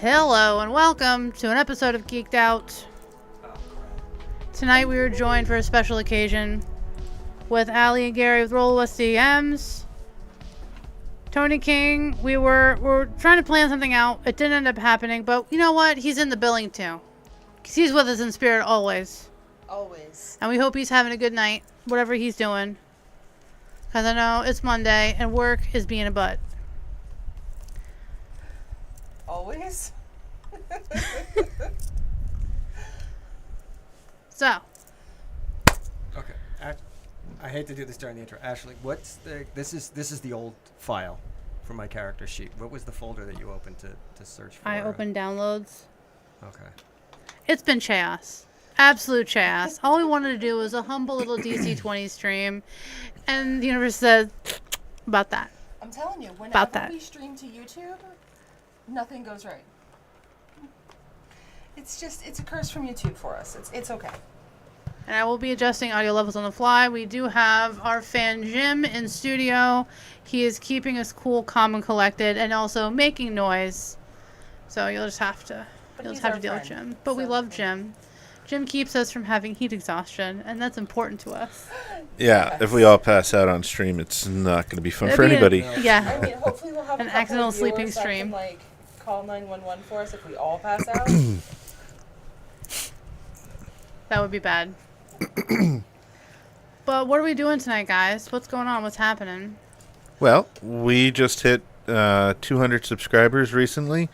Hello and welcome to an episode of Geeked Out. Tonight we were joined for a special occasion with Allie and Gary with Roll West DMs. Tony King, we were trying to plan something out. It didn't end up happening, but you know what? He's in the building too. 'Cause he's with us in spirit always. Always. And we hope he's having a good night, whatever he's doing. Because I know it's Monday and work is being a butt. Always? So. Okay. I hate to do this during the intro. Ashlee, this is the old file from my character sheet. What was the folder that you opened to search for? I opened downloads. Okay. It's been chaos. Absolute chaos. All we wanted to do was a humble little DC20 stream. And the universe said about that. I'm telling you, About whenever that. we stream to YouTube, nothing goes right. It's a curse from YouTube for us. It's okay. And I will be adjusting audio levels on the fly. We do have our fan Jim in studio. He is keeping us cool, calm, and collected, and also making noise. So you'll just have to deal with Jim. But we love Jim. Jim keeps us from having heat exhaustion, and that's important to us. Yeah, if we all pass out on stream, it's not going to be fun for anybody. Yeah. I mean, hopefully we'll have An a couple accidental of sleeping viewers that stream. can, call 911 for us if we all pass out. That would be bad. But what are we doing tonight, guys? What's going on? What's happening? Well, we just hit 200 subscribers recently,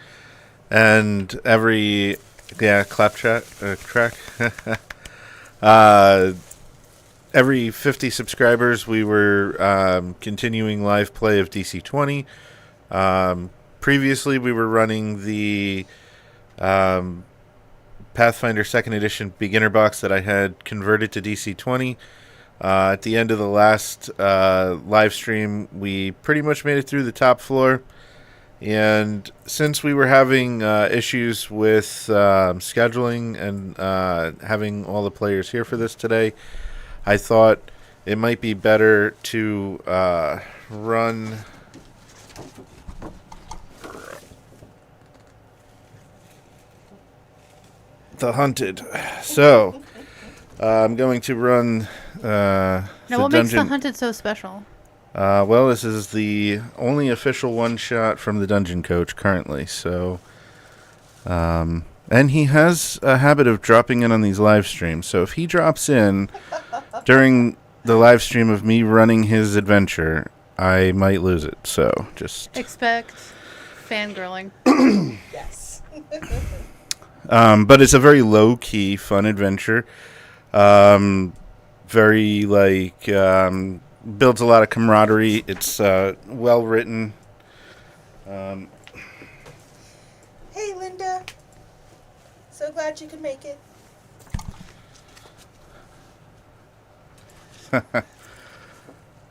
and every track. Every 50 subscribers, we were continuing live play of DC20. Previously, we were running the Pathfinder 2nd Edition beginner box that I had converted to DC20. At the end of the last live stream, we pretty much made it through the top floor. And since we were having issues with scheduling and having all the players here for this today, I thought it might be better to run the Hunted. So I'm going to run Now, what makes the Hunted so special? Well, this is the only official one-shot from the Dungeon Coach currently, so... and he has a habit of dropping in on these live streams, so if he drops in during the live stream of me running his adventure, I might lose it, so just... Expect fangirling. Yes. But it's a very low-key, fun adventure. Very, builds a lot of camaraderie. It's well-written. Hey, Linda. So glad you could make it.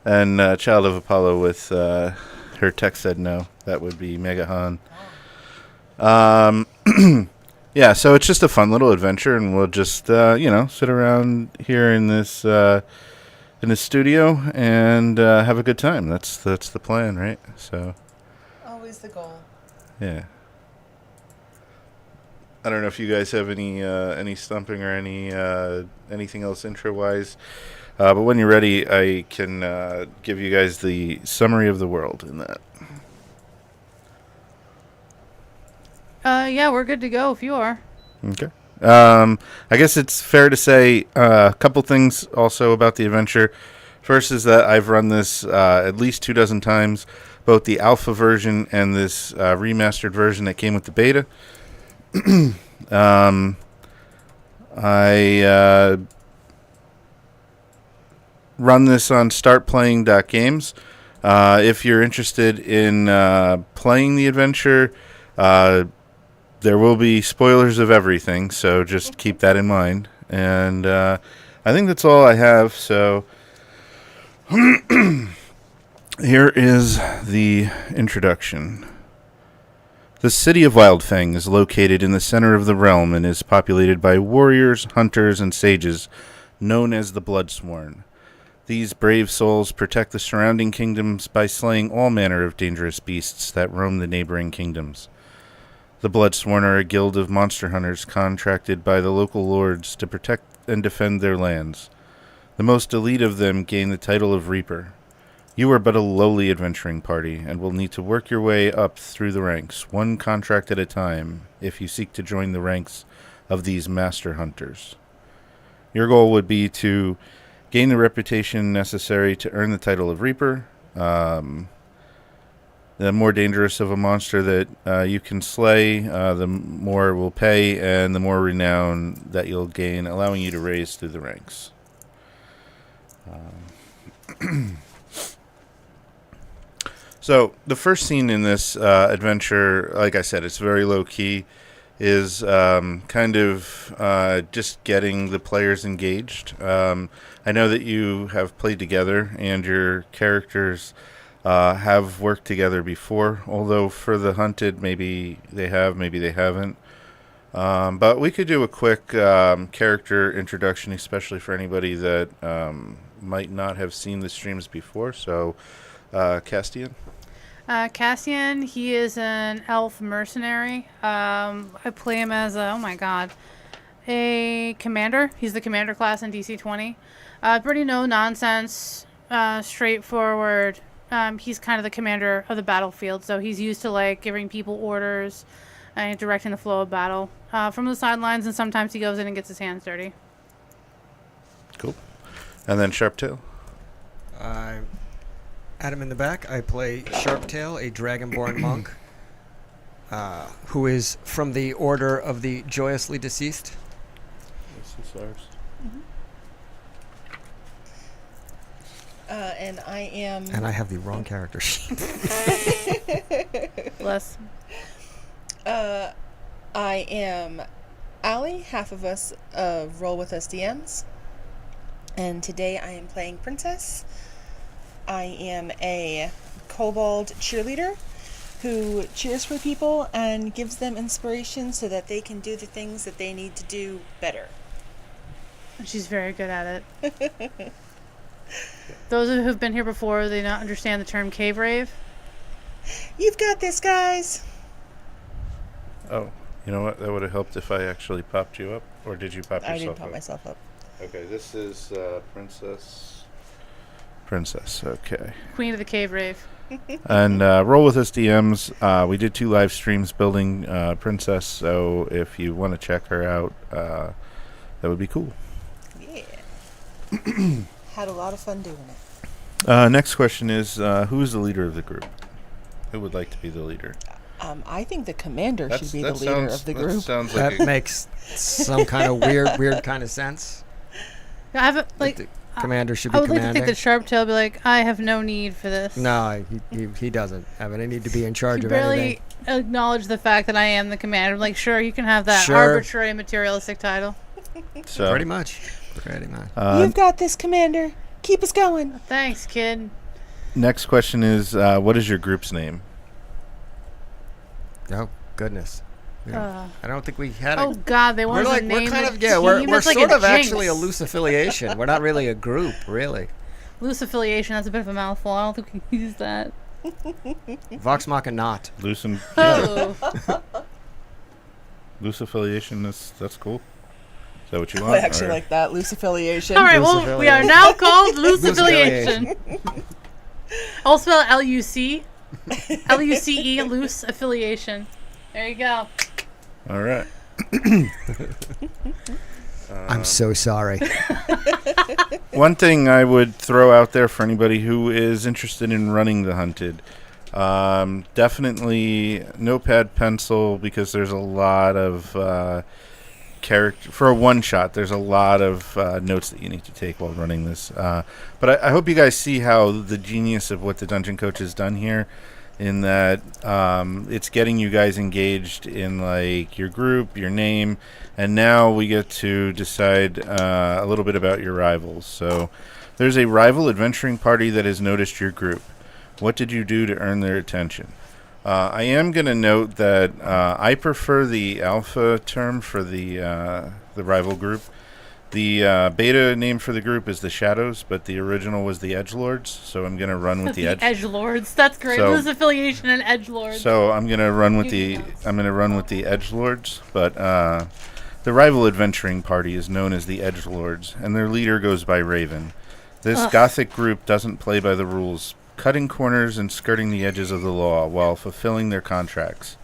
And Child of Apollo with her text said no. That would be Megahan. Yeah, so it's just a fun little adventure, and we'll just, sit around here in this studio and have a good time. That's the plan, right? So. Always the goal. Yeah. I don't know if you guys have any stumping or anything else intro-wise, but when you're ready, I can give you guys the summary of the world in that. Yeah, we're good to go if you are. Okay. I guess it's fair to say a couple things also about the adventure. First is that I've run this at least 24 times, both the alpha version and this remastered version that came with the beta. I run this on startplaying.games. If you're interested in playing the adventure, there will be spoilers of everything, so just keep that in mind. And I think that's all I have, so here is the introduction. The city of Wildfang is located in the center of the realm and is populated by warriors, hunters, and sages known as the Bloodsworn. These brave souls protect the surrounding kingdoms by slaying all manner of dangerous beasts that roam the neighboring kingdoms. The Bloodsworn are a guild of monster hunters contracted by the local lords to protect and defend their lands. The most elite of them gain the title of Reaper. You are but a lowly adventuring party, and will need to work your way up through the ranks, one contract at a time, if you seek to join the ranks of these master hunters. Your goal would be to gain the reputation necessary to earn the title of Reaper. The more dangerous of a monster that you can slay, the more it will pay, and the more renown that you'll gain, allowing you to raise through the ranks. So, the first scene in this adventure, like I said, it's very low-key, is kind of just getting the players engaged. I know that you have played together, and your characters have worked together before, although for the hunted, maybe they have, maybe they haven't. But we could do a quick character introduction, especially for anybody that might not have seen the streams before. So, Castian? Cassian, he is an elf mercenary. I play him as a commander. He's the commander class in DC20. Pretty no nonsense, straightforward. He's kind of the commander of the battlefield, so he's used to like giving people orders and directing the flow of battle from the sidelines, and sometimes he goes in and gets his hands dirty. Cool. And then Sharptail? Adam in the back. I play Sharptail, a dragonborn monk, who is from the Order of the Joyously Deceased. This is ours. And I am... And I have the wrong character sheet. Bless. I am Allie. Half of us roll with us DMs. And today I am playing Princess. I am a kobold cheerleader who cheers for people and gives them inspiration so that they can do the things that they need to do better. She's very good at it. Those who've been here before, they don't understand the term cave rave. You've got this, guys. Oh, you know what? That would have helped if I actually popped you up. Or did you pop yourself up? I didn't pop myself up. Okay, this is Princess, okay. Queen of the cave rave. And roll with us DMs. We did 2 live streams building Princess, so if you want to check her out, that would be cool. Yeah. Had a lot of fun doing it. Next question is, who is the leader of the group? Who would like to be the leader? I think the commander should be the leader of the group. That makes some kind of weird kind of sense. I haven't, like... The commander should be I would commanding. like to think that Sharptail would be like, I have no need for this. No, he doesn't have any need to be in charge He of barely anything. acknowledge the fact that I am the commander. I'm like, sure, you can have that Sure. arbitrary materialistic title. So, Pretty much. You've got this, Commander. Keep us going. Thanks, kid. Next question is, what is your group's name? Oh, goodness. I don't think we had Oh, God, they want we're us like, to we're name kind the of, yeah, team. we're That's like sort a of actually a jinx. loose affiliation. We're not really a group, really. Loose affiliation, that's a bit of a mouthful. I don't think we can use that. Vox Machina not. Loose and Oh. loose affiliation. That's cool. Is that what you I want? actually Or- like that. Loose affiliation. All right, Loose well, we are now called Loose Loose Affiliation. I'll spell it L-U-C. L-U-C-E, Loose Affiliation. There you go. All right. I'm so sorry. One thing I would throw out there for anybody who is interested in running the hunted, definitely notepad, pencil, because there's a lot of character for a one shot. There's a lot of notes that you need to take while running this. But I hope you guys see how the genius of what the Dungeon Coach has done here, in that it's getting you guys engaged in like your group, your name, and now we get to decide a little bit about your rivals. So there's a rival adventuring party that has noticed your group. What did you do to earn their attention? I am going to note that I prefer the alpha term for the rival group. The beta name for the group is the Shadows, but the original was the Edgelords. So I'm gonna run with the Edgelords. That's great. So- There's affiliation in Edgelords. So I'm gonna run with the Edgelords, but the rival adventuring party is known as the Edgelords, and their leader goes by Raven. This gothic group doesn't play by the rules, cutting corners and skirting the edges of the law while fulfilling their contracts.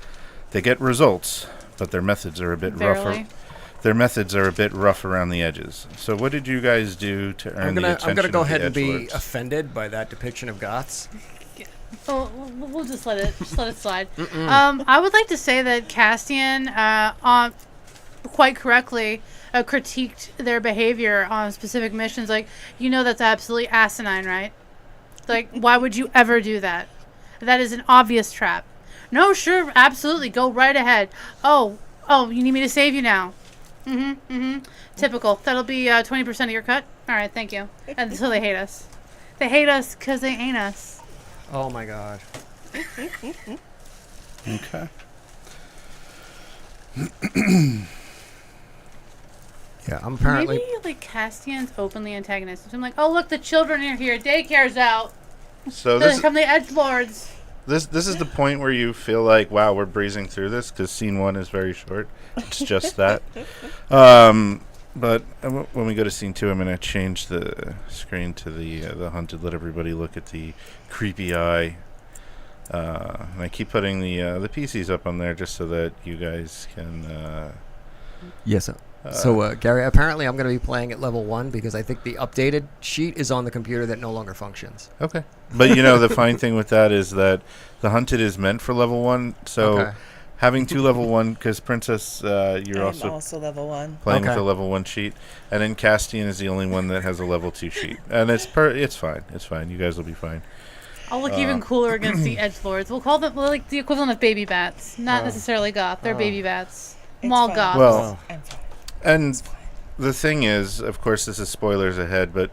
They get results, but their methods are a bit rougher. Their methods are a bit rough around the edges. So what did you guys do to earn the attention I'm gonna go of the ahead and be Edgelords? offended by that depiction of goths. Oh, we'll just let it slide. I would like to say that Castian, quite correctly, critiqued their behavior on specific missions. Like, that's absolutely asinine, right? Like, why would you ever do that? That is an obvious trap. No, sure, absolutely, go right ahead. Oh, you need me to save you now? Typical. That'll be 20% of your cut. All right, thank you. And so they hate us. They hate us because they ain't us. Oh my god. Okay. Yeah, I'm apparently. Maybe like Castian's openly antagonistic. I'm like, oh look, the children are here. Daycare's out. So Here come the Edgelords. This is the point where you feel like, wow, we're breezing through this because scene 1 is very short. It's just that. But when we go to scene 2, I'm going to change the screen to the hunted. Let everybody look at the creepy eye. And I keep putting the PCs up on there just so that you guys can. Yes. So Gary, apparently I'm going to be playing at level 1 because I think the updated sheet is on the computer that no longer functions. Okay. But the fine thing with that is that the hunted is meant for level 1. So having 2 level 1, because Princess, you're I'm also level 1. playing with a level 1 sheet, and then Castian is the only one that has a level 2 sheet, and it's fine. It's fine. You guys will be fine. I'll look even cooler against the Edgelords. We'll call them like the equivalent of baby bats. Not necessarily goth. They're baby bats. Mall fine. goths. Well, I'm fine. and the thing is, of course, this is spoilers ahead, but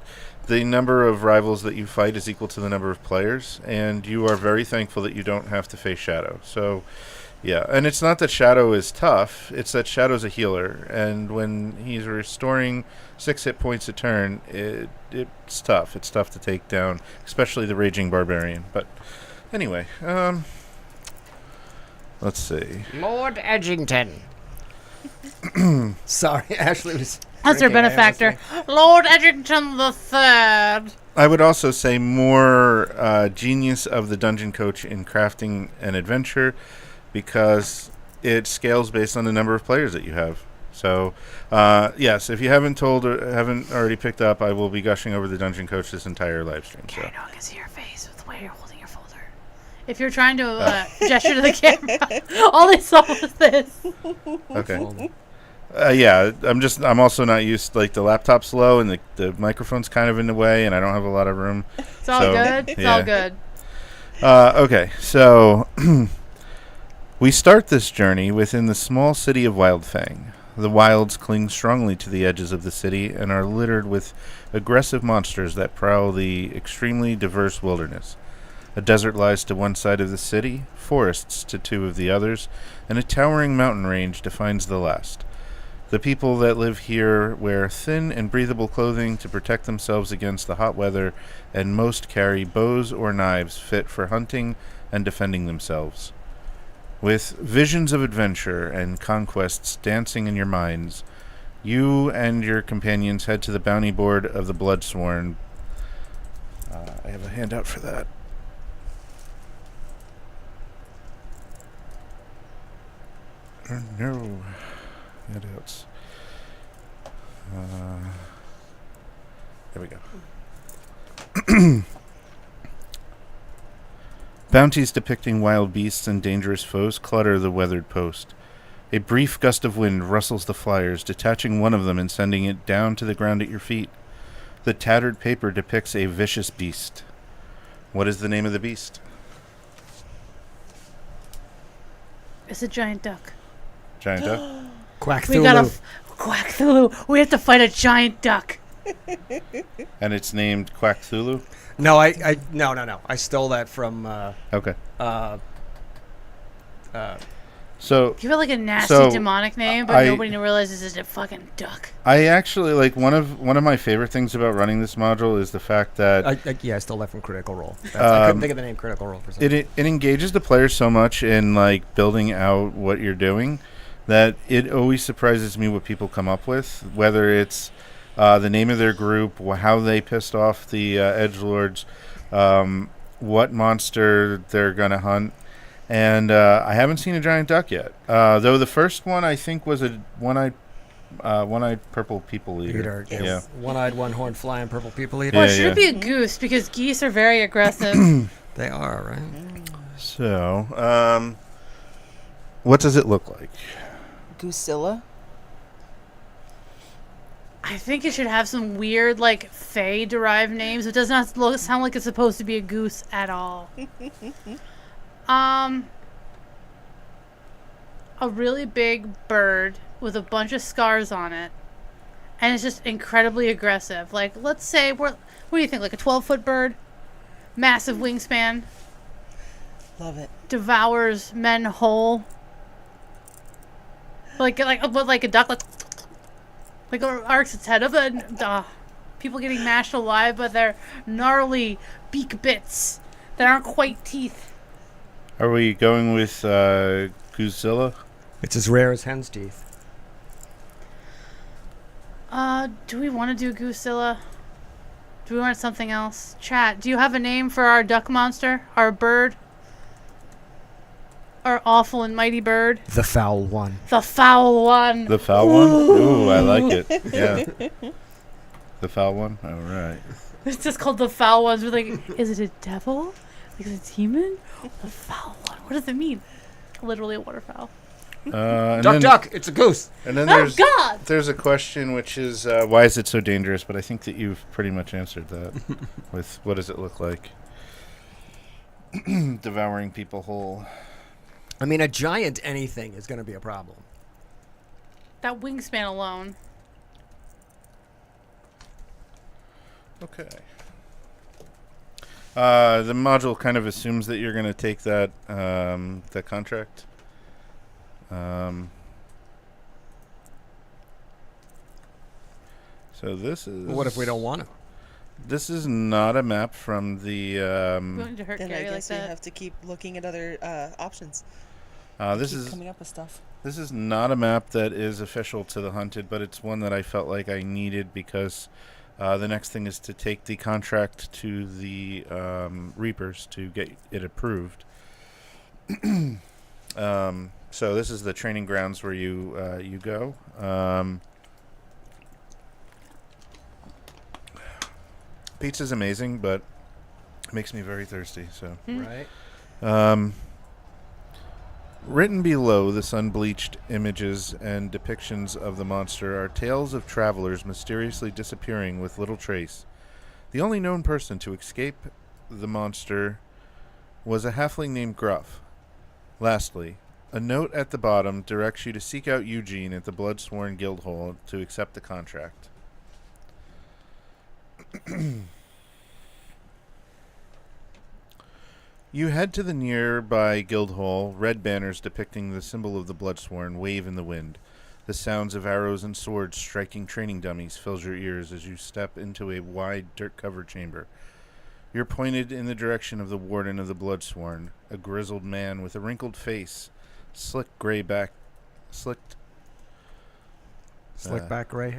the number of rivals that you fight is equal to the number of players, and you are very thankful that you don't have to face Shadow. So, yeah, and it's not that Shadow is tough, it's that Shadow's a healer, and when he's restoring 6 hit points a turn, it's tough. It's tough to take down, especially the Raging Barbarian. But anyway, let's see. Lord Edgington. Sorry, Ashlee was. That's their drinking. benefactor. Lord Edgington III. I would also say more genius of the dungeon coach in crafting an adventure, because it scales based on the number of players that you have. So, yes, if you haven't already picked up, I will be gushing over the dungeon coach this entire live stream. So. No one can see your face with the way you're holding your folder. If you're trying to gesture to the camera, all they saw was this. Okay. Yeah, I'm also not used, like, the laptop's low and the microphone's kind of in the way, and I don't have a lot of room. It's all good. It's all good. Okay, so we start this journey within the small city of Wildfang. The wilds cling strongly to the edges of the city and are littered with aggressive monsters that prowl the extremely diverse wilderness. A desert lies to one side of the city, forests to 2 of the others, and a towering mountain range defines the last. The people that live here wear thin and breathable clothing to protect themselves against the hot weather, and most carry bows or knives fit for hunting and defending themselves. With visions of adventure and conquests dancing in your minds, you and your companions head to the bounty board of the Bloodsworn. I have a handout for that. No handouts. There we go. Bounties depicting wild beasts and dangerous foes clutter the weathered post. A brief gust of wind rustles the flyers, detaching one of them and sending it down to the ground at your feet. The tattered paper depicts a vicious beast. What is the name of the beast? It's a giant duck. Giant duck? Quack We Thulu. gotta Quack Thulu. We have to fight a giant duck. And it's named Quack Thulu? No, no. I stole that from Okay. So Give it like a nasty So, demonic name, but I- nobody realizes it's a fucking duck. I actually like one of my favorite things about running this module is the fact that I stole that from Critical Role. I couldn't think of the name Critical Role for some reason. it engages the player so much in like building out what you're doing that it always surprises me what people come up with, whether it's the name of their group, how they pissed off the edgelords, what monster they're gonna hunt. And I haven't seen a giant duck yet. Though the first one I think was a one-eyed purple people eater. Yeah. One-eyed, one-horned, flying purple people eater. Well, it Yeah, should be a goose because geese are very aggressive. They are, right? So, what does it look like? Goosilla. I think it should have some weird, like, Fae-derived names. It does not sound like it's supposed to be a goose at all. A really big bird with a bunch of scars on it, and it's just incredibly aggressive. Like, let's say, what do you think, like a 12-foot bird? Massive wingspan, Love it. devours men whole. Like a duck, like arcs its head up, and people getting mashed alive by their gnarly beak bits that aren't quite teeth. Are we going with Goozilla? It's as rare as hen's teeth. Do we want to do Goosilla? Do we want something else? Chat, do you have a name for our duck monster? Our bird? Our awful and mighty bird? The foul one. The foul one. The foul one? Ooh, I like it. Yeah. The foul one? All right. It's just called the foul ones. We're like, is it a devil? Like, is it a demon? The foul one. What does it mean? Literally a waterfowl. Duck, it's a goose. And then Oh, God! there's a question which is why is it so dangerous? But I think that you've pretty much answered that with what does it look like? Devouring people whole. I mean, a giant anything is going to be a problem. That wingspan alone. Okay. The module kind of assumes that you're going to take that that contract. So this is. What if we don't want to? This is not a map from the. You don't need to hurt Then I Gary like guess we that. have to keep looking at other options. This Keep is coming up with stuff. this is not a map that is official to the Hunted, but it's one that I felt like I needed because the next thing is to take the contract to the Reapers to get it approved. So this is the training grounds where you go. Pizza's amazing, but it makes me very thirsty. So, Right. written below this unbleached images and depictions of the monster are tales of travelers mysteriously disappearing with little trace. The only known person to escape the monster was a halfling named Gruff. Lastly, a note at the bottom directs you to seek out Eugene at the Bloodsworn Guildhall to accept the contract. You head to the nearby Guildhall. Red banners depicting the symbol of the Bloodsworn wave in the wind. The sounds of arrows and swords striking training dummies fills your ears as you step into a wide, dirt-covered chamber. You're pointed in the direction of the Warden of the Bloodsworn, a grizzled man with a wrinkled face, slicked back hair, gray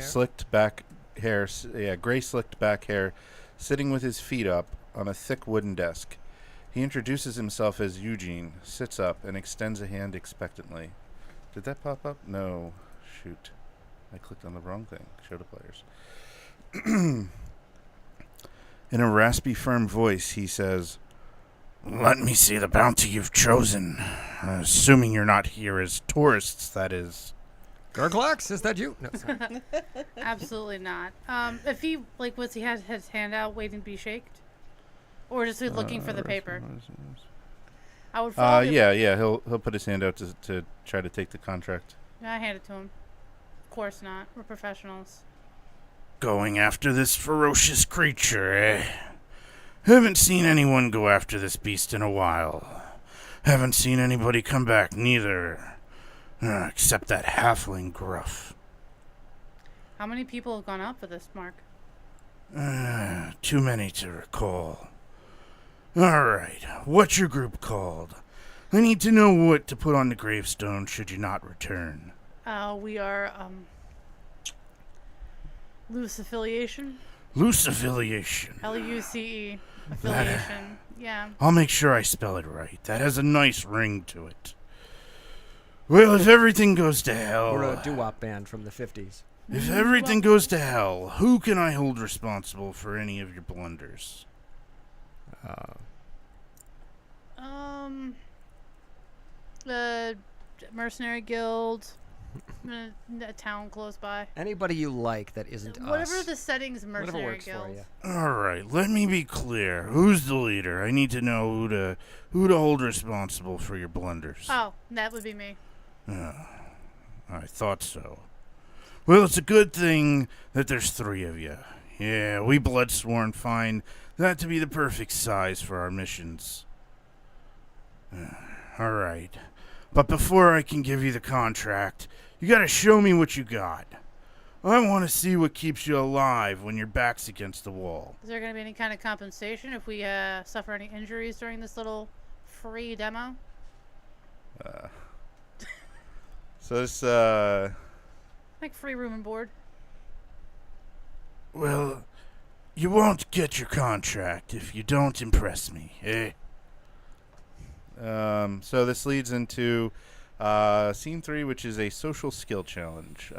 slicked back hair, sitting with his feet up on a thick wooden desk. He introduces himself as Eugene, sits up, and extends a hand expectantly. Did that pop up? No. Shoot. I clicked on the wrong thing. Show to players. In a raspy, firm voice, he says, "Let me see the bounty you've chosen. Assuming you're not here as tourists, that is." Gurglax, is that you? No, sorry. Absolutely not. If he, like, was he had his hand out waiting to be shaked? Or just looking for the paper? I would follow him. Yeah, he'll put his hand out to try to take the contract. I hand it to him. Of course not. We're professionals. Going after this ferocious creature, eh? Haven't seen anyone go after this beast in a while. Haven't seen anybody come back, neither. Except that halfling gruff. How many people have gone up for this, Mark? Too many to recall. Alright, what's your group called? I need to know what to put on the gravestone should you not return. We are, Loose Affiliation. Loose Affiliation. LUCE. Affiliation. Yeah. I'll make sure I spell it right. That has a nice ring to it. Well, if everything goes to hell... Or a doo-wop band from the 50s. If everything goes to hell, who can I hold responsible for any of your blunders? Mercenary Guild. A town close by. Anybody you like that isn't us. Whatever the settings, Whatever Mercenary works Guild. for you. Alright, let me be clear. Who's the leader? I need to know who to hold responsible for your blunders. Oh, that would be me. I thought so. Well, it's a good thing that there's 3 of you. Yeah, we Bloodsworn find that to be the perfect size for our missions. Alright. But before I can give you the contract, you gotta show me what you got. I want to see what keeps you alive when your back's against the wall. Is there going to be any kind of compensation if we suffer any injuries during this little free demo? So this, Like free room and board. Well, you won't get your contract if you don't impress me, eh? So this leads into scene 3, which is a social skill challenge.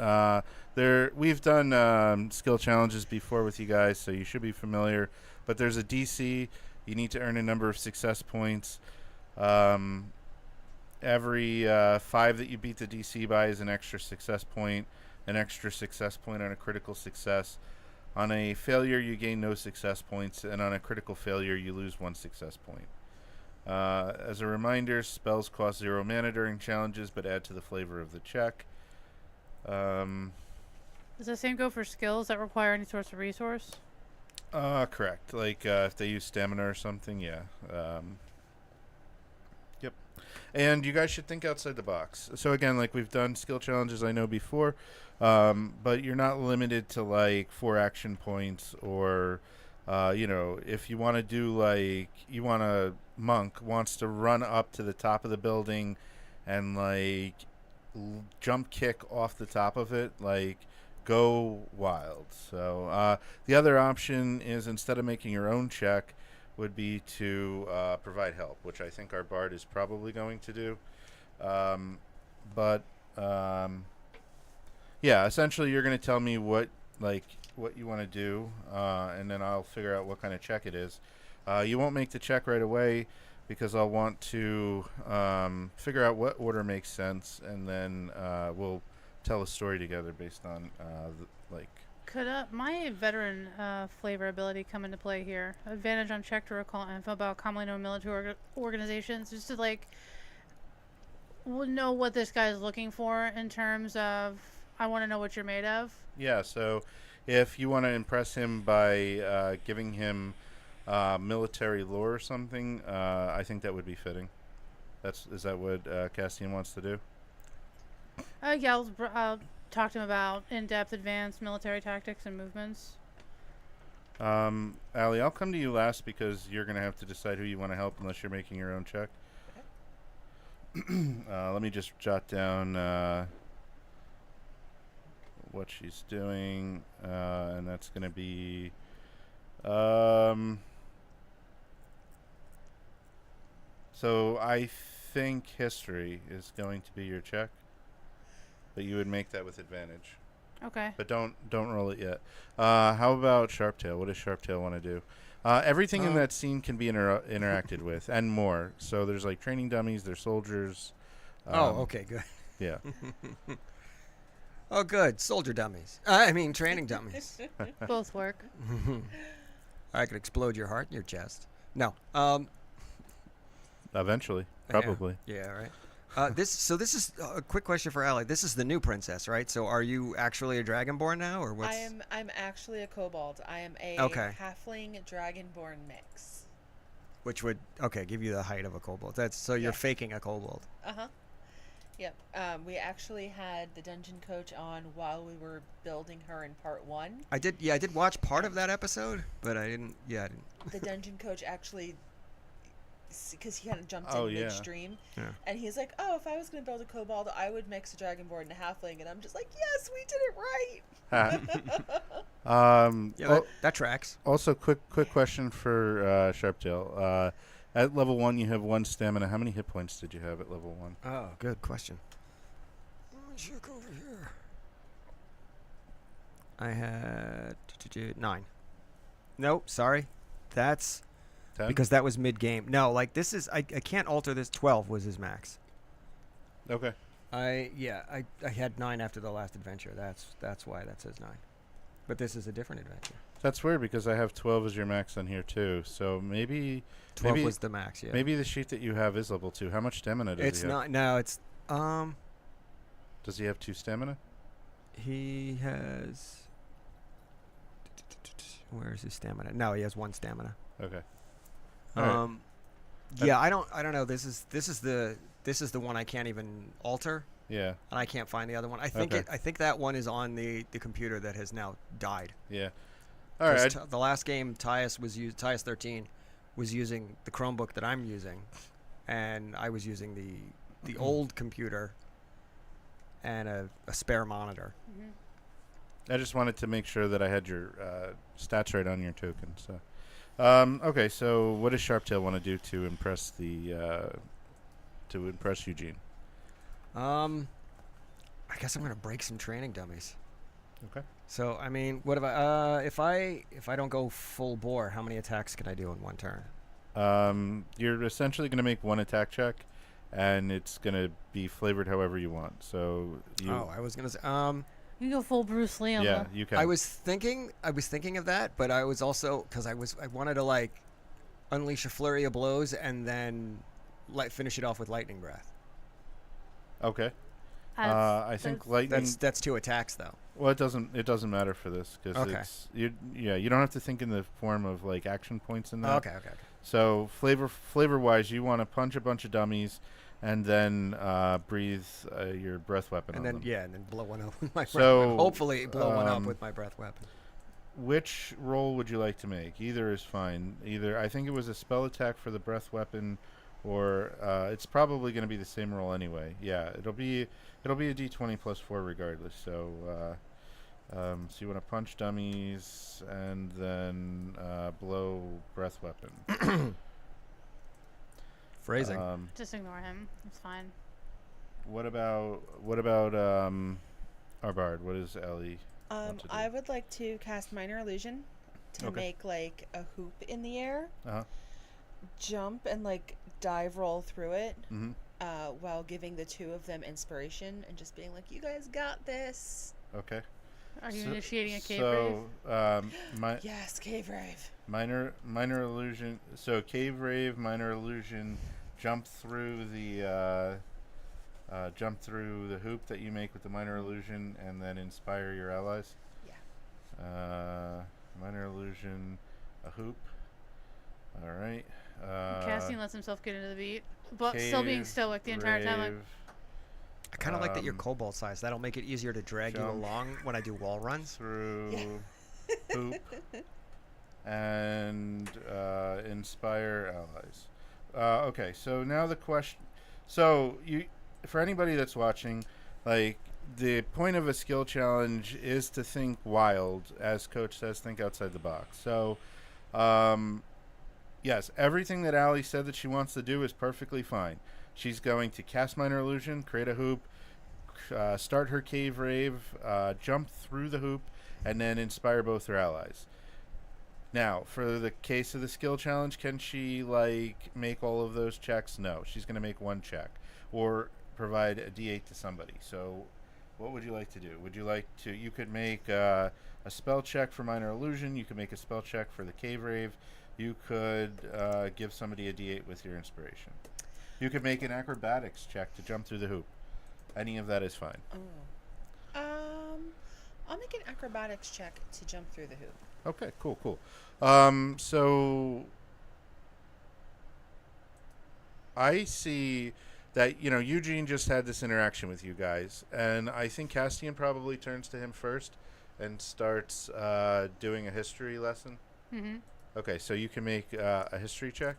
We've done skill challenges before with you guys, so you should be familiar. But there's a DC. You need to earn a number of success points. Every 5 that you beat the DC by is an extra success point. An extra success point on a critical success. On a failure, you gain no success points, and on a critical failure, you lose 1 success point. As a reminder, spells cost 0 mana during challenges, but add to the flavor of the check. Does the same go for skills that require any source of resource? Correct. Like if they use stamina or something, yeah. Yep. And you guys should think outside the box. So again, like we've done skill challenges, I know before, but you're not limited to like 4 action points or. If you want to do monk wants to run up to the top of the building and like jump kick off the top of it, like go wild. So the other option is instead of making your own check would be to provide help, which I think our bard is probably going to do. Essentially you're going to tell me what you want to do, and then I'll figure out what kind of check it is. You won't make the check right away because I'll want to figure out what order makes sense, and then we'll tell a story together based on Could my veteran flavor ability come into play here? Advantage on check to recall info about commonly known military organizations, just to know what this guy is looking for in terms of I want to know what you're made of. Yeah, so if you want to impress him by giving him military lore or something, I think that would be fitting. Is that what Castian wants to do? Yeah, I'll talk to him about in-depth advanced military tactics and movements. Allie, I'll come to you last because you're going to have to decide who you want to help unless you're making your own check. Okay. Let me just jot down what she's doing, and that's going to be so I think history is going to be your check, but you would make that with advantage. Okay. But don't roll it yet. How about Sharptail? What does Sharptail want to do? Everything in that scene can be interacted with and more. So there's like training dummies, there's soldiers. Okay, good. Yeah. Oh, good. Soldier dummies. Training dummies. Both work. I could explode your heart and your chest. No. Eventually, probably. Yeah, right. This is a quick question for Allie. This is the new princess, right? So are you actually a dragonborn now, or what's? I'm actually a kobold. I am a halfling dragonborn mix. Which would give you the height of a kobold. You're faking a kobold. Yep. We actually had the dungeon coach on while we were building her in part 1. I did watch part of that episode, but I didn't. Yeah, I didn't. The dungeon coach actually, because he kind of jumped Oh, in yeah. midstream, Yeah. and he's like, "Oh, if I was going to build a kobold, I would mix a dragonborn and a halfling," and I'm just like, "Yes, we did it right." Yeah, al- that tracks. also, quick question for Sharptail. At level 1, you have 1 stamina. How many hit points did you have at level 1? Oh, good question. Let me check over here. I had 9. Nope, sorry. That's 10? because that was mid game. No, like this is I can't alter this. 12 was his max. Okay. I had 9 after the last adventure. That's why that says 9. But this is a different adventure. That's weird because I have 12 as your max on here too. So maybe 12 was the max. Yeah. maybe the sheet that you have is level 2. How much stamina does It's he have? not. No, it's Does he have 2 stamina? he has. Where's his stamina? No, he has 1 stamina. Okay. All right. Yeah, I don't know. This is the one I can't even alter, Yeah. and I can't find the other one. I think Okay. I think that one is on the computer that has now died. Yeah. All right. 'Cause the last game Tyus 13 was using the Chromebook that I'm using, and I was using the old computer and a spare monitor. I just wanted to make sure that I had your stats right on your token. So, okay. So, what does Sharptail want to do to impress Eugene? I guess I'm gonna break some training dummies. Okay. So I mean, what if I don't go full bore? How many attacks can I do in one turn? You're essentially going to make 1 attack check, and it's going to be flavored however you want. So, I was gonna say. You can go full Bruce Lee on yeah, the. you can. I was thinking of that, but I was also because I wanted to like unleash a flurry of blows and then finish it off with lightning breath. Okay. I think that's- lightning. That's 2 attacks though. Well, it doesn't matter for this because Okay. it's you don't have to think in the form of like action points in that. Okay. So flavor wise, you want to punch a bunch of dummies, and then breathe your breath weapon And on then them. and then blow one up with my breath So, weapon. Hopefully blow one up um, with my breath weapon. Which roll would you like to make? Either is fine. Either I think it was a spell attack for the breath weapon, or it's probably going to be the same roll anyway. Yeah, it'll be a D20 plus 4 regardless. So so you want to punch dummies and then blow breath weapon. Phrasing. Just ignore him. It's fine. What about our bard? What does Ellie want to do? I would like to cast Minor Illusion to Okay. make like a hoop in the air, Uh-huh. jump and like dive roll through it, Mm-hmm. while giving the 2 of them inspiration and just being like, "You guys got this." Okay. Are you initiating a cave rave? So, Yes, cave rave. minor illusion. So cave rave, minor illusion, jump through the hoop that you make with the minor illusion, and then inspire your allies. Yeah. Minor illusion, a hoop. All right. Cassian lets himself get into the beat, but still being cave, stoic the entire time. Like, rave, I kind of like that you're um, cobalt size. That'll make it easier to drag you jump. along when I do wall runs. through hoop and inspire allies. Okay, so now the question. So for anybody that's watching, like the point of a skill challenge is to think wild, as Coach says, think outside the box. So, yes, everything that Allie said that she wants to do is perfectly fine. She's going to cast Minor Illusion, create a hoop, start her cave rave, jump through the hoop, and then inspire both her allies. Now, for the case of the skill challenge, can she make all of those checks? No, she's going to make 1 check or provide a D8 to somebody. So, what would you like to do? Would you like to? You could make a spell check for Minor Illusion. You could make a spell check for the cave rave. You could give somebody a D8 with your inspiration. You could make an acrobatics check to jump through the hoop. Any of that is fine. I'll make an acrobatics check to jump through the hoop. Okay, cool. So I see that Eugene just had this interaction with you guys, and I think Castian probably turns to him first and starts doing a history lesson. Mm-hmm. Okay, so you can make a history check.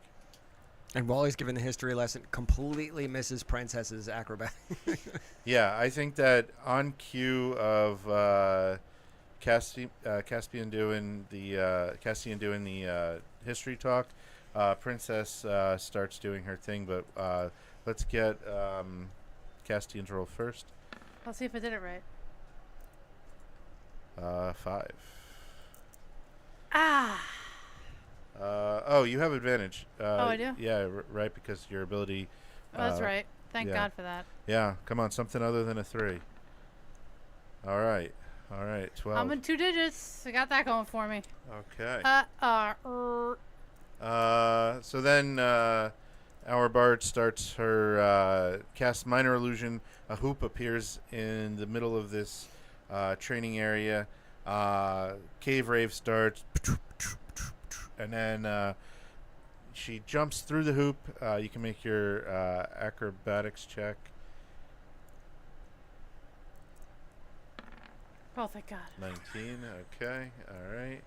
And while he's giving the history lesson, completely misses Princess's acrobat. Yeah, I think that on cue of Caspian doing the history talk, Princess starts doing her thing, but let's get Castian's roll first. I'll see if I did it right. 5. Ah. Oh, you have advantage. I do? Yeah, right, because your ability. Oh, that's right. Thank yeah. God for that. Yeah, come on, something other than a 3. All right, 12. I'm in 2 digits. I got that going for me. Okay. Er. So then our bard starts her cast minor illusion. A hoop appears in the middle of this training area. Cave rave starts, and then she jumps through the hoop. You can make your acrobatics check. Oh, thank God. 19. Okay. All right.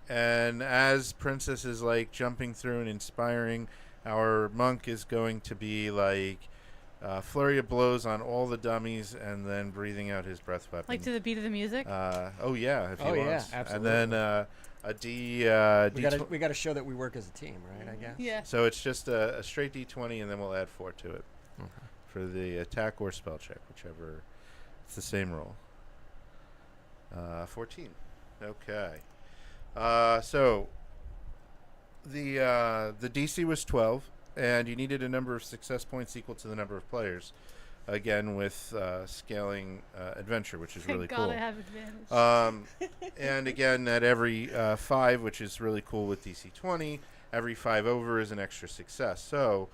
And as Princess is like jumping through and inspiring, our monk is going to be like flurry of blows on all the dummies, and then breathing out his breath weapon. Like to the beat of the music? Oh yeah, if he wants. Absolutely. And then a D. We got to show that we work as a team, right? I guess. Yeah. So it's just a straight D20, and then we'll add 4 to it Okay. for the attack or spell check, whichever. It's the same roll. 14. Okay. So the DC was 12, and you needed a number of success points equal to the number of players. Again, with scaling adventure, which is really Thank God cool. I have advantage. And again, at every 5, which is really cool with DC20, every 5 over is an extra success. So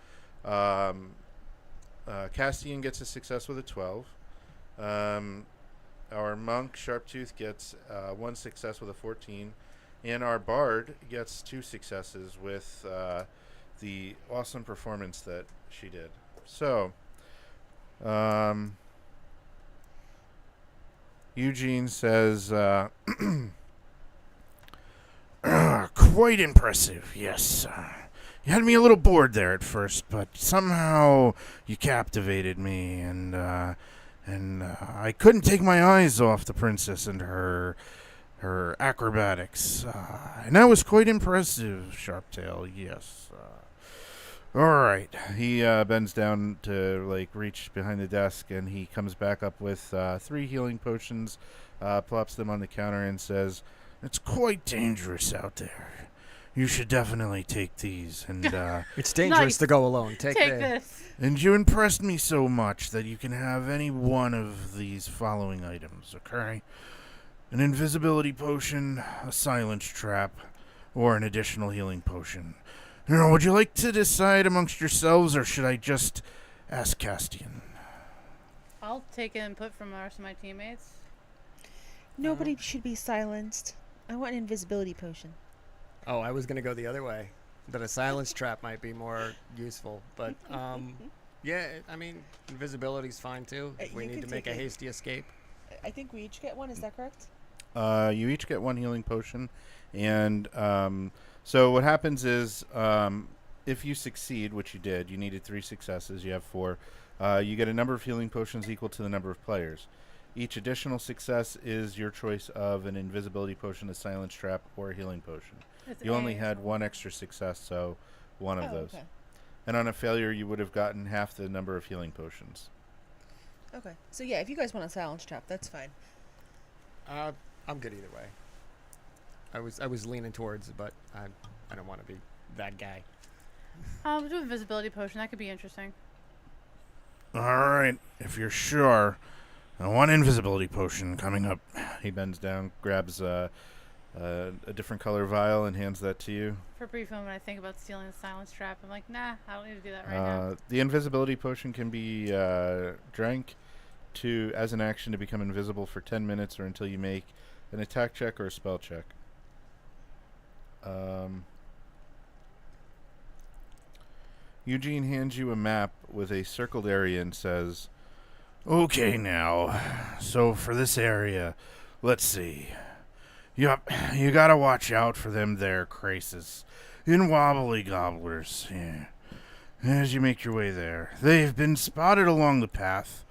Castian gets a success with a 12. Our monk, Sharptooth, gets 1 success with a 14. And our bard gets 2 successes with the awesome performance that she did. So, Eugene says, Quite impressive, yes. You had me a little bored there at first, but somehow you captivated me, and I couldn't take my eyes off the princess and her acrobatics. And that was quite impressive, Sharptail, yes. All right. he bends down to like reach behind the desk, and he comes back up with 3 healing potions, plops them on the counter, and says, It's quite dangerous out there. You should definitely take these, and It's dangerous Nice. to go alone. Take this. and you impressed me so much that you can have any one of these following items, okay? An invisibility potion, a silence trap, or an additional healing potion. Now, would you like to decide amongst yourselves, or should I just ask Castian? I'll take input from the rest of my teammates. Nobody should be silenced. I want an invisibility potion. Oh, I was going to go the other way. That a silence trap might be more useful. But, yeah, I mean, invisibility's fine, too. If we You need can to make a take it. hasty escape. I think we each get one, is that correct? you each get 1 healing potion, and so what happens is if you succeed, which you did, you needed 3 successes, you have 4, you get a number of healing potions equal to the number of players. Each additional success is your choice of an invisibility potion, a silence trap, or a healing potion. It's You only A. had 1 extra success, so 1 of those. Okay. And on a failure, you would have gotten half the number of healing potions. Okay. So yeah, if you guys want a silence trap, that's fine. I'm good either way. I was leaning towards it, but I don't want to be that guy. Do a invisibility potion. That could be interesting. All right, if you're sure. One invisibility potion coming up. He bends down, grabs a different color vial, and hands that to you. For a brief moment, I think about stealing the silence trap. I'm like, nah, I don't need to do that right now. The invisibility potion can be drank as an action to become invisible for 10 minutes or until you make an attack check or a spell check. Eugene hands you a map with a circled area and says, Okay, now. So for this area, let's see. Yup, you gotta watch out for them there craces and wobbly gobblers. Yeah. As you make your way there, they've been spotted along the path.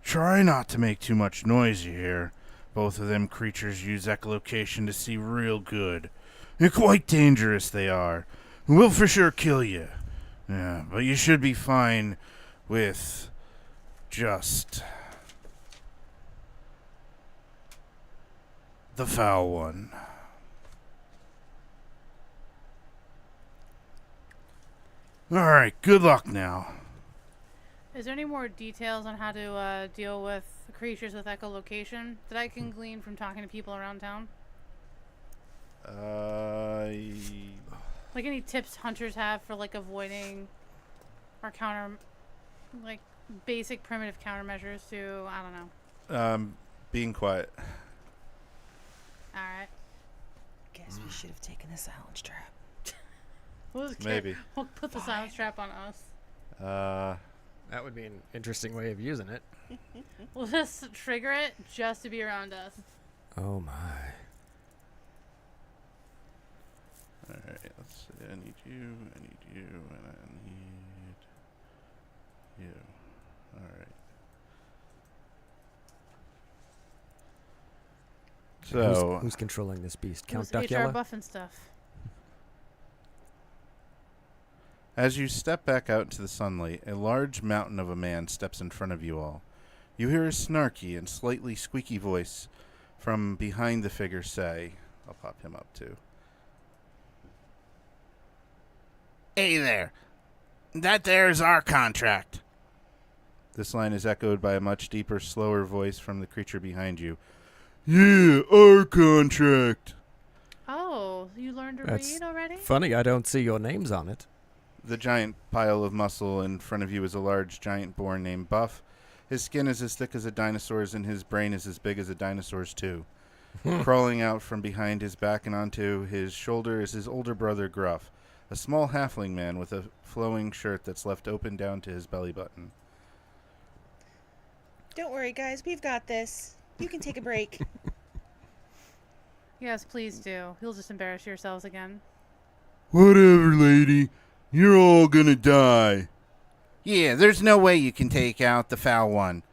Try not to make too much noise, you hear. Both of them creatures use echolocation to see real good. They're quite dangerous, they are. Will for sure kill you. Yeah, but you should be fine with just the foul one. Alright, good luck now. Is there any more details on how to deal with creatures with echolocation that I can glean from talking to people around town? Like any tips hunters have for like avoiding or counter, like basic primitive countermeasures to, I don't know. being quiet. Alright. Guess we should have taken a silence trap. Maybe. We'll put the silence trap on us. That would be an interesting way of using it. We'll just trigger it just to be around us. Oh my. Alright, let's see. I need you, and I need you. Alright. So, Who's controlling this beast? Count Who's HR Duckula? buff and stuff. as you step back out into the sunlight, a large mountain of a man steps in front of you all. You hear a snarky and slightly squeaky voice from behind the figure say, I'll pop him up too. Hey there. That there's our contract. This line is echoed by a much deeper, slower voice from the creature behind you. Yeah, our contract. Oh, you learned to That's read already? Funny, I don't see your names on it. The giant pile of muscle in front of you is a large giant boar named Buff. His skin is as thick as a dinosaur's and his brain is as big as a dinosaur's too. Crawling out from behind his back and onto his shoulder is his older brother Gruff, a small halfling man with a flowing shirt that's left open down to his belly button. Don't worry, guys. We've got this. You can take a break. Yes, please do. You'll just embarrass yourselves again. Whatever, lady. You're all gonna die. Yeah, there's no way you can take out the foul one.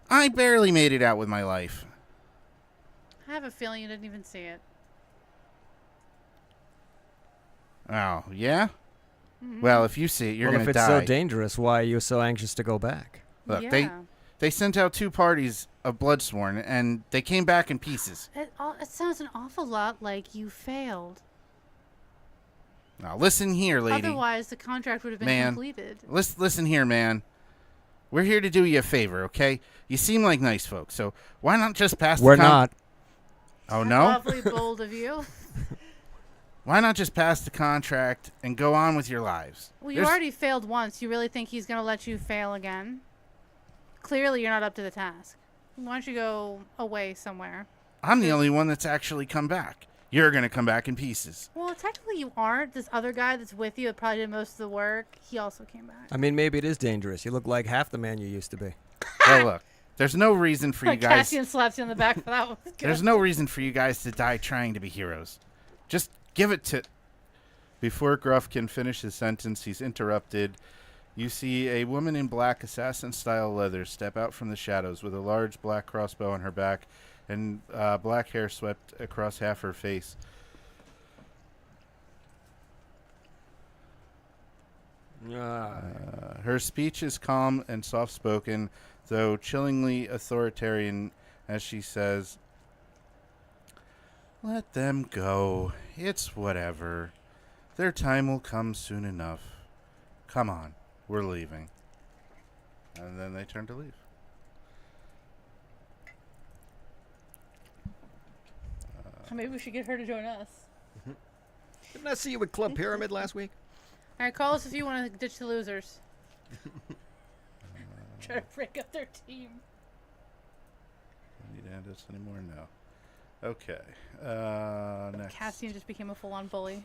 I barely made it out with my life. I have a feeling you didn't even see it. Oh, yeah? Mhm. Well, if you see it, you're Well, going to if it's die. so dangerous, why are you so anxious to go back? Look, yeah. they sent out 2 parties of Bloodsworn, and they came back in pieces. It sounds an awful lot like you failed. Now, listen here, lady. Otherwise, the contract would have been Man. completed. Listen here, man. We're here to do you a favor, okay? You seem like nice folks, so why not just pass We're the not. Oh, That's no? awfully bold of you. Why not just pass the contract and go on with your lives? Well, you There's- already failed once. You really think he's going to let you fail again? Clearly, you're not up to the task. Why don't you go away somewhere? I'm the only one that's actually come back. You're going to come back in pieces. Well, technically you aren't. This other guy that's with you that probably did most of the work, he also came back. I mean, maybe it is dangerous. You look like half the man you used to be. Well, look, there's no reason for you guys... Cassian slaps you on the back for that one. There's no reason for you guys to die trying to be heroes. Just give it to... Before Gruff can finish his sentence, he's interrupted. You see a woman in black assassin-style leather step out from the shadows with a large black crossbow on her back and black hair swept across half her face. Her speech is calm and soft-spoken, though chillingly authoritarian, as she says, "Let them go. It's whatever. Their time will come soon enough. Come on, we're leaving." And then they turn to leave. Maybe we should get her to join us. Didn't I see you with Club Pyramid last week? All right, call us if you want to ditch the losers. Try to break up their team. Need to add this anymore? No. Okay. Next. Cassian just became a full-on bully.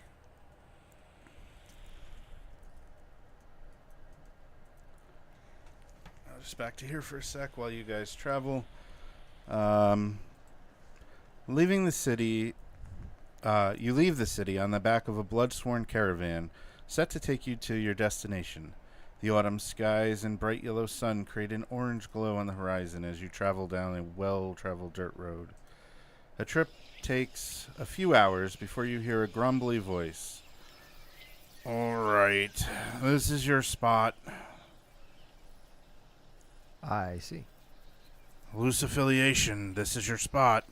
just back to here for a sec while you guys travel. Leaving the city, you leave the city on the back of a blood-sworn caravan set to take you to your destination. The autumn skies and bright yellow sun create an orange glow on the horizon as you travel down a well-traveled dirt road. The trip takes a few hours before you hear a grumbly voice. All right, this is your spot. I see. Loose affiliation, this is your spot.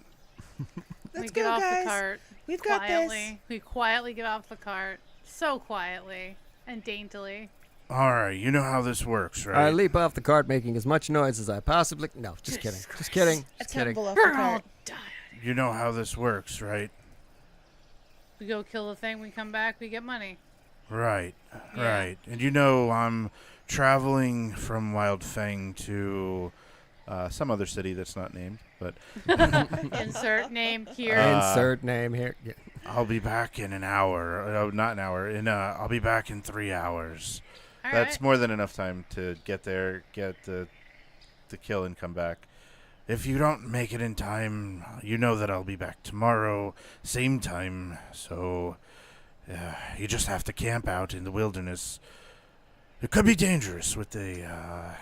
We Let's get go, off guys. the cart We've got this. quietly. We quietly get off the cart. So quietly and daintily. All right, you know how this works, I right? leap off the cart making as much noise as I possibly... No, just kidding. Jesus Just kidding. I Just kidding. tumble off the We're all cart. dying. You know how this works, right? We go kill the thing, we come back, we get money. Right, Yeah. right. And you know I'm traveling from Wildfang to some other city that's not named, but Insert name here. Insert name here. Yeah. I'll be back in an hour. Not an hour. I'll be back in 3 hours. All That's right. more than enough time to get there, get the kill, and come back. If you don't make it in time, you know that I'll be back tomorrow, same time. So you just have to camp out in the wilderness. It could be dangerous with the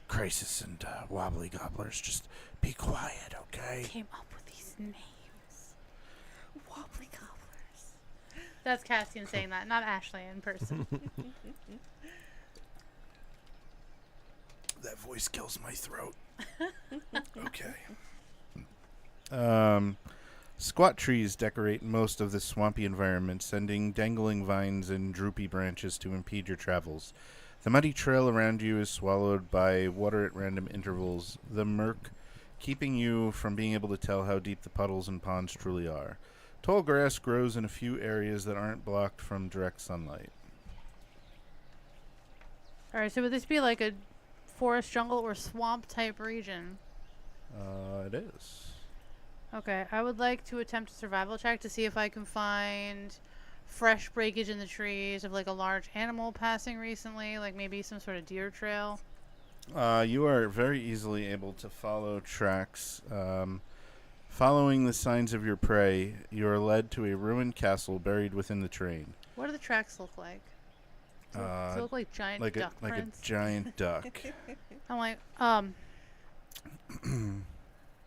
crisis and wobbly gobblers. Just be quiet, okay? Came up with these names. Wobbly gobblers. That's Cassian saying that, not Ashlee in person. That voice kills my throat. Okay. Squat trees decorate most of this swampy environment, sending dangling vines and droopy branches to impede your travels. The muddy trail around you is swallowed by water at random intervals, the murk keeping you from being able to tell how deep the puddles and ponds truly are. Tall grass grows in a few areas that aren't blocked from direct sunlight. Alright, so would this be like a forest, jungle, or swamp type region? It is. Okay, I would like to attempt a survival check to see if I can find fresh breakage in the trees of like a large animal passing recently, like maybe some sort of deer trail. You are very easily able to follow tracks. Following the signs of your prey, you are led to a ruined castle buried within the terrain. What do the tracks look like? Does it look like giant Like duck a prints? giant duck. I'm like,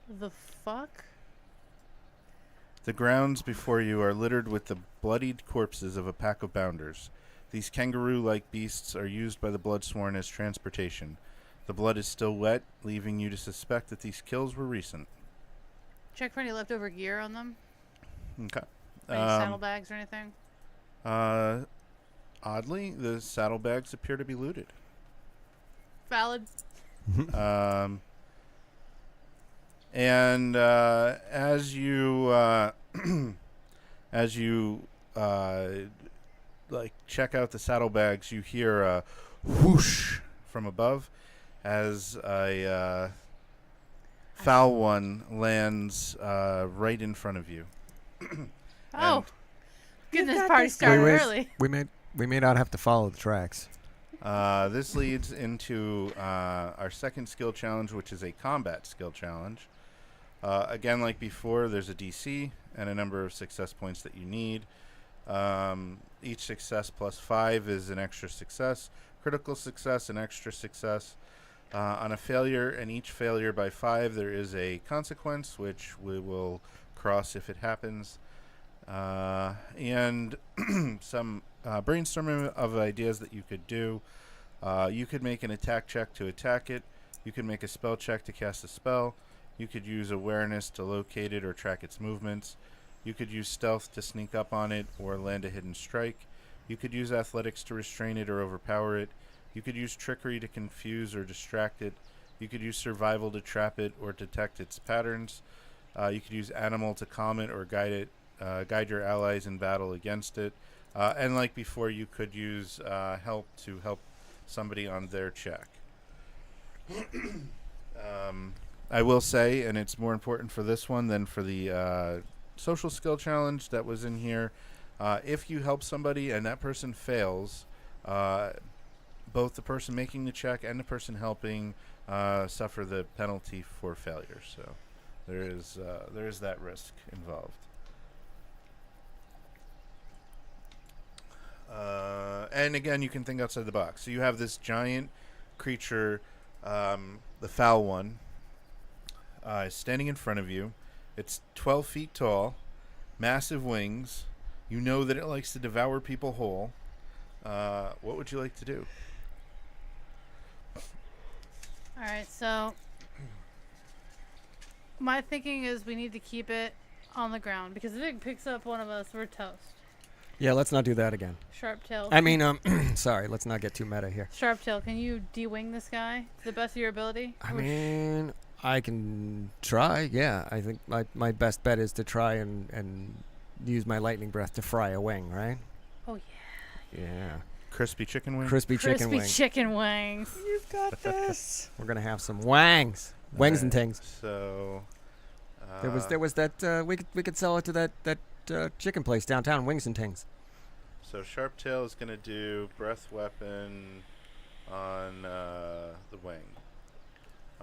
the fuck? The grounds before you are littered with the bloodied corpses of a pack of bounders. These kangaroo-like beasts are used by the Bloodsworn as transportation. The blood is still wet, leaving you to suspect that these kills were recent. Check for any leftover gear on them. Okay. Any saddlebags or anything. Oddly, the saddlebags appear to be looted. Valid. And as you like check out the saddlebags, you hear a whoosh from above as a foul one lands right in front of you. Oh, goodness, got party this, started Wait, early. we may not have to follow the tracks. This leads into our second skill challenge, which is a combat skill challenge. Again, like before, there's a DC and a number of success points that you need. Each success plus 5 is an extra success. Critical success, an extra success. On a failure, and each failure by 5, there is a consequence, which we will cross if it happens. And some brainstorming of ideas that you could do. You could make an attack check to attack it. You could make a spell check to cast a spell. You could use awareness to locate it or track its movements. You could use stealth to sneak up on it or land a hidden strike. You could use athletics to restrain it or overpower it. You could use trickery to confuse or distract it. You could use survival to trap it or detect its patterns. You could use animal to calm it or guide it, guide your allies in battle against it. And like before, you could use help to help somebody on their check. I will say, and it's more important for this one than for the social skill challenge that was in here, if you help somebody and that person fails, both the person making the check and the person helping suffer the penalty for failure. So there is that risk involved. And again, you can think outside the box. So you have this giant creature, the foul one, standing in front of you. It's 12 feet tall, massive wings. You know that it likes to devour people whole. What would you like to do? All right, so my thinking is we need to keep it on the ground because if it picks up one of us, we're toast. Yeah, let's not do that again. Sharptail. I mean, sorry, let's not get too meta here. Sharptail, can you de-wing this guy to the best of your ability? I mean, I can try. Yeah, I think my best bet is to try and use my lightning breath to fry a wing, right? Oh yeah. Yeah. Crispy chicken wing? Crispy chicken Crispy wing. chicken wings. You've got this. We're gonna have some wangs, wings and things. So There was that we could sell it to that chicken place downtown, Wings and Tings. So Sharptail is going to do breath weapon on the wing.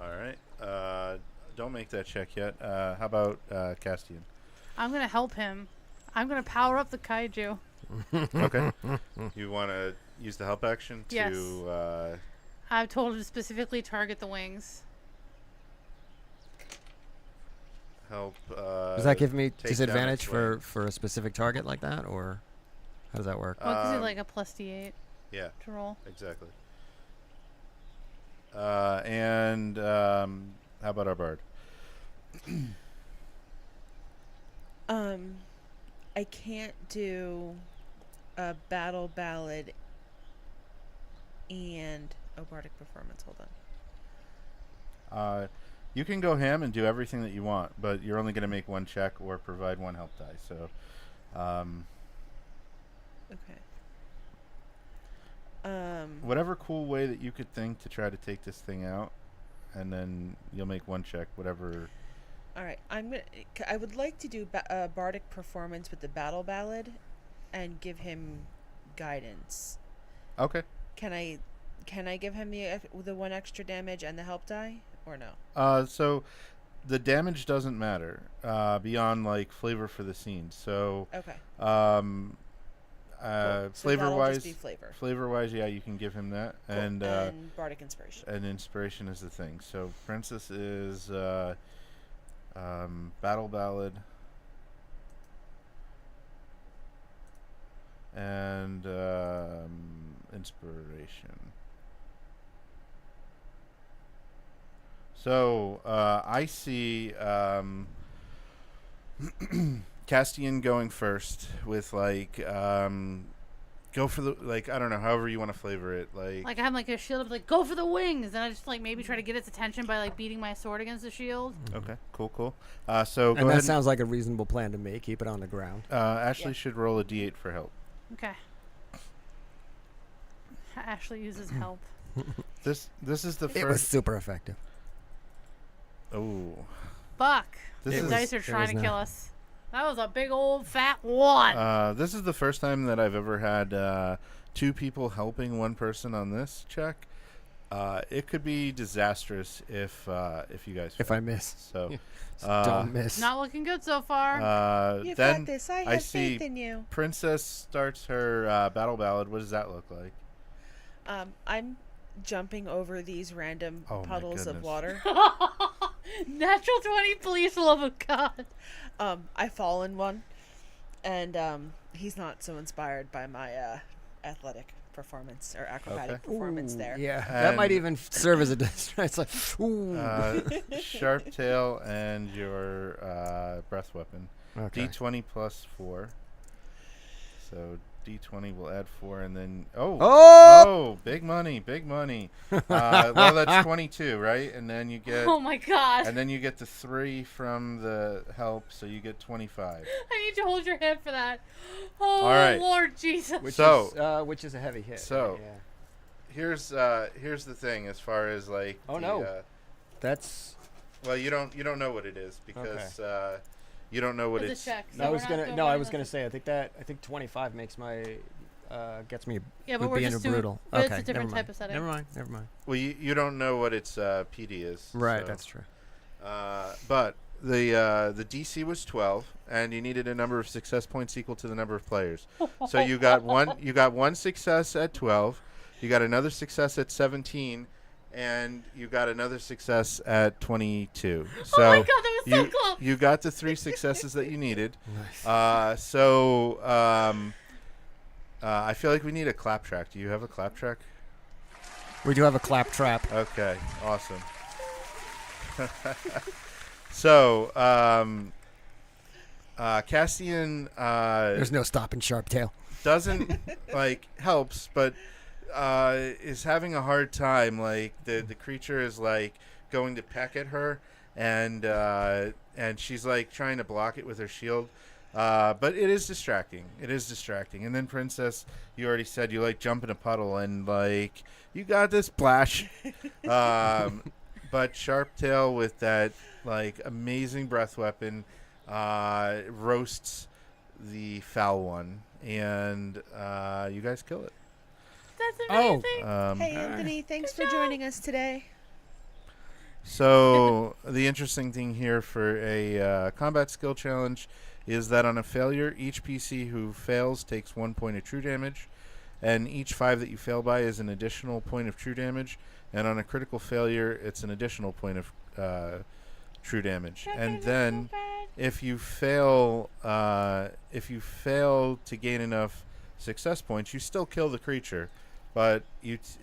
All right. Don't make that check yet. How about Castian? I'm gonna help him. I'm gonna power up the kaiju. Okay. You want to use the help action to Yes. I've told him to specifically target the wings. help. Does that give me take disadvantage down its for a specific target like that, or how does that work? Well, because it's like a plus D8 Yeah, to roll. exactly. And how about our bard? I can't do a battle ballad and a bardic performance. Hold on. You can go ham and do everything that you want, but you're only going to make one check or provide one help die. So, Okay. Whatever cool way that you could think to try to take this thing out, and then you'll make one check. Whatever. All right. I would like to do a bardic performance with the battle ballad, and give him guidance. Okay. Can I give him the one extra damage and the help die, or no? So the damage doesn't matter beyond like flavor for the scene. So Okay. Flavor So that'll wise, just be flavor. flavor wise, yeah, you can give him that, Cool. and bardic inspiration. inspiration is the thing. So Princess is battle ballad, and inspiration. So I see Castian going first with like go for the I don't know, however you want to flavor it, Like I have like a shield of like go for the wings, and I just like maybe try to get its attention by like beating my sword against the shield. Okay, cool. So go And that ahead. sounds like a reasonable plan to me. Keep it on the ground. Ashley should roll a d8 for help. Okay. Ashley uses help. This is the It was first. super effective. Oh, Fuck. This These is- dice are it trying was to kill not. us. That was a big old fat one. this is the first time that I've ever had two people helping one person on this check. It could be disastrous if you guys. If fail. I miss, So don't miss. Not looking good so far. You've then got this. I I have see faith in you. Princess starts her battle ballad. What does that look like? I'm jumping over these random Oh my puddles of goodness. water. Natural 20, please, love of God. I fall in one, and he's not so inspired by my athletic performance or acrobatic performance there. Yeah, that might And- even serve as a distraction. It's like, ooh. Sharp tail and your breath weapon. Okay. D20 plus 4. So D20 will add 4, and then big money. Well, that's 22, right? And then you get Oh my God. and then you get the 3 from the help, so you get 25. I need to hold your hand for that. Oh, All right. Lord Jesus. Which So- is a heavy hit. so- yeah. Here's the thing as far as like Oh, the, no. That's. well, you don't know what it is because you don't know what It's it's a check. So I we're was not gonna. going No, I by was gonna nothing. say. I think 25 makes my gets me. Yeah, but would we're be just into doing. brutal. But Okay, it's a different never type mind. of setting. Never mind. Well, you don't know what its PD is. Right, so. that's true. But the DC was 12, and you needed a number of success points equal to the number of players. So you got one success at 12, you got another success at 17, and you got another success at 22. So Oh my god, that was so close. you got the 3 successes that you needed. Nice. I feel like we need a clap track. Do you have a clap track? We do have a clap trap. Okay, awesome. So, Castian There's no stopping Sharptail. doesn't helps, but is having a hard time. Like the creature is like going to peck at her, and she's like trying to block it with her shield. But it is distracting. And then Princess, you already said you like jump in a puddle and like you got this splash. But Sharptail with that like amazing breath weapon roasts the foul one, and you guys kill it. That's Oh. amazing. Hey, Anthony, thanks for joining us today. So the interesting thing here for a combat skill challenge is that on a failure, each PC who fails takes 1 point of true damage, and each 5 that you fail by is an additional point of true damage, and on a critical failure, it's an additional point of true damage. And then if you fail to gain enough success points, you still kill the creature, but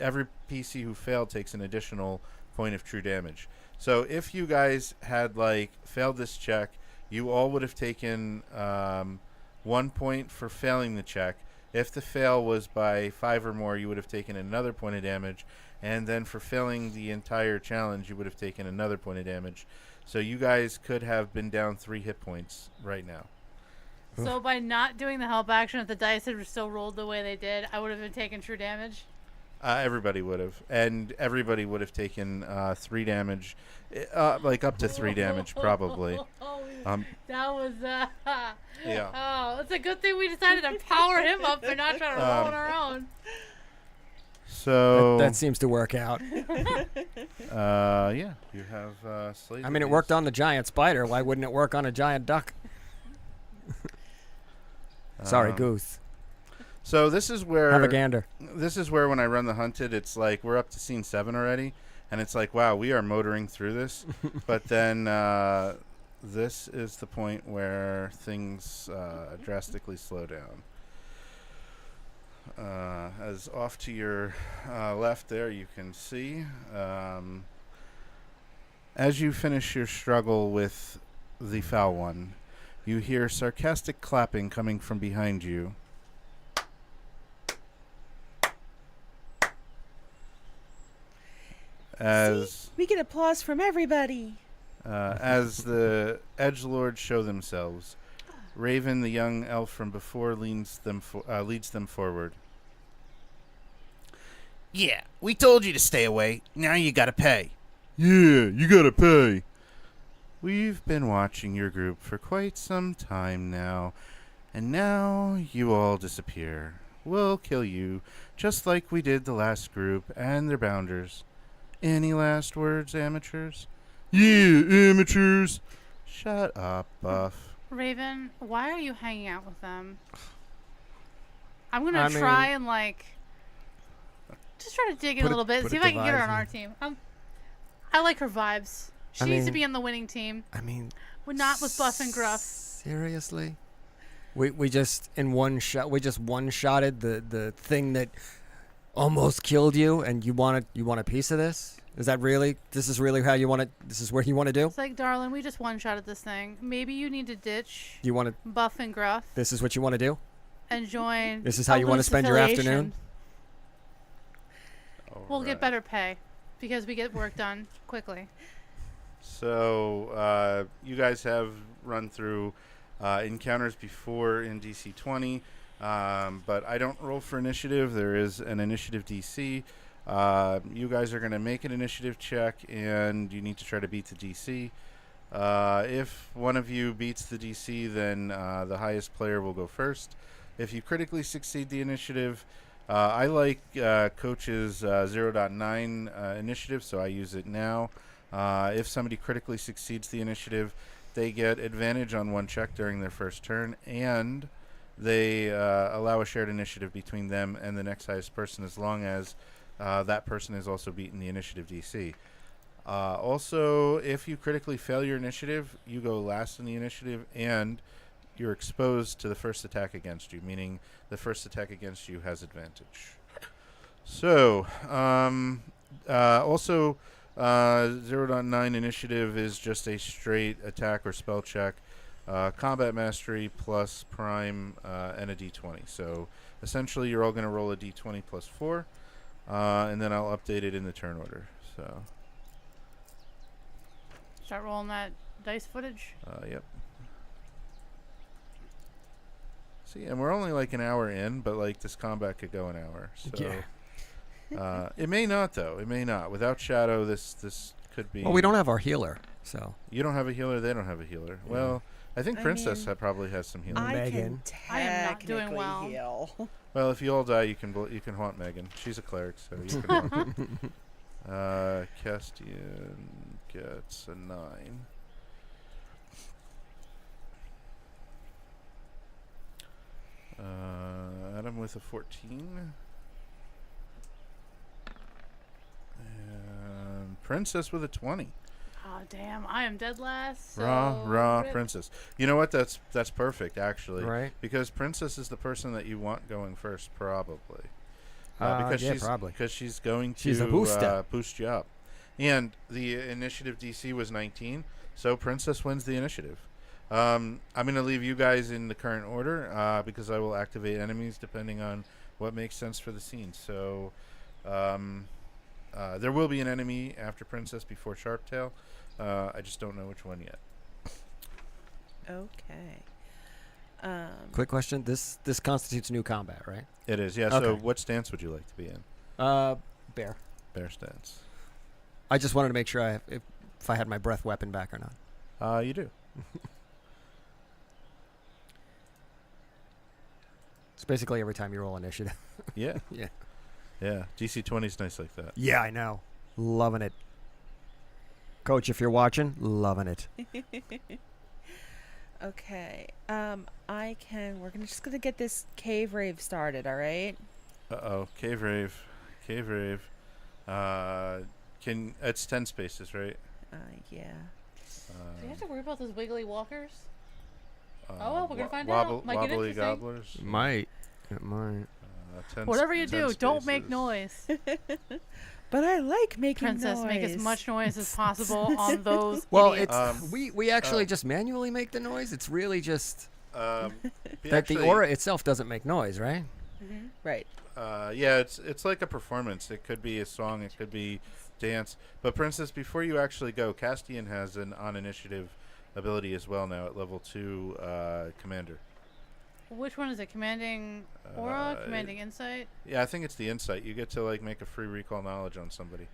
every PC who failed takes an additional point of true damage. So if you guys had failed this check, you all would have taken 1 point for failing the check. If the fail was by 5 or more, you would have taken another point of damage, and then for failing the entire challenge, you would have taken another point of damage. So you guys could have been down 3 hit points right now. So by not doing the help action, if the dice had still rolled the way they did, I would have been taking true damage. Everybody would have, and everybody would have taken 3 damage, up to 3 damage probably. That was Yeah. Oh, it's a good thing we decided to power him up and not try to roll on our own. So That seems to work out. yeah, you have Slade. I mean, it worked on the giant spider. Why wouldn't it work on a giant duck? Sorry, goose. So this is where Have a gander. This is where when I run the hunted, it's like we're up to scene 7 already, and it's like, wow, we are motoring through this. But then this is the point where things drastically slow down. As off to your left there, you can see, as you finish your struggle with the foul one, you hear sarcastic clapping coming from behind you. See? We get applause from everybody. As the edgelords show themselves, Raven, the young elf from before, leads them forward. Yeah, we told you to stay away. Now you gotta pay. Yeah, you gotta pay. We've been watching your group for quite some time now, and now you all disappear. We'll kill you, just like we did the last group and their bounders. Any last words, amateurs? Yeah, amateurs. Shut up, Buff. Raven, why are you hanging out with them? I'm gonna I try mean- and just try to dig in a Put a- little bit, put see a if I can get her on device our in. team. I like her vibes. She I needs to mean- be on the winning team, I mean, but not with Buff and Gruff. Seriously? We just in one shot. We just one-shotted the thing that almost killed you, and you want a piece of this? Is that really? This is really how you want it? This is where you want to do? It's like, darling, we just one-shotted this thing. Maybe you need to ditch You want to? Buff and Gruff This is what you want to do? and join. This is how a you wanna loose spend your affiliation. afternoon? We'll get better pay because we get work done quickly. So you guys have run through encounters before in DC20, but I don't roll for initiative. There is an initiative DC. You guys are going to make an initiative check, and you need to try to beat the DC. If one of you beats the DC, then the highest player will go first. If you critically succeed the initiative, I like Coach's 0.9 initiative, so I use it now. If somebody critically succeeds the initiative, they get advantage on one check during their first turn, and they allow a shared initiative between them and the next highest person as long as that person has also beaten the initiative DC. Also, if you critically fail your initiative, you go last in the initiative, and you're exposed to the first attack against you, meaning the first attack against you has advantage. So, also, 0.9 initiative is just a straight attack or spell check, combat mastery plus prime, and a d20. So, essentially, you're all going to roll a d20 plus 4, and then I'll update it in the turn order. So, Start rolling that dice footage. yep. See, and we're only like an hour in, but like this combat could go an hour. So, Yeah. It may not though. It may not. Without Shadow, this could be. Well, we don't have our healer, so. You don't have a healer. They don't have a healer. Well, I think I Princess mean, probably has some healing. I Megan. can I am not doing technically well. heal. Well, if you all die, you can haunt Megan. She's a cleric, so you can haunt. Castian gets a 9. Adam with a 14. And Princess with a 20. Oh damn! I am dead last. So Raw rip. Princess. You know what? That's perfect actually. Right. Because Princess is the person that you want going first, probably. Yeah, she's probably. because she's going to She's a booster. Boost you up. And the initiative DC was 19, so Princess wins the initiative. I'm going to leave you guys in the current order because I will activate enemies depending on what makes sense for the scene. So there will be an enemy after Princess before Sharptail. I just don't know which one yet. Okay. Quick question. This constitutes new combat, right? It is, yeah. So Okay. what stance would you like to be in? Bear. Bear stance. I just wanted to make sure if I had my breath weapon back or not. You do. It's basically every time you roll initiative. Yeah. Yeah. Yeah. DC20 is nice like that. Yeah, I know. Loving it. Coach, if you're watching, loving it. Okay. We're just gonna get this cave rave started. All right. Uh-oh. Cave Rave. It's 10 spaces, right? Yeah. Do you have to worry about those wiggly walkers? well, we're gonna find wobble, out. Might get wobbly interesting. gobblers. It might. 10 Whatever you 10 do, don't make spaces. noise. But I like making Princess, noise. make as much noise as possible on those. Well, idiots. it's we actually just manually make the noise. It's really just That that the aura itself doesn't make noise, right? Right. Yeah, it's like a performance. It could be a song, it could be dance. But Princess, before you actually go, Castian has an on initiative ability as well now at level 2 commander. Which one is it? Commanding aura, commanding insight. Yeah, I think it's the insight. You get to like make a free recall knowledge on somebody.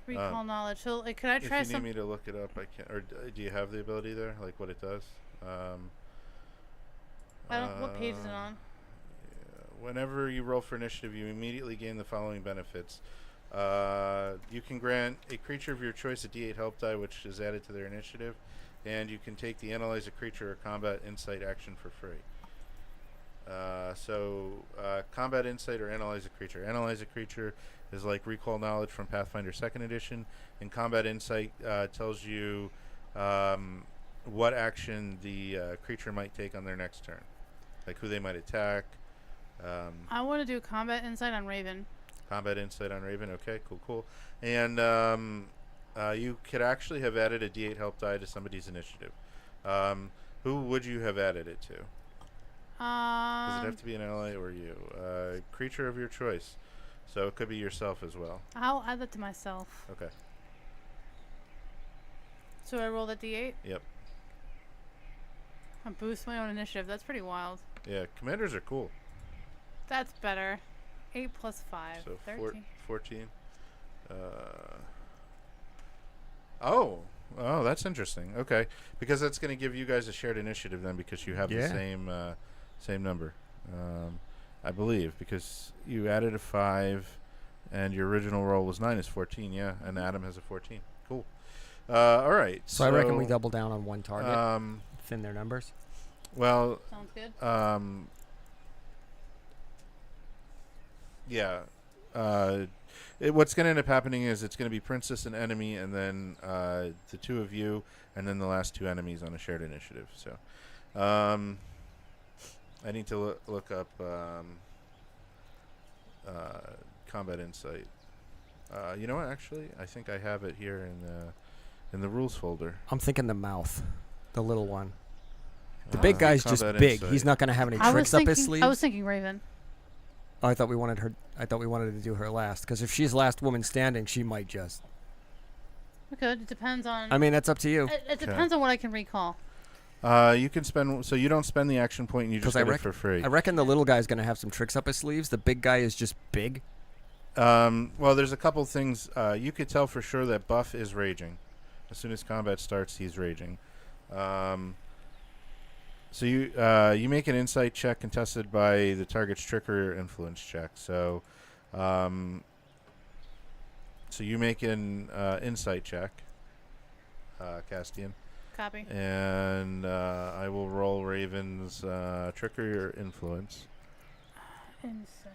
Recall knowledge. So, like, could I try If you some? need me to look it up, I can. Or do you have the ability there, like what it does? I don't. What page is it on? Whenever you roll for initiative, you immediately gain the following benefits. You can grant a creature of your choice a D8 help die, which is added to their initiative, and you can take the analyze a creature or combat insight action for free. Combat insight or analyze a creature. Analyze a creature is like recall knowledge from Pathfinder 2nd edition, and combat insight tells you what action the creature might take on their next turn, like who they might attack. I want to do combat insight on Raven. Combat insight on Raven. Okay, cool. And you could actually have added a D8 help die to somebody's initiative. Who would you have added it to? Does it have to be an ally or you? Creature of your choice. So it could be yourself as well. I'll add that to myself. Okay. So I roll that D8. Yep. I boost my own initiative. That's pretty wild. Yeah, commanders are cool. That's better. 8 plus 5. So 13. 14. Oh, Oh, that's interesting. Okay, because that's going to give you guys a shared initiative then, because you have the Yeah. same number, I believe, because you added a 5, and your original roll was 9 is 14. Yeah, and Adam has a 14. Cool. All right. So I reckon we double down on one target, Um, thin their numbers. well, Sounds good. yeah. What's going to end up happening is it's going to be Princess and enemy, and then the two of you, and then the last two enemies on a shared initiative. So, I need to look up combat insight. You know what? Actually, I think I have it here in the rules folder. I'm thinking the mouth, the little one. The big guy's just combat big. insight. He's not going to have any I was tricks up his thinking. sleeves. I was thinking Raven. Oh, I thought we wanted to do her last, because if she's last woman standing, she might just. We could. It depends on. I mean, that's up to you. It depends on what I can recall. You can spend, so you don't spend the action point, and you just 'Cause I get it for free. I reckon the little guy's going to have some tricks up his sleeves. The big guy is just big. Well, there's a couple things. You could tell for sure that Buff is raging. As soon as combat starts, he's raging. So you make an insight check contested by the target's trick or influence check. So, so you make an insight check, Castian, Copy. and I will roll Raven's trick or influence. Insight.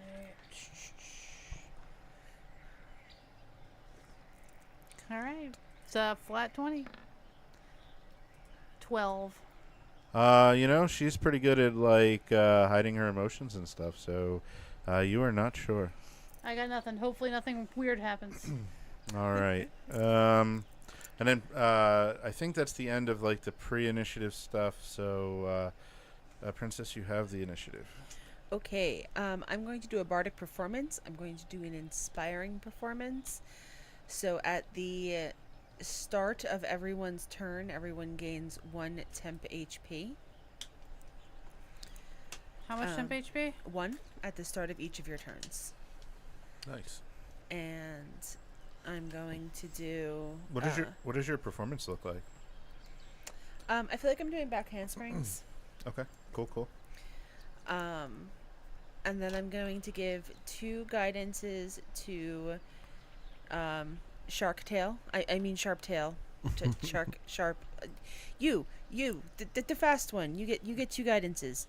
All right. It's a flat 20. 12. She's pretty good at hiding her emotions and stuff. So, you are not sure. I got nothing. Hopefully nothing weird happens. All right. And then I think that's the end of the pre-initiative stuff. So, Princess, you have the initiative. Okay, I'm going to do a bardic performance. I'm going to do an inspiring performance. So at the start of everyone's turn, everyone gains 1 temp HP. How much temp HP? 1 at the start of each of your turns. Nice. And I'm going to do... What does your performance look like? I feel like I'm doing back handsprings. Okay. Cool. And then I'm going to give 2 guidances to Shark Tail. I mean Sharp Tail. Sharp. The fast one. You get 2 guidances.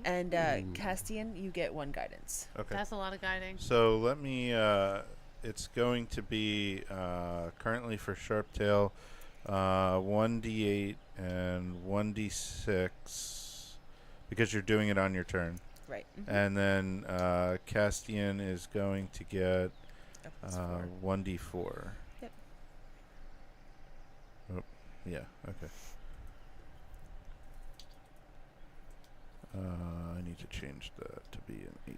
And Castian, you get 1 guidance. Okay. That's a lot of guiding. So let me. It's going to be currently for Sharptail, 1d8 and 1d6, because you're doing it on your turn. Right. Mm-hmm. And then Castian is going to get A +4. 1d4. Yep. Oh, yeah. Okay. I need to change that to be an 8.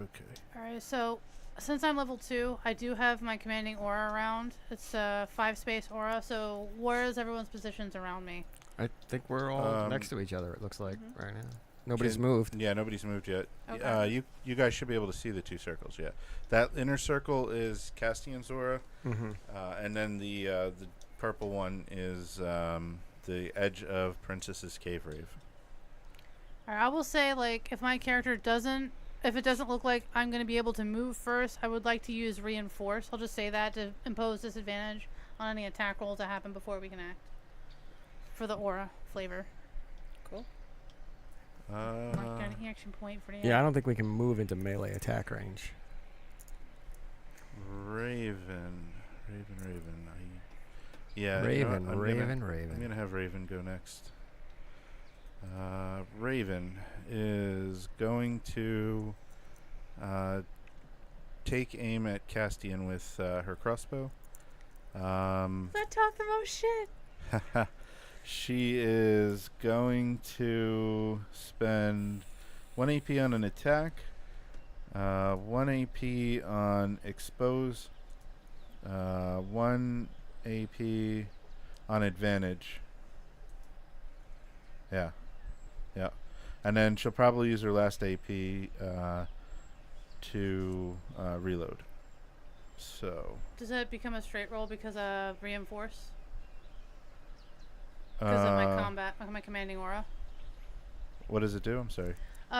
Okay. Alright, so since I'm level 2, I do have my commanding aura around. It's a 5-space aura, so where is everyone's positions around me? I think we're all next to each other, it looks like, right now. Nobody's moved. Yeah, nobody's moved yet. Okay. You guys should be able to see the 2 circles. Yeah, that inner circle is Castian's aura, and then the purple one is the edge of Princess's Cave Rave. Alright, I will say, if my character doesn't, if it doesn't look like I'm going to be able to move first, I would like to use Reinforce. I'll just say that to impose disadvantage on any attack rolls that happen before we can act. For the aura flavor. Cool. Might get an action point for the Yeah, I don't think we can move into melee attack range. Raven. Raven. I'm gonna have Raven go next. Raven is going to take aim at Castian with her crossbow. That talk the most shit. She is going to spend 1 AP on an attack, 1 AP on expose, 1 AP on advantage. Yeah. And then she'll probably use her last AP to reload. So. Does it become a straight roll because of Reinforce? Because of my commanding aura. What does it do? I'm sorry.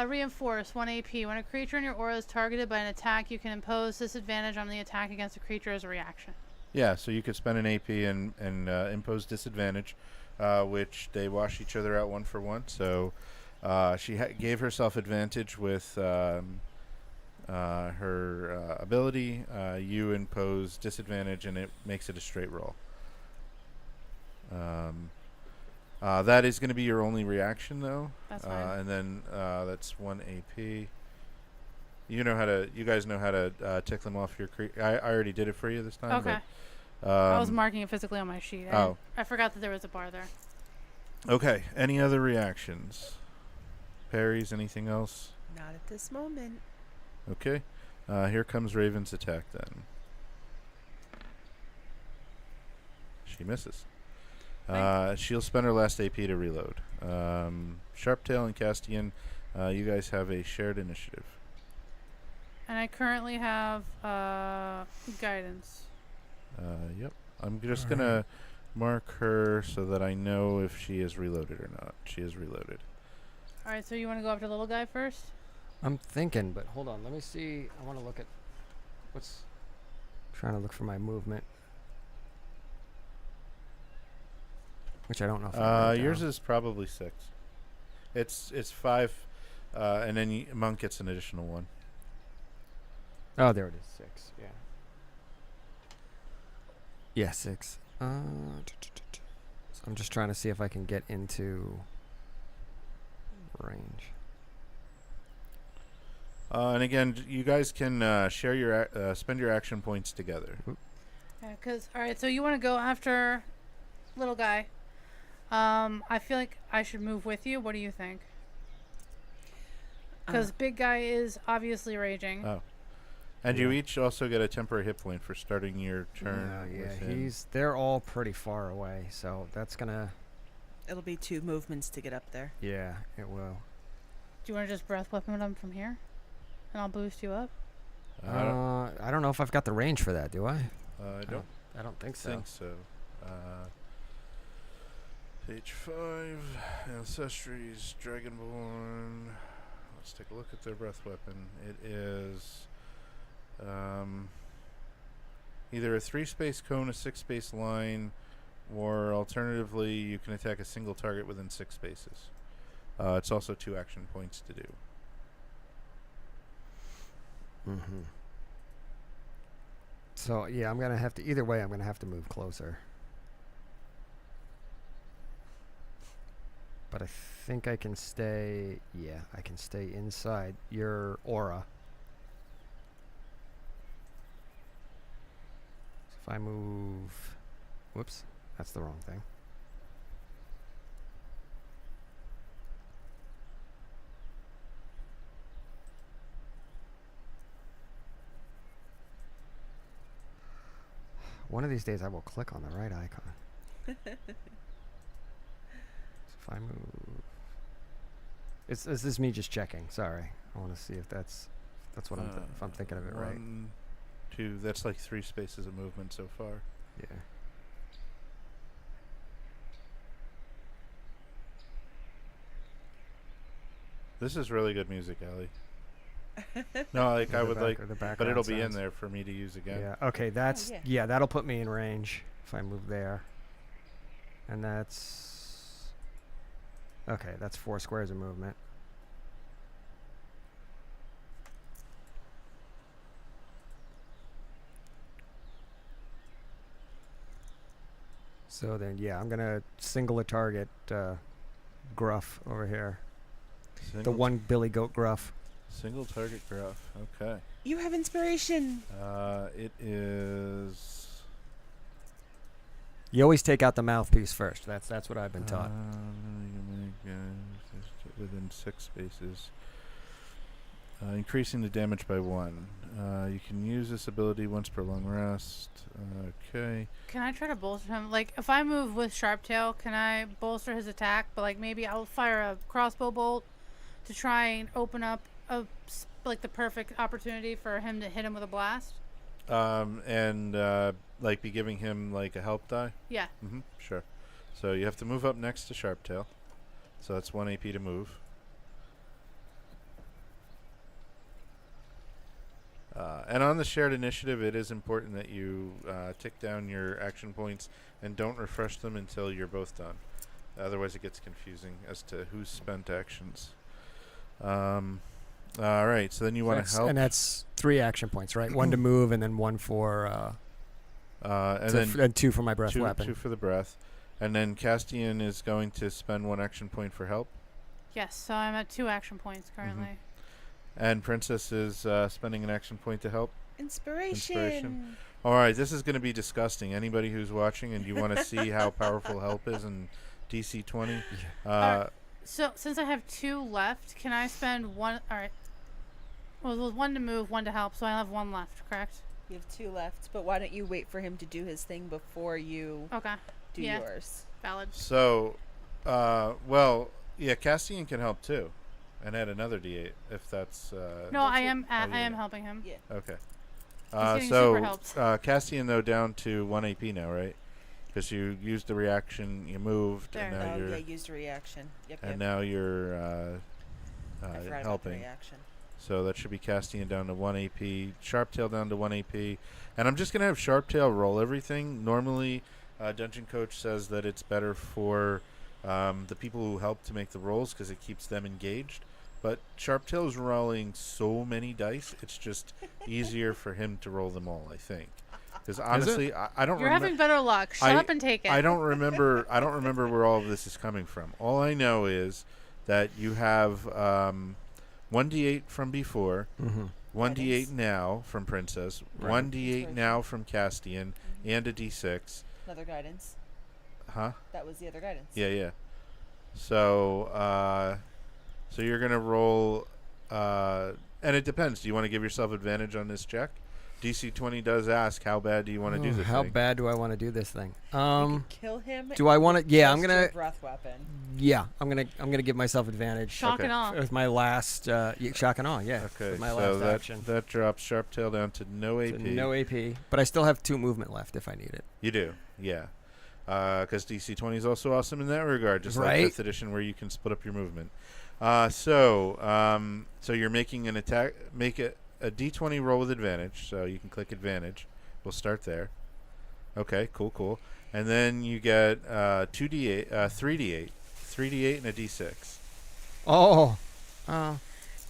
Reinforce 1 AP. When a creature in your aura is targeted by an attack, you can impose disadvantage on the attack against the creature as a reaction. Yeah, so you could spend an AP and impose disadvantage, which they wash each other out 1 for 1. So she gave herself advantage with her ability. You impose disadvantage, and it makes it a straight roll. That is going to be your only reaction, though. That's fine. And then that's 1 AP. You guys know how to tick them off your I already did it for you this time. Okay. But, I was marking it physically on my sheet. Oh. I forgot that there was a bar there. Okay. Any other reactions? Parries? Anything else? Not at this moment. Okay. Here comes Raven's attack then. She misses. She'll spend her last AP to reload. Sharptail and Castian, you guys have a shared initiative. And I currently have guidance. Yep. I'm just going to mark her so that I know if she is reloaded or not. She is reloaded. All right, so you want to go after the little guy first? I'm thinking, but hold on. Let me see. I want to look at trying to look for my movement. Which I don't know if I wrote yours down. is probably 6. It's 5, and then Monk gets an additional 1. Oh, there it is. 6. Yeah. Yeah, 6. So I'm just trying to see if I can get into range. And again, you guys can share your spend your action points together. Yeah, all right, so you want to go after little guy. I feel like I should move with you. What do you think? Because big guy is obviously raging. Oh. And you each also get a temporary hit point for starting your turn. Yeah, they're all pretty far away, so that's gonna. It'll be 2 movements to get up there. Yeah, it will. Do you want to just breath weapon them from here, and I'll boost you up? I don't know if I've got the range for that. Do I? I don't think so. think so. Page 5, Ancestries, Dragonborn. Let's take a look at their breath weapon. It is either a 3-space cone, a 6-space line, or alternatively, you can attack a single target within 6 spaces. It's also 2 action points to do. Mm-hmm. So yeah, I'm gonna have to. Either way, I'm gonna have to move closer. But I think I can stay. Yeah, I can stay inside your aura. So if I move, whoops, that's the wrong thing. One of these days I will click on the right icon. So if I move... This is me just checking. Sorry. I want to see if that's what if I'm thinking of it right. 1, 2, that's like 3 spaces of movement so far. Yeah. This is really good music, Allie. No, like I would like, the but background it'll be in sounds. there for me to use again. Yeah. Okay. That's yeah. yeah. That'll put me in range if I move there. And that's okay. That's 4 squares of movement. So then, yeah, I'm gonna single a target, Gruff over here. The one Billy Goat Gruff. Single target gruff. Okay. You have inspiration. It is. You always take out the mouthpiece first. That's what I've been taught. Within 6 spaces. Increasing the damage by 1. You can use this ability once per long rest. Okay. Can I try to bolster him? Like, if I move with Sharptail, can I bolster his attack? But, like, maybe I'll fire a crossbow bolt to try and open up the perfect opportunity for him to hit him with a blast? And like be giving him like a help die? Yeah. Sure. So you have to move up next to Sharptail. So that's 1 AP to move. And on the shared initiative, it is important that you tick down your action points and don't refresh them until you're both done. Otherwise, it gets confusing as to who's spent actions. All right, so then you want to help. And that's 3 action points, right? 1 to move, and then 1 for... and 2 for my breath weapon. 2 for the breath. And then Castian is going to spend 1 action point for help. Yes, so I'm at 2 action points currently. And Princess is spending an action point to help. Inspiration. All right, this is going to be disgusting. Anybody who's watching and you want to see how powerful help is in DC20. So since I have 2 left, can I spend 1? All right. Well, it was 1 to move, 1 to help, so I have 1 left, correct? You have 2 left, but why don't you wait for him to do his thing before you Okay. do yours? Valid. So, well, yeah, Castian can help too. And add another D8 if that's... No, I am helping him. Yeah. Okay. getting So, super helped. Castian, though, down to 1 AP now, right? Because you used the reaction, you moved, There. and now you're... Yeah, used a reaction. Yep, And now you're I forgot about the helping. reaction. So that should be Castian down to 1 AP, Sharptail down to 1 AP. And I'm just going to have Sharptail roll everything. Normally, Dungeon Coach says that it's better for the people who help to make the rolls because it keeps them engaged. But Sharptail's rolling so many dice, it's just easier for him to roll them all, I think. Because honestly, I don't You're remember. having better luck. Shut up and take it. I don't remember. I don't remember where all of this is coming from. All I know is that you have 1d8 from before, 1d8 now from Princess, 1d8 now from Castian, and a d6. Another guidance. Huh? That was the other guidance. Yeah, yeah. So, so you're gonna roll, and it depends. Do you want to give yourself advantage on this check? DC20 does ask, how bad do you want to do this How thing? bad do I want to do this thing? You can kill him. Do I want to? Yeah, I'm just your gonna. breath weapon. Yeah, I'm gonna give myself advantage. Shock Okay. and awe. With my last shock and awe, yeah. Okay, With my so last that action. that drops Sharptail down to no AP. So no AP, but I still have 2 movement left if I need it. You do, yeah. Because DC20 is also awesome in that regard, just like Right. 5th edition where you can split up your movement. So you're making an attack. Make a D20 roll with advantage, so you can click advantage. We'll start there. Okay, cool. And then you get 2d8, 3d8, 3d8 and a d6. Oh.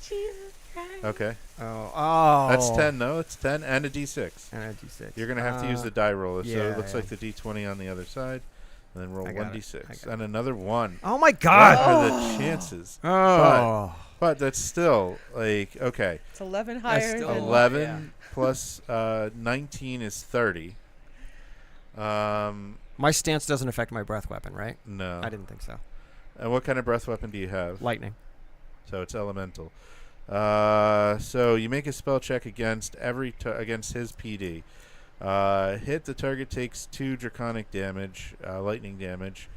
Jesus Christ. Okay, Oh. that's 10 though. It's 10 and a d6. And a D6. You're gonna have to use the die roller, so yeah, it looks yeah. like the d20 on the other side, and then roll I got 1d6 it. and another 1. Oh my What God. are the chances? Oh. But that's still like okay. It's 11 higher still than 11 plus 19 is 30. My stance doesn't affect my breath weapon, right? No. I didn't think so. And what kind of breath weapon do you have? Lightning. So it's elemental. So you make a spell check against against his PD. Hit the target takes 2 draconic damage, lightning damage.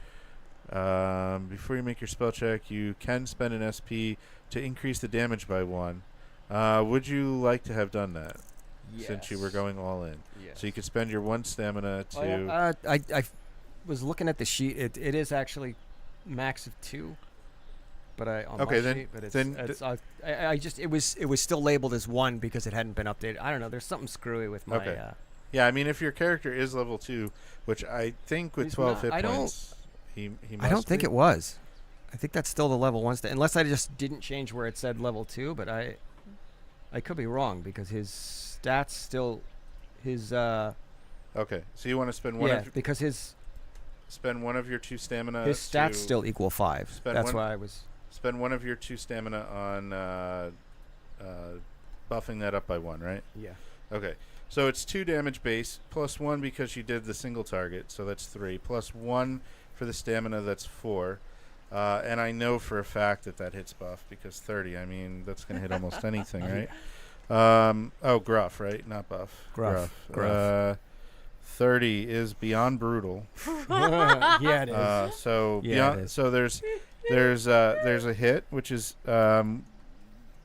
Before you make your spell check, you can spend an SP to increase the damage by 1. Would you like to have done that? Since you were going all in. Yes. So you could spend your 1 stamina to... I was looking at the sheet. It is actually max of 2. But on Okay, my then- sheet, but it's, then I just it was still labeled as 1 because it hadn't been updated. I don't know. There's something screwy with my. Okay. Yeah, I mean, if your character is level 2, which I think with He's 12 not. hit I don't- points, he must I don't think be. it was. I think that's still the level 1 unless I just didn't change where it said level 2. But I could be wrong because his stats still his Okay, so you want to spend one because his spend 1 of your 2 stamina. his stats to still equal 5. spend That's one- why I was. spend 1 of your 2 stamina on buffing that up by 1, right? Yeah. Okay, so it's 2 damage base plus 1 because you did the single target, so that's 3 plus 1 for the stamina, that's 4. And I know for a fact that hits buff because 30. I mean, that's gonna hit almost anything, right? Gruff, right? Not buff. Gruff. 30 is beyond brutal. Yeah, it is. So Yeah, beyond, it is. so there's a hit which is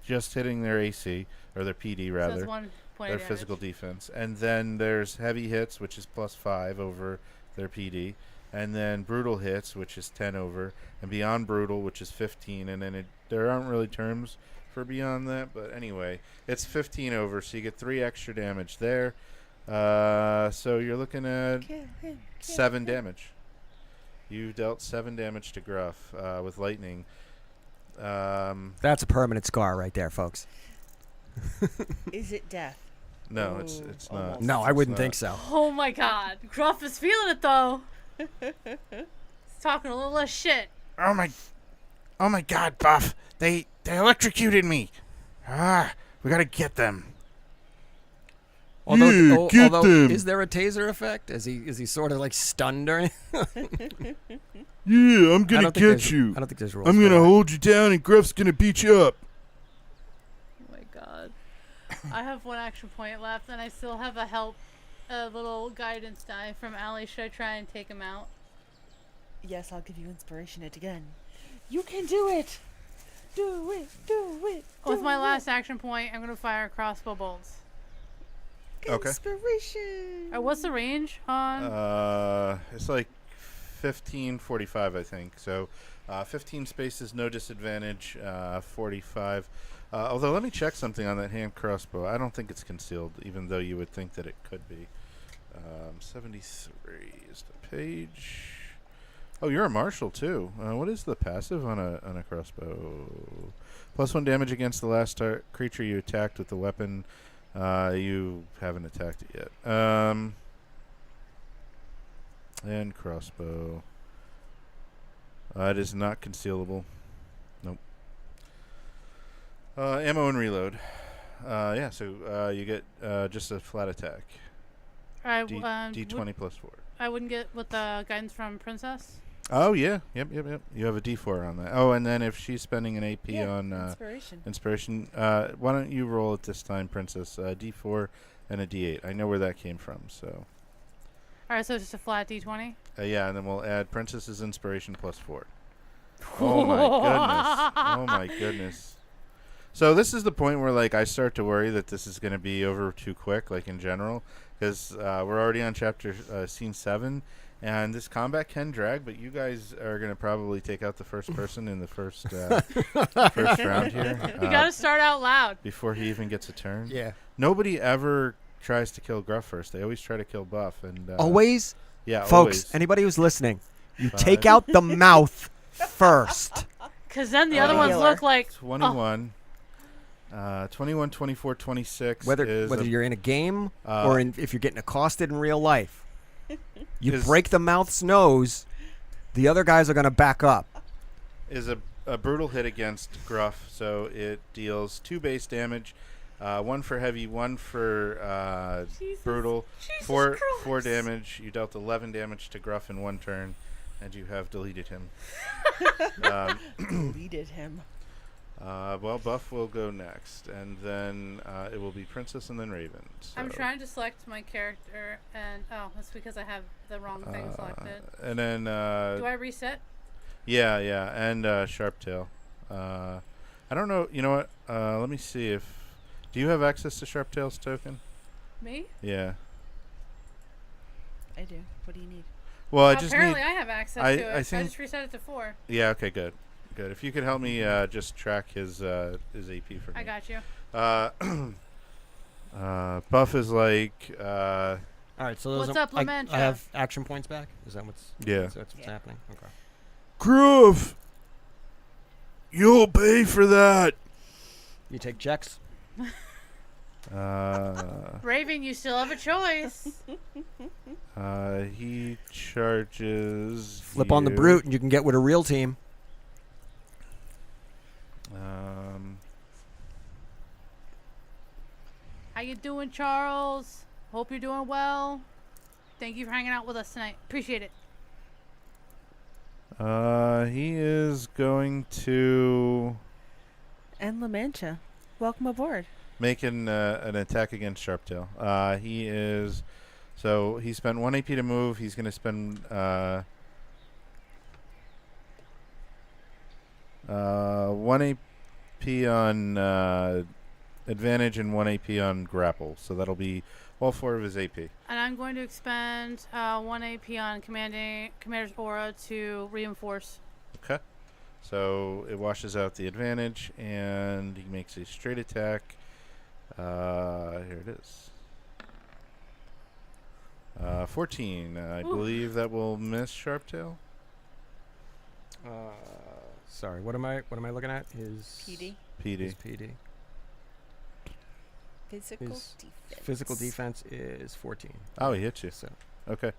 just hitting their AC or their PD So rather, that's 1 point their of physical damage. defense, and then there's heavy hits which is +5 over their PD, and then brutal hits, which is 10 over, and beyond brutal, which is 15, and then there aren't really terms for beyond that, but anyway, it's 15 over, so you get 3 extra damage there. So you're looking at 7 damage. You dealt 7 damage to Gruff with lightning. That's a permanent scar right there, folks. Is it death? No, Oh, it's not. almost. No, I It's wouldn't not. think so. Oh my god. Gruff is feeling it though. He's talking a little less shit. Oh my God, Buff! They electrocuted me. We gotta get them. Although, get them. is there a taser effect? Is he sort of like stunned or anything? Yeah, I'm I gonna don't think get there's- you. I don't think there's rules. I'm for gonna that. hold you down, and Gruff's gonna beat you up. Oh my god. I have 1 action point left, and I still have a little guidance die from Allie. Should I try and take him out? Yes, I'll give you inspiration it again. You can do it! Do it! Do it! With my do last action point, I'm gonna fire crossbow bolts. it. Okay. Inspiration! What's the range on? It's like 15:45, I think. So, 15 spaces, no disadvantage. 45. Although, let me check something on that hand crossbow. I don't think it's concealed, even though you would think that it could be. 73 is the page. Oh, you're a marshal too. What is the passive on a crossbow? +1 damage against the last creature you attacked with the weapon. You haven't attacked it yet. And crossbow. It is not concealable. Nope. Ammo and reload. Yeah, so you get just a flat attack. D20 +4. I wouldn't get with the guidance from Princess. Oh, yeah. Yep. You have a D4 on that. Oh, and then if she's spending an AP Yeah, on inspiration. inspiration, why don't you roll it this time, Princess? D4 and a D8. I know where that came from, so. Alright, so it's just a flat D20. Yeah, and then we'll add Princess's inspiration +4. Oh, my goodness. Oh, my goodness. So this is the point where, like, I start to worry that this is going to be over too quick, like, in general, because we're already on scene 7, and this combat can drag, but you guys are going to probably take out the first person in the first round here. You gotta start out loud. Before he even gets a turn. Yeah. Nobody ever tries to kill Gruff first. They always try to kill Buff. And Always, yeah, folks. always. Anybody who's listening, you 5. take out the mouth first. Because then the other ones Healer. look like 21. 21, 24, 26. Whether is you're in a game or if you're getting accosted in real life, you Is- break the mouth's nose. The other guys are gonna back up. is a brutal hit against Gruff, so it deals 2 base damage, 1 for heavy, 1 for Jesus. brutal, Jesus 4 Christ. damage. You dealt 11 damage to Gruff in 1 turn, and you have deleted him. Deleted him. Well, Buff will go next, and then it will be Princess and then Raven. I'm so, trying to select my character, and that's because I have the wrong thing selected. And then Do I reset? yeah, and Sharptail. I don't know. You know what? Let me see if. Do you have access to Sharptail's token? Me? Yeah. I do. What do you need? Well, I just Apparently, need. I have access I- to it. I I think- just reset it to 4. Yeah. Okay. Good. If you could help me just track his AP for me. I got you. Buff is like. All right, so those What's are, up, LaMancha? I have action points back. Is that what's? Yeah. That's what's happening. Okay. Gruff, you'll pay for that. You take checks. Raven, you still have a choice. He charges. Flip on the you. brute, and you can get with a real team. How you doing, Charles? Hope you're doing well. Thank you for hanging out with us tonight. Appreciate it. He is going to And La Mancha. Welcome aboard. make an attack against Sharptail. He is. So he spent 1 AP to move. He's going to spend 1 AP on advantage and 1 AP on grapple. So that'll be all 4 of his AP. And I'm going to expend 1 AP on Commander's Aura to reinforce. Okay. So it washes out the advantage, and he makes a straight attack. Here it is. 14. I believe that will miss Sharptail. Sorry, what am I looking at? His PD. PD. His PD. Physical His defense. physical defense is 14. Oh, he hit you. So Okay.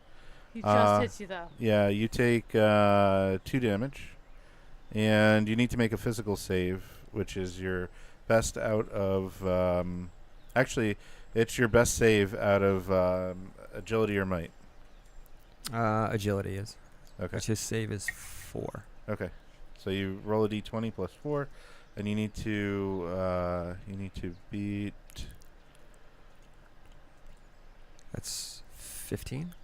He just hits you, though. Yeah, you take 2 damage, and you need to make a physical save, which is your best out of. Actually, it's your best save out of agility or might. agility is. Okay. Which his save is 4. Okay. So you roll a d20 plus 4, and you need to beat. That's 15.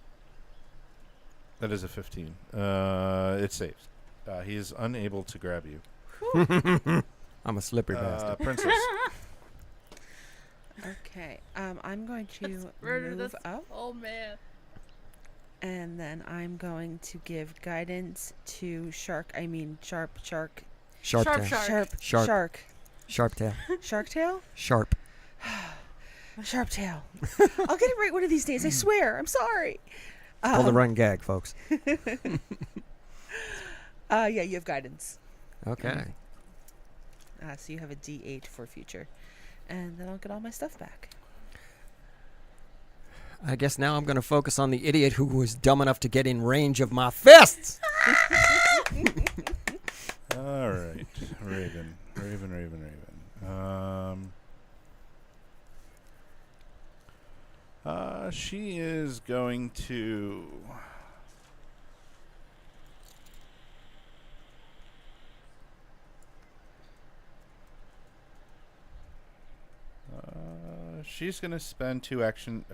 That is a 15. It saves. He is unable to grab you. I'm a slippery bastard. Princess. Okay. I'm going to Murder move this. up, Oh, man. and then I'm going to give guidance to Sharp Sharp Sharp tail. shark. Sharp. Sharp tail. Shark tail? Sharp. Sharp tail. I'll get it right one of these days. I swear. I'm sorry. Pull the run gag, folks. Yeah, you have guidance. Okay. So you have a D8 for future, and then I'll get all my stuff back. I guess now I'm going to focus on the idiot who was dumb enough to get in range of my fists. All right. Raven. She is going to. She's going to spend 2 action.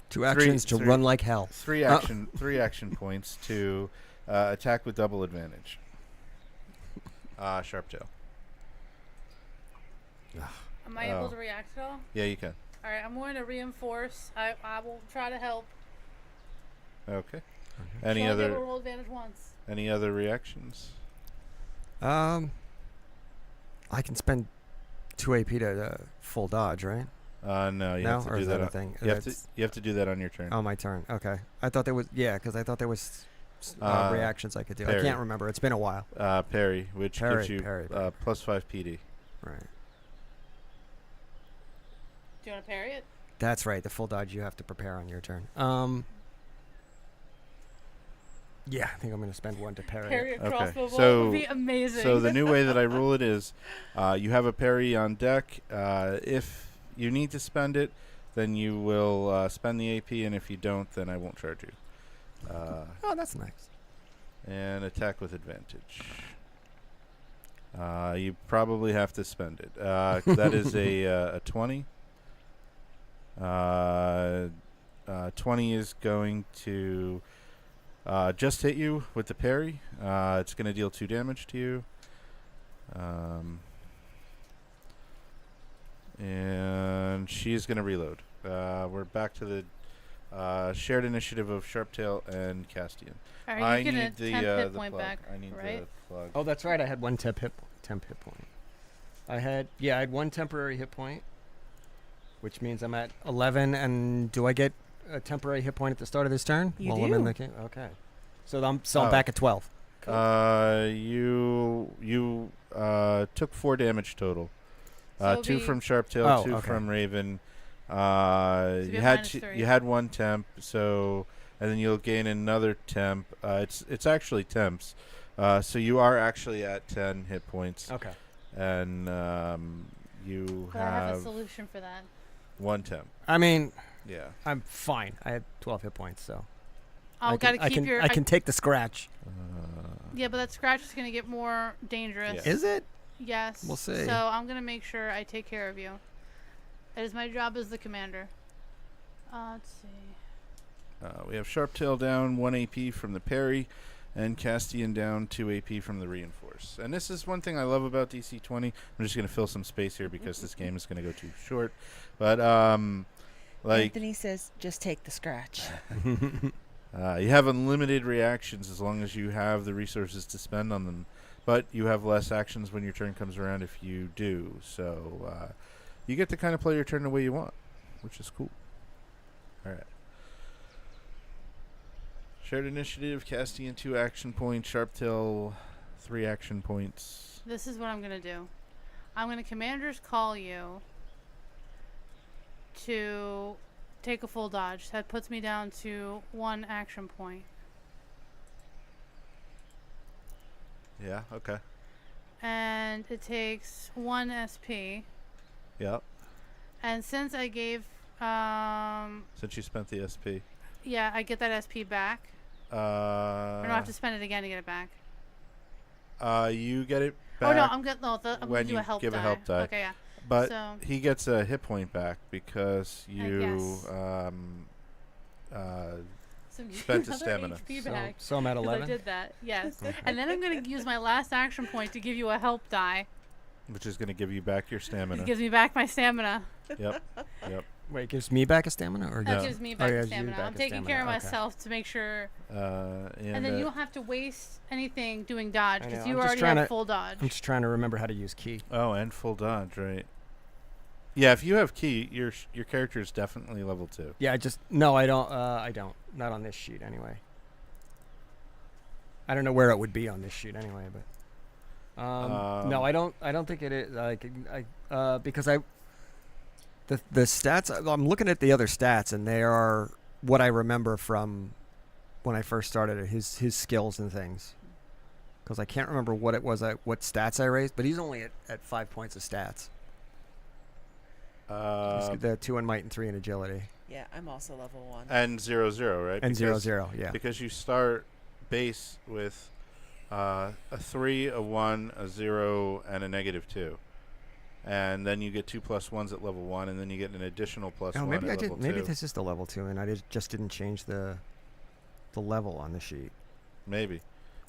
2 actions to three- run like hell. 3 action points to attack with double advantage. Sharptail. Am I able to react at all? Yeah, you can. All right, I'm going to reinforce. I will try to help. Okay. Shall I Any be able to other roll advantage once? reactions? I can spend 2 AP to full dodge, right? No, you No? have to Or do is that. that a thing? You have to. That's- You have to do that on your turn. Oh, my turn. Okay. I thought there was, because I thought there was reactions I could do. parry. I can't remember. It's been a while. Parry, which Parry, gives you parry. plus 5 PD. Right. Do you want to parry it? That's right. The full dodge you have to prepare on your turn. Yeah, I think I'm going to spend 1 to parry. Parry it. a Okay, crossbow bolt so- would be amazing. So the new way that I rule it is, you have a parry on deck. If you need to spend it, then you will spend the AP, and if you don't, then I won't charge you. Oh, that's nice. And attack with advantage. You probably have to spend it. That is a 20. 20 is going to just hit you with the parry. It's going to deal 2 damage to you. And she's going to reload. We're back to the shared initiative of Sharptail and Castian. All right, I you get a need the 10 hit the point plug. back, I need right? the plug. Oh, that's right. I had 1 temp hit point. I had 1 temporary hit point, which means I'm at 11. And do I get a temporary hit point at the start of this turn? You while I'm in do. the game? Okay. So I'm Oh. back at 12. You took 4 damage total. So it'll 2 be- from Sharptail, Oh, 2 okay. from Raven. you You have had minus 3. you had 1 temp, so and then you'll gain another temp. It's actually temps, so you are actually at 10 hit points, Okay. and you But I have a have solution for that. 1 temp. I mean, Yeah. I'm fine. I had 12 hit points, so Oh, gotta keep your. I can take the scratch. Yeah, but that scratch is gonna get more dangerous. Yeah. Is it? Yes. We'll see. So I'm gonna make sure I take care of you. It is my job as the commander. Let's see. We have Sharptail down 1 AP from the parry, and Castian down 2 AP from the reinforce. And this is one thing I love about DC20. I'm just going to fill some space here because this game is going to go too short. But Like Anthony says, just take the scratch. you have unlimited reactions as long as you have the resources to spend on them, but you have less actions when your turn comes around if you do. So you get to kind of play your turn the way you want, which is cool. All right. Shared initiative, Castian 2 action points, Sharptail 3 action points. This is what I'm going to do. I'm going to Commander's Call you to take a full dodge. That puts me down to 1 action point. Yeah, okay. And it takes 1 SP. Yep. And since I gave, Since you spent the SP. yeah, I get that SP back. Or do I have to spend it again to get it back? You get it back. Oh no, I'm gonna when do you a help give die. a help die. Okay, yeah. But So- he gets a hit point back because I you guess. So give spent another a stamina. HP back. So I'm at 'Cause 11. I did that, yes. And then I'm gonna use my last action point to give you a help die. which is going to give you back your stamina. It gives me back my stamina. Yep. Wait, gives me back a stamina, or That No. gives me Oh, back yeah, the you stamina. back I'm a taking stamina, care of okay. myself to make sure. And then you don't have to waste anything doing dodge I because know, you I'm just already trying have to- full dodge. I'm just trying to remember how to use key. oh, and full dodge, right? Yeah, if you have key, your character is definitely level 2. Yeah, I don't. I don't. Not on this sheet, anyway. I don't know where it would be on this sheet, anyway. But no, I don't. I don't think it is. Because the stats. I'm looking at the other stats, and they are what I remember from when I first started it. His skills and things. Because I can't remember what it was. What stats I raised, but he's only at 5 points of stats. He's the 2 in might and 3 in agility. Yeah, I'm also level 1. And 0-0, right? And Because- 0-0, yeah. Because you start base with a 3, a 1, a 0, and a -2. And then you get 2 +1s at level 1, and then you get an additional +1 Oh, maybe at I level did. Maybe 2. this is the level 2, and I just didn't change the level on the sheet. Maybe.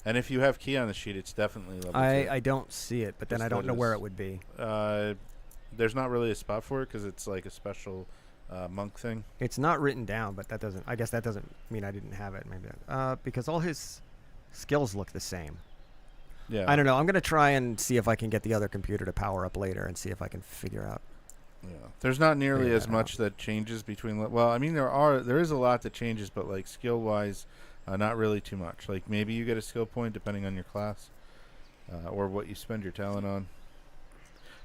And if you have key on the sheet, it's definitely level 2. I don't see it, but then Just I don't that know where is- it would be. There's not really a spot for it because it's like a special monk thing. It's not written down, but that doesn't. I guess that doesn't mean I didn't have it. Maybe because all his skills look the same. Yeah. I don't know. I'm gonna try and see if I can get the other computer to power up later and see if I can figure out. Yeah. There's not nearly Figure as that much that changes between. Well, I mean, there is a lot that changes, but like skill wise, not really too much. Like maybe you get a skill point depending on your class, or what you spend your talent on.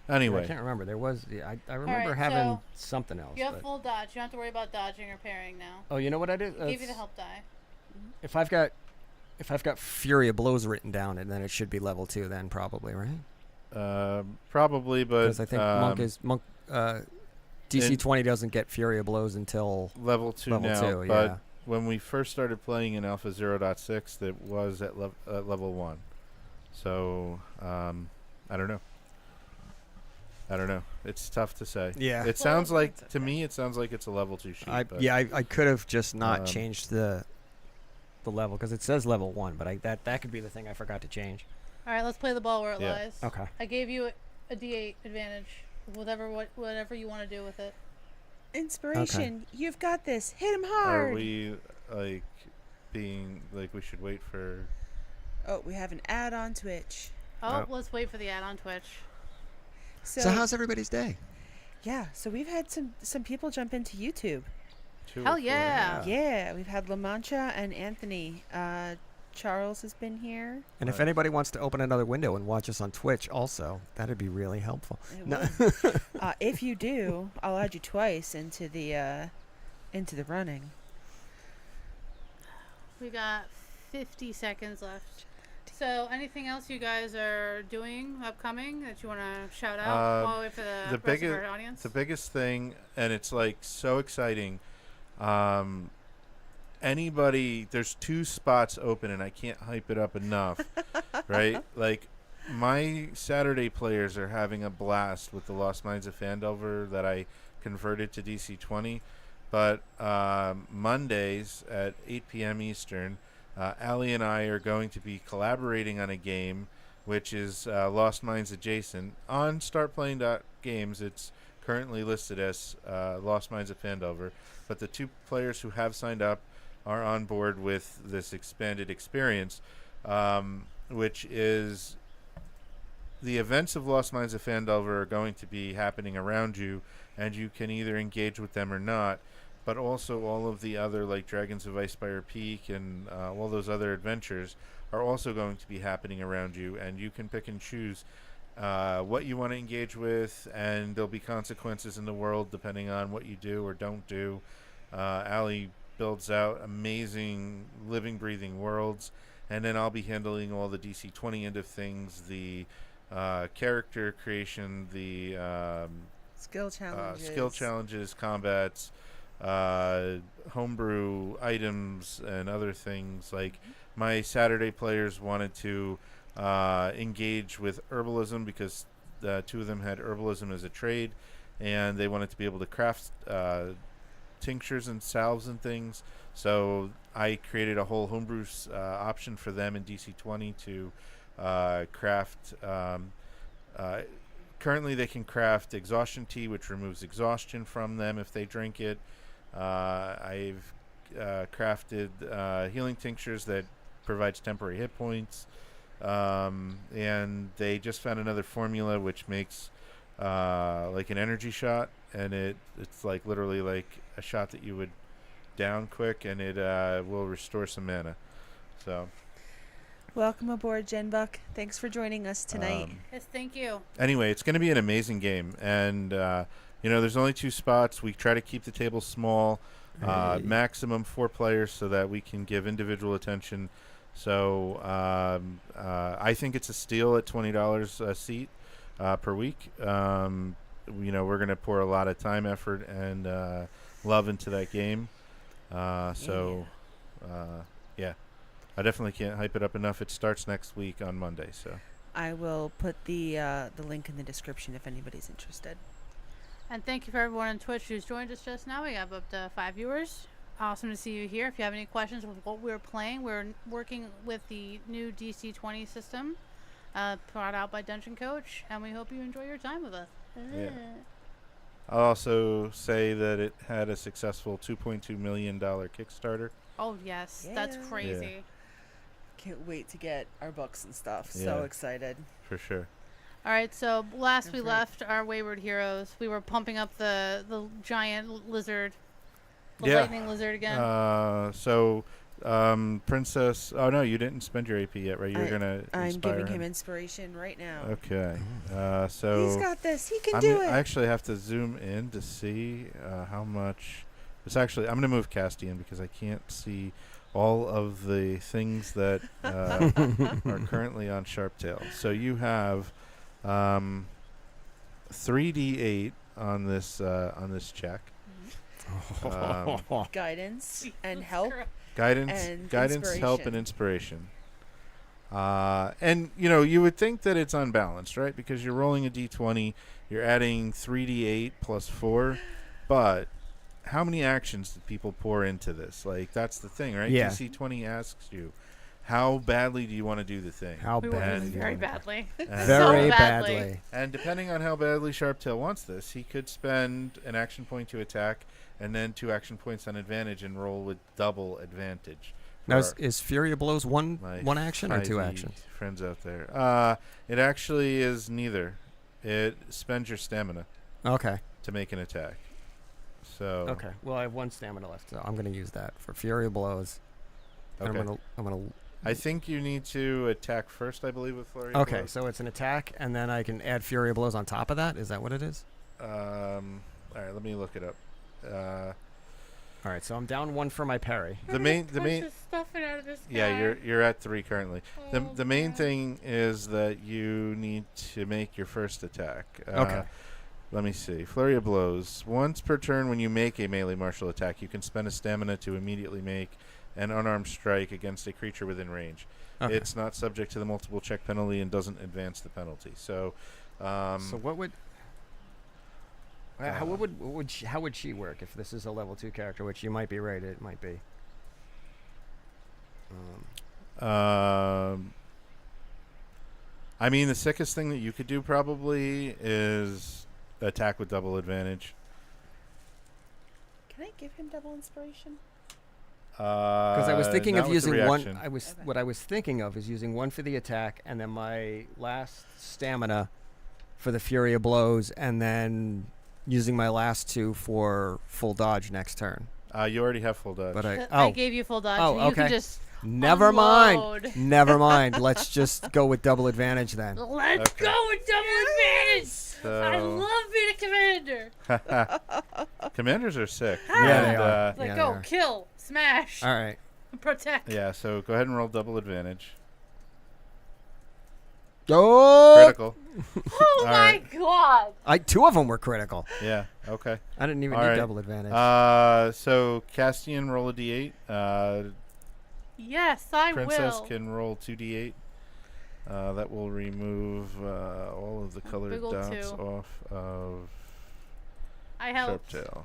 Anyway, I can't remember. There was. Yeah, I remember Alright, having so something else. You have but- full dodge. You don't have to worry about dodging or parrying now. Oh, you know what I did? Give you the help die. If I've got Fury of Blows written down, and then it should be level 2. Then probably, right? probably, but Because I think Monk. DC20 doesn't get Fury of Blows until level 2 level now. 2. But Yeah. when we first started playing in Alpha 0.6, it was at level 1. So I don't know. It's tough to say. Yeah. It sounds like to me. It sounds like it's a level 2 sheet. but I could have just not Um, changed the level because it says level 1, but that could be the thing I forgot to change. All right, let's play the ball where it Yeah. lies. Okay. I gave you a D8 advantage. Whatever you want to do with it. Inspiration. You've got this. Hit him Are hard. we like being like we should wait for? Oh, we have an ad on Twitch. Oh, let's wait for the ad on Twitch. So, So how's everybody's day? yeah, so we've had some people jump into YouTube. 2 Hell or 4? yeah. Yeah, we've had La Mancha and Anthony. Charles has been here. And if anybody wants to open another window and watch us on Twitch, also that'd be really helpful. It No. would. If you do, I'll add you twice into the running. We got 50 seconds left. So, anything else you guys are doing upcoming that you want to shout out while we wait for the rest of our audience? The biggest thing, and it's like so exciting. Anybody, there's 2 spots open, and I can't hype it up enough, right? Like, my Saturday players are having a blast with the Lost Mines of Phandelver that I converted to DC20. But Mondays at 8 p.m. Eastern, Allie and I are going to be collaborating on a game which is Lost Mines adjacent on startplaying.games. It's currently listed as Lost Mines of Phandelver, but the 2 players who have signed up are on board with this expanded experience, which is the events of Lost Mines of Phandelver are going to be happening around you, and you can either engage with them or not. But also all of the other, like Dragons of Icespire Peak and all those other adventures, are also going to be happening around you, and you can pick and choose what you want to engage with, and there'll be consequences in the world depending on what you do or don't do. Allie builds out amazing living, breathing worlds, and then I'll be handling all the DC20 end of things, the character creation, the Skill challenges, combats, homebrew items, and other things. Like my Saturday players wanted to engage with herbalism because 2 of them had herbalism as a trade, and they wanted to be able to craft tinctures and salves and things. So I created a whole homebrew option for them in DC20 to craft. Currently, they can craft exhaustion tea, which removes exhaustion from them if they drink it. I've crafted healing tinctures that provides temporary hit points. And they just found another formula which makes like an energy shot, and it's like literally like a shot that you would down quick, and it will restore some mana. So Welcome aboard, Jen Buck. Thanks for joining us tonight. Yes, thank you. Anyway, it's going to be an amazing game, and there's only 2 spots. We try to keep the table small, maximum 4 players, so that we can give individual attention. So I think it's a steal at $20 a seat per week. We're going to pour a lot of time, effort, and love into that game. Yeah. I definitely can't hype it up enough. It starts next week on Monday. So I will put the link in the description if anybody's interested. And thank you for everyone on Twitch who's joined us just now. We have up to 5 viewers. Awesome to see you here. If you have any questions with what we're playing, we're working with the new DC20 system brought out by Dungeon Coach, and we hope you enjoy your time with us. Yeah. I'll also say that it had a successful $2.2 million Kickstarter. Oh, yes. That's crazy. Yeah. Can't wait to get our books and stuff. Yeah. So excited. For sure. All right, so last we That's right. left our wayward heroes, we were pumping up the giant lizard, the Yeah. lightning lizard again. Princess. Oh no, you didn't spend your AP yet, right? You're gonna. I'm inspire giving him inspiration right now. Okay. So He's got this. He can do it. I actually have to zoom in to see how much. It's actually. I'm gonna move Castian because I can't see all of the things that are currently on Sharptail. So you have 3d8 on this check. Guidance and help. Guidance, help, and inspiration. And you would think that it's unbalanced, right? Because you're rolling a d20, you're adding 3d8 plus 4, but how many actions did people pour into this? Like, that's the thing, right? Yeah. DC20 asks you, how badly do you want to do the thing? How we were bad? doing very badly. And- Very So badly. badly. And depending on how badly Sharptail wants this, he could spend an action point to attack and then 2 action points on advantage and roll with double advantage. Now, For is Fury of Blows one my action or 2 5e actions? friends out there. It actually is neither. It spends your stamina Okay. to make an attack. So Okay. Well, I have 1 stamina left, so I'm going to use that for Fury of Blows. Okay. I'm gonna. I think you need to attack first, I believe, with Flurry. Okay, Blows. so it's an attack, and then I can add Fury of Blows on top of that. Is that what it is? All right, let me look it up. All right, so I'm down 1 for my parry. The main Stuffing out of this Yeah, you're at 3 currently. Oh, The main God. thing is that you need to make your first attack. Okay. Let me see. Flurry of Blows. Once per turn when you make a melee martial attack, you can spend a stamina to immediately make an unarmed strike against a creature within range. Okay. It's not subject to the multiple check penalty and doesn't advance the penalty. So, So what would? How would she work if this is a level 2 character, which you might be right, it might be. I mean, the sickest thing that you could do probably is attack with double advantage. Can I give him double inspiration? Because I was thinking not of with the using one. reaction. Okay. What I was thinking of is using one for the attack, and then my last stamina for the Fury of Blows, and then using my last 2 for full dodge next turn. You already have full dodge. But I gave you full dodge. Oh, so you can okay. just Never mind. unload. Never mind. Let's just go with double advantage then. Let's Okay. go with double advantage. I So- love being a commander. Commanders are sick. Yeah, they And, are. It's like Yeah, go, they are. kill, smash, All right. protect. Yeah, so go ahead and roll double advantage. Oh! Critical. Oh All my right. god. 2 of them were critical. Yeah, okay. I didn't even All need right. double advantage. So Castian, roll a d8. Yes, I Princess will. can roll 2d8. That will remove all of the colored big ol' dots 2. off of I helped. Sharptail.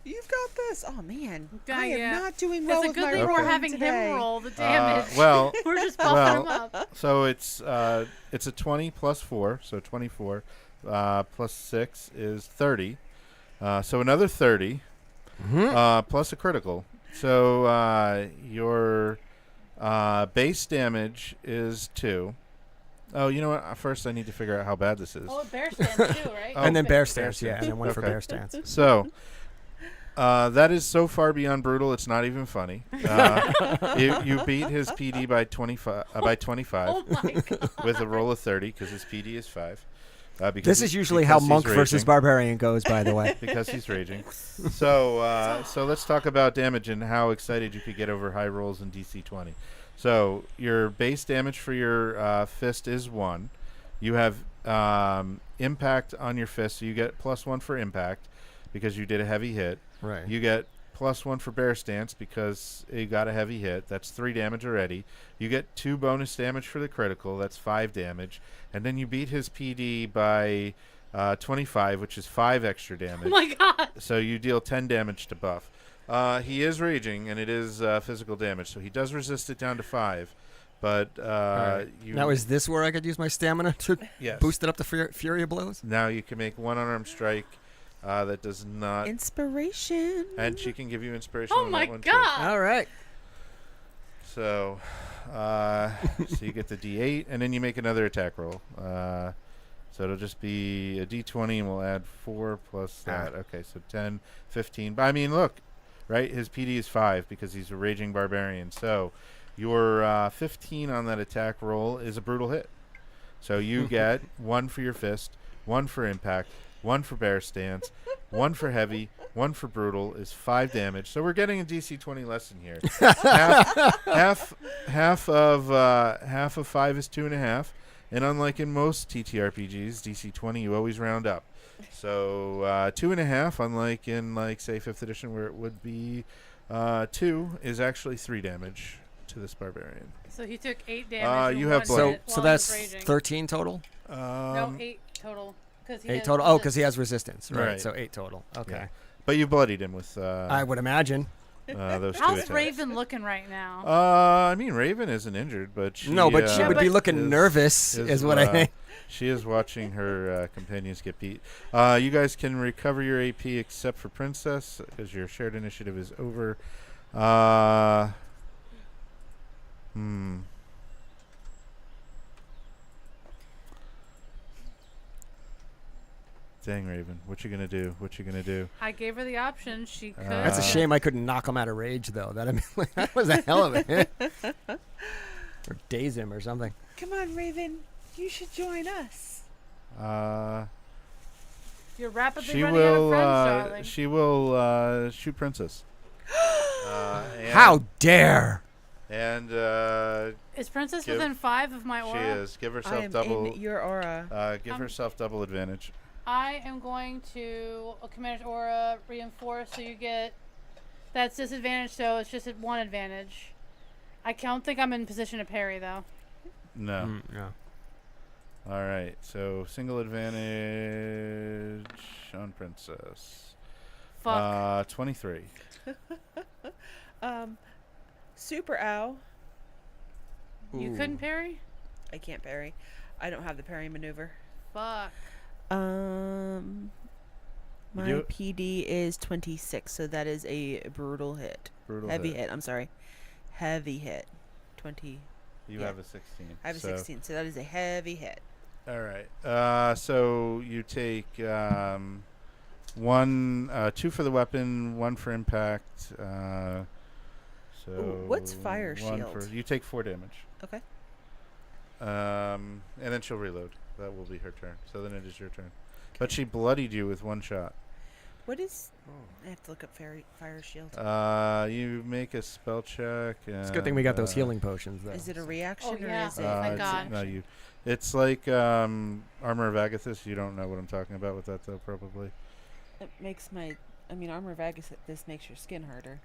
You've got this. Oh man, Yeah, I am yeah. not doing well It's a with good my thing we're rolling having today. him roll the damage. Well, We're just buffing well, him up. so it's a 20 plus 4, so 24 plus 6 is 30. So another 30 plus a critical. So your base damage is 2. Oh, you know what? First, I need to figure out how bad this is. Oh, bear stance too, right? Oh, and then bear bear stance, yeah, stance. and then one for Okay. bear stance. So that is so far beyond brutal. It's not even funny. You beat his PD by 25. By 25 Oh my god. with a roll of 30 because his PD is 5. Because This is usually how he's monk versus raging. barbarian goes, by the way. Because he's raging. So let's talk about damage and how excited you could get over high rolls in DC20. So your base damage for your fist is 1. You have impact on your fist, so you get +1 for impact because you did a heavy hit. Right. You get +1 for bear stance because you got a heavy hit. That's 3 damage already. You get 2 bonus damage for the critical. That's 5 damage. And then you beat his PD by 25, which is 5 extra damage. Oh my god. So you deal 10 damage to buff. He is raging, and it is physical damage, so he does resist it down to 5. But Right. you Now, is this where I could use my stamina to yes. boost it up to Fury of Blows? Now you can make one unarmed strike that does not, Inspiration. and she can give you inspiration. Oh on my that one too. god. All right. So, so you get the D8, and then you make another attack roll. So it'll just be a D20, and we'll add 4 plus that. Okay, so 10, 15. But I mean, look, right? His PD is 5 because he's a raging barbarian. So your 15 on that attack roll is a brutal hit. So you get 1 for your fist, 1 for impact, 1 for bear stance, 1 for heavy, 1 for brutal is 5 damage. So we're getting a DC20 lesson here. half of 5 is 2.5, and unlike in most TTRPGs, DC20 you always round up. So 2.5, unlike in say 5th edition where it would be 2, is actually 3 damage to this barbarian. So he took 8 damage. in you have one blood. hit So while he that's was raging. 13 total? No, 8 total. 'Cause he 8 has total? Oh, because he resist- has resistance. Right. Right. So 8 total. Okay. Yeah. But you bloodied him with I would imagine. those 2 How's attacks. Raven looking right now? I mean, Raven isn't injured, but she No, but she Yeah, would but- be looking nervous, is what I think. She is watching her companions get beat. You guys can recover your AP except for Princess because your shared initiative is over. Dang, Raven. What you gonna do? What you gonna do? I gave her the option. She could. That's a shame I couldn't knock him out of rage, though. That I mean, that was a hell of a hit. Or daze him or something. Come on, Raven. You should join us. You're rapidly She running out of will. friends, darling. She will shoot Princess. How dare! And Is Princess give- within 5 of my she aura? is. Give I herself am double. in your aura. Give herself double advantage. I am going to a commander's aura reinforce, so you get that's disadvantage. So it's just at 1 advantage. I don't think I'm in position to parry though. No. Yeah. All right. So single advantage on Princess. Fuck. 23. Super ow. You couldn't parry? I can't parry. I don't have the parry maneuver. Fuck. My do it? PD is 26, so that is a brutal hit. Brutal Heavy hit. hit. I'm sorry. Heavy hit. 20. You Yeah. have a 16. I have a so- 16, so that is a heavy hit. All right. So you take 2 for the weapon, 1 for impact. So Ooh, what's fire 1 shield? you take 4 damage. Okay. And then she'll reload. That will be her turn. So then it is your turn. But she bloodied you with 1 shot. What is... I have to look up fire shield. You make a spell check. It's a good thing we got those healing potions, though. Is it a reaction or yeah. is it Thank an God. No, action? it's like Armor of Agathis. You don't know what I'm talking about with that, though, probably. It makes my... I mean, Armor of Agathis, this makes your skin harder.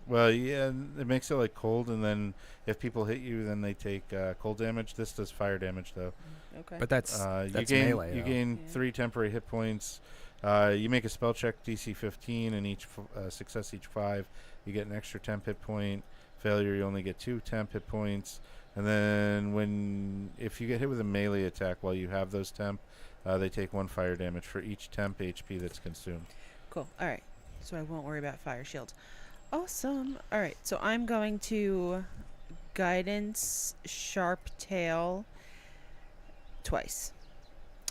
Well, yeah, it makes it like cold, and then if people hit you, then they take cold damage. This does fire damage, though. Okay. But that's You gain melee. you though. gain Yeah. 3 temporary hit points. You make a spell check DC 15, and each success each 5, you get an extra temp hit point. Failure, you only get 2 temp hit points. And then if you get hit with a melee attack while you have those temp, they take 1 fire damage for each temp HP that's consumed. Cool. All right. So I won't worry about fire shields. Awesome. All right. So I'm going to guidance sharp tail twice.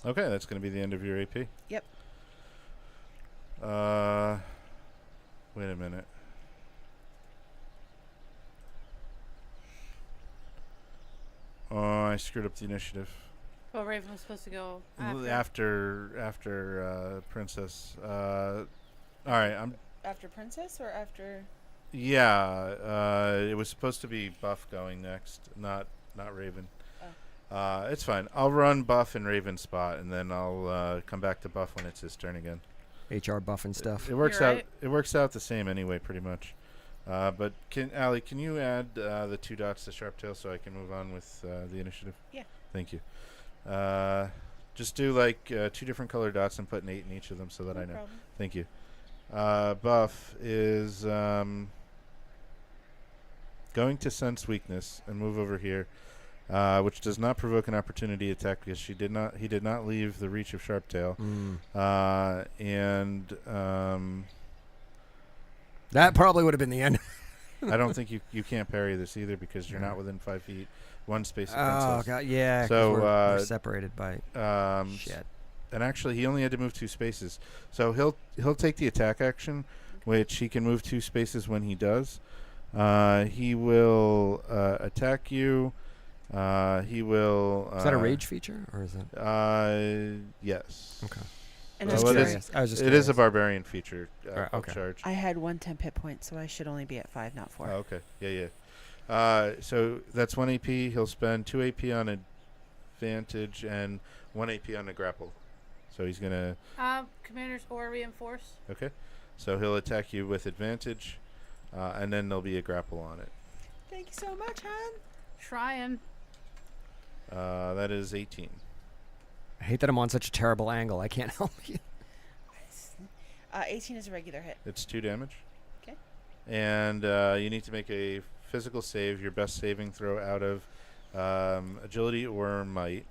Okay, that's going to be the end of your AP. Yep. Wait a minute. Oh, I screwed up the initiative. Well, Raven was supposed to go After Princess. All right, I'm. After Princess or after? Yeah, it was supposed to be Buff going next, not Raven. It's fine. I'll run Buff and Raven's spot, and then I'll come back to Buff when it's his turn again. HR buff and stuff. It works You're out. right. It works out the same anyway, pretty much. But Allie, can you add the 2 dots to Sharptail so I can move on with the initiative? Yeah. Thank you. Just do like 2 different color dots and put an 8 in each of them so that I know. Problem. Thank you. Buff is going to sense weakness and move over here, which does not provoke an opportunity attack because he did not leave the reach of Sharptail. And That probably would have been the end. I don't think you can't parry this either because you're not within 5 feet. 1 space of Oh princess. god, yeah. 'cause So, we're separated by shit. And actually, he only had to move 2 spaces. So he'll take the attack action, which he can move 2 spaces when he does. He will attack you. He will. Is that a rage feature or is it? Yes. Okay. And So I'm it sorry. is- I was just It is a curious. barbarian feature. Alright, okay. Charge. I had 1 temp hit point, so I should only be at 5, not 4. Oh, okay. Yeah. So that's 1 AP. He'll spend 2 AP on advantage and 1 AP on the grapple. So he's gonna. Commanders or reinforce. Okay. So he'll attack you with advantage, and then there'll be a grapple on it. Thank you so much, hon. Trying. That is 18. I hate that I'm on such a terrible angle. I can't help you. 18 is a regular hit. It's 2 damage. Okay. And you need to make a physical save, your best saving throw out of agility or might.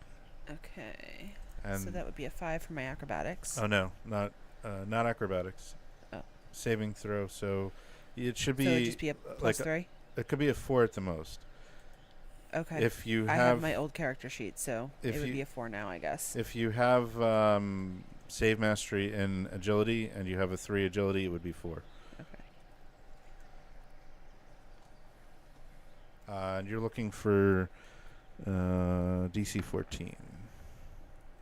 Okay. And So that would be a 5 for my acrobatics. oh no, not acrobatics. Oh. Saving throw. So it should be. So it would just be a plus like 3? It could be a 4 at the most. Okay. If you I have, have my old character sheet, so if it would you- be a 4 now, I guess. if you have save mastery in agility and you have a 3 agility, it would be 4. Okay. And you're looking for DC 14.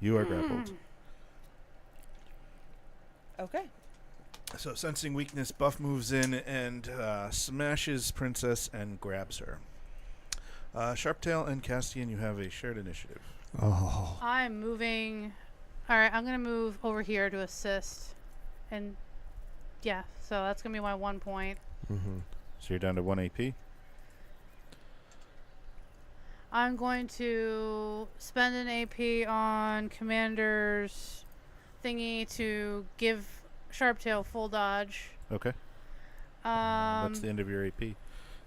You are grappled. Okay. So sensing weakness, Buff moves in and smashes Princess and grabs her. Sharptail and Castian, you have a shared initiative. Oh. I'm moving. All right, I'm gonna move over here to assist, and yeah, so that's gonna be my 1 point. Mm-hmm. So you're down to 1 AP. I'm going to spend an AP on Commander's thingy to give Sharptail full dodge. Okay. That's the end of your AP.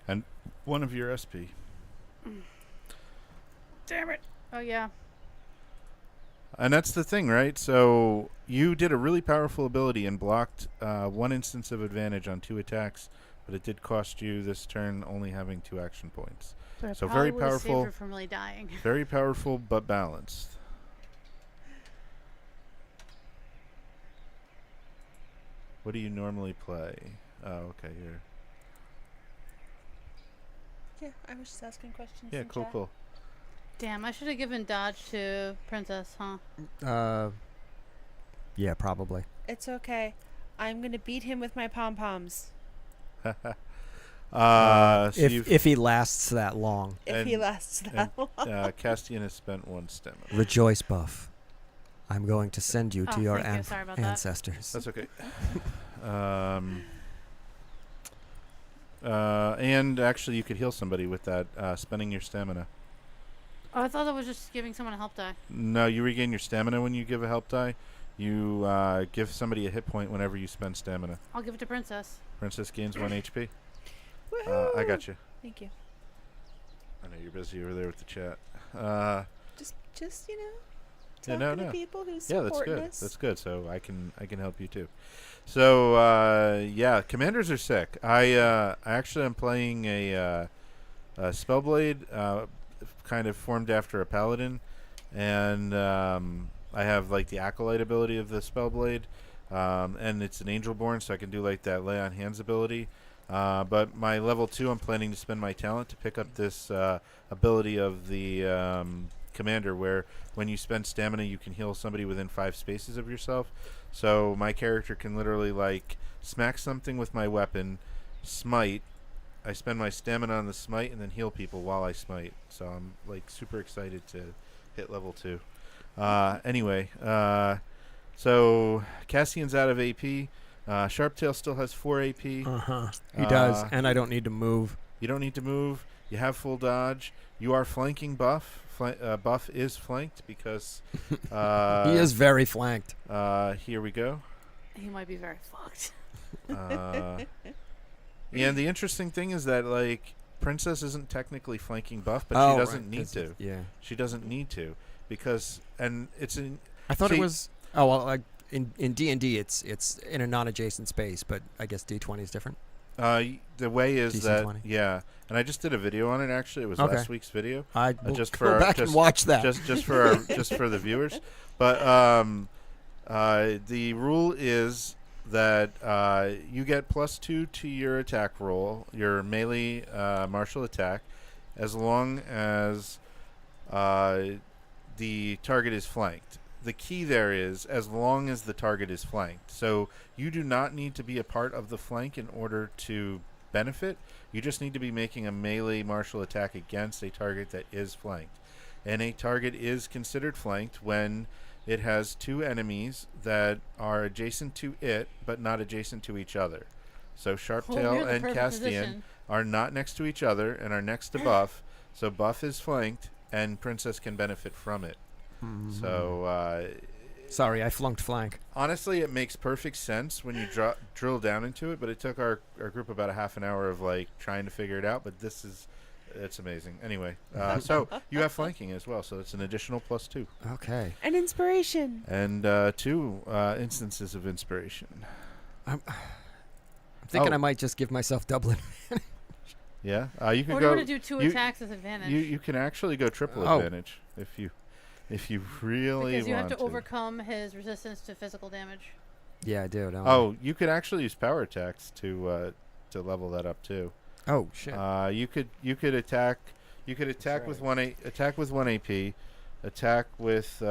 And 1 of your SP. Damn it! Oh yeah. And that's the thing, right? So you did a really powerful ability and blocked 1 instance of advantage on 2 attacks, but it did cost you this turn only having 2 action points. But So it very probably would've saved powerful. her from really dying. Very powerful, but balanced. What do you normally play? Oh, okay, here. Yeah, I was just asking questions. Yeah, in cool, chat. cool. Damn, I should have given dodge to Princess, huh? Yeah, probably. It's okay. I'm gonna beat him with my pom poms. So If he lasts that long, If he And- lasts and, that long. Castian has spent 1 stamina. rejoice, Buff. I'm going to send you to Oh, your thank you. Sorry about that. ancestors. That's okay. And actually, you could heal somebody with that, spending your stamina. Oh, I thought that was just giving someone a help die. No, you regain your stamina when you give a help die. You give somebody a hit point whenever you spend stamina. I'll give it to Princess. Princess gains 1 HP. I Woohoo! got you. Thank you. I know you're busy over there with the chat. Just you know, Yeah, talking no. to people who Yeah, support that's good. us. That's good. So I can help you too. So yeah, commanders are sick. I actually am playing a spellblade, kind of formed after a paladin, and I have like the acolyte ability of the spellblade, and it's an angelborn, so I can do like that lay on hands ability. But my level 2, I'm planning to spend my talent to pick up this ability of the commander, where when you spend stamina, you can heal somebody within 5 spaces of yourself. So my character can literally like smack something with my weapon, smite. I spend my stamina on the smite and then heal people while I smite. So I'm like super excited to hit level 2. Anyway, so Cassian's out of AP. Sharptail still has 4 AP. He does, and I don't need to move. You don't need to move. You have full dodge. You are flanking Buff. Buff is flanked because He is very flanked. here we go. He might be very fucked. And the interesting thing is that like Princess isn't technically flanking Buff, but Oh, she doesn't right, need 'cause to. it's- Yeah. She doesn't need to because and it's in I thought See- it was. Oh well, like in D&D, it's in a non-adjacent space, but I guess D20 is different. the way is that DC20. yeah, and I just did a video on it actually. It was Okay. last week's video. I will just go for our- back and watch that. just for our, just for the viewers. But the rule is that you get +2 to your attack roll, your melee martial attack, as long as the target is flanked. The key there is as long as the target is flanked. So you do not need to be a part of the flank in order to benefit. You just need to be making a melee martial attack against a target that is flanked. And a target is considered flanked when it has 2 enemies that are adjacent to it but not adjacent to each other. So Well, you're Sharptail the and perfect Castian position. are not next to each other and are next to Buff. So Buff is flanked and Princess can benefit from it. So Sorry, I flunked flank. honestly, it makes perfect sense when you drill down into it, but it took our group about a half an hour of like trying to figure it out, but it's amazing. Anyway, so you have flanking as well, so it's an additional +2. Okay. An inspiration. And 2 instances of inspiration. I'm thinking Oh. I might just give myself double. Yeah, you can Or do you go. want to do 2 you- attacks with advantage? You can actually go triple Oh. advantage if you really because you want have to overcome his resistance to physical damage. Yeah, I do. Don't Oh, you could actually use power attacks to level that up too. I? Oh shit. You could attack with right. attack with 1 AP, attack with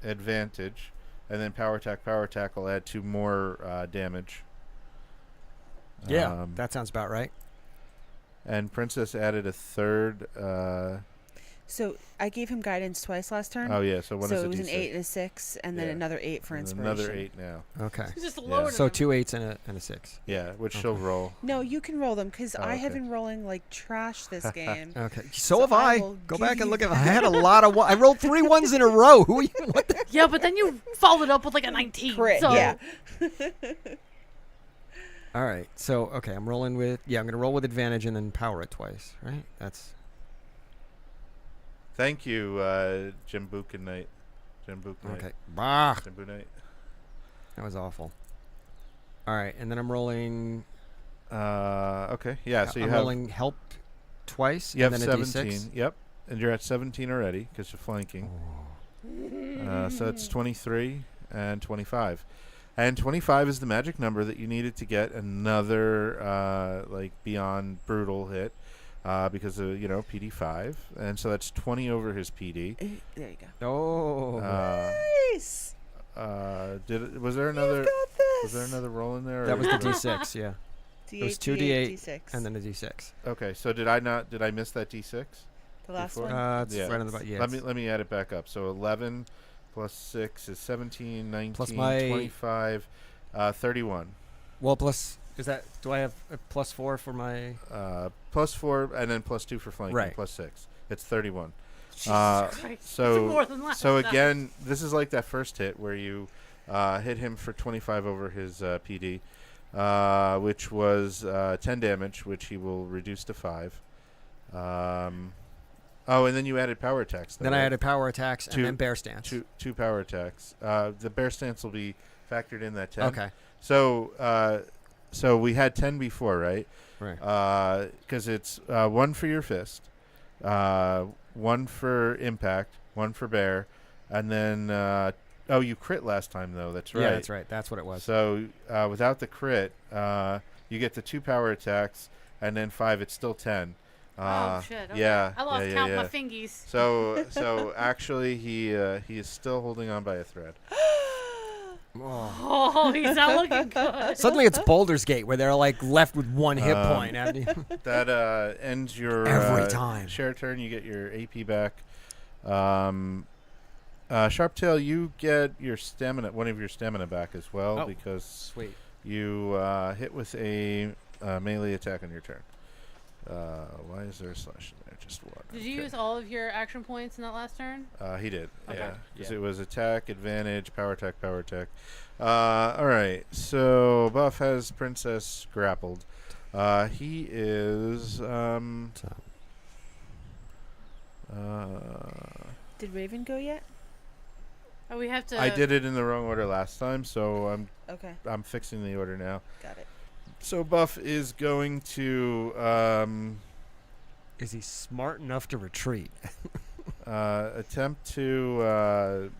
advantage, and then power attack will add 2 more damage. Yeah, that sounds about right. And Princess added a third. So I gave him guidance twice last turn. Oh yeah, so one so is a it was an D6. 8 and a 6, and then Yeah. another 8 for And inspiration. another 8 now. Okay. He's just Yeah. loaded So him. 2 8s and a 6. Yeah, which Okay. she'll roll. No, you can roll them because Oh, I have okay. been rolling like trash this game. Okay. So So have I I. will Go give back and you look at. I had a lot of. I rolled 3 1s in a row. Who are you? What the? Yeah, but then you followed up with like a 19. Crit, so yeah. All right. So okay, I'm rolling with. Yeah, I'm gonna roll with advantage and then power it twice. Right. That's. Thank you, Jim Buchan Knight. Jambuk Knight. Okay. Bah. Jambu Knight. That was awful. All right, and then I'm rolling. Okay. Yeah. So you I'm have rolling help twice. you have and then a 17. D6. Yep. And you're at 17 already because you're flanking. So it's 23 and 25. And 25 is the magic number that you needed to get another like beyond brutal hit because of PD 5, and so that's 20 over his PD. There you go. Oh. Nice. Was there another? You've got this. Was there another roll in there? That or- was the D6. Yeah. D8, It was 2d8 D6. and then a D6. Okay, so did I miss that D6? the last before? one. It's Yeah. right on the bottom. Yeah. Let me add it back up. So 11 plus 6 is 17, 19, Plus my- 25, 31. Well, plus is that? Do I have a +4 for my? Plus 4 and then plus 2 for flanking. Right. Plus 6. It's 31. Christ. So It's more than last so time. again, this is like that first hit where you hit him for 25 over his PD, which was 10 damage, which he will reduce to 5. And then you added power attacks. Then I added power attacks and Two- then bear stance. Two power attacks. The bear stance will be factored in that 10. Okay. So so we had 10 before, right? Right. Because it's 1 for your fist, 1 for impact, 1 for bear, and then you crit last time though. That's right. Yeah, that's right. That's what it was. So without the crit, you get the 2 power attacks, and then 5. It's still 10. Oh shit! Okay. Yeah. I lost yeah, count yeah. my fingies. So actually he is still holding on by a thread. Oh, he's not looking good. Suddenly it's Baldur's Gate where they're like left with 1 hit point. After you- That ends your Every time. share turn. You get your AP back. Sharptail, you get your stamina, one of your stamina back as well Oh. because Sweet. you hit with a melee attack on your turn. Why is there a slash in there? Just one. Did you use all of your action points in that last turn? He did. Okay. Yeah. Because Yeah. it was attack, advantage, power attack, power attack. All right. So Buff has Princess grappled. He is. Did Raven go yet? Oh, we have to. I did it in the wrong order last time, so Okay, I'm fixing the order now. got it. So Buff is going to Is he smart enough to retreat? attempt to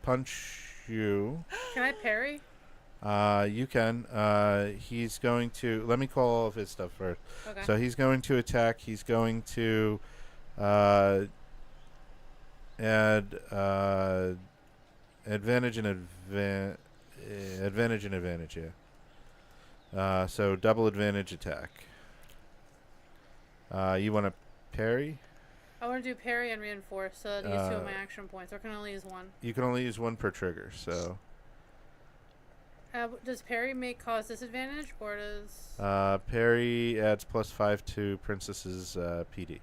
punch you. Can I parry? You can. He's going to. Let me call all of his stuff first. Okay. So he's going to attack. He's going to add advantage and advantage. Yeah. So double advantage attack. You want to parry? I want to do parry and reinforce, so I'd use 2 of my action points. Or can I only use 1? You can only use 1 per trigger. So Does parry cause disadvantage, or does? parry adds +5 to Princess's PD.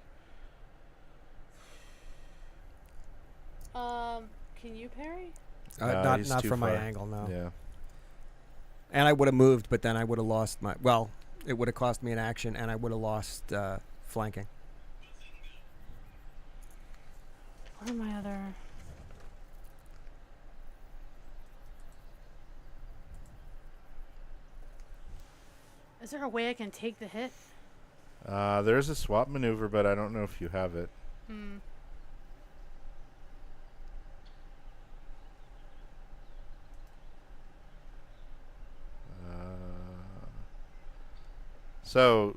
Can you parry? Not he's not too from my far. angle, no. Yeah. And I would have moved, but then I would have lost my. Well, it would have cost me an action, and I would have lost flanking. What are my other? Is there a way I can take the hit? There is a swap maneuver, but I don't know if you have it. Hmm. So,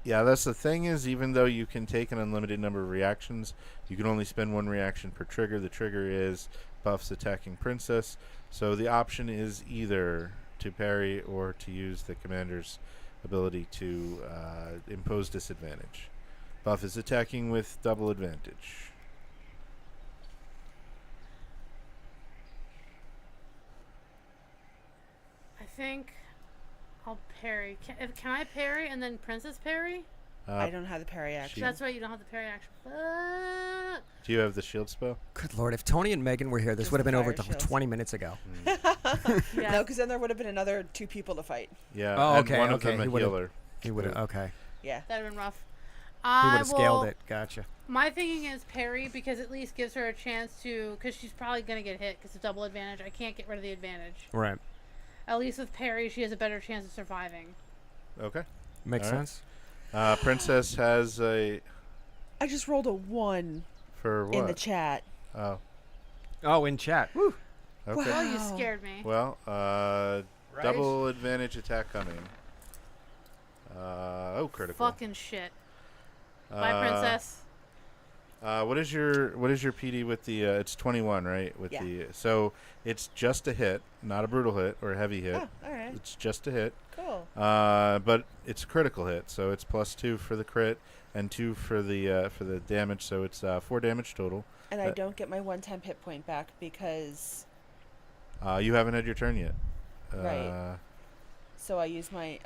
yeah, that's the thing is, even though you can take an unlimited number of reactions, you can only spend 1 reaction per trigger. The trigger is Buff's attacking Princess. So the option is either to parry or to use the commander's ability to impose disadvantage. Buff is attacking with double advantage. I think I'll parry. Can I parry and then Princess parry? I don't have the parry action. That's right. You don't have the parry action. Fuck. Do you have the shield spell? Good lord! If Tony and Megan were here, this Just would have the been over fire till shields. 20 minutes ago. Yeah. No, because then there would have been another 2 people to fight. Yeah. Oh, and okay, one of okay, them a he would've- healer. He would have. Okay. Yeah. That'd have been rough. He would I have scaled will- it. Gotcha. My thinking is parry because at least gives her a chance to, because she's probably going to get hit because it's double advantage. I can't get rid of the advantage. Right. At least with parry, she has a better chance of surviving. Okay. Makes All right. sense. Princess has a I just rolled a 1 for what? in the chat. Oh, Oh, in chat. Woo. okay. Oh, you Wow. scared me. Well, double advantage attack coming. Critical. Fucking shit. Bye, Uh, princess. What is your PD with the? It's 21, right? With Yeah. so it's just a hit, not a brutal hit or a heavy hit. Oh, all right. It's just a hit. Cool. But it's a critical hit, so it's +2 for the crit and 2 for the damage, so it's 4 damage total. And I don't get my 1 temp hit point back because You haven't had your turn yet. Right. so I use my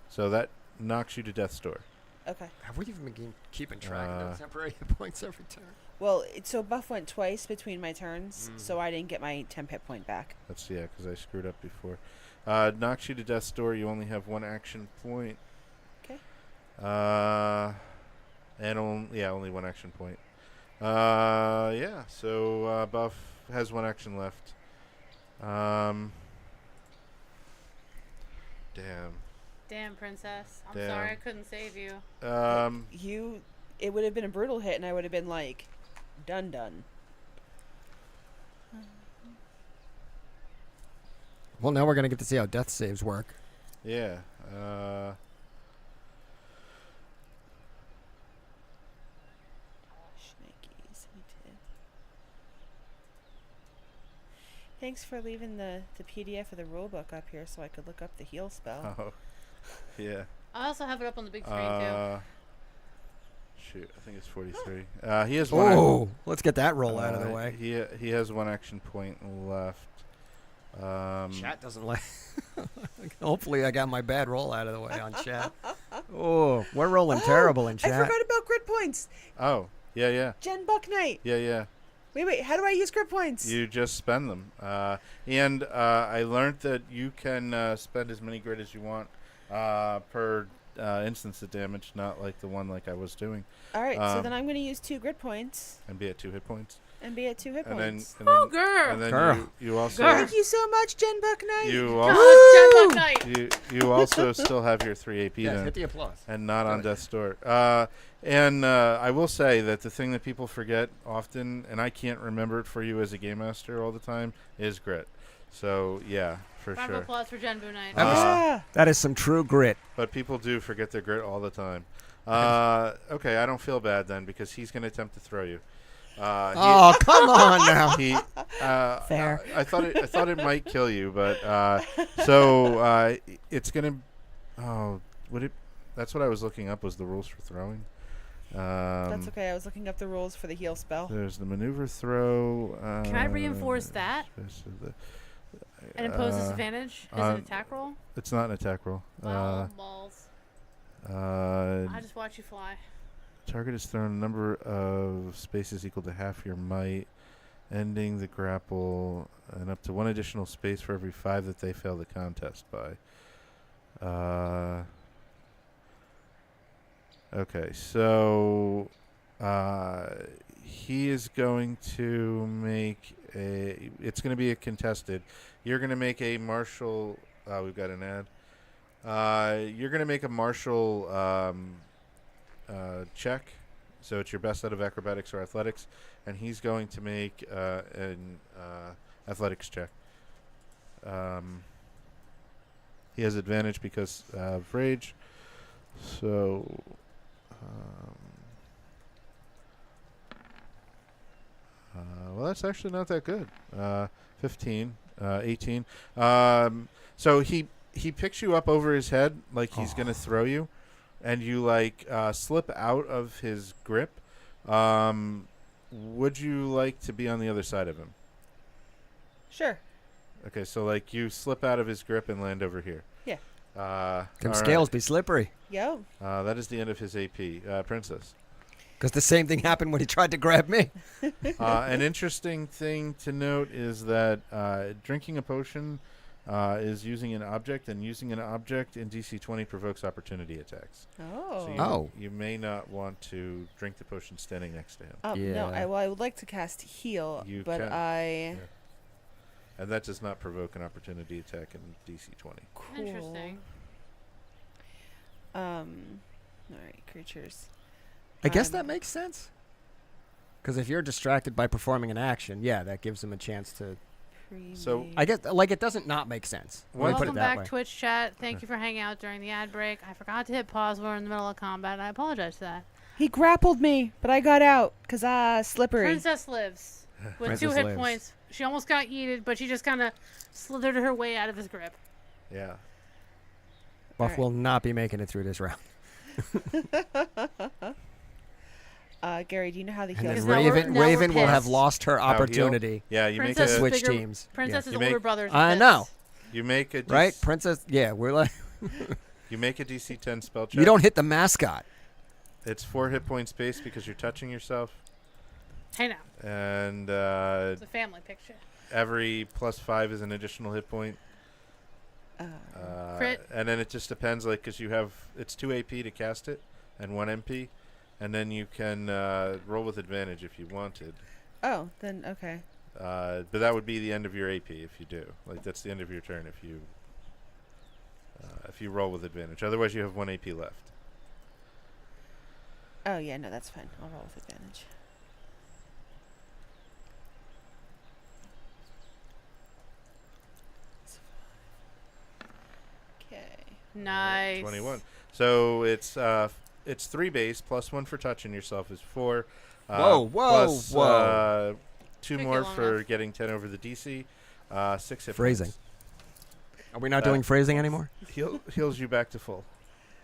So that knocks you to death's door. okay. Have we even been keeping track of those temporary hit points every turn? Well, so buff went twice between my turns, so I didn't get my temp hit point back. That's because I screwed up before. Knocks you to death's door. You only have 1 action point. Okay. And only 1 action point. So buff has 1 action left. Damn. Damn, princess. I'm Damn. sorry I couldn't save you. It would have been a brutal hit, and I would have been like, done. Well, now we're going to get to see how death saves work. Yeah. Shnikes, me too. Thanks for leaving the PDF of the rulebook up here so I could look up the heal spell. Oh. Yeah. I also have it up on the big screen, Shoot, I think it's 43. He has 1. Oh, let's get that roll out of the way. He has 1 action point left. Chat doesn't like. Hopefully, I got my bad roll out of the way on chat. Oh, we're rolling terrible in I chat. forgot about grit points. Oh, yeah. Gen Buck Knight. Yeah. Wait, how do I use grit points? You just spend them. And I learned that you can spend as many grit as you want per instance of damage, not like the one like I was doing. All right, so then I'm going to use 2 grit points And be at 2 hit points. and be at 2 hit points. Oh, girl. And then Girl. you also Girl. Thank you so much, Gen Buck Knight. you God, also Jen Buck Knight. you also still have your 3 AP Yes, then. hit the applause. And not on Good. death's door. And I will say that the thing that people forget often, and I can't remember it for you as a game master all the time, is grit. So yeah, for Round of sure. applause for Jen Boo Knight. Yeah. That is some true grit. But people do forget their grit all the time. Okay, I don't feel bad then because he's going to attempt to throw you. Oh, come on now. He Fair. I thought it might kill you, but so it's gonna. Oh, would it? That's what I was looking up was the rules for throwing. That's okay. I was looking up the rules for the heal spell. There's the maneuver throw. Can I reinforce that and impose disadvantage as an attack roll? It's not an attack roll. Balls. I just watch you fly. Target is thrown a number of spaces equal to half your might, ending the grapple, and up to 1 additional space for every 5 that they fail the contest by. Okay, so he is going to make a. It's going to be a contested. You're going to make a martial. We've got an ad. You're going to make a martial check. So it's your best out of acrobatics or athletics, and he's going to make an athletics check. He has advantage because of rage. So. Well, that's actually not that good. 15, 18. So he picks you up over his head like he's going to throw you, and you slip out of his grip. Would you like to be on the other side of him? Sure. Okay, so you slip out of his grip and land over here. Yeah. Can all scales be slippery? Yo. That is the end of his AP. Princess. Because the same thing happened when he tried to grab me. An interesting thing to note is that drinking a potion is using an object, and using an object in DC20 provokes opportunity attacks. Oh. So you may not want to drink the potion standing next to him. No, Yeah. I would like to cast heal, You but can. I... Yeah. And that does not provoke an opportunity attack in DC20. Cool. Interesting. All right, creatures. I guess that makes sense. Because if you're distracted by performing an action, yeah, that gives them a chance to. So, I guess, like, it doesn't not make sense. Let me put Welcome it that back, way. Twitch chat. Thank you for hanging out during the ad break. I forgot to hit pause. We're in the middle of combat. I apologize for that. He grappled me, but I got out because slippery. Princess lives with Princess 2 hit lives. points. She almost got yeeted, but she just kind of slithered her way out of his grip. yeah. Buff Alright. will not be making it through this round. Gary, do you know how the And heal? then Because now we're- Raven, now we're Raven will have pissed. lost her How heal? opportunity. Yeah, you Princess make Switch bigger- teams. Princess's You older make- brother's I pissed. know. you make a Right? Princess, yeah, we're like. You make a DC10 spell check. You don't hit the mascot. It's 4 hit points base because you're touching yourself, Hey now, and it's a family picture. every +5 is an additional hit point. Crit. And then it just depends, like, because it's 2 AP to cast it and 1 MP, and then you can roll with advantage if you wanted. Oh, then okay. But that would be the end of your AP if you do. Like, that's the end of your turn if you roll with advantage. Otherwise, you have 1 AP left. Oh yeah, no, that's fine. I'll roll with advantage. Okay. Nice. 21. So it's 3 base plus 1 for touching yourself is 4. Whoa, plus, whoa. 2 Took more you long for enough. getting 10 over the DC. 6 hit Phrasing. points. Are we not doing phrasing anymore? Heals you back to full.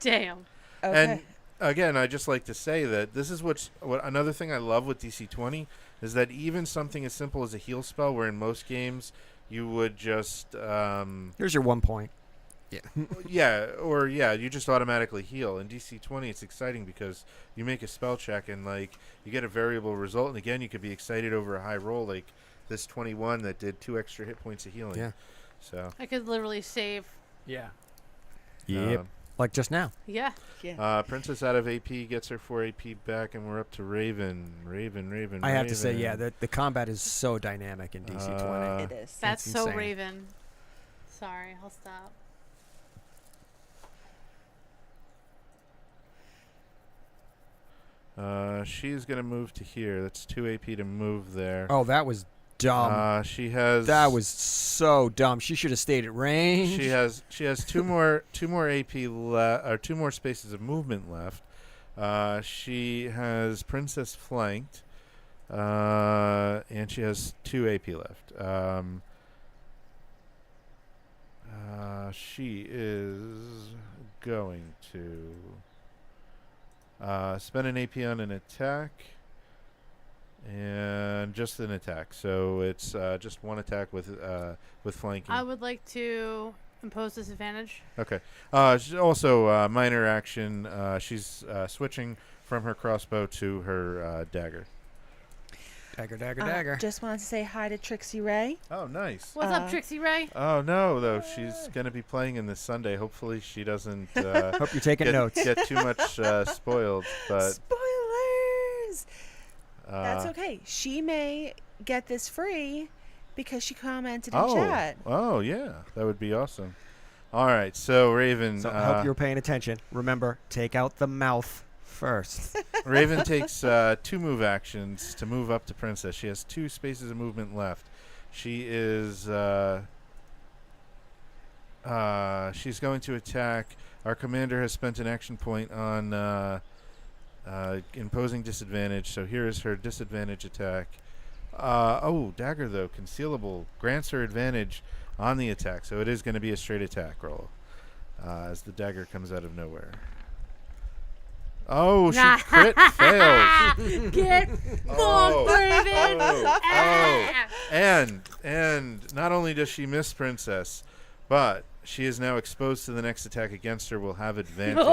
Damn. Okay. And again, I just like to say that this is what another thing I love with DC20 is that even something as simple as a heal spell, where in most games you would just Here's your 1 point. you just automatically heal. In DC20, it's exciting because you make a spell check and like you get a variable result, and again, you could be excited over a high roll like this 21 that did 2 extra hit points of healing. Yeah. So I could literally save. Yeah. Yep. Like just now. Yeah. Yeah. Princess out of AP gets her 4 AP back, and we're up to Raven. I have to say, yeah, the combat is so dynamic in DC20. Uh, It is. That's It's so insane. Raven. Sorry, I'll stop. She's gonna move to here. That's 2 AP to move there. Oh, that was dumb. She has. That was so dumb. She should have stayed at range. She has 2 more AP or 2 more spaces of movement left. She has Princess flanked, and she has 2 AP left. She is going to spend an AP on an attack, and just an attack. So it's just 1 attack with flanking. I would like to impose disadvantage. Okay. Also, minor action. She's switching from her crossbow to her dagger. Dagger. Just wanted to say hi to Trixie Ray. Oh, nice. What's up, Trixie Ray? Oh no, though she's gonna be playing in this Sunday. Hopefully, she doesn't Hope you're taking notes. get too much spoiled. But Spoilers. That's okay. She may get this free because she commented in chat. Oh yeah, that would be awesome. All right, so Raven. So I hope you're paying attention. Remember, take out the mouth first. Raven takes 2 move actions to move up to Princess. She has 2 spaces of movement left. She is she's going to attack. Our commander has spent an action point on imposing disadvantage. So here is her disadvantage attack. Dagger though, concealable, grants her advantage on the attack. So it is going to be a straight attack roll as the dagger comes out of nowhere. Oh, she crit fails. Get bonked, Raven! And not only does she miss Princess, but she is now exposed to the next attack against her. Will have advantage.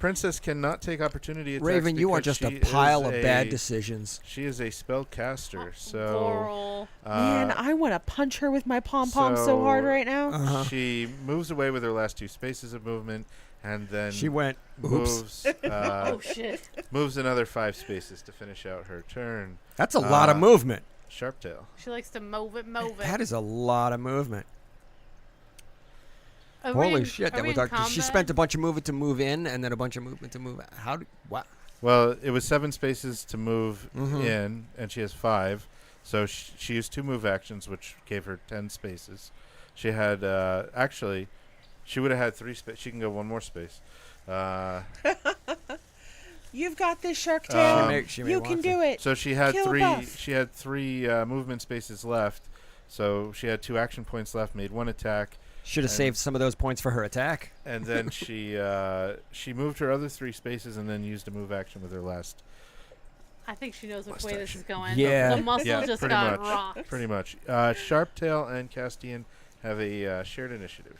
Princess cannot take opportunity attacks. Raven, you are because just a she pile is of bad decisions. She is a spellcaster, so Laurel. Man, I want to punch her with my pom-pom so hard right now. Uh-huh. she moves away with her last 2 spaces of movement, and then She went, oops. moves Oh shit. moves another 5 spaces to finish out her turn. That's a lot of movement. Sharptail. She likes to move it, move it. That is a lot of movement. Are we Holy in- shit, are that we was in dark. She combat? spent a bunch of movement to move in and then a bunch of movement to move out. What? Well, it was 7 spaces to move Mhm. in, and she has 5. So she used 2 move actions, which gave her 10 spaces. She had, actually, she would have had 3 spaces. She can go 1 more space. You've got this, Shark Tail. She may You want can to. do it. So she had Kill 3. Buff. She had 3 movement spaces left. So she had 2 action points left. Made 1 attack, Should have And- saved some of those points for her attack. and then she moved her other 3 spaces, and then used a move action with her last. I think she knows which Last way this action. is going. Yeah. The muscle Yeah, just pretty got much. rocked. Pretty much. Sharptail and Castian have a shared initiative.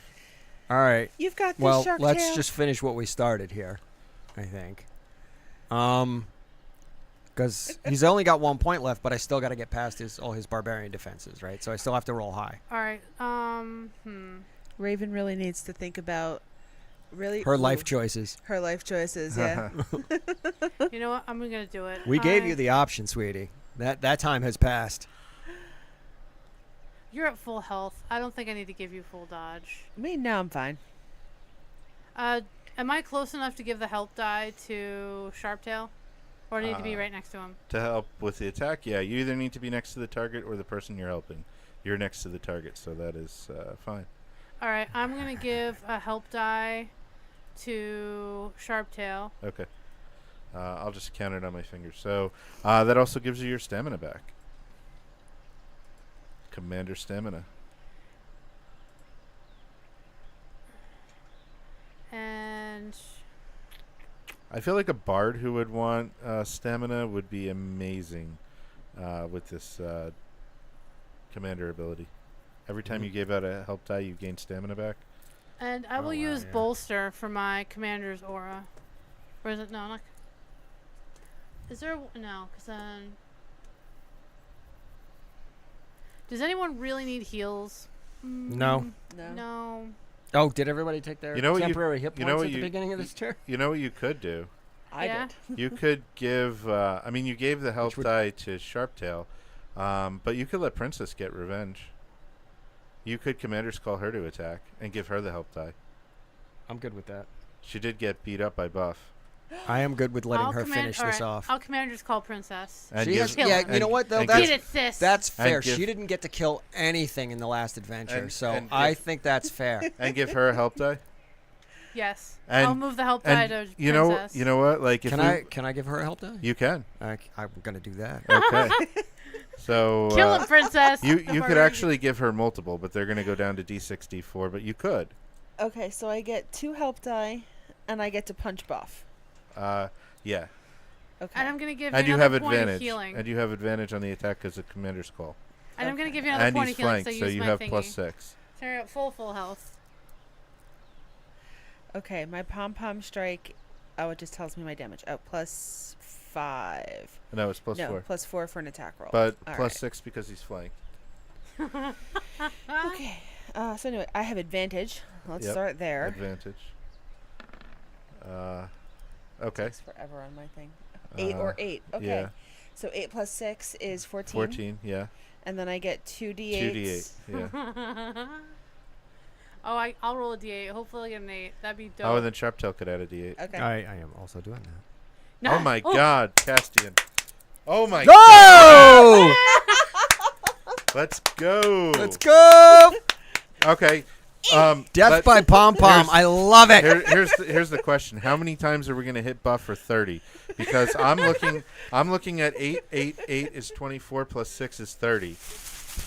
All right. You've got this, Well, Shark let's Tail. just finish what we started here, I think. Because he's only got 1 point left, but I still got to get past all his barbarian defenses, right? So I still have to roll high. All right. Raven really needs to think about Her life choices. Her life choices, yeah. You know what? I'm gonna do it. We gave you the option, sweetie. That time has passed. You're at full health. I don't think I need to give you full dodge. I mean, no, I'm fine. Am I close enough to give the help die to Sharptail, or do I need to be right next to him? To help with the attack, yeah, you either need to be next to the target or the person you're helping. You're next to the target, so that is fine. All right. I'm gonna give a help die to Sharptail. Okay. I'll just count it on my fingers. So that also gives you your stamina back. Commander stamina. And I feel like a bard who would want stamina would be amazing with this commander ability. Every time you gave out a help die, you gain stamina back. I Oh, will wow, use yeah. bolster for my commander's aura. Or is it no? Not. Is there no? Because then. Does anyone really need heals? No. No. No. Oh, did everybody take their You know what you- temporary hit you points know what at the you- beginning of this turn? You know what you could do? I Yeah. did. You could give. I mean, you gave the help would- die to Sharptail, but you could let Princess get revenge. You could Commander's Call her to attack and give her the help die. I'm good with that. She did get beat up by Buff. I am good with letting I'll her command- finish all this right, off. I'll commander's call Princess. And She give- has, Kill yeah, her. you know what though? and That's Get it, sis. that's And fair. give- She didn't get to kill anything in the last adventure, And- so and I give- think that's fair. and give her a help die. Yes. And- I'll move the help die to And Princess. you know what? Like, if Can I give her a help die? you can. I'm gonna do that. Okay. So Kill him, Princess. you could Already. actually give her multiple, but they're going to go down to D6, D4. But you could. Okay, so I get 2 help die, and I get to punch Buff. Yeah. Okay. And I'm gonna give And you you have another point of advantage. healing. And you have advantage on the attack because of Commander's Call. And I'm gonna give you another And point he's of healing, flanked, so so use you my have thingy. +6. So you're at full health. Okay, my pom-pom strike. Oh, it just tells me my damage. Oh, +5. No, it's +4. No, +4 for an attack roll. But All +6 because he's flanked. right. Okay. So anyway, I have advantage. Let's Yep, start there. Advantage. Okay. Takes forever on my thing. 8 or 8. Okay. Yeah. So 8 + 6 is 14. 14, yeah. And then I get 2d8s. 2d8, yeah. I'll roll a d8. Hopefully I get an 8. That'd be dope. Oh, and then Sharptail could add a d8. Okay. I am also doing that. No. Oh my God, Castian. Oh my Go! Let's go. Let's go! Okay. Death by pom pom. I love it. Here's the question. How many times are we going to hit Buff for 30? Because I'm looking at 8 is 24 plus 6 is 30.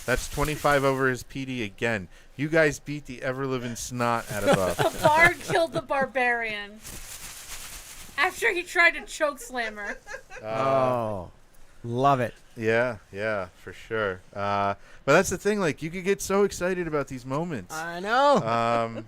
That's 25 over his PD again. You guys beat the ever-living snot out of Buff. The bard killed the barbarian. After he tried to choke slam her. Oh, love it. Yeah, for sure. But that's the thing. Like, you could get so excited about these moments. I know.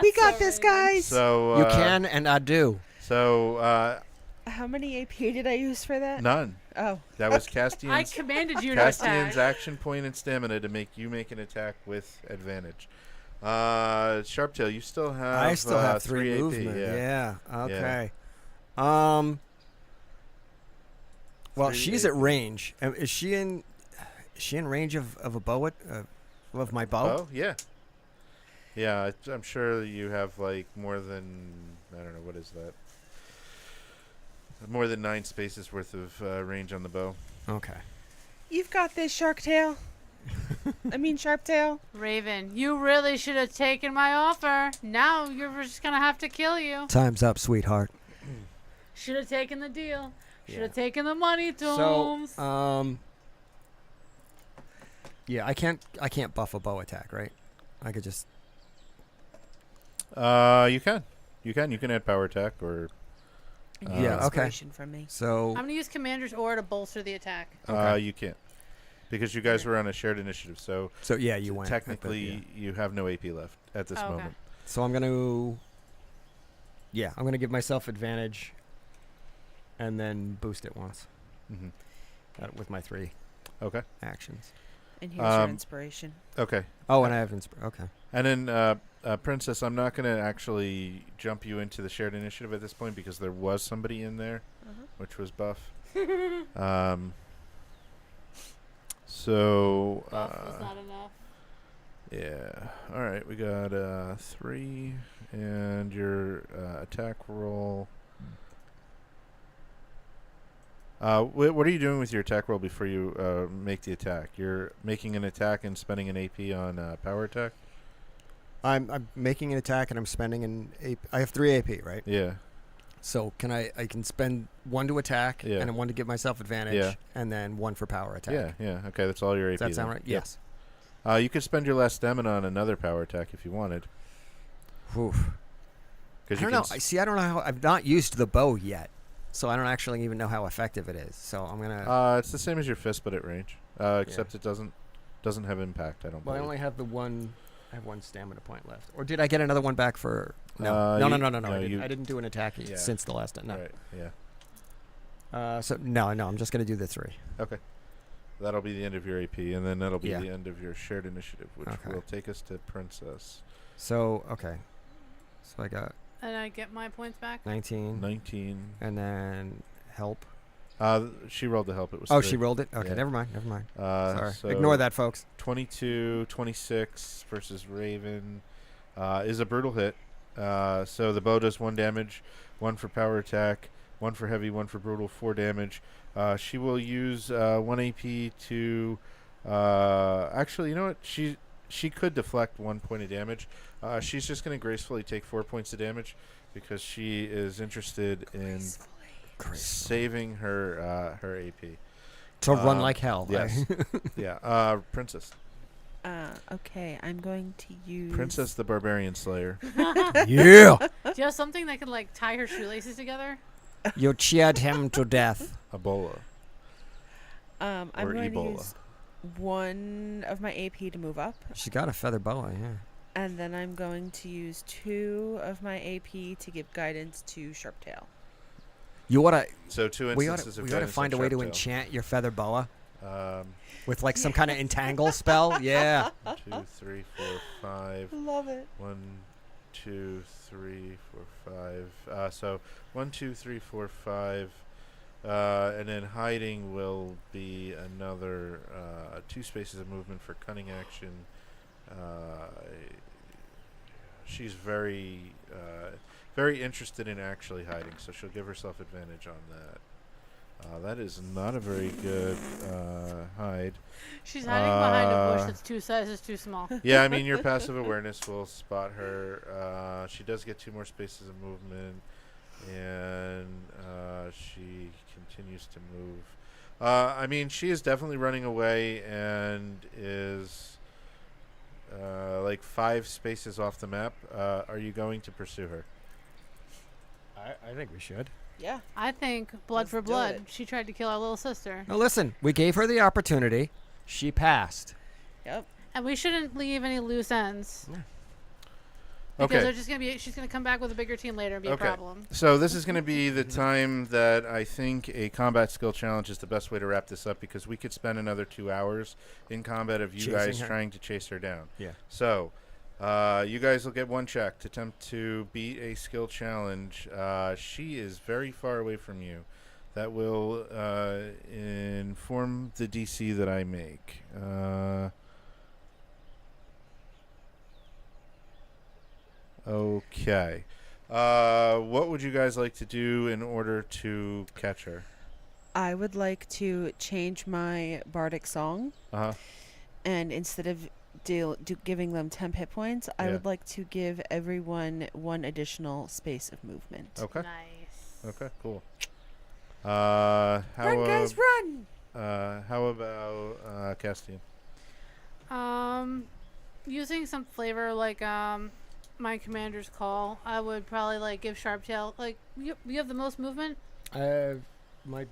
We got this, guys. So You can, and I do. So How many AP did I use for that? none. Oh. That was I Castian's. commanded you to Castian's attack. action point and stamina to make you make an attack with advantage. Sharptail, you still have. I still have 3 AP, movement. Yeah. Yeah. Okay. Well, 3 she's AP. at range. Is she in range of a bow? Of my bow? Oh, yeah. Yeah, I'm sure you have like more than, I don't know, what is that? More than 9 spaces worth of range on the bow. Okay. You've got this, Shark Tail. I mean, Sharp Tail. Raven, you really should have taken my offer. Now you're just gonna have to kill you. Time's up, sweetheart. Should have taken the deal. Should Yeah. have taken the money, Tooms. So, yeah, I can't buff a bow attack, right? I could just. You can add power attack or. And you Yeah, get okay. inspiration from me. So. I'm gonna use Commander's Aura to bolster the attack. Okay. You can't. Because you guys were on a shared initiative, so So yeah, you went. technically you have no AP left at this Oh, okay. moment. So I'm gonna. Yeah, I'm gonna give myself advantage. And then boost it once. hmm With my 3 Okay. actions. And here's your Um, inspiration. Okay. Oh, and I have okay. And then, Princess, I'm not going to actually jump you into the shared initiative at this point because there was somebody in there, which was Buff. So, Buff was not enough. yeah. All right, we got 3, and your attack roll. What are you doing with your attack roll before you make the attack? You're making an attack and spending an AP on power attack? I'm making an attack and I'm spending an AP. I have 3 AP, right? Yeah. So I can spend 1 to attack Yeah. and then 1 to give myself advantage Yeah. and then 1 for power attack. Yeah. Okay, that's all your AP. Does that sound then. right? Yep. Yes. You could spend your last stamina on another power attack if you wanted. Oof. I don't know. I don't know how. I've not used the bow yet, so I don't actually even know how effective it is. So I'm gonna. It's the same as your fist, but at range. Except it doesn't have impact. I don't. Well, I believe. only have the 1. I have 1 stamina point left. Or did I get another one back for? No. No, No. you- I didn't do an attack Yeah. since the last. No. Right. Yeah. So no. I'm just gonna do the 3. Okay. That'll be the end of your AP, and then that'll be Yeah. the end of your shared initiative, which Okay. will take us to Princess. So okay. So I got And I get my points back. 19, 19. and then help. She rolled the help. It was. Oh, 3. she rolled it. Okay, Yeah. never mind. Sorry, So ignore that, folks. 22, 26 versus Raven is a brutal hit. So the bow does 1 damage, 1 for power attack, 1 for heavy, 1 for brutal, 4 damage. She will use 1 AP to. Actually, you know what? She could deflect 1 point of damage. She's just going to gracefully take 4 points of damage because she is interested in saving her AP. To run like hell. Yes. Yeah. Princess. Okay, I'm going to use. Princess the Barbarian Slayer. Yeah. Do you have something that could like tie her shoelaces together? You cheered him to death. Ebola. I'm or going to Ebola. use 1 of my AP to move up, She got a feather boa, yeah. and then I'm going to use 2 of my AP to give guidance to Sharptail. You oughta. So 2 We instances oughta, of we oughta guidance find a on way to Sharptail. enchant your feather boa Um, with like some kind of entangle spell. Yeah. 1, 2, 3, 4, 5. Love it. 1, 2, 3, 4, 5. So 1, 2, 3, 4, 5. And then hiding will be another 2 spaces of movement for cunning action. She's very interested in actually hiding, so she'll give herself advantage on that. That is not a very good hide. She's hiding behind a bush that's 2 sizes too small. Yeah, I mean, your passive awareness will spot her. She does get 2 more spaces of movement, and she continues to move. I mean, she is definitely running away and is like 5 spaces off the map. Are you going to pursue her? I think we should. Yeah. I think blood Let's for do blood. it. She tried to kill our little sister. Now listen, we gave her the opportunity. She passed. Yep. And we shouldn't leave any loose ends. Because Okay. they're just gonna be. She's gonna come back with a bigger team later and be a problem. So this is going to be the time that I think a combat skill challenge is the best way to wrap this up, because we could spend another 2 hours in combat of you Chasing guys her. trying to chase her down. Yeah. So you guys will get one check to attempt to beat a skill challenge. She is very far away from you. That will inform the DC that I make. Okay. What would you guys like to do in order to catch her? I would like to change my bardic song, Uh huh. and instead of giving them temp hit points, I Yeah. would like to give everyone 1 additional space of movement. Okay. Nice. Okay. Cool. Run, guys, run! How about Castian? Using some flavor like my commander's call, I would probably like give Sharptail like you have the most movement. My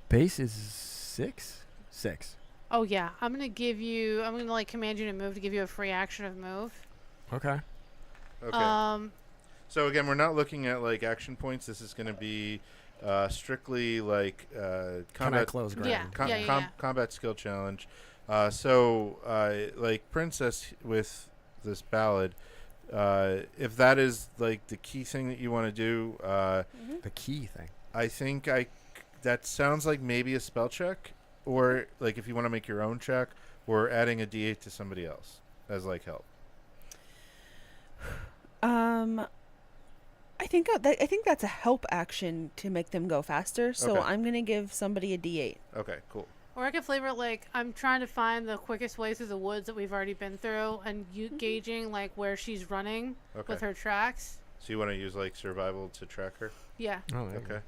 base is 6. 6. Oh yeah, I'm gonna like command you to move to give you a free action of move. Okay. Okay. So again, we're not looking at like action points. This is going to be strictly like Can I combat. close ground? Yeah. Combat skill challenge. So like Princess with this ballad, if that is like the key thing that you want to do, The key thing. I think that sounds like maybe a spell check, or like if you want to make your own check, or adding a D8 to somebody else as like help. I think that's a help action to make them go faster. So Okay. I'm gonna give somebody a D8. Okay, cool. Or I could flavor it like I'm trying to find the quickest way through the woods that we've already been through, and you gauging like where she's running Okay. with her tracks. So you want to use like survival to track her? Yeah. Oh, there you Okay.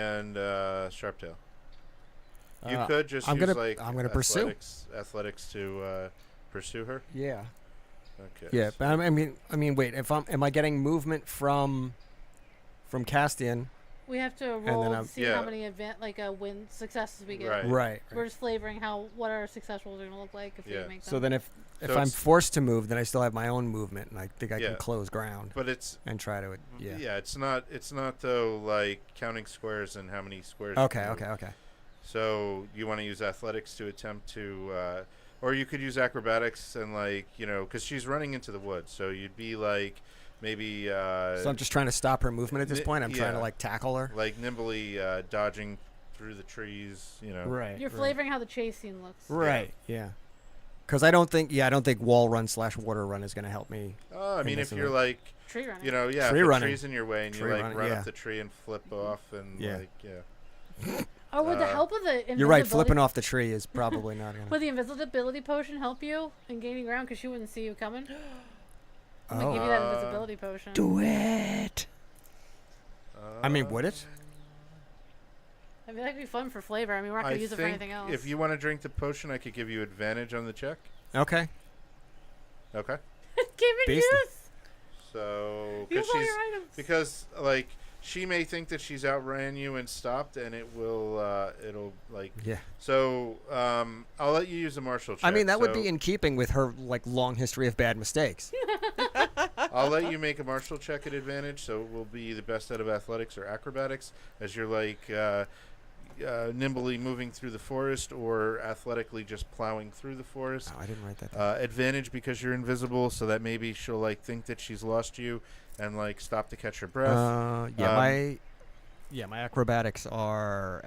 And Sharptail. You Uh, could just I'm use gonna- like I'm gonna pursue. athletics to pursue her. go. Yeah. Okay. Yeah, but I mean, wait. Am I getting movement from Castian? We have to then roll to I'm- see how many win successes we get. Right. Right. We're just flavoring what our success rolls are gonna look like if Yeah. we make them. So then if So I'm it's- forced to move, then I still have my own movement, and I think I Yeah. can close ground But it's and try to. Yeah. It's not though like counting squares and how many squares. you Okay. can move. Okay. So you want to use athletics to attempt to, or you could use acrobatics and like because she's running into the woods, so you'd be like maybe. So I'm just trying to stop her movement at this point. I'm trying to yeah. like tackle her. like nimbly dodging through the trees. Right. you're flavoring how the chase scene looks. Right. Yeah. Because I don't think wall run / water run is going to help me. I mean, guess if it you're would. like, Tree running. Tree if the running. tree's in your way and you Tree like running, run yeah. up the tree and flip off and Yeah. Or would the help of the invisibility, You're right. Flipping off the tree is probably not going to. would the invisibility potion help you in gaining ground because she wouldn't see you coming? I'm gonna give you that invisibility potion. Do it. I mean, would it? I mean, that'd be fun for flavor. I mean, we're not gonna use it for anything else. If you want to drink the potion, I could give you advantage on the check. Okay. Okay. give it Beastie. use. So Use all your items. because like she may think that she's outran you and stopped, and it'll like Yeah. So I'll let you use a martial check. I mean, that would so be in keeping with her like long history of bad mistakes. I'll let you make a martial check at advantage, so it will be the best out of athletics or acrobatics as you're like nimbly moving through the forest or athletically just plowing through the forest. Oh, I didn't write that down. Advantage because you're invisible, so that maybe she'll like think that she's lost you and like stop to catch her breath. My acrobatics are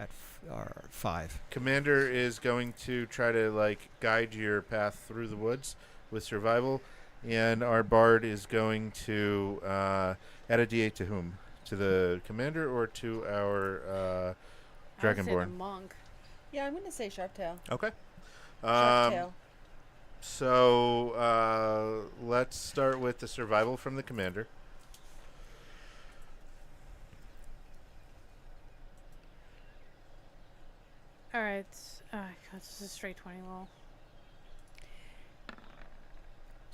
are 5. Commander is going to try to like guide your path through the woods with survival, and our bard is going to add a D8 to whom? To the commander or to our I would say the dragonborn? monk. Yeah, I'm gonna say Sharptail. Okay. Sharptail. So let's start with the survival from the commander. All right. Oh God, this is a straight 20 roll.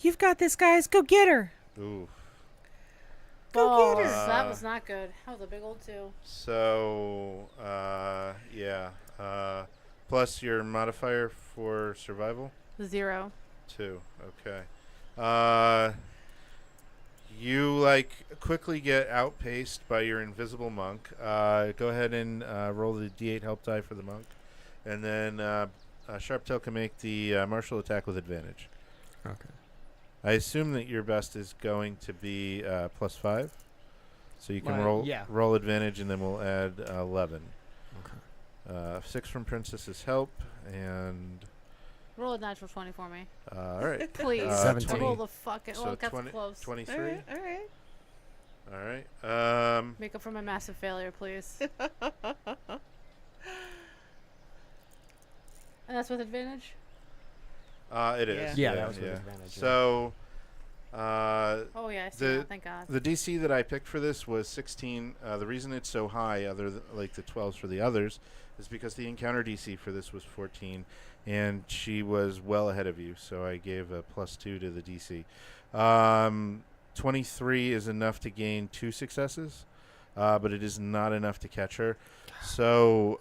You've got this, guys. Go get her. Ooh. Go get her. That was not good. That was a big old 2. So yeah. Plus your modifier for survival. 0. 2. Okay. You quickly get outpaced by your invisible monk. Go ahead and roll the D8 help die for the monk, and then Sharptail can make the martial attack with advantage. Okay. I assume that your best is going to be +5, so you can Yeah. roll advantage, and then we'll add 11. Okay. 6 from Princess's help, and Roll a natural 20 for me. all right. Please. 17. Roll the fucking. So Well, that's 20 close. 23. All right. All right. Make up for my massive failure, please. And that's with advantage? It is. Yeah, that was with advantage, yeah. So, Oh, yeah, I see now. Thank God. the DC that I picked for this was 16. The reason it's so high, other than the 12s for the others, is because the encounter DC for this was 14, and she was well ahead of you. So I gave a +2 to the DC. 23 is enough to gain 2 successes, but it is not enough to catch her. So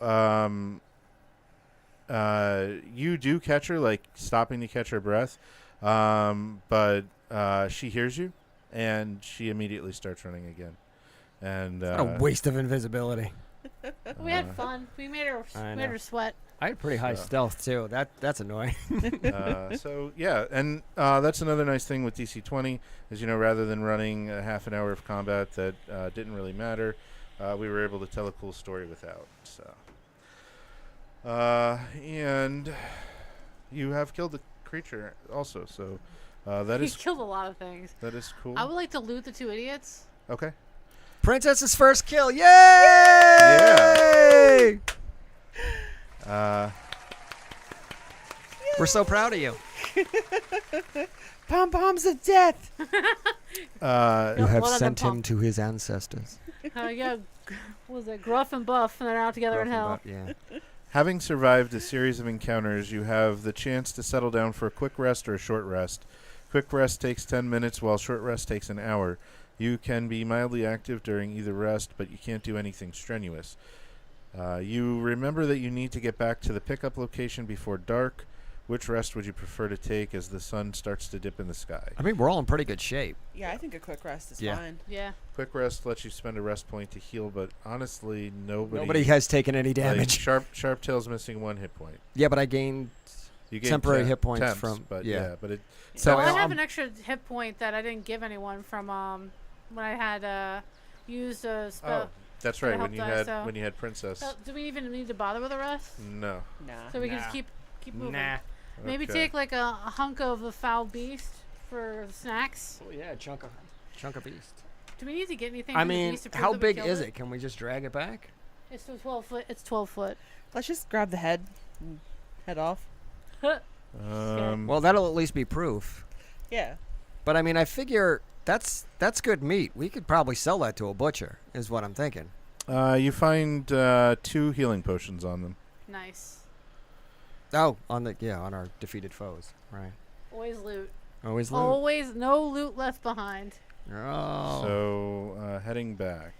you do catch her, stopping to catch her breath, but she hears you, and she immediately starts running again. And What a waste of invisibility. We had fun. We made her sweat. I had pretty high So- stealth too. That's annoying. So yeah, and that's another nice thing with DC20 is rather than running a half an hour of combat that didn't really matter, we were able to tell a cool story without. So, and you have killed the creature also. So that He is killed a lot of things. that is cool. I would like to loot the 2 idiots. Okay. Princess's first kill. Yay! Yeah. We're so proud of you. Pom poms of death. You Well have done, sent him punk. to his ancestors. Yeah, what was it? Gruff and Buff, and they're out together in hell. Yeah. Having survived a series of encounters, you have the chance to settle down for a quick rest or a short rest. Quick rest takes 10 minutes, while short rest takes an hour. You can be mildly active during either rest, but you can't do anything strenuous. You remember that you need to get back to the pickup location before dark. Which rest would you prefer to take as the sun starts to dip in the sky? I mean, we're all in pretty good shape. Yeah, I think a quick rest is Yeah. fine. Yeah. Quick rest lets you spend a rest point to heal, but honestly, Nobody has taken any damage. Sharptail's missing 1 hit point. Yeah, but I gained You gain temporary hit points temps, from. but yeah. but it So Well, I have I'm- an extra hit point that I didn't give anyone from when I had used a spell. Oh, that's Could right. have When you helped us, had so- when you had Princess. So, do we even need to bother with the rest? No. Nah. So we can just keep moving. Nah. Maybe Okay. take like a hunk of the foul beast for snacks. Oh yeah, chunk of beast. Do we need to get anything? I from the mean, beast to prove how that we big killed is it? Can we just drag it back? It's a 12 foot. It's 12 foot. Let's just grab the head and head off. Well, that'll at least be proof. Yeah. But I mean, I figure that's good meat. We could probably sell that to a butcher, is what I'm thinking. You find 2 healing potions on them. Nice. Oh, on our defeated foes, right? Always loot. Always loot. Always no loot left behind. Oh. So heading back.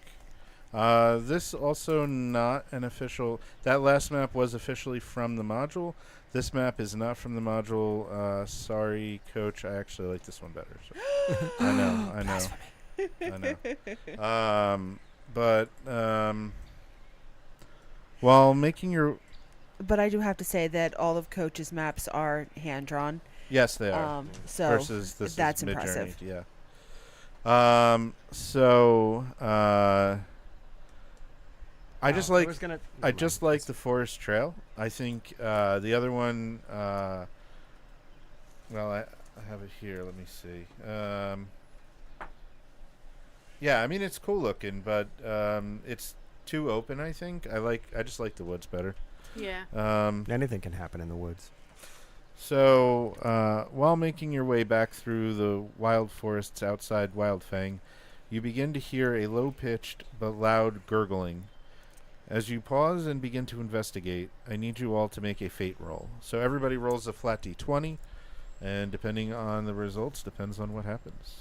This also not an official. That last map was officially from the module. This map is not from the module. Sorry, Coach. I actually like this one better. So. I know. But while making your But I do have to say that all of Coach's maps are hand drawn. yes, they are. So Versus this that's is impressive. Mid-journeyed, yeah. I just like the forest trail. I think the other one. Well, I have it here. Let me see. Yeah, I mean it's cool looking, but it's too open. I think I just like the woods better. Yeah. Anything can happen in the woods. So, while making your way back through the wild forests outside Wildfang, you begin to hear a low-pitched but loud gurgling. As you pause and begin to investigate, I need you all to make a fate roll. So everybody rolls a flat d20, and depending on the results, depends on what happens.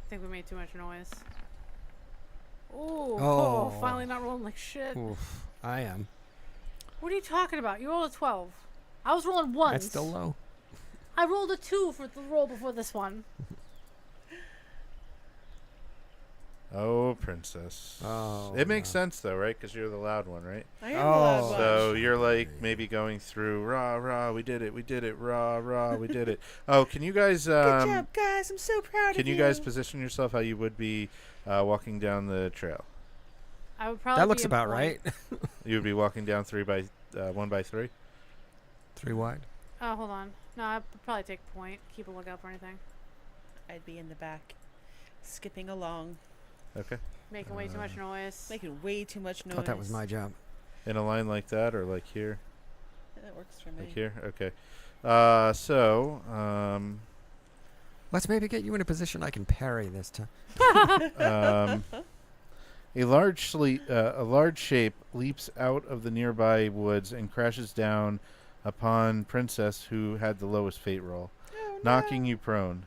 I think we made too much noise. Ooh, Oh. finally not rolling like shit. Oof, I am. What are you talking about? You rolled a 12. I was rolling ones. That's still low. I rolled a 2 for the roll before this one. Oh, princess. Oh, it makes no. sense though, right? Because you're the loud one, right? I am the loud Oh. one. So you're like maybe going through rah rah. We did it. Rah rah. We did it. Oh, can you guys? Good job, guys. I'm so proud of you. Can you guys position yourself how you would be walking down the trail? I would probably. That looks be in about point. right. You would be walking down 1 by 3. 3 wide. Oh, hold on. No, I'd probably take point. Keep a lookout for anything. I'd be in the back, skipping along, Okay. Making way too much noise. making way too much noise. Thought that was my job. In a line like that, or like here, That works for me. like here. Okay. Let's maybe get you in a position I can parry this time. A large shape leaps out of the nearby woods and crashes down upon Princess, who had the lowest fate roll, Oh, knocking you prone.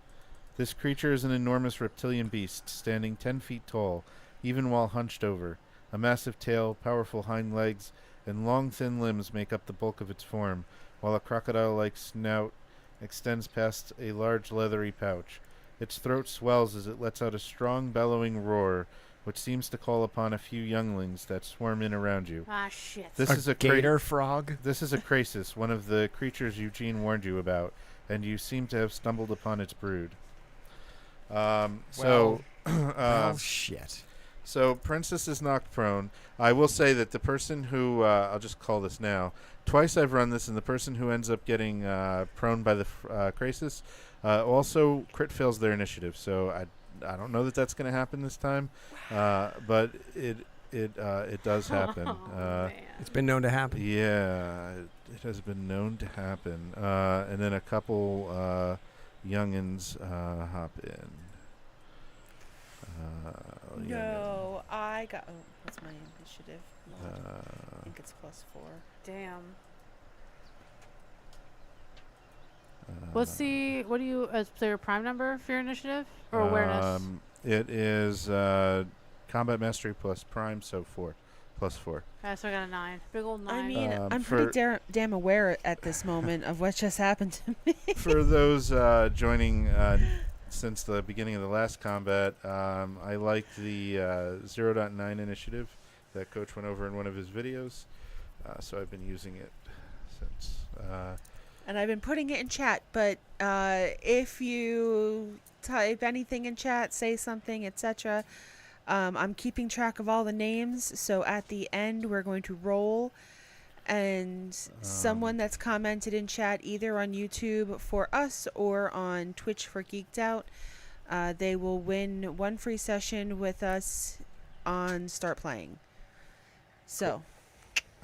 This creature is an enormous reptilian beast, standing 10 feet tall, even while hunched over. A massive tail, powerful hind legs, and long thin limbs make up the bulk of its form, while a crocodile-like snout extends past a large leathery pouch. Its throat swells as it lets out a strong bellowing roar, which seems to call upon a few younglings that swarm in around you. Ah, shit. This is a gator frog. This is a Krasis, one of the creatures Eugene warned you about, and you seem to have stumbled upon its brood. Well, shit. So Princess is knocked prone. I will say that the person who I'll just call this now. Twice I've run this, and the person who ends up getting prone by the Krasis also crit fails their initiative. So I don't know that that's going to happen this time, but it does happen. Oh, man. It's been known to happen. Yeah, it has been known to happen. And then a couple youngins hop in. No, I got. Oh, what's my initiative? Mod? I think it's +4. Damn. What do you, as your prime number for your initiative? Or awareness? It is combat mastery plus prime, so 4. Plus 4. Okay, so I got a 9. Big old 9. I mean, I'm for- pretty damn aware at this moment of what just happened to me. For those joining since the beginning of the last combat, I liked the 0.9 initiative that Coach went over in one of his videos, so I've been using it since. And I've been putting it in chat, but if you type anything in chat, say something, etc., I'm keeping track of all the names, so at the end we're going to roll, and someone that's commented in chat either on YouTube for us or on Twitch for Geeked Out, they will win one free session with us on Start Playing. So,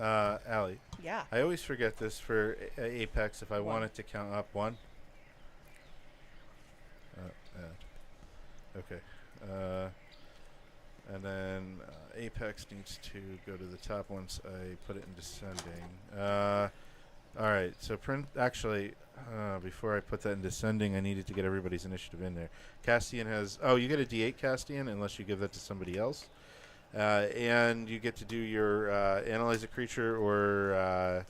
Allie, yeah. I always forget this for Apex if I 1. want it to count up 1. Okay. And then Apex needs to go to the top once I put it in descending. All right. So before I put that in descending, I needed to get everybody's initiative in there. Castian has. Oh, you get a D8 Castian unless you give that to somebody else, and you get to do your analyze a creature or.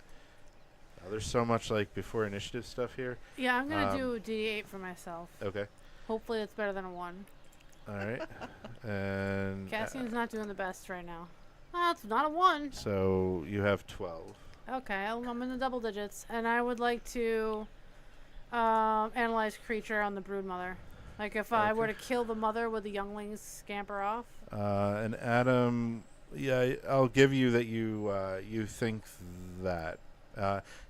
There's so much like before initiative stuff here. Yeah, I'm going to do a D8 for myself. Okay. Hopefully it's better than a 1. All right. And Cassian's not doing the best right now. Oh, it's not a 1. so you have 12. Okay, I'm in the double digits. And I would like to analyze creature on the brood mother. Like if I were to kill the mother, would the younglings scamper off? And Adam, yeah, I'll give you that you think that.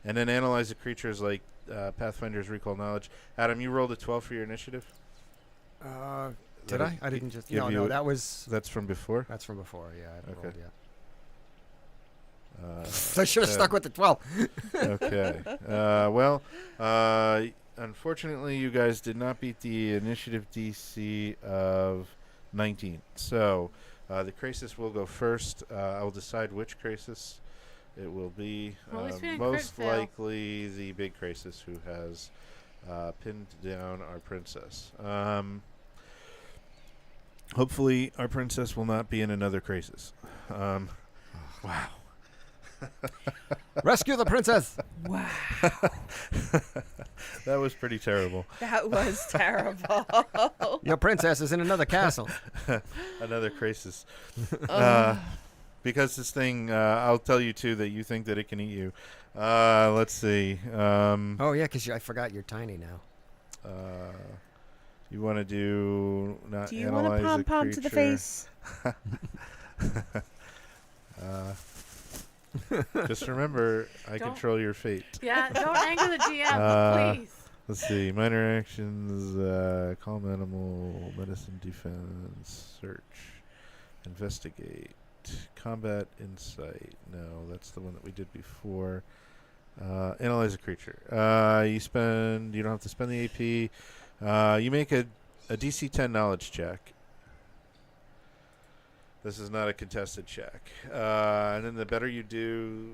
And then analyze the creatures like Pathfinder's Recall Knowledge. Adam, you rolled a 12 for your initiative? Did I? I didn't just. give No, you- that was. That's from before? That's from before. Yeah, I haven't Okay. rolled yet. I I should have stuck with the 12. Okay. Unfortunately, you guys did not beat the initiative DC of 19. So the Krasis will go first. I will decide which Krasis it will be. Well, at least we didn't crit Most fail. likely the big Krasis who has pinned down our princess. Hopefully, our princess will not be in another Krasis. Wow. Rescue the princess. Wow. That was pretty terrible. That was terrible. Your princess is in another castle. Another crisis. Ugh. Because this thing, I'll tell you too that you think that it can eat you. Let's see. Oh yeah, because I forgot you're tiny now. You want to do not Do you want analyze a pom pom to the face? Just remember, I Don't- control your fate. Yeah, don't anger the GM, please. Let's see. Minor actions: calm animal, medicine, defense, search, investigate, combat, insight. No, that's the one that we did before. Analyze a creature. You don't have to spend the AP. You make a DC 10 knowledge check. This is not a contested check. And then the better you do,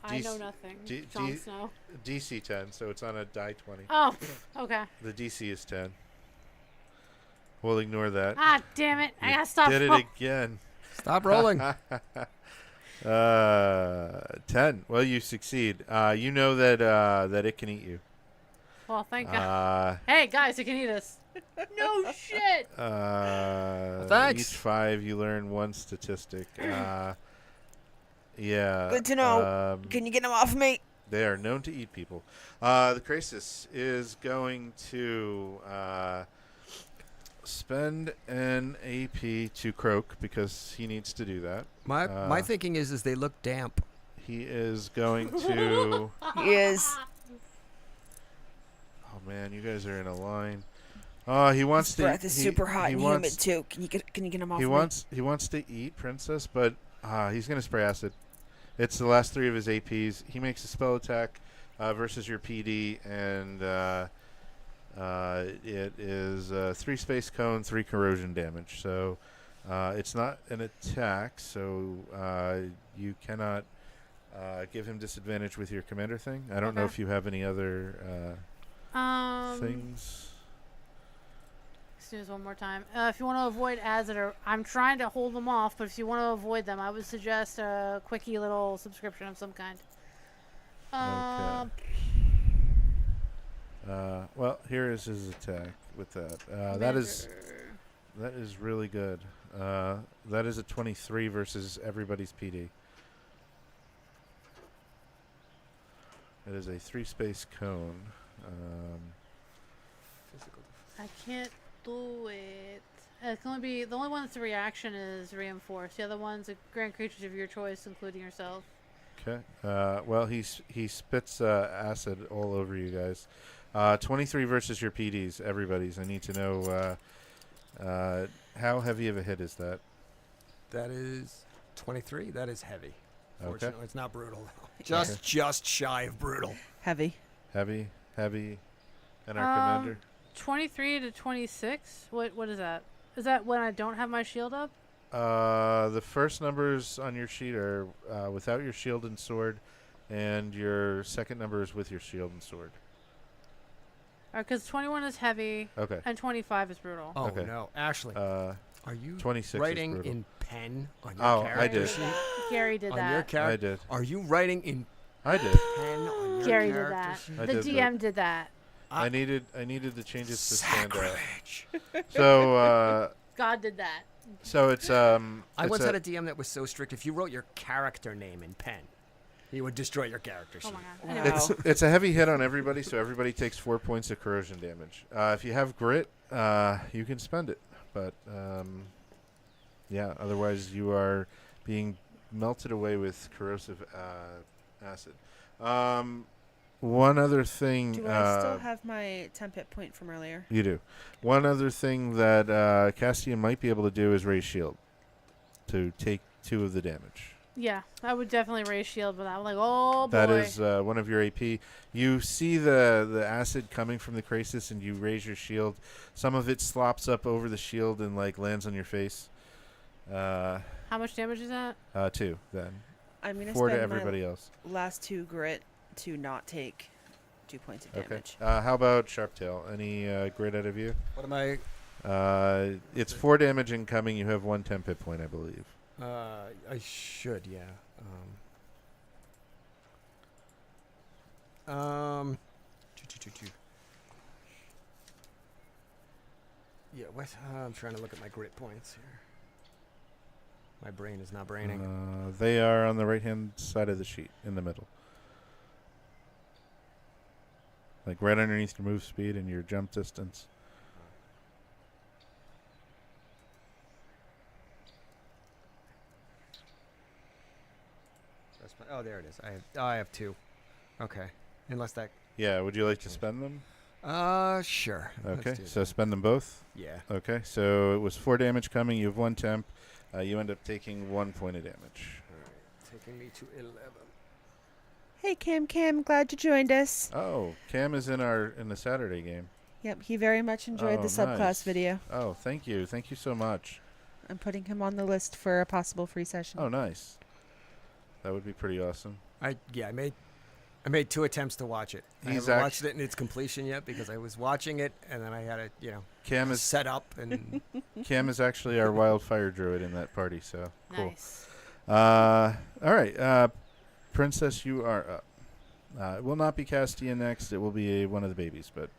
I know nothing. D- Jon D- Snow. DC 10, so it's on a die 20. Oh, okay. The DC is 10. We'll ignore that. Ah, damn it. I You gotta stop. did it again. Stop rolling. 10. Well, you succeed. You know that it can eat you. Well, thank God. Hey, guys, you can eat us. No shit. Thanks. Each 5, you learn one statistic. Yeah. Good to know. Can you get them off me? They are known to eat people. The Crisis is going to spend an AP to croak because he needs to do that. My thinking is they look damp. He is going to... He is. Oh, man, you guys are in a line. Oh, he wants His to... breath is super hot he and wants, humid too. Can you get him off He me? wants to eat Princess, but he's going to spray acid. It's the last 3 of his APs. He makes a spell attack versus your PD, and it is 3 space cone, 3 corrosion damage. So it's not an attack, so you cannot give him disadvantage with your commander thing. I don't know if you have any other things. Excuse one more time. If you want to avoid acid, I'm trying to hold them off, but if you want to avoid them, I would suggest a quickie little subscription of some kind. Well, here is his attack with that. That is really good. That is a 23 versus everybody's PD. It is a 3 space cone. I can't do it. It can only be the only one that's a reaction is reinforced. The other one's a grant creatures of your choice, including yourself. Okay. Well, he spits acid all over you guys. 23 versus your PDs, everybody's. I need to know how heavy of a hit is that? That is 23. That is heavy. Okay. Fortunately, it's not brutal. Just shy of brutal. Heavy. Heavy. And our commander? 23 to 26. What is that? Is that when I don't have my shield up? The first numbers on your sheet are without your shield and sword, and your second number is with your shield and sword. Because 21 is heavy. Okay. And 25 is brutal. Oh Okay. no, Ashley, are you 26 writing is brutal. in pen on your Oh, character I did. sheet? Gary did On that. your I character? did. Are you writing in I did. pen on your Gary did character that. sheet? I The did GM did that. I needed the changes to stand out. Sacrilege. So God did that. so it's I it's once had a DM that was so strict. If you wrote your character name in pen, he would destroy your character Oh sheet. my God. It's it's a heavy hit on everybody, so everybody takes 4 points of corrosion damage. If you have grit, you can spend it, but yeah, otherwise you are being melted away with corrosive acid. One other thing. Do I still have my temp hit point from earlier? You do. One other thing that Castian might be able to do is raise shield to take 2 of the damage. Yeah, I would definitely raise shield, but I'm like, oh boy. That is one of your AP. You see the acid coming from the crisis, and you raise your shield. Some of it slops up over the shield and like lands on your face. How much damage is that? 2 then. I'm gonna 4 to spend everybody else. my last 2 grit to not take 2 points of Okay. damage. How about Sharptail? Any grit out of you? What am I? It's 4 damage incoming. You have 1 temp hit point, I believe. I should, yeah. Yeah, what? I'm trying to look at my grit points here. My brain is not braining. They are on the right-hand side of the sheet, in the middle. Like right underneath your move speed and your jump distance. Oh, there it is. I have 2. Okay. Unless that. Yeah, would you like to spend them? Sure. Okay, Let's do so that. spend them both. Yeah. Okay, so it was 4 damage coming. You have 1 temp. You end up taking 1 point of damage. All right. Taking me to 11. Hey, Cam, glad you joined us. Oh, Cam is in the Saturday game. Yep, he very much enjoyed Oh, the subclass nice. video. Oh, thank you so much. I'm putting him on the list for a possible free session. Oh, nice. That would be pretty awesome. I made 2 attempts to watch it. I He's haven't watched it in its completion yet because I was watching it and then I had to, Cam is set up and. Cam is actually our wildfire druid in that party, so cool. Nice. All right, Princess, you are up. It will not be Castia next. It will be one of the babies, but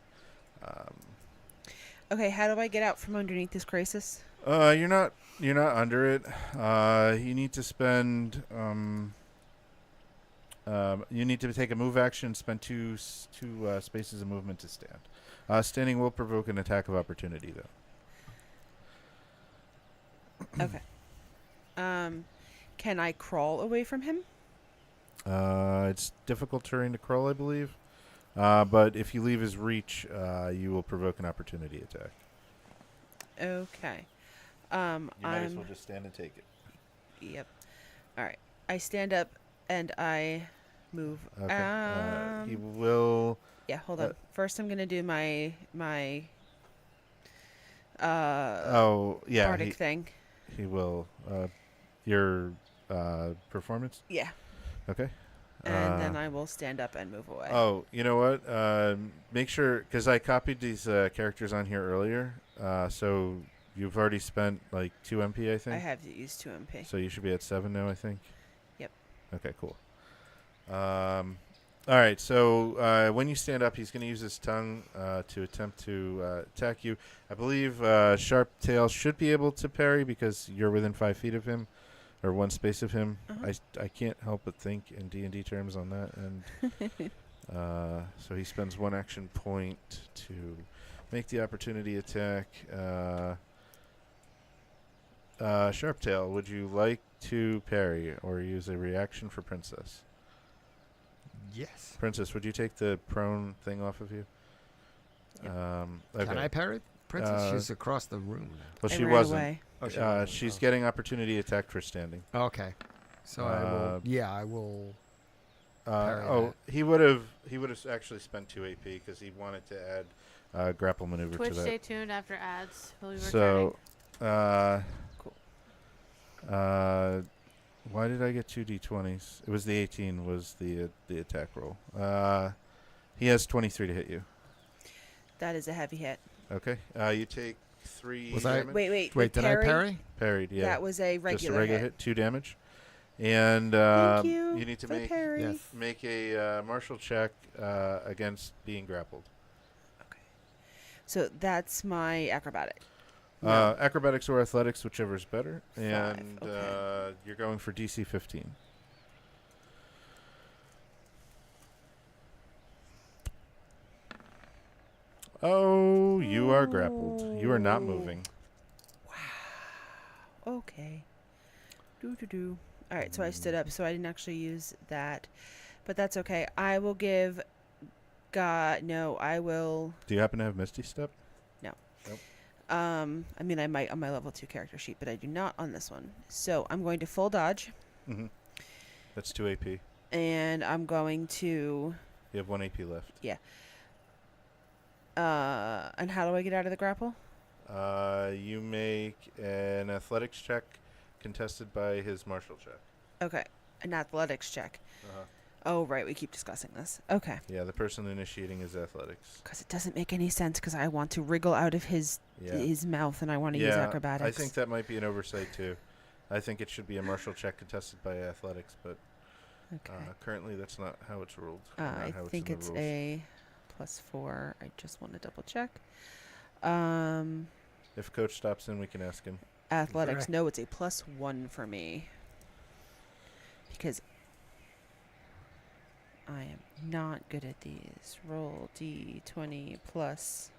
Okay, how do I get out from underneath this crisis? you're not under it. You need to spend you need to take a move action, spend two spaces of movement to stand. Standing will provoke an attack of opportunity, though. Okay. Can I crawl away from him? It's difficult terrain to crawl, I believe. But if you leave his reach, you will provoke an opportunity attack. Okay. You might as I'm well just stand and take it. Yep. All right. I stand up and I move. Okay. He will. Yeah, hold on. First, I'm gonna do my Oh yeah. bardic thing. He will. Your performance. Yeah. Okay. And then I will stand up and move away. Oh, you know what? Make sure, because I copied these characters on here earlier. So you've already spent like 2 MP, I think. I have to use 2 MP. So you should be at 7 now, I think. Yep. Okay, cool. All right. So when you stand up, he's going to use his tongue to attempt to attack you. I believe Sharp Tail should be able to parry because you're within 5 feet of him. Or 1 space of him. Uh-huh. I can't help but think in D&D terms on that. And so he spends 1 action point to make the opportunity attack. Sharptail, would you like to parry or use a reaction for Princess? Yes. Princess, would you take the prone thing off of you? Yep. Okay. Can I parry Princess? She's across the room now. Well, I she ran wasn't. away. Oh, she wasn't. She's Oh. getting opportunity attack for standing. Okay. So I will. Yeah, I will. Parry He would have actually spent 2 AP because he wanted to add grapple maneuver Twitch, to that. stay tuned after ads. We'll be So, Cool. why did I get 2 D20s? It was the 18 was the attack roll. He has 23 to hit you. That is a heavy hit. Okay. You take 3 Was I- damage. Wait. Wait, did I parry? parry? Parried, yeah. That was a regular, Just a regular hit, 2 damage. And Thank you. need to for the make parry. Yes. make a martial check against being grappled. Okay. So that's my acrobatic. Acrobatics or athletics, whichever is better. 5, And okay. you're going for DC 15. Oh, you are grappled. You are not moving. Okay. Do. All right, so I stood up, so I didn't actually use that, but that's okay. I will give. I will. Do you happen to have Misty Step? I mean, I might on my level 2 character sheet, but I do not on this one. So I'm going to full dodge, Mm-hmm. That's 2 AP. and I'm going to. You have 1 AP left. And how do I get out of the grapple? You make an athletics check contested by his martial check. Okay, an athletics check. Uh-huh. Oh, right, we keep discussing this. Okay. Yeah, the person initiating is athletics. Because it doesn't make any sense, because I want to wriggle out of his mouth, and I want to use acrobatics. I think that might be an oversight, too. I think it should be a martial check contested by athletics, but Okay. Currently, that's not how it's ruled. I how think in the it's rules. a +4. I just want to double check. If Coach stops in, we can ask him. Athletics. Right. No, it's a +1 for me. Because I am not good at these. Roll D20 +1.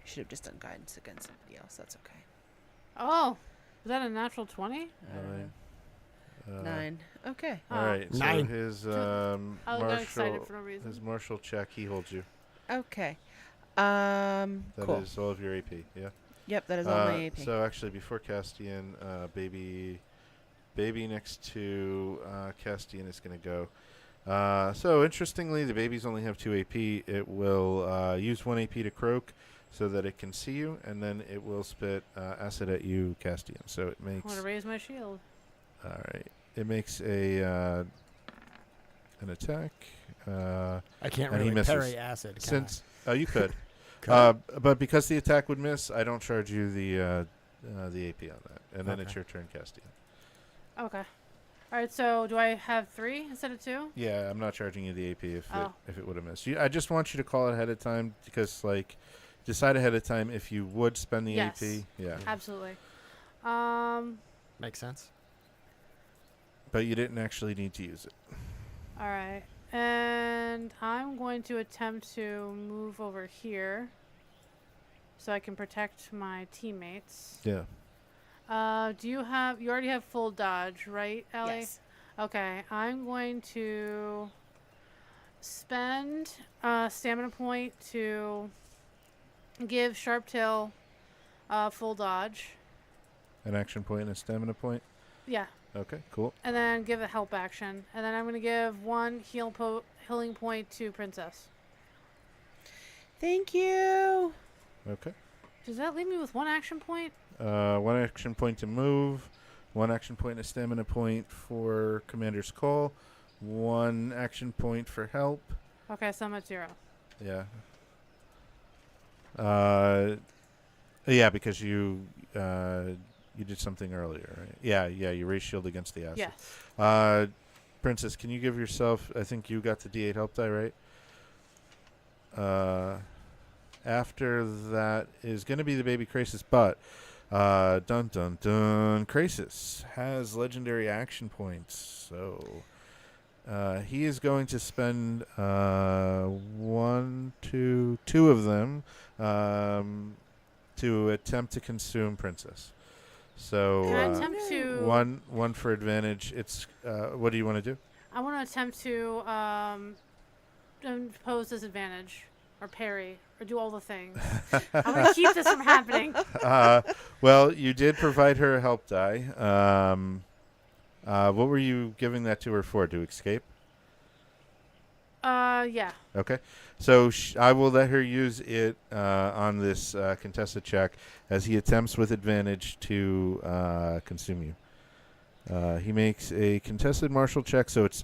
Should have just done guidance against somebody else. That's okay. Oh, was that a natural 20? Nine. 9. Okay. All right. So 9. his I got excited martial for no reason. his martial check, he holds you. Okay. That is Cool. all of your AP. Yeah. Yep, that is all my AP. So actually, before Castian, baby next to Castian is going to go. So interestingly, the babies only have 2 AP. It will use 1 AP to croak so that it can see you, and then it will spit acid at you, Castian. So it I makes. want to raise my shield. All right. It makes an attack. I can't And he really misses. parry acid. Can Since you could. I? But because the attack would miss, I don't charge you the AP on that, and then it's Okay. your turn, Castian. Okay. All right. So do I have 3 instead of 2? Yeah, I'm not charging you the AP if Oh. it would have missed. I just want you to call it ahead of time because decide ahead of time if you would spend the Yes. AP. Yeah, Absolutely. Makes sense. but you didn't actually need to use it. All right. And I'm going to attempt to move over here so I can protect my teammates. Yeah. You already have full dodge, right, Ellie? Yes. Okay. I'm going to spend stamina point to give Sharp Tail full dodge. An action point and a stamina point. Yeah. Okay, cool. And then give a help action. And then I'm going to give 1 healing point to Princess. Thank you. Okay. Does that leave me with 1 action point? 1 action point to move. 1 action point and a stamina point for Commander's Call. 1 action point for help. Okay, so I'm at 0. Yeah. Yeah, because you did something earlier, right? Yeah, you raised shield against the acid. Yes. Princess, can you give yourself? I think you got the D8 help die, right? After that is going to be the baby Krasis, but dun dun dun. Krasis has legendary action points, so he is going to spend 2 of them to attempt to consume Princess. So Can I attempt to... one for advantage. It's what do you want to do? I want to attempt to impose disadvantage or parry or do all the things. I want to keep this from happening. Well, you did provide her a help die. What were you giving that to her for? To escape? Yeah. Okay. So I will let her use it on this contested check as he attempts with advantage to consume you. He makes a contested martial check, so it's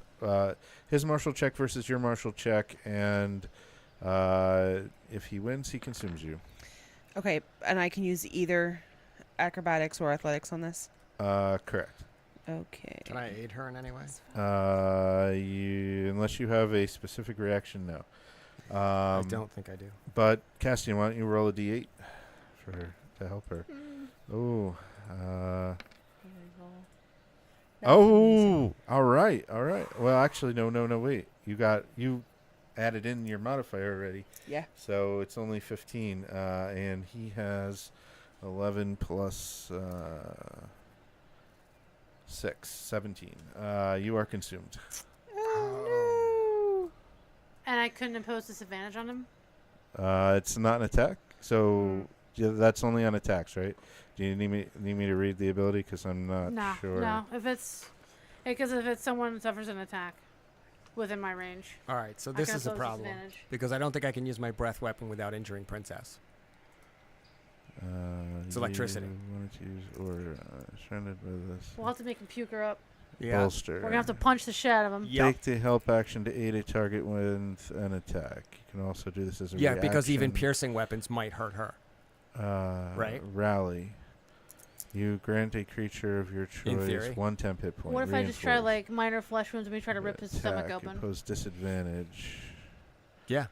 his martial check versus your martial check, and if he wins, he consumes you. Okay, and I can use either acrobatics or athletics on this? Correct. Okay. Can I aid her in any way? Unless you have a specific reaction, no. I don't think I do. But Castian, why don't you roll a d8 for her to help her? Oh. Oh. All right. Well, actually, no. Wait. You added in your modifier already. Yeah. So it's only 15, and he has 11 plus 6, 17. You are consumed. Oh, And I couldn't impose disadvantage on him? It's not an attack, so that's only on attacks, right? Do you need me to read the ability? Because I'm not sure. No. Because if it's someone that suffers an attack within my range. All right, so I this can is a impose problem disadvantage. because I don't think I can use my breath weapon without injuring Princess. It's electricity. You wanted to use or surrounded by this We'll have to make him puke her up. Yeah. bolster. We're going to have to punch the shit out of him. Yep. Take the help action to aid a target with an attack. You can also do this as a Yeah, because even reaction. piercing weapons might hurt her. Right. Rally. You grant a creature of your In choice theory. 1 temp hit point. What if I just try Reinforce. like minor flesh wounds and we try to rip his stomach Attack, open? Impose disadvantage. Yeah.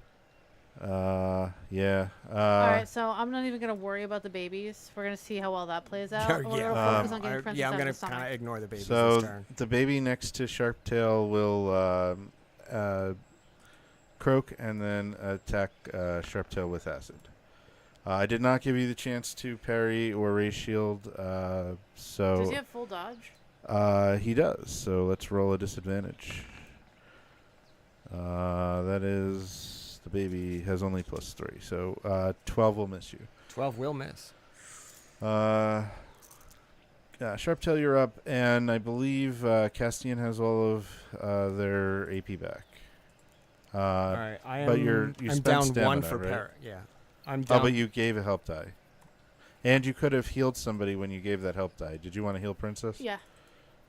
Yeah. All right, so I'm not even gonna worry about the babies. We're gonna see how well that plays out. Yeah, We're yeah. gonna focus on getting I'm Princess going out to of the kind of stomach. ignore the babies So this turn. the baby next to Sharptail will croak and then attack Sharptail with acid. I did not give you the chance to parry or raise shield, so Does he have full dodge? he does. So let's roll a disadvantage. That is, the baby has only +3, so 12 will miss you. 12 will miss. Sharptail, you're up, and I believe Castian has all of their AP back. All right, but you I'm spent down stamina, 1 for right? parry. Yeah. I'm down. Oh, but you gave a help die. And you could have healed somebody when you gave that help die. Did you want to heal Princess? Yeah.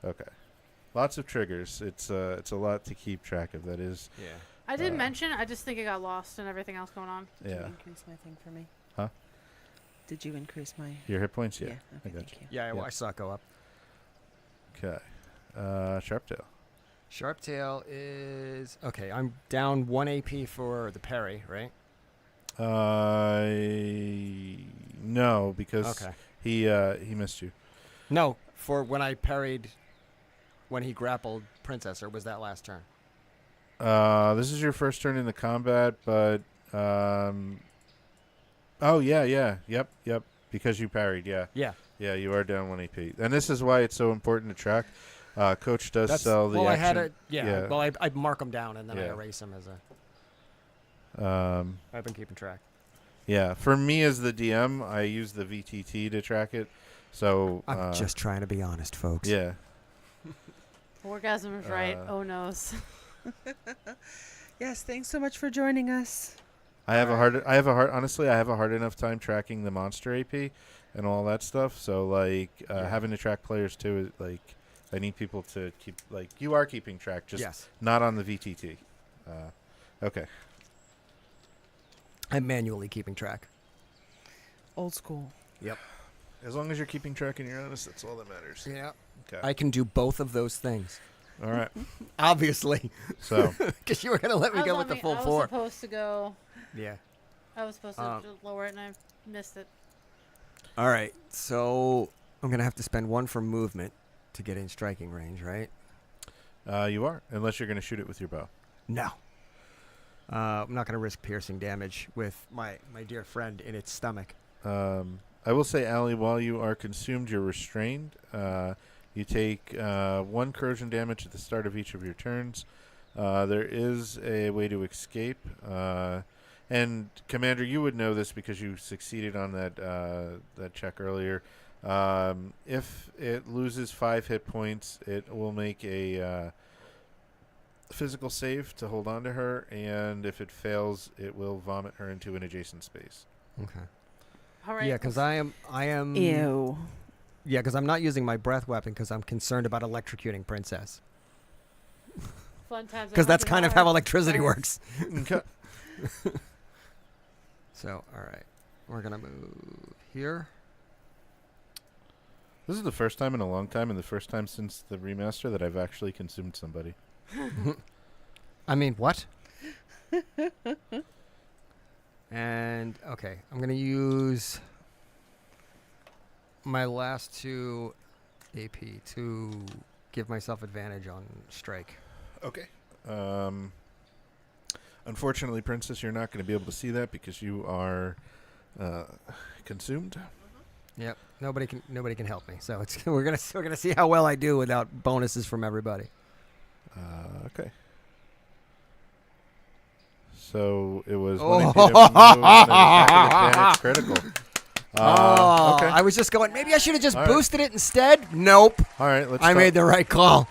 Okay. Lots of triggers. It's a lot to keep track of. That is. Yeah. I did mention. I just think it got lost and everything else going on. Did you Yeah. increase my thing for me? Huh? Did you increase my... Your hit points? Yeah. Okay, I got thank you. you. Yeah, Yeah. I saw it go up. Okay. Sharptail. Sharptail is... Okay, I'm down 1 AP for the parry, right? No, because Okay. he missed you. No, for when I parried when he grappled Princess, or was that last turn? This is your first turn in the combat, but oh yeah, yep. Because you parried, yeah. Yeah. Yeah, you are down 1 AP, and this is why it's so important to track. Coach does sell the well, action. I had it. Yeah. yeah. Well, I mark them down and then I Yeah. erase them as a. Um, I've been keeping track. yeah, for me as the DM, I use the VTT to track it. So I'm just trying to be honest, folks. yeah. Orgasm is right. Uh, Oh noes. Yes, thanks so much for joining us. I have a hard. Honestly, I have a hard enough time tracking the monster AP and all that stuff. So like having to track players too, like I need people to keep like you are keeping track, just Yes. not on the VTT. Okay. I'm manually keeping track. Old school. Yep. As long as you're keeping track and you're honest, that's all that matters. Yeah. Okay. I can do both of those things. All right. Obviously. So Because you were going to let me go with the full I was 4. supposed to go. Yeah. I was supposed to lower it and I missed it. All right. So I'm going to have to spend 1 for movement to get in striking range, right? you are, unless you're going to shoot it with your bow. No. I'm not going to risk piercing damage with my dear friend in its stomach. I will say, Allie, while you are consumed, you're restrained. You take 1 corrosion damage at the start of each of your turns. There is a way to escape. And, Commander, you would know this because you succeeded on that check earlier. If it loses 5 hit points, it will make a physical save to hold on to her. And if it fails, it will vomit her into an adjacent space. Okay. All right. Yeah, because I am. Ew. Yeah, because I'm not using my breath weapon because I'm concerned about electrocuting Princess. Fun times. Because that's kind of how electricity works. Okay. So, all right. We're going to move here. This is the first time in a long time, and the first time since the remaster that I've actually consumed somebody. I mean, what? And, okay. I'm going to use my last 2 AP to give myself advantage on strike. Okay. Unfortunately, Princess, you're not going to be able to see that because you are consumed. Yep. Nobody can help me. So it's we're gonna see how well I do without bonuses from everybody. Okay. So it was 1 AP to move and an attack advantage critical. Okay. I was just going. Maybe I should have just All right. boosted it instead. Nope. All right. I made the right call.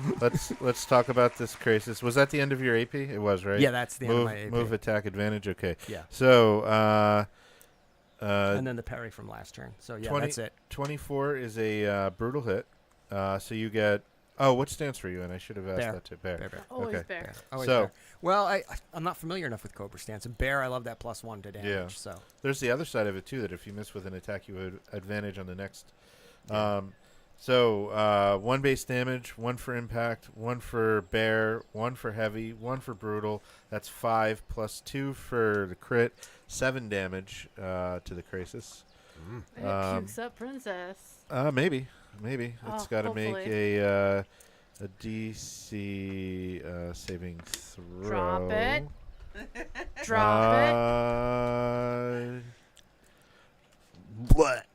Let's talk about this crisis. Was that the end of your AP? It was, right? Yeah, that's the end of my AP. Move, attack, advantage. Okay. Yeah. So, And then the parry from last turn. So yeah, 20 that's it. 24 is a brutal hit. So you get. Oh, what stance for you? And I should have asked Bear. that too. Bear. Bear. Always Okay. bear. Always So- bear. Well, I'm not familiar enough with Cobra stance. And bear, I love that +1 to damage. Yeah. So There's the other side of it too. That if you miss with an attack, you have advantage on the next So 1 base damage, 1 for impact, 1 for bear, 1 for heavy, 1 for brutal. That's 5 plus 2 for the crit, 7 damage to the crisis. It pukes up Princess. Maybe. It's got to make hopefully. a DC saving throw. Drop it. Drop it. What?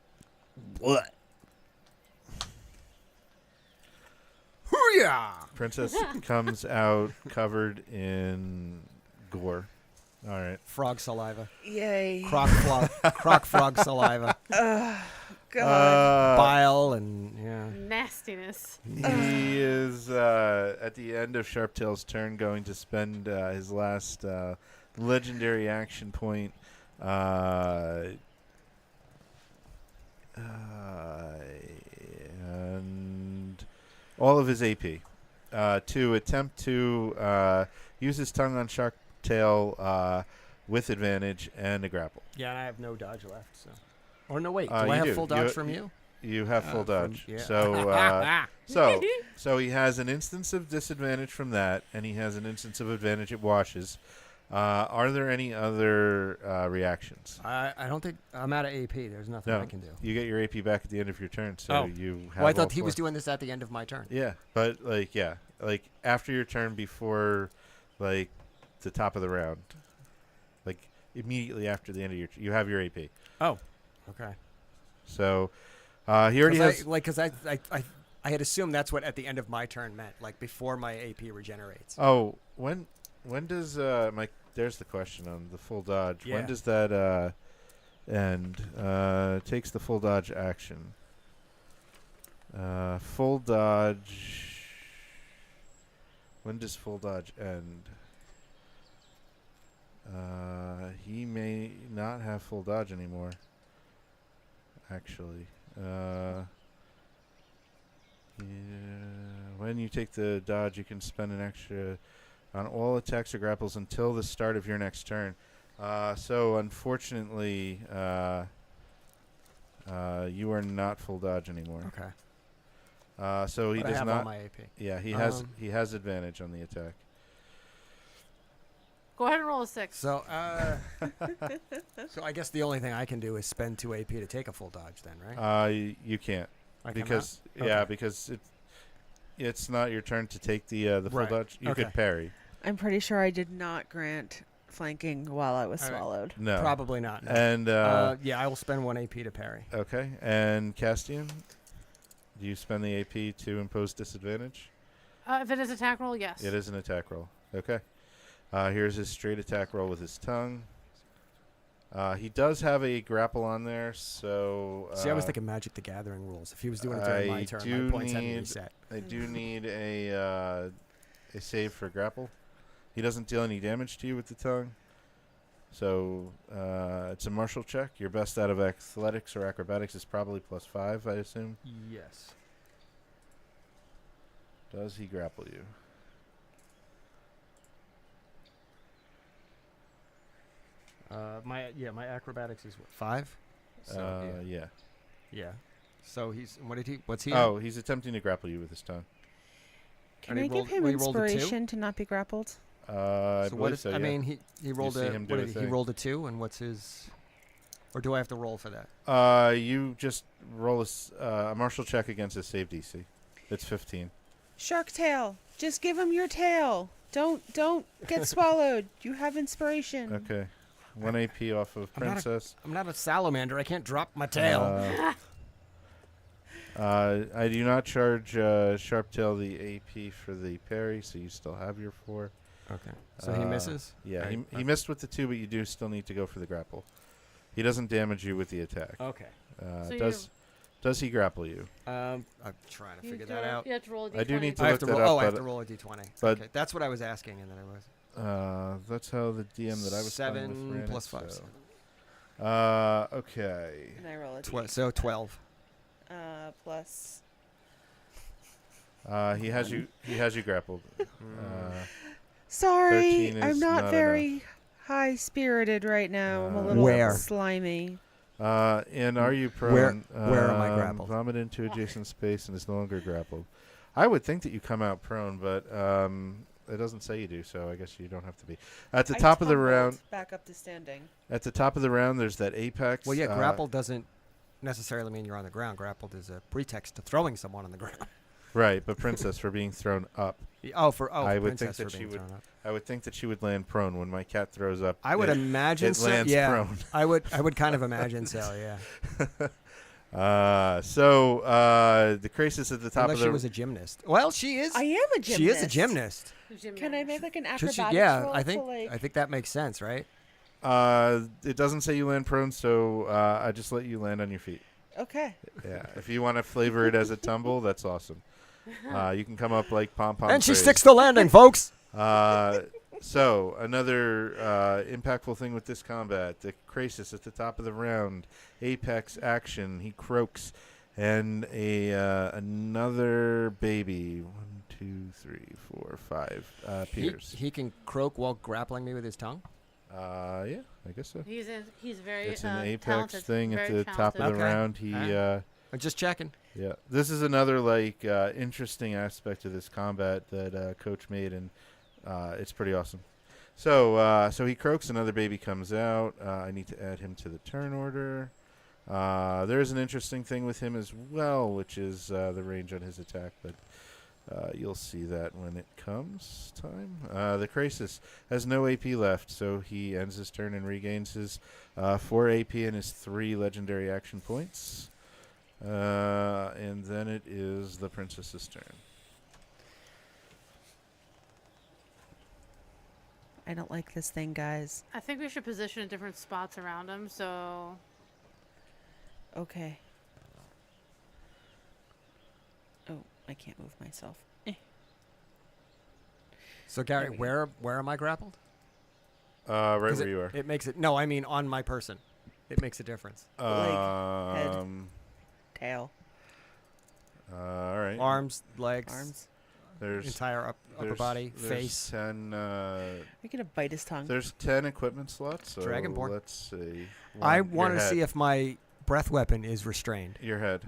Hoo-yah! Princess comes out covered in gore. All right. Frog saliva. Yay. Croc frog saliva. God. Bile and, yeah. Nastiness. He is at the end of Sharptail's turn going to spend his last legendary action point. And all of his AP to attempt to use his tongue on Sharptail with advantage and a grapple. Yeah, and I have no dodge left, so. Or no, wait. Do You I have do. full dodge from you? You have full dodge. yeah. So he has an instance of disadvantage from that, and he has an instance of advantage at washes. Are there any other reactions? I don't think I'm out of AP. There's nothing I can do. You get your AP back at the end of your turn, so Oh. you have Well, I all thought he 4. was doing this at the end of my turn. Yeah, but like after your turn, before like the top of the round, like immediately after the end of your, you have your AP. Oh, okay. So he already has. Because I had assumed that's what at the end of my turn meant, like before my AP regenerates. Oh, when does my? There's the question on the full dodge. Yeah. When does that end? Takes the full dodge action. Full dodge. When does full dodge end? He may not have full dodge anymore. Actually, yeah. When you take the dodge, you can spend an extra on all attacks or grapples until the start of your next turn. So unfortunately, you are not full dodge anymore. Okay. So he But I does have not. all my AP. Yeah, he has advantage on the attack. Go ahead and roll a 6. So, so I guess the only thing I can do is spend 2 AP to take a full dodge, then, right? You can't I because cannot? yeah, Okay. because it's not your turn to take the full Right. dodge. You Okay. could parry. I'm pretty sure I did not grant flanking while I was All right. swallowed. No, Probably not. No. And Yeah, I will spend 1 AP to parry. okay, and Castian, do you spend the AP to impose disadvantage? If it is attack roll, yes. It is an attack roll. Okay. Here's his straight attack roll with his tongue. He does have a grapple on there, so... See, I was thinking Magic the Gathering rules. If he was doing it during my I turn, do my points hadn't need- reset. I do need a save for grapple. He doesn't deal any damage to you with the tongue. So it's a martial check. Your best out of athletics or acrobatics is probably +5, I assume. Yes. Does he grapple you? My acrobatics is what, 5? So, Yeah. yeah. So what's he? Oh, he's attempting to grapple you with his tongue. Can And I he give rolled- him well, he rolled a 2? inspiration to not be grappled? I So what believe is? so, I yeah. mean, he rolled see a. him do What a did he thing. rolled a 2, and what's his? Or do I have to roll for that? You just roll a martial check against his save DC. It's 15. Shark tail. Just give him your tail. Don't get swallowed. You have inspiration. Okay. 1 AP off of I'm not a- Princess. I'm not a salamander. I can't drop my tail. I do not charge Sharptail the AP for the parry, so you still have your 4. Okay. So he misses. Yeah, Right. he missed with the 2, but you do still need to go for the grapple. He doesn't damage you with the attack. Okay. So Does he grapple you? I'm trying to You figure do- that out. You have to roll a D20. I do need to I have look to that roll. up, Oh, I have but- to roll a d20. but- Okay, that's what I was asking, and then I was That's how the DM that I was playing with 7 ran plus it, 5. so. Okay. And I roll a So 12. plus. He has you grappled. Sorry, 13 I'm is not not very high spirited right now. I'm a little Where? slimy. And are you prone? Where am I grappled? Vomit into adjacent space and is no longer grappled. I would think that you come out prone, but it doesn't say you do, so I guess you don't have to be. At the top of the round, back up to standing. at the top of the round, there's that apex. Well, yeah, grappled doesn't necessarily mean you're on the ground. Grappled is a pretext to throwing someone on the ground. Right, but Princess for being thrown up. I would think that she would. I would think that she would land prone when my cat throws up. I would imagine it so. lands Yeah, prone. I would kind of imagine so. Yeah. The crisis at the top Unless of the. she was a gymnast. Well, she is. I am a gymnast. She is a gymnast. Can I make like an Should acrobatics she, yeah, roll I to, think like... I think that makes sense, right? It doesn't say you land prone, so I just let you land on your feet. Okay. Yeah, if you want to flavor it as a tumble, that's awesome. You can come up like pom pom. And she sticks the landing, folks. So another impactful thing with this combat: the crisis at the top of the round, apex action. He croaks, and another baby. 1, 2, 3, 4, 5 appears. He can croak while grappling me with his tongue. Yeah, I guess so. He's very It's an apex talented, thing at very the top of the Okay. round. He I'm just checking. yeah. This is another interesting aspect of this combat that Coach made, and it's pretty awesome. So he croaks, another baby comes out. I need to add him to the turn order. There's an interesting thing with him as well, which is the range on his attack, but you'll see that when it comes time. The crisis has no AP left, so he ends his turn and regains his 4 AP and his 3 legendary action points. And then it is the princess's turn. I don't like this thing, guys. I think we should position in different spots around him, so... Okay. Oh, I can't move myself. So Gary, where am I grappled? Right 'Cause where you are. It makes it. No, I mean on my person. It makes a difference. head. Tail. All right. Arms, legs, Arms. There's entire upper there's- body, there's face. 10. Are you gonna bite his tongue? There's 10 equipment slots. So Dragonborn. Let's see. I One, want your to see head. if my breath weapon is restrained. Your head.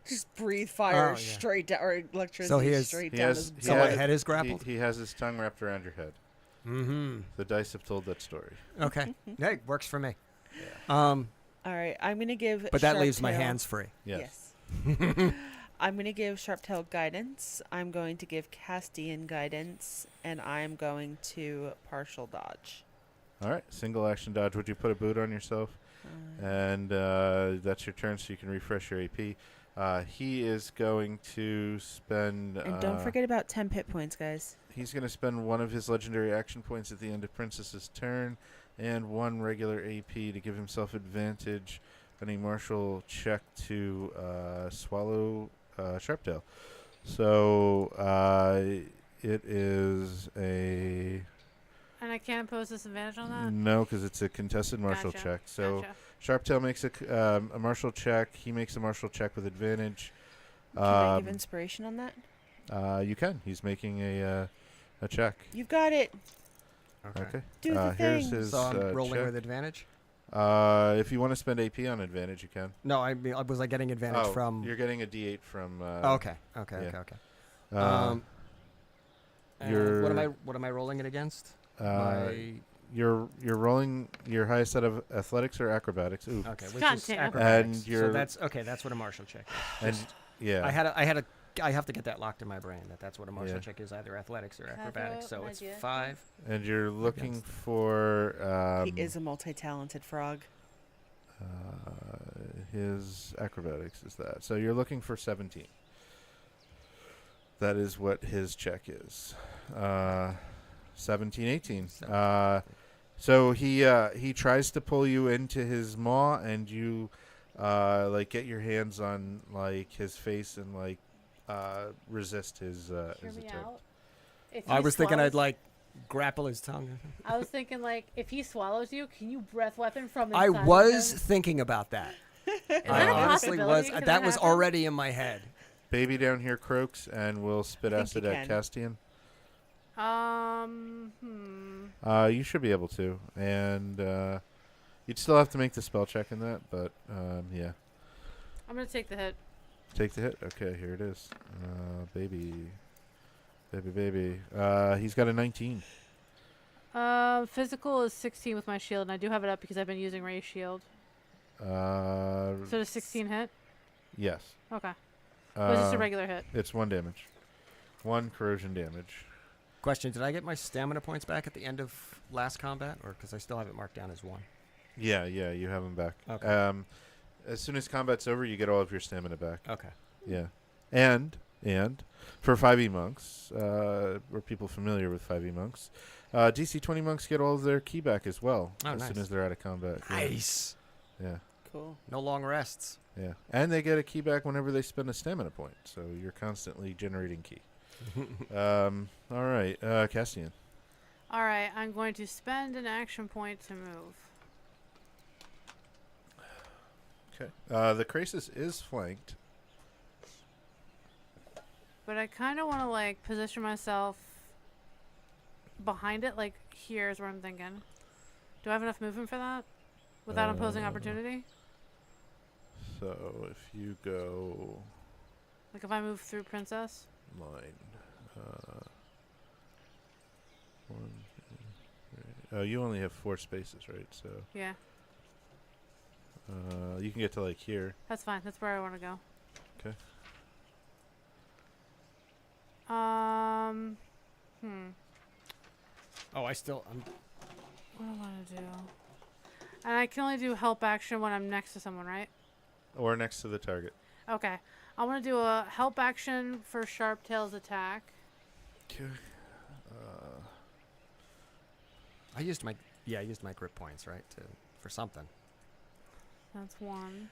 Just breathe fire Oh, yeah. straight down, or electricity So he is- straight He down has- his he So my has- head is grappled. He has his tongue wrapped around your head. Mm-hmm. The dice have told that story. Okay. Hey, works for me. All right, I'm gonna give. But that leaves my Sharptail- hands free. Yes. I'm gonna give Sharptail guidance. I'm going to give Castian guidance, and I'm going to partial dodge. All right. Single action dodge. Would you put a boot on yourself? And that's your turn, so you can refresh your AP. He is going to spend. And don't forget about 10 hit points, guys. He's going to spend one of his legendary action points at the end of Princess's turn, and 1 regular AP to give himself advantage on a martial check to swallow Sharptail. So it is a. And I can't impose disadvantage on that? No, because it's a contested martial Gotcha, check. So gotcha. Sharptail makes a martial check. He makes a martial check with advantage. Can I give inspiration on that? You can. He's making a check. You've got it. Okay. Do the Here's thing. his So I'm rolling check. with advantage. If you want to spend AP on advantage, you can. No, I mean, was I getting advantage from? You're getting a D8 from. Okay. Okay. yeah. Okay. Okay. And you're- what am I rolling it against? You're rolling your highest set of athletics or acrobatics. Ooh. Okay, which God is damn. acrobatics. And you're- so that's okay. That's what a martial check is. And yeah. I have to get that locked in my brain. That's what a martial Yeah. check is, either athletics or Have acrobatics. a- So an it's idea? 5. And you're looking for. He is a multi-talented frog. His acrobatics is that. So you're looking for 17. That is what his check is. 17, 18. So he tries to pull you into his maw, and you get your hands on his face and resist his Hear his me attack. out. If I he was thinking I'd swallows- grapple his tongue. I was thinking if he swallows you, can you breath weapon from I inside of was him? thinking about that. Is I that a honestly was. possibility? Could That was happen? already in my head. Baby down here croaks and will spit I think acid you at can. Castian. You should be able to. And You'd still have to make the spell check in that, but yeah. I'm gonna take the hit. Take the hit. Okay, here it is. Baby. He's got a 19. Physical is 16 with my shield, and I do have it up because I've been using Ray's shield. So does 16 hit? Yes. Okay. Or is this a Uh, regular hit? It's 1 damage. 1 corrosion damage. Question: did I get my stamina points back at the end of last combat, or because I still have it marked down as 1? Yeah, you have him back. Okay. As soon as combat's over, you get all of your stamina back. Okay. Yeah. And for 5e monks, or people familiar with 5e monks, DC20 monks get all of their ki back as well Oh, as nice. soon as they're out of combat. Yeah. Nice. Yeah. Cool. No long rests. Yeah. And they get a ki back whenever they spend a stamina point, so you're constantly generating ki. All right, Castian. All right, I'm going to spend an action point to move. Okay. The Krasis is flanked. But I kind of want to, like, position myself behind it. Like, here's where I'm thinking. Do I have enough movement for that? Without imposing opportunity? So if you go Like, if I move through Princess? line, 1, 2, 3. Oh, you only have 4 spaces, right? So Yeah, you can get to like here. that's fine. That's where I want to go. Okay. Oh, I still. I'm What do I want to do? And I can only do help action when I'm next to someone, right? Or next to the target. Okay. I want to do a help action for Sharptail's attack. Okay. I used my grip points, right, for something. That's one.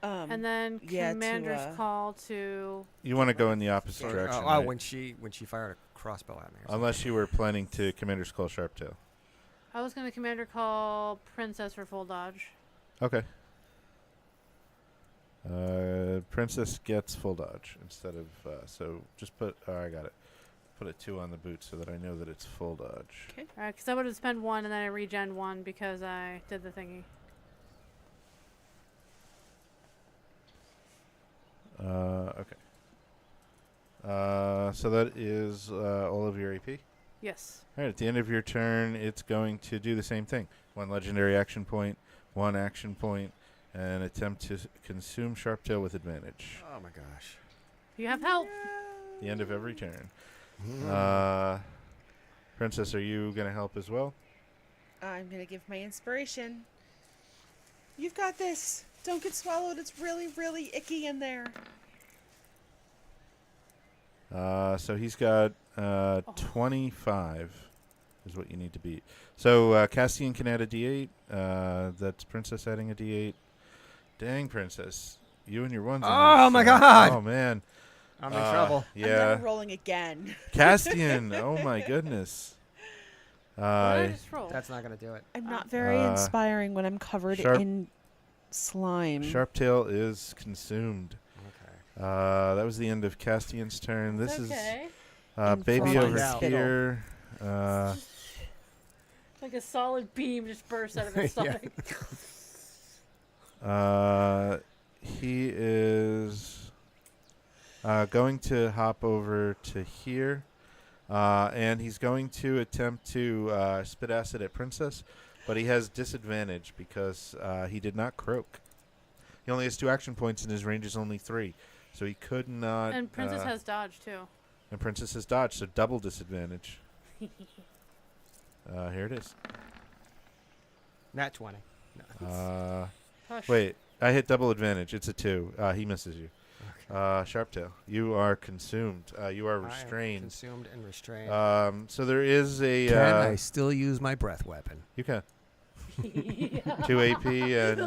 Um, And then yeah, to, Commander's Call to... You want to go in the opposite Oh, direction, oh, right? when she fired a crossbow at me. Or Unless you were planning to Commander's Call Sharptail. I was going to Commander Call Princess for full dodge. Okay. Princess gets full dodge instead of... so just put... Oh, I got it. Put a 2 on the boot so that I know that it's full dodge. Okay. Alright, because I would have spent 1 and then I regen 1 because I did the thingy. Okay. So that is all of your AP? Yes. All right, at the end of your turn, it's going to do the same thing. 1 legendary action point, 1 action point, and attempt to consume Sharptail with advantage. Oh my gosh. You have help. The end of every turn. Princess, are you going to help as well? I'm going to give my inspiration. You've got this. Don't get swallowed. It's really, really icky in there. So he's got 25 is what you need to beat. So Castian can add a D8. That's Princess adding a D8. Dang, Princess. You and your ones. Oh, my God. Oh, man. I'm in trouble. I'm Yeah. never rolling again. Castian. Oh, my goodness. What did I just roll? That's not gonna do it. I'm not very inspiring when I'm covered in slime. Sharptail is consumed. Okay. That was the end of Castian's turn. This okay. is Baby Find over out. here. Like a solid beam just bursts out of his Yeah. stomach. He is going to hop over to here, and he's going to attempt to spit acid at Princess, but he has disadvantage because he did not croak. He only has 2 action points, and his range is only 3, so he could not. And Princess has dodge, too. And Princess has dodge, so double disadvantage. Here it is. Nat 20. No. Hush. Wait, I hit double advantage. It's a 2. He misses you. Okay. Sharptail, you are consumed. You are I am restrained. consumed and restrained. So there is a. Can I still use my breath weapon? You can. 2 AP and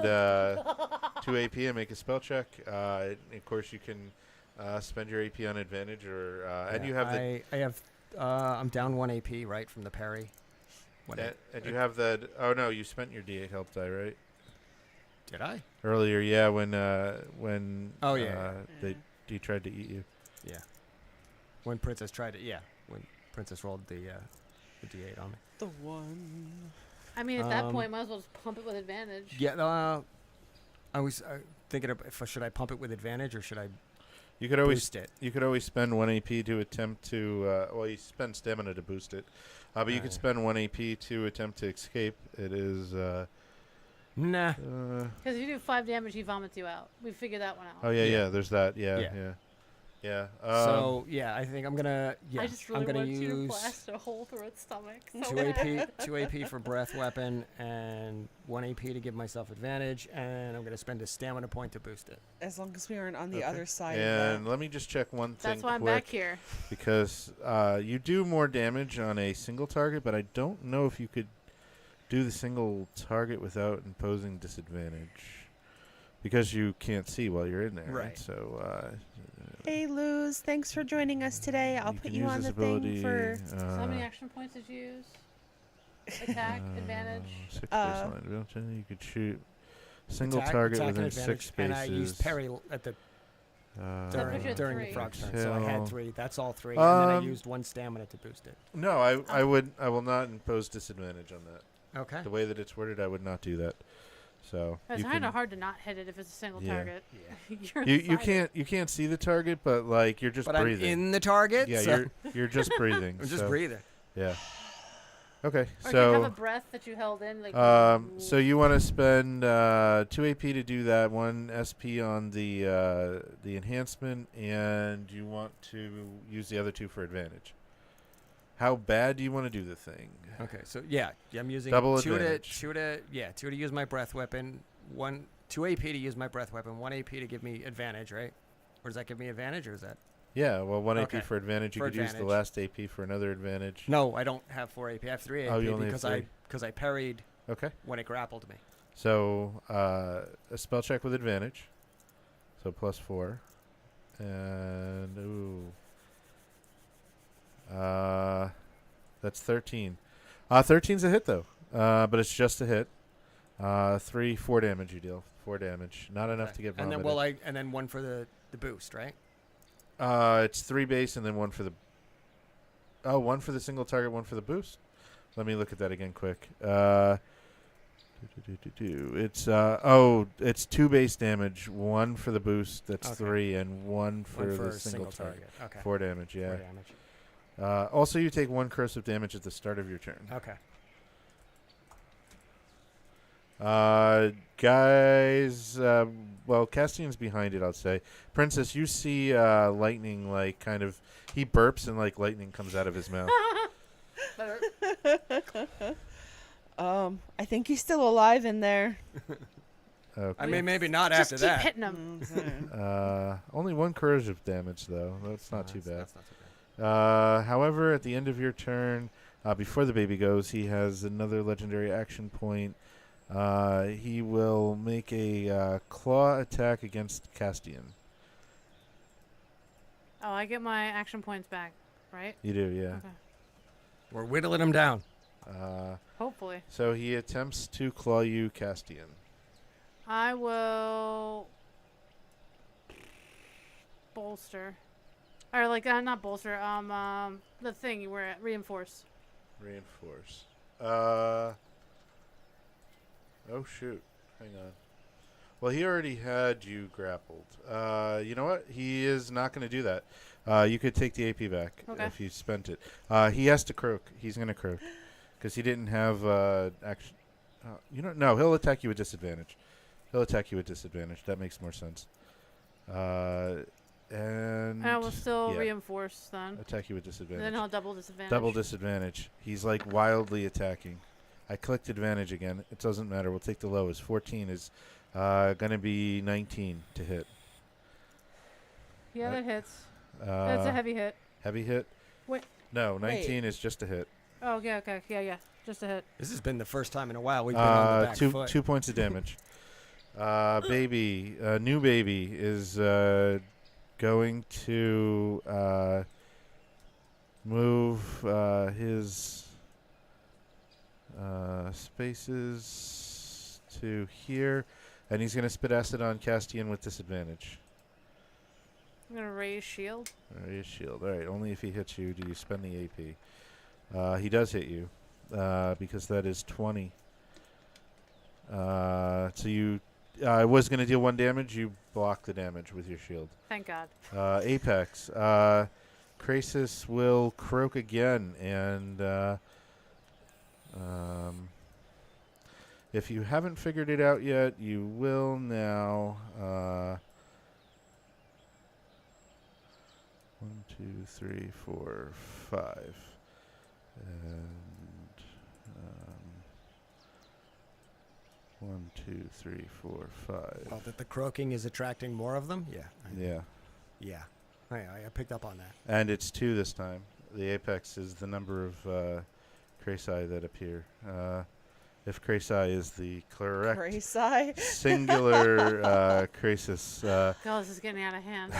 2 AP and make a spell check. Of course, you can spend your AP on advantage, or and you have the. I have. I'm down 1 AP right from the parry. And you have the. Oh no, you spent your D8 help die, right? Did I? Earlier, yeah, when Oh, yeah. he tried to eat you. Yeah. When Princess tried to. Yeah. When Princess rolled the D8 on me. The one. I mean, at that point, might as well just pump it with advantage. Yeah. I was thinking of should I pump it with advantage or should I You could always boost it? You could always spend 1 AP to attempt to. Well, you spend stamina to boost it, but you could spend 1 AP to attempt to escape. It is. Nah. Because if you do 5 damage, he vomits you out. We figured that one out. Oh yeah, Yeah. yeah. There's that. Yeah, Yeah. yeah, yeah. So yeah, I think I'm gonna. Yeah, I just really I'm gonna want you to use blast a hole through its stomach. So 2 bad. AP, 2 AP for breath weapon, and 1 AP to give myself advantage, and I'm gonna spend a stamina point to boost it. As long as we aren't on the Okay. other side And of the... let me just check one thing That's why I'm quick, back here. because you do more damage on a single target, but I don't know if you could do the single target without imposing disadvantage, because you can't see while you're in there. Right. So. Hey, Luz, thanks for joining us today. I'll you put can you use on this the thing ability, for... So how many action points did you use? Attack, advantage. 6 baseline ability. You could shoot single Attack- target attack and within 6 advantage, spaces. and I used parry at the So push you at during the 3. frog's turn, so I had Exhale. 3. That's all 3, and then I Um, used 1 stamina to boost it. No, I will not impose disadvantage on that. Okay. The way that it's worded, I would not do that. So It's you kind can- of hard to not hit it if it's a single Yeah. target. Yeah. You're You inside it. can't see the target, but like you're just But breathing. I'm in the target. yeah, so you're just breathing. I'm just so, breathing. Yeah. Okay, Or do you have a so breath that you held in? Like, so you want to spend 2 AP to do that, 1 SP on the enhancement, and you want to use the other 2 for advantage. How bad do you want to do the thing? Okay, so yeah, I'm using Double 2 advantage. to use my breath weapon, 2 AP to use my breath weapon, 1 AP to give me advantage, right? Or does that give me advantage, or is that? Yeah, well, 1 Okay. AP for advantage. You For could use the advantage. last AP for another advantage. No, I don't have 4 AP. I have 3 AP Oh, you only have because I parried Okay. when it grappled me. So a spell check with advantage. So +4. And that's 13. 13's a hit though. But it's just a hit. 4 damage you deal. 4 damage. Not enough Okay. to get And vomited. then and then 1 for the boost, right? It's 3 base and then 1 for the. Oh, 1 for the single target, 1 for the boost. Let me look at that again quick. It's it's 2 base damage, 1 for the boost. That's Okay. 3, and 1 for 1 for the a single target. Okay. 4 damage. Yeah. 4 damage. Also, you take 1 corrosive damage at the start of your turn. Okay. Guys, well, Castian's behind it, I'll say. Princess, you see lightning, like, kind of, he burps and, like, lightning comes out of his mouth. I think he's still alive in there. Okay. I mean, maybe not Just after keep that. hitting him. Only 1 corrosive damage, though. That's not too bad. That's not too bad. However, at the end of your turn, before the baby goes, he has another legendary action point. He will make a claw attack against Castian. Oh, I get my action points back, right? You do, yeah. Okay. We're whittling him down. Hopefully. So he attempts to claw you, Castian. I will bolster. Or like not bolster, the thing you were at, reinforce. Reinforce. Oh shoot. Hang on. Well, he already had you grappled. You know what? He is not going to do that. You could take the AP back if you spent it. He has to croak. He's going to croak because he didn't have action. No, he'll attack you with disadvantage. He'll attack you with disadvantage. That makes more sense. And I will still yeah, reinforce then. attack you with disadvantage. Then I'll double disadvantage. Double disadvantage. He's like wildly attacking. I clicked advantage again. It doesn't matter. We'll take the lowest. 14 is going to be 19 to hit. Yeah, that hits. Uh, That's a heavy hit. Heavy hit? Wait. No, 19 is just a hit. Oh, yeah, okay. Yeah. Just a hit. This has been the first time in a while we've been on the back foot. 2 points of damage. New baby is going to move his spaces to here, and he's going to spit acid on Castian with disadvantage. I'm going to raise shield. Raise shield. All right, only if he hits you do you spend the AP. He does hit you because that is 20 So you was going to deal 1 damage. You block the damage with your shield. Thank God. Apex. Krasis will croak again, and if you haven't figured it out yet, you will now. 1, 2, 3, 4, 5, and 1, 2, 3, 4, 5. Well, that the croaking is attracting more of them. Yeah. Yeah, Yeah. I picked up on that. and it's 2 this time. The apex is the number of Krasi that appear. If Krasi is the correct Crazy. singular Krasis. God, this is getting out of hand.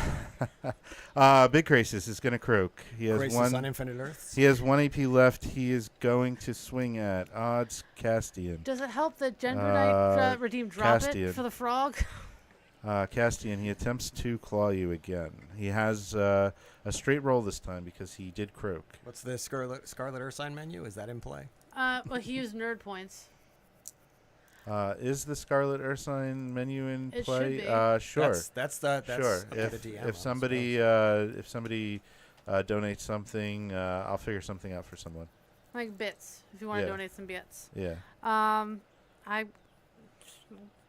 Big Krasis is going to croak. He has Crisis one. on Infinite Earths. He has 1 AP left. He is going to swing at Odds Castian. Does it help that Gender Knight redeemed drop Castian. it for the frog? Castian, he attempts to claw you again. He has a straight roll this time because he did croak. What's the Scarlet Ursine menu? Is that in play? Well, he used nerd points. Is the Scarlet Ursine menu in It play? should be. Sure. That's Sure. up to the DM, I If somebody donates something, I'll figure something out for someone. Like bits, if you want to Yeah. donate some bits. Yeah. I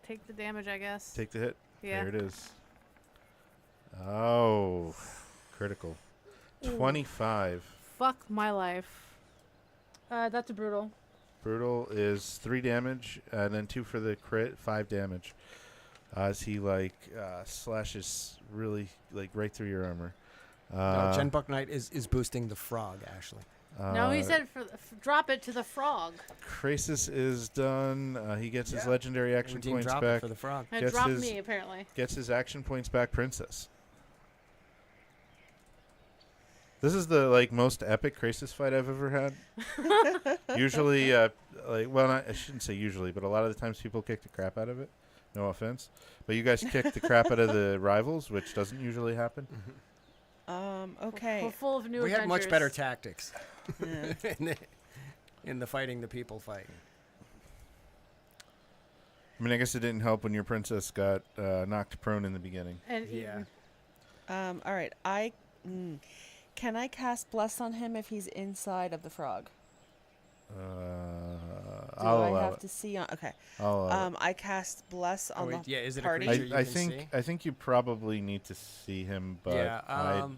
take the damage, I guess. Take the hit. Yeah. There it is. Oh, critical. Ooh. 25. Fuck my life. That's a brutal. Brutal is 3 damage, and then 2 for the crit, 5 damage. As he slashes really right through your armor. No, Gen Buck Knight is boosting the frog, Ashley. No, he said drop it to the frog. Krasis is done. He gets his legendary action Redeem points drop back. it for the frog. And Gets drop his- me, apparently. Gets his action points back, Princess. This is the most epic Krasis fight I've ever had. Usually, I shouldn't say usually, but a lot of the times people kick the crap out of it. No offense, but you guys kick the crap out of the rivals, which doesn't usually happen. Okay. We're full of new We adventures. had much better tactics Yeah. in the fighting the people fight. I mean, I guess it didn't help when your princess got knocked prone in the beginning. And Yeah. All right. Can I cast Bless on him if he's inside of the frog? Do I'll I allow have it. to see on? Okay. I'll allow it. I cast Bless on the Is it party. a creature you I can think see? I think you probably need to see him, but Yeah.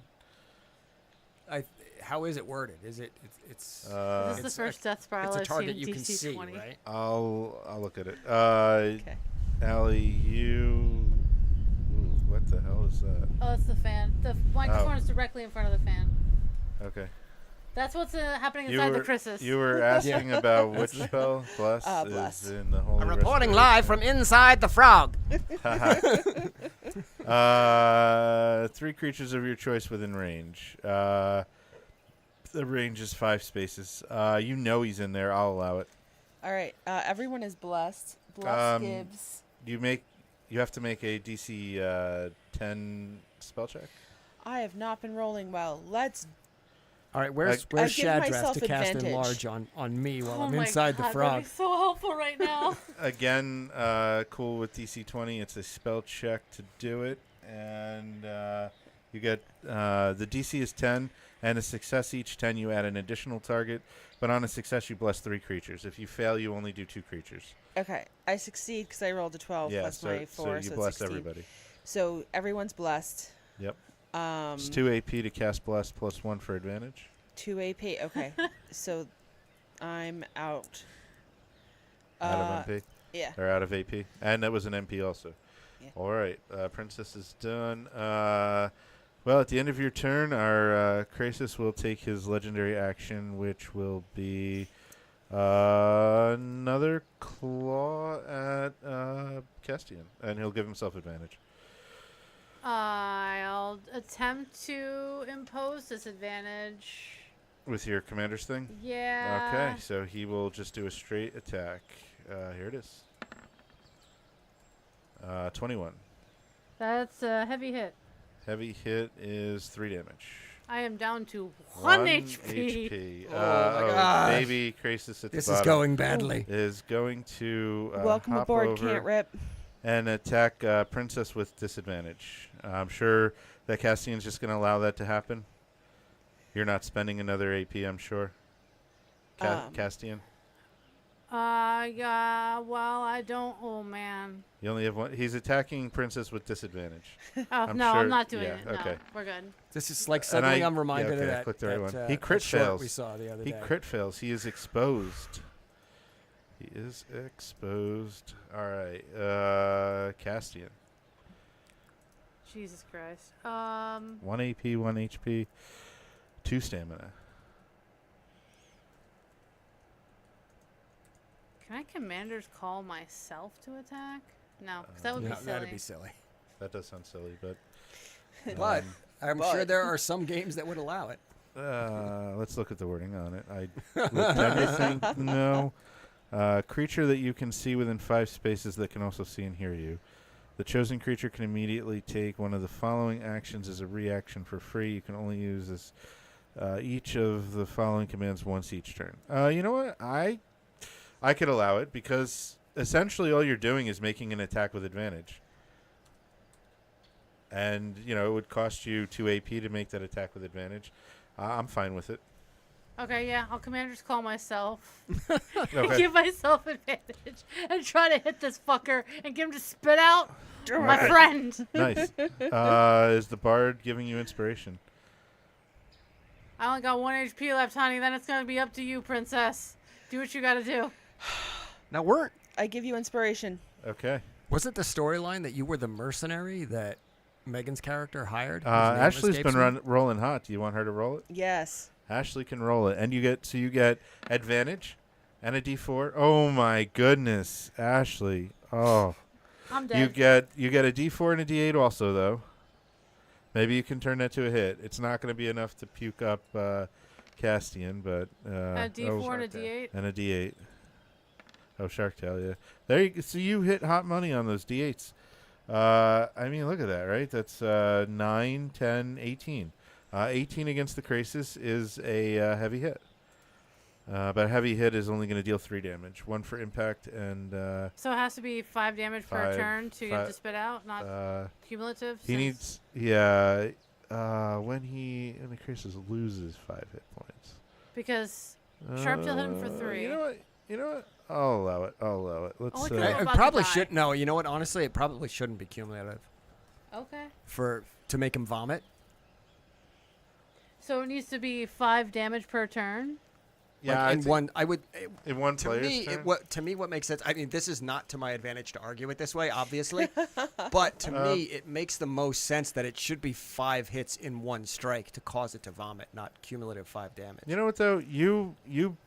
How is it worded? Is it? It's. this is it's the first death spiral It's a I've target seen you in can DC20. see, right? I'll look at it. Okay. Allie, you. Ooh, what the hell is that? Oh, that's the fan. The microphone is directly in front of the fan. Okay. That's what's happening inside the Chris's. You were asking about which That's spell? Bless Bless. is in the Holy I'm reporting Restoration. live from inside the frog. 3 creatures of your choice within range. The range is 5 spaces. You know he's in there. I'll allow it. All right. Everyone is blessed. Bless gives. You have to make a DC 10 spell check. I have not been rolling well. Let's. All right, where's I give Shadrach myself to cast advantage. enlarge on me while Oh I'm my inside God, the frog? that'd be so helpful right now. Again, cool with DC20. It's a spell check to do it, and you get the DC is 10, and a success each 10. You add an additional target, but on a success you bless 3 creatures. If you fail, you only do 2 creatures. Okay. I succeed because I rolled a 12 Yeah, plus my 4, so you it's bless 16. everybody. So everyone's blessed. Yep. It's It's 2 AP to cast bless plus 1 for advantage. 2 AP. Okay. So I'm out. Out of MP. Yeah. Or out of AP. And that was an MP also. Yeah. All right. Princess is done. Well, at the end of your turn, our Krasis will take his legendary action, which will be another claw at Castian. And he'll give himself advantage. I'll attempt to impose disadvantage. With your commander's thing? Yeah. Okay, so he will just do a straight attack. Here it is. 21. That's a heavy hit. Heavy hit is 3 damage. I am down to 1 HP. HP. Oh my gosh. Baby Crisis at This the is bottom going badly. is going to Welcome hop aboard, over Can't Rip. and attack Princess with disadvantage. I'm sure that Castian's just going to allow that to happen. You're not spending another AP, I'm sure. Castian? Yeah, well, I don't. Oh, man. You only have one. He's attacking Princess with disadvantage. Oh, I'm no, sure- I'm not doing yeah, it. No, okay. we're good. This is like suddenly I'm reminded okay, I of that. clicked the right that, one. He crit that short fails. we saw the other He day. crit fails. He is exposed. He is exposed. All right. Castian. Jesus Christ. 1 AP, 1 HP, 2 stamina. Can I commander's call myself to attack? No, because that would No, be silly. that'd be silly. That does sound silly, but But I'm sure But- there are some games that would allow it. let's look at the wording on it. I looked everything. No. Creature that you can see within 5 spaces that can also see and hear you. The chosen creature can immediately take one of the following actions as a reaction for free. You can only use this each of the following commands once each turn. You know what? I could allow it because essentially all you're doing is making an attack with advantage. And, you know, it would cost you 2 AP to make that attack with advantage. I'm fine with it. Okay, yeah, I'll commander's call myself. Okay. Give myself advantage and try to hit this fucker and get him to spit out my friend. Nice. Is the bard giving you inspiration? I only got 1 HP left, honey. Then it's going to be up to you, princess. Do what you got to do. Now, weren't I give you inspiration. Okay. was it the storyline that you were the mercenary that Megan's character hired? whose name Ashley's escapes been me? rolling hot. Do you want her to roll it? Yes. Ashley can roll it, and you get advantage and a D4. Oh my goodness, Ashley! Oh, I'm you dead. get a D4 and a D8 also though. Maybe you can turn that to a hit. It's not going to be enough to puke up Castian, but A D4 and a D8. and a D8. Oh, Shark Tail, yeah. There you go. So you hit hot money on those D8s. I mean, look at that, right? That's 9, 10, 18. 18 against the Crisis is a heavy hit. But a heavy hit is only going to deal 3 damage. 1 for impact and... So it has to be 5 damage per 5, turn to get him to 5, spit out, not cumulative. he needs... Yeah. When the Crisis loses 5 hit points. Because Sharptail hit him for 3. You know what? I'll allow it. Let's... Only 'cause I'm It about to probably die. should. No, you know what? Honestly, it probably shouldn't be cumulative Okay. to make him vomit. So it needs to be 5 damage per turn. yeah, Like in one, I would. in one To player's me, turn? what makes sense. I mean, this is not to my advantage to argue it this way, obviously. But to me, it makes the most sense that it should be 5 hits in one strike to cause it to vomit, not cumulative 5 damage. You know what though? You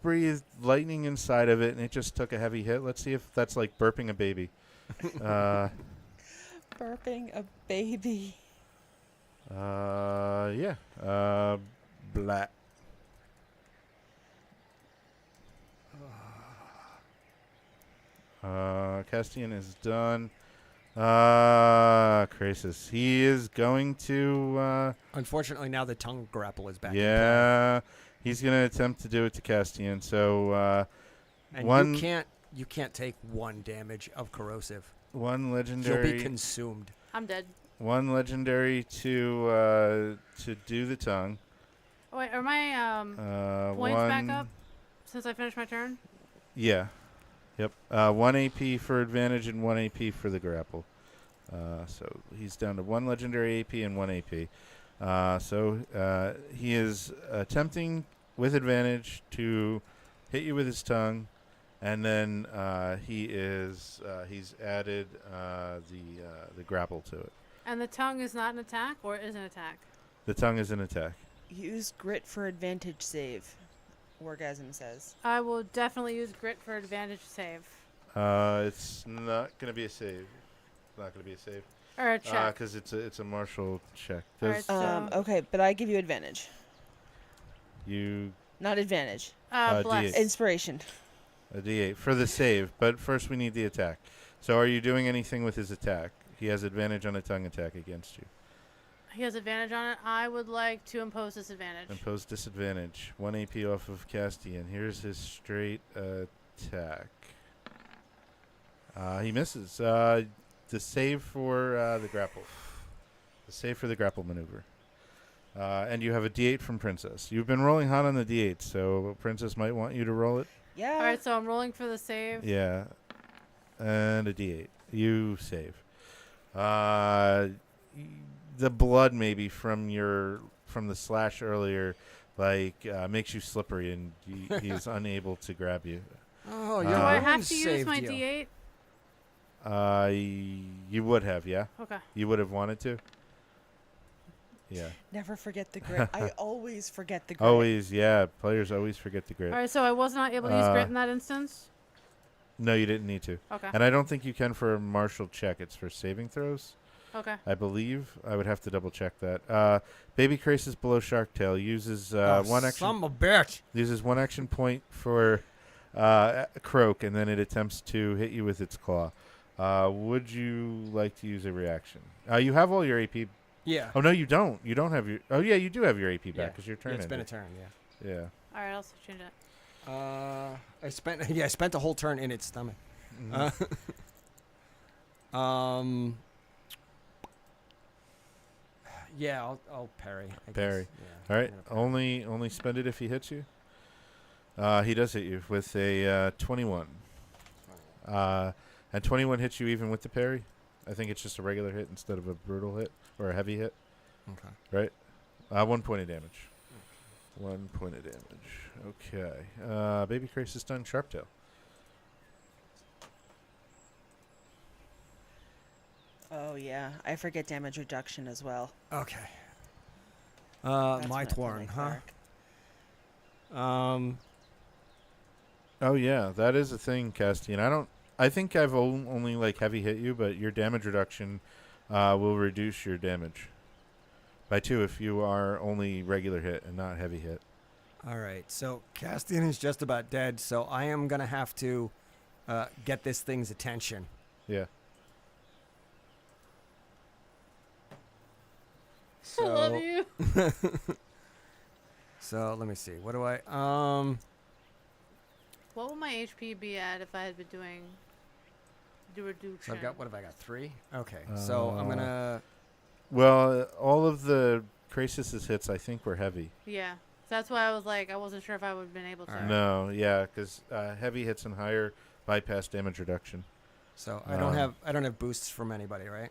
breathed lightning inside of it, and it just took a heavy hit. Let's see if that's like burping a baby. Burping a baby. Yeah. Blah. Castian is done. Crisis. He is going to. Unfortunately, now the tongue grapple is back. in play. Yeah. He's going to attempt to do it to Castian. So And one you can't take 1 damage of corrosive. one You'll legendary. be consumed. I'm dead. One legendary to do the tongue. Oh, wait, are my points one, back up since I finished my turn? Yeah. Yep. 1 AP for advantage and 1 AP for the grapple. So he's down to 1 legendary AP and 1 AP. So he is attempting with advantage to hit you with his tongue, and then he's added the grapple to it. And the tongue is not an attack, or is an attack? The tongue is an attack. Use grit for advantage save. Orgasm says. I will definitely use grit for advantage save. It's not going to be a save. Not going to be a save. Or a check. Because it's a martial check. All right, so Okay, but I give you advantage. You Not advantage. bless. D8. Inspiration. a D8 for the save, but first we need the attack. So are you doing anything with his attack? He has advantage on a tongue attack against you. He has advantage on it. I would like to impose disadvantage. Impose disadvantage. 1 AP off of Castian. Here's his straight attack. He misses. The save for the grapple. The save for the grapple maneuver. And you have a D8 from Princess. You've been rolling hot on the D8, so Princess might want you to roll it. Yeah. All right, so I'm rolling for the save. Yeah. And a D8. You save. The blood maybe from the slash earlier makes you slippery and he is unable to grab you. Oh, Do your I wound have to use saved my you. D8? You would have, yeah. Okay. You would have wanted to. Yeah. Never forget the grit. I always forget the grit. Always, yeah. Players always forget the grit. All right, so I was not able to use grit in that instance? No, you didn't need to. Okay. And I don't think you can for a martial check. It's for saving throws. Okay. I believe. I would have to double check that. Baby Crisis below Shark Tail uses one action. Son of a bitch. Uses one action point for Croak, and then it attempts to hit you with its claw. Would you like to use a reaction? You have all your AP. Yeah. Oh no, you don't. You don't have your. Oh yeah, you do have your AP back Yeah. because your turn. Yeah, it's been a ended. turn, yeah. Yeah. All right, I'll change it. I spent a whole turn in its stomach. Yeah, I'll parry. I Parry. guess. Yeah, All right. I'm gonna parry. Only spend it if he hits you. He does hit you with a 21. And 21 hits you even with the parry. I think it's just a regular hit instead of a brutal hit or a heavy hit. Okay. Right? 1 point of damage. 1 point of damage. Okay. Baby Crisis done. Sharptail. Oh yeah, I forget damage reduction as well. Okay. That's My when I play turn, huh? cleric. Oh yeah, that is a thing, Castian. I think I've only like heavy hit you, but your damage reduction will reduce your damage by 2 if you are only regular hit and not heavy hit. All right. So Castian is just about dead, so I am gonna have to get this thing's attention. Yeah. I love So you. so let me see. What do I What would my HP be at if I had been doing the reduction? So I've got, what have I got? 3? Okay. So I'm gonna. Well, all of the Crassus's hits I think were heavy. Yeah. So that's why I was like, I wasn't sure if I would have been able to. All right. No, yeah, because heavy hits and higher bypass damage reduction. So I don't have boosts from anybody, right?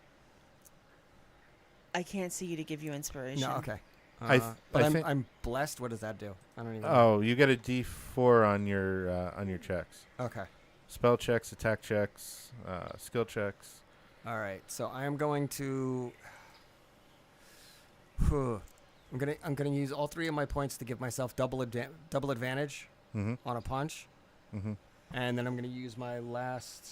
I can't see you to give you inspiration. No. Okay. I think- I'm blessed. What does that do? I don't even. Oh, you get a D4 on your checks. Okay. Spell checks, attack checks, skill checks. All right. So I am going to. I'm gonna use all 3 of my points to give myself double advantage Mm-hmm. on a punch, Mm-hmm. and then I'm gonna use my last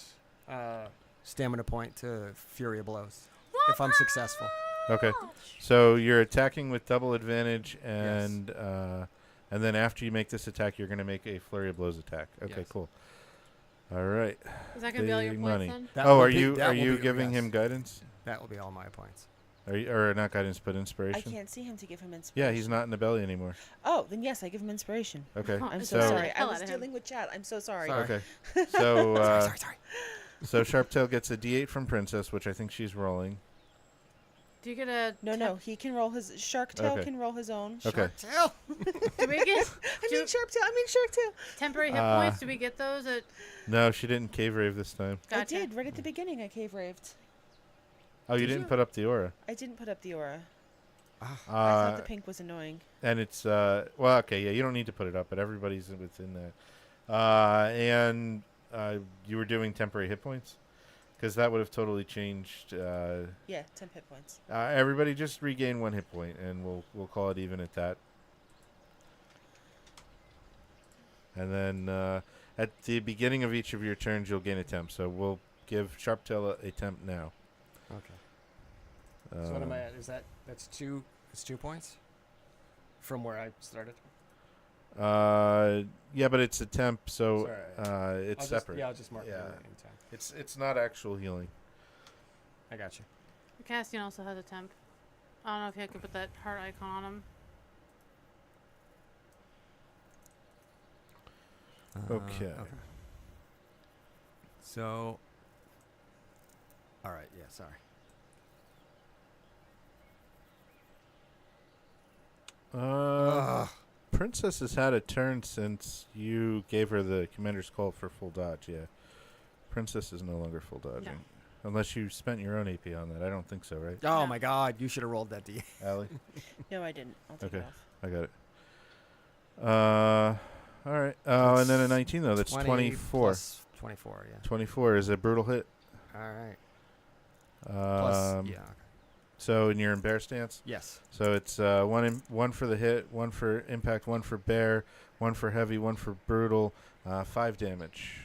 stamina point to Fury of Blows if I'm successful. Okay. So you're attacking with double advantage, and then after you make this attack, you're going to make a flurry of blows attack. Okay, Yes. cool. All right. Is that going to be all your Big points money. then? That Oh, will are be- you that will be- giving yes. him guidance? That will be all my points. Are you, or not guidance, but I inspiration? can't see him to give him Yeah, inspiration. he's not in the belly anymore. Oh, then yes, I give him inspiration. Okay. I'm So- so sorry. I Hell was out of him. dealing with chat. I'm so sorry. Sorry. Okay. So Sorry. so Sharptail gets a D8 from Princess, which I think she's rolling. Do you get a... No. He can roll his Shark Tail. Okay. Can roll his own. Okay. Tail. Do we get I mean Shark Tail. temporary hit points? Do we get those at... No, she didn't cave rave this time. Gotcha. I did right at the beginning. I cave raved. Oh, you Did didn't you? put up the aura. I didn't put up the aura. I Uh, thought the pink was annoying. and it's well, okay, yeah, you don't need to put it up, but everybody's within that. And you were doing temporary hit points, because that would have totally changed. Yeah, 10 hit points. Everybody just regain 1 hit point, and we'll call it even at that. And then at the beginning of each of your turns, you'll gain a temp. So we'll give Sharptail a temp now. Okay. So what am I at? That's 2? It's 2 points from where I started. Yeah, but it's a temp, so Sorry. it's I'll separate. I'll just mark it Yeah. in time. It's not actual healing. I got you. Castian also has a temp. I don't know if I could put that heart icon on him. Okay. So. All right. Yeah. Sorry. Princess has had a turn since you gave her the commander's call for full dodge. Yeah, Princess is no longer full dodging, unless you spent your own AP on that. I don't think so, right? Oh No. my God! You should have rolled that D. Allie? No, I didn't. I'll take it Okay, off. I got it. All right. And then a 19 though. That's 24. Plus 24. Yeah. 24 is a brutal hit. All right. Plus. Yeah. Okay. So in your bear stance. Yes. So it's one for the hit, one for impact, one for bear, one for heavy, one for brutal, 5 damage.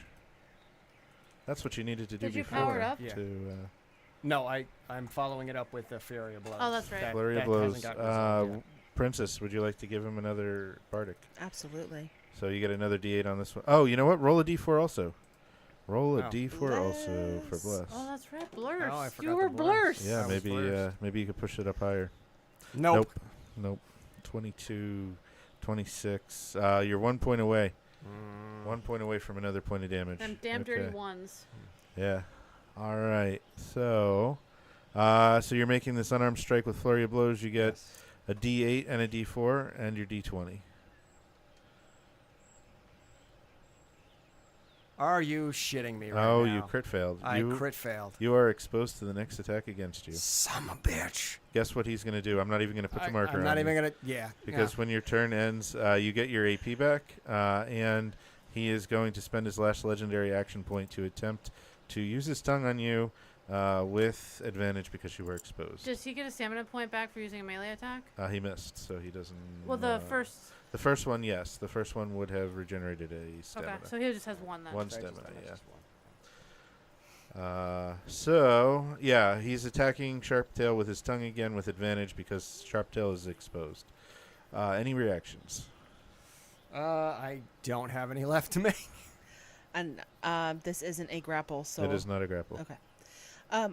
That's what you needed to do Did you before. power it up? Yeah. To No, I'm following it up with the Fury of Blows. Oh, that's right. flurry of that hasn't blows. gotten resolved yet. Princess, would you like to give him another bardic? Absolutely. So you get another D8 on this one. Oh, you know what? Roll a D4 also. Roll a Oh. D4 also for Bless. bless. Oh, that's right. Blurs. Oh, I forgot you the were blurs. blurs. Yeah, That was maybe blurs. maybe you could push it up higher. Nope. Nope. 22, 26. You're 1 point away. 1 point away from another point of damage. Them damn dirty Okay. ones. Yeah. All right. So you're making this unarmed strike with flurry of blows. You get Yes. a D8 and a D4 and your D20. Are you shitting me right Oh, now? you crit failed. I you crit failed. You are exposed to the next attack against you. Son of a bitch. Guess what he's going to do? I'm not even going to put the marker I'm on not you. even gonna. Yeah. Because yeah. when your turn ends, you get your AP back, and he is going to spend his last legendary action point to attempt to use his tongue on you with advantage because you were exposed. Does he get a stamina point back for using a melee attack? He missed, so he doesn't. Well, the first. The first one, yes. The first one would have regenerated a stamina. Okay, so he just has one then. One So I just- stamina, I yeah. just won. He's attacking Sharptail with his tongue again with advantage because Sharptail is exposed. Any reactions? I don't have any left to make. And this isn't a grapple, so It is not a grapple. Okay.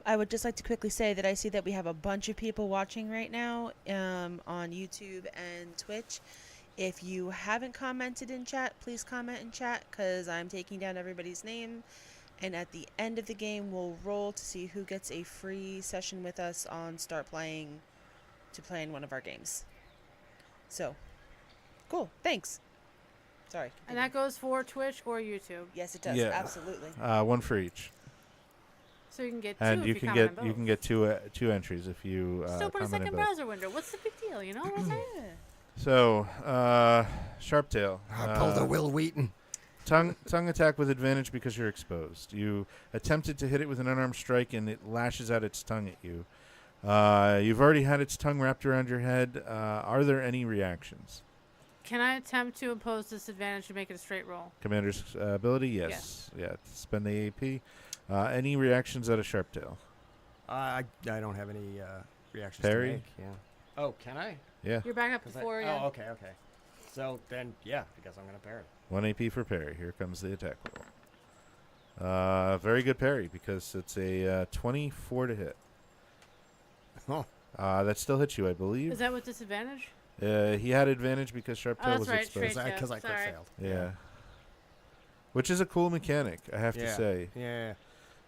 I would just like to quickly say that I see that we have a bunch of people watching right now on YouTube and Twitch. If you haven't commented in chat, please comment in chat because I'm taking down everybody's name. And at the end of the game, we'll roll to see who gets a free session with us on Start Playing to play in one of our games. So, cool. Thanks. Sorry. And that goes for Twitch or YouTube. Yes, it does. Yeah. Absolutely. One for each. So you can get two And if you you can comment get on you both. can get two entries if you Still put a comment second in both. browser window. What's the big deal, you know what I'm saying? Yeah. So, Sharptail. I pulled a Will Wheaton. Tongue attack with advantage because you're exposed. You attempted to hit it with an unarmed strike, and it lashes out its tongue at you. You've already had its tongue wrapped around your head. Are there any reactions? Can I attempt to impose disadvantage to make it a straight roll? Commander's ability? Yes. Yeah. Spend the AP. Any reactions out of Sharptail? I don't have any reactions Parry? to make. Yeah. Oh, can I? Yeah. You're back up to 'Cause 4 again. Oh, okay. So then, yeah, I guess I'm gonna parry. 1 AP for parry. Here comes the attack roll. Very good parry because it's a 24 to hit. Oh. That still hits you, I Is believe. that with disadvantage? He had advantage because Sharptail Oh, that's was right, exposed. straight. Because I crit Sorry. failed. Yeah. Which is a cool mechanic, I have to say. Yeah.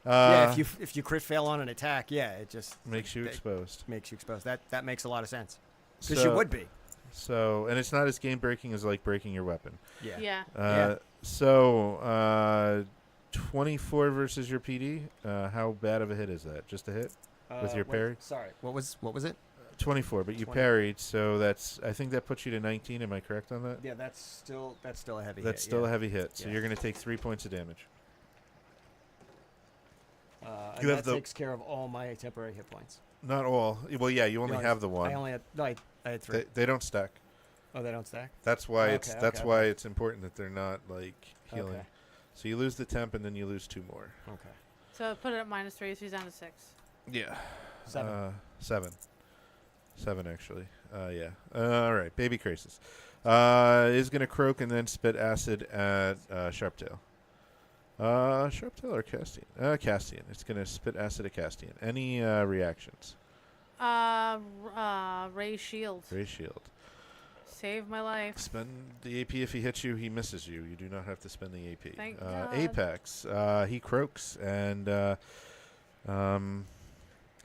Uh, If you crit fail on an attack, yeah, it just makes you it exposed. makes you exposed. That makes a lot of sense. Because So- you would be. So, and it's not as game breaking as like breaking your weapon. Yeah. Yeah. Yeah. So, 24 versus your PD. How bad of a hit is that? Just a hit? With your wait, parry? Sorry. What was it? 24, but you 20. parried, so I think that puts you to 19. Am I correct on that? Yeah, that's still a heavy. That's hit, still yeah. a heavy hit. So Yeah. you're going to take 3 points of damage. And You have that the- takes care of all my temporary hit points. Not all. Well, yeah, you only have the one. I only had I had 3. They don't stack. Oh, they don't stack. That's why Okay, that's okay, why okay. it's important that they're not like healing. Okay. So you lose the temp and then you lose 2 more. Okay. So put it at -3, so he's down to 6. Yeah. 7. 7. 7 actually. Yeah. All right. Baby Crisis is gonna croak and then spit acid at Sharptail. Sharptail or Castian? Castian. It's gonna spit acid at Castian. Any reactions? Ray Shield. Ray Shield. Saved my life. Spend the AP. If he hits you, he misses you. You do not have to spend the AP. Thank God. Apex. He croaks. And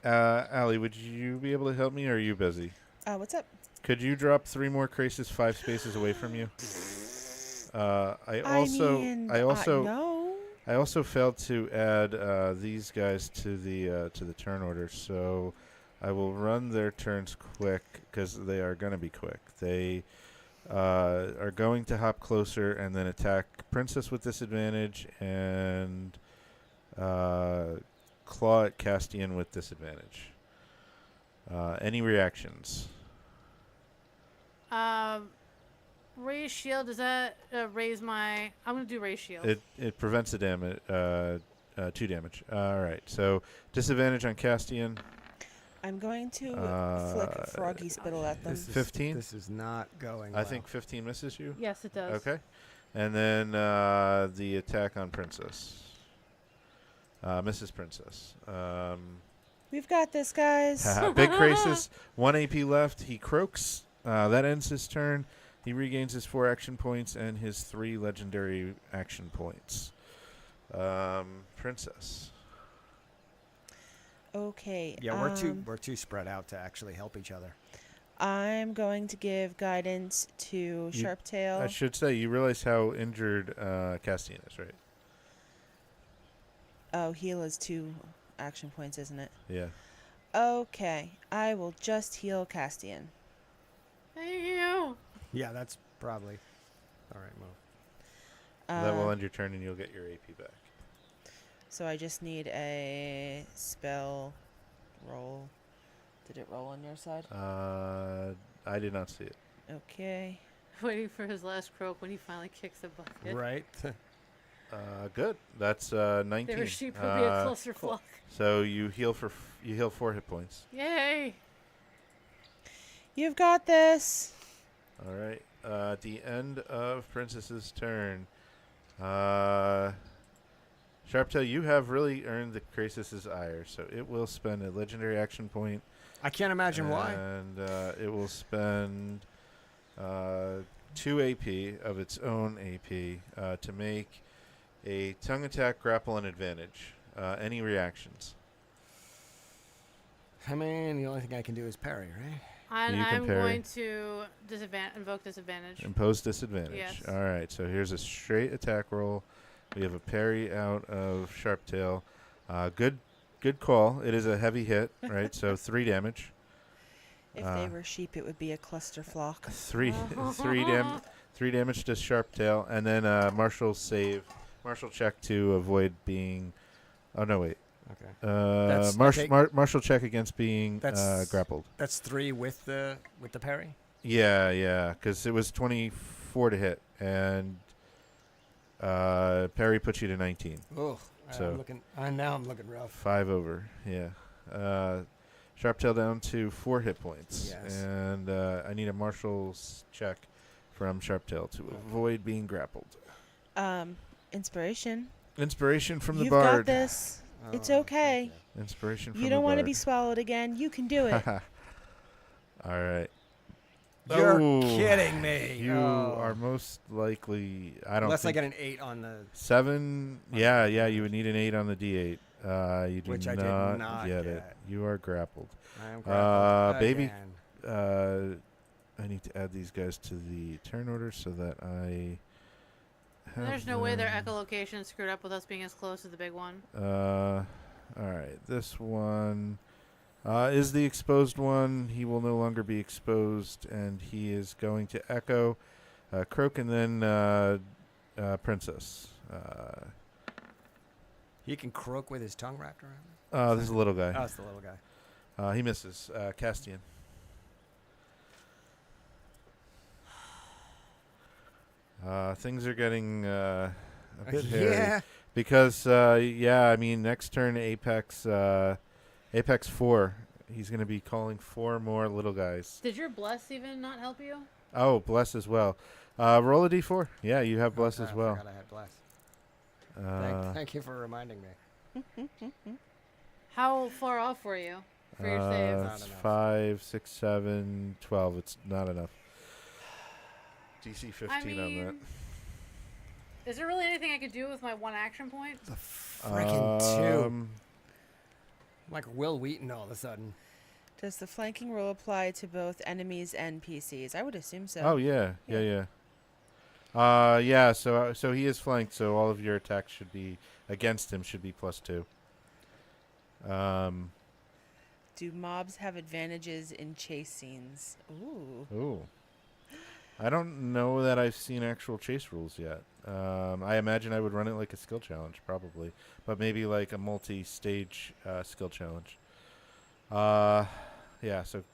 Allie, would you be able to help me, or are you busy? What's up? Could you drop 3 more Craces 5 spaces away from you? No. I also failed to add these guys to the turn order, so I will run their turns quick because they are going to be quick. They are going to hop closer and then attack Princess with disadvantage and claw at Castian with disadvantage. Any reactions? Ray Shield, does that raise my... I'm going to do Ray Shield. It prevents the damage, 2 damage. All right, so disadvantage on Castian. I'm going to flick Froggy Spittle at them. 15? This is not going I well. think 15 misses you. Yes, it does. Okay. And then the attack on Princess. Mrs. Princess. We've got this, guys. Big Crasis. 1 AP left. He croaks. That ends his turn. He regains his 4 action points and his 3 legendary action points. Princess. Okay. Yeah, we're too spread out to actually help each other. I'm going to give guidance to Sharptail. I should say, you realize how injured Castian is, right? Oh, heal is 2 action points, isn't it? Yeah. Okay. I will just heal Castian. Thank you. Yeah, that's probably... All right, move. That will end your turn and you'll get your AP back. So I just need a spell roll. Did it roll on your side? I did not see it. Okay. Waiting for his last croak when he finally kicks the bucket. Right. Good. That's 19. Their sheep will be a closer flock. So you heal 4 hit points. Yay! You've got this. All right. At the end of Princess's turn, Sharptail, you have really earned the Crassus's ire, so it will spend a legendary action point. I can't imagine why. And it will spend 2 AP of its own AP to make a tongue attack, grapple, and advantage. Any reactions? I mean, the only thing I can do is parry, right? And You can I'm parry. going to invoke disadvantage. Impose disadvantage. Yes. All right, so here's a straight attack roll. We have a parry out of Sharptail. Good call. It is a heavy hit, right? So 3 damage. If they were sheep, it would be a cluster flock. 3 damage to Sharptail, and then martial check to avoid being. Oh no, wait. Okay. Martial check against being grappled. That's 3 with the parry? Yeah, because it was 24 to hit, and parry puts you to 19. Oh, So now I'm looking rough. 5 over, yeah. Sharptail down to 4 hit points. Yes. And I need a martial's check from Sharptail to avoid being grappled. Inspiration. Inspiration from the You've bard. got this. It's okay. Inspiration from You the don't want to bard. be swallowed again. You can do it. All right. You're Oh, kidding me. You are most likely. I don't. Unless I think get an 8 on the... 7. Yeah. You would need an 8 on the D8. You do Which I not, did not get it. get. You are grappled. I am grappled baby. again. I need to add these guys to the turn order so that I. There's no way their echolocation is screwed up with us being as close as the big one. All right. This one is the exposed one. He will no longer be exposed, and he is going to echo, croak, and then princess. He can croak with his tongue wrapped around it? This is a little guy. Oh, it's the little guy. He misses. Castian. Things are getting a bit hairy. Yeah. Because, I mean, next turn, Apex 4. He's going to be calling 4 more little guys. Did your bless even not help you? Oh, bless as well. Roll a d4. Yeah, you have bless as I well. forgot I had bless. Thank you for reminding me. How far off were you? for your save. Not It's enough. 5, 6, 7, 12. It's not enough. DC 15 I on that. mean, is there really anything I could do with my one action point? Freaking two. I'm like Will Wheaton all of a sudden. Does the flanking rule apply to both enemies and PCs? I would assume so. Oh yeah. Yeah. So he is flanked. So all of your attacks should be against him should be +2. Do mobs have advantages in chase scenes? Ooh. Ooh. I don't know that I've seen actual chase rules yet. I imagine I would run it like a skill challenge, probably, but maybe like a multi-stage skill challenge. Yeah. So.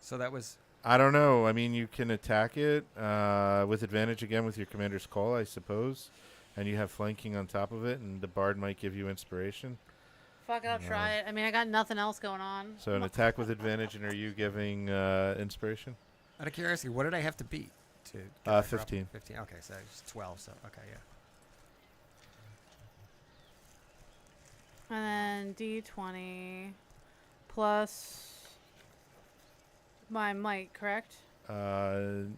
So that was I don't know. I mean, you can attack it with advantage again with your commander's call, I suppose, and you have flanking on top of it, and the bard might give you inspiration. Fuck it, I'll try it. I mean, I got nothing else going on. So an attack with advantage, and are you giving inspiration? out of curiosity. What did I have to beat to? Get my 15. 15. Okay, so it's 12. So okay, yeah. And then D20 plus my might, correct?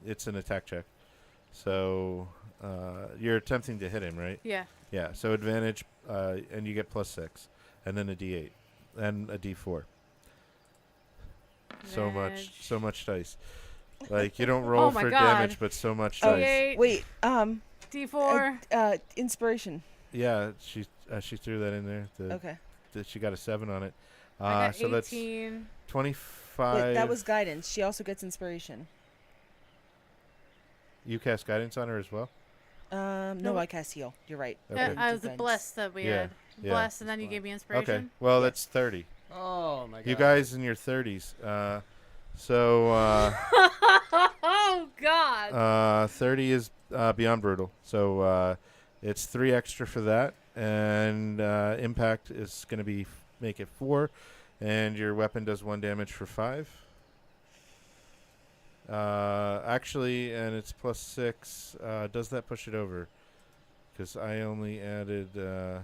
It's an attack check. So you're attempting to hit him, right? Yeah. Yeah. So advantage, and you get +6, and then a D8, and a D4. So much dice. Like you don't roll Oh my for God. damage, but so much dice. D8, Wait, D4. inspiration. Yeah, she threw that in there. Okay. She got a 7 on it. I got So that's 18. 25. Wait, that was guidance. She also gets inspiration. You cast guidance on her as well. No, No. I cast heal. You're right. Okay. I was Guidance. the blessed that we Yeah, had. yeah. Blessed, and then you gave me inspiration. Okay. Well, that's 30. Oh my god. You guys in your 30s. So Oh God. 30 is beyond brutal. So it's 3 extra for that, and impact is going to make it 4, and your weapon does 1 damage for 5. Actually, and it's +6. Does that push it over? Because I only added, or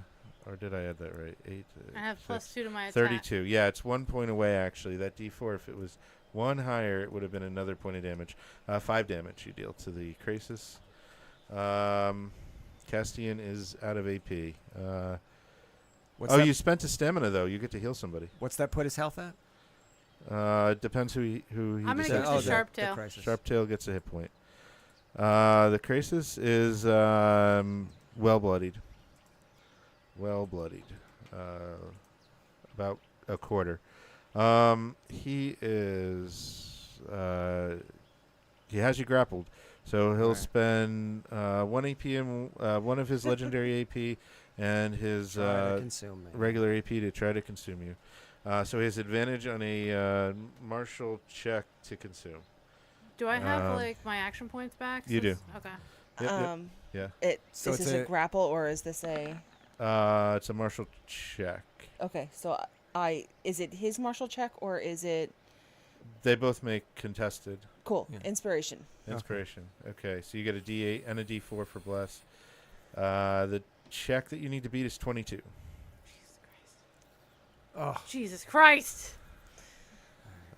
did I add that right? 8. I have 6, +2 to my attack. 32. Yeah, it's 1 point away, actually. That D4, if it was 1 higher, it would have been another point of damage. 5 damage you deal to the Krasis. Castian is out of AP. What's that, You spent a stamina, though. You get to heal somebody. what's that put his health at? It depends who he I'm gonna decides give to it hit. to Sharp Tail. crisis. Sharp Tail gets a hit point. The Krasis is well-bloodied. Well-bloodied. About a quarter. He is... he has you grappled. So he'll Right. spend 1 AP and one of his legendary AP and his Try to consume me. regular AP to try to consume you. So he has advantage on a martial check to consume. Do I have Um, like my action points back? you do. Okay. Yep. Yeah. So Is it's this a a- grapple or is this a? It's a martial check. Okay, so is it his martial check or is it They both make contested cool Yeah. inspiration? inspiration. Okay, so you get a D8 and a D4 for bless. The check that you need to beat is 22. Oh, Jesus Christ.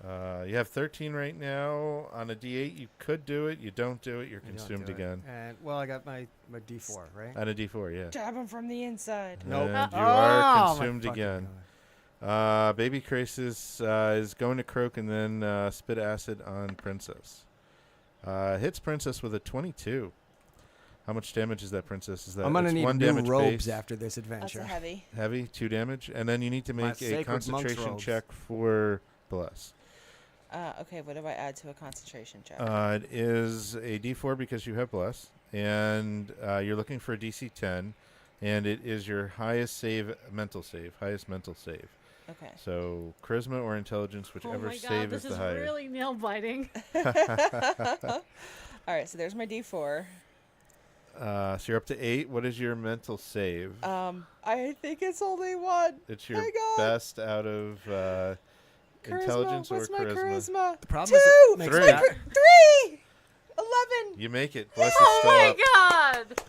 You have 13 right now. On a D8, you could do it. You don't do it. You're you don't consumed do it. again. And well, I got my D4, right? And a D4, yeah. Stab him from the inside. Nope. And you Oh, are my consumed fucking again. God. Baby Krasis is going to croak and then spit acid on Princess. Hits Princess with a 22. How much damage is that, Princess? Is that I'm gonna it's need 1 new damage robes base, after this That's adventure. a heavy. heavy, 2 damage, and then you need to My make a sacred monk's concentration robes. check for bless. Okay, what do I add to a concentration check? It is a D4 because you have bless, and you're looking for a DC 10, and it is your highest mental save. Okay. So charisma or intelligence, whichever Oh my God, save this is the is higher. really nail biting. All right, so there's my D4. So you're up to 8. What is your mental save? I think it's only 1. It's your my God. best out of intelligence What's or my charisma? The problem 2. is it makes Three. that- 3. 11. You make it. Bless is Oh still my up. God.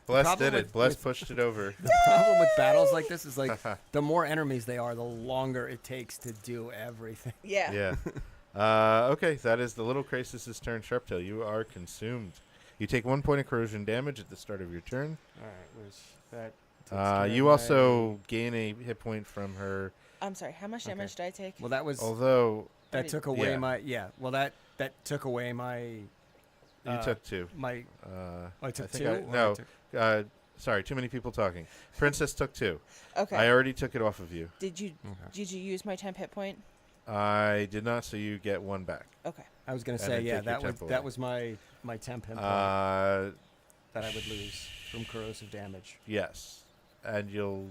Bless problem did it. with- Bless with- pushed it over. The problem with battles like this is like the more enemies they are, the longer it takes to do everything. Yeah. Yeah. Okay, that is the little Crisis' turn. Sharptail, you are consumed. You take 1 point of corrosion damage at the start of your turn. All right, which that. takes care You of also gain a hit point from her. I'm sorry. How much damage did I take? Well, that was Although that took away yeah. my Well, that took away my. you took 2. My I took think 2. I- no. Sorry, too many people talking. Princess took 2. Okay. I already took it off of you. Did you use my temp hit point? I did not, so you get 1 back. Okay. I was gonna And say then take your that temp away. was my temp hit point Uh, that I would lose from corrosive damage, yes, and you'll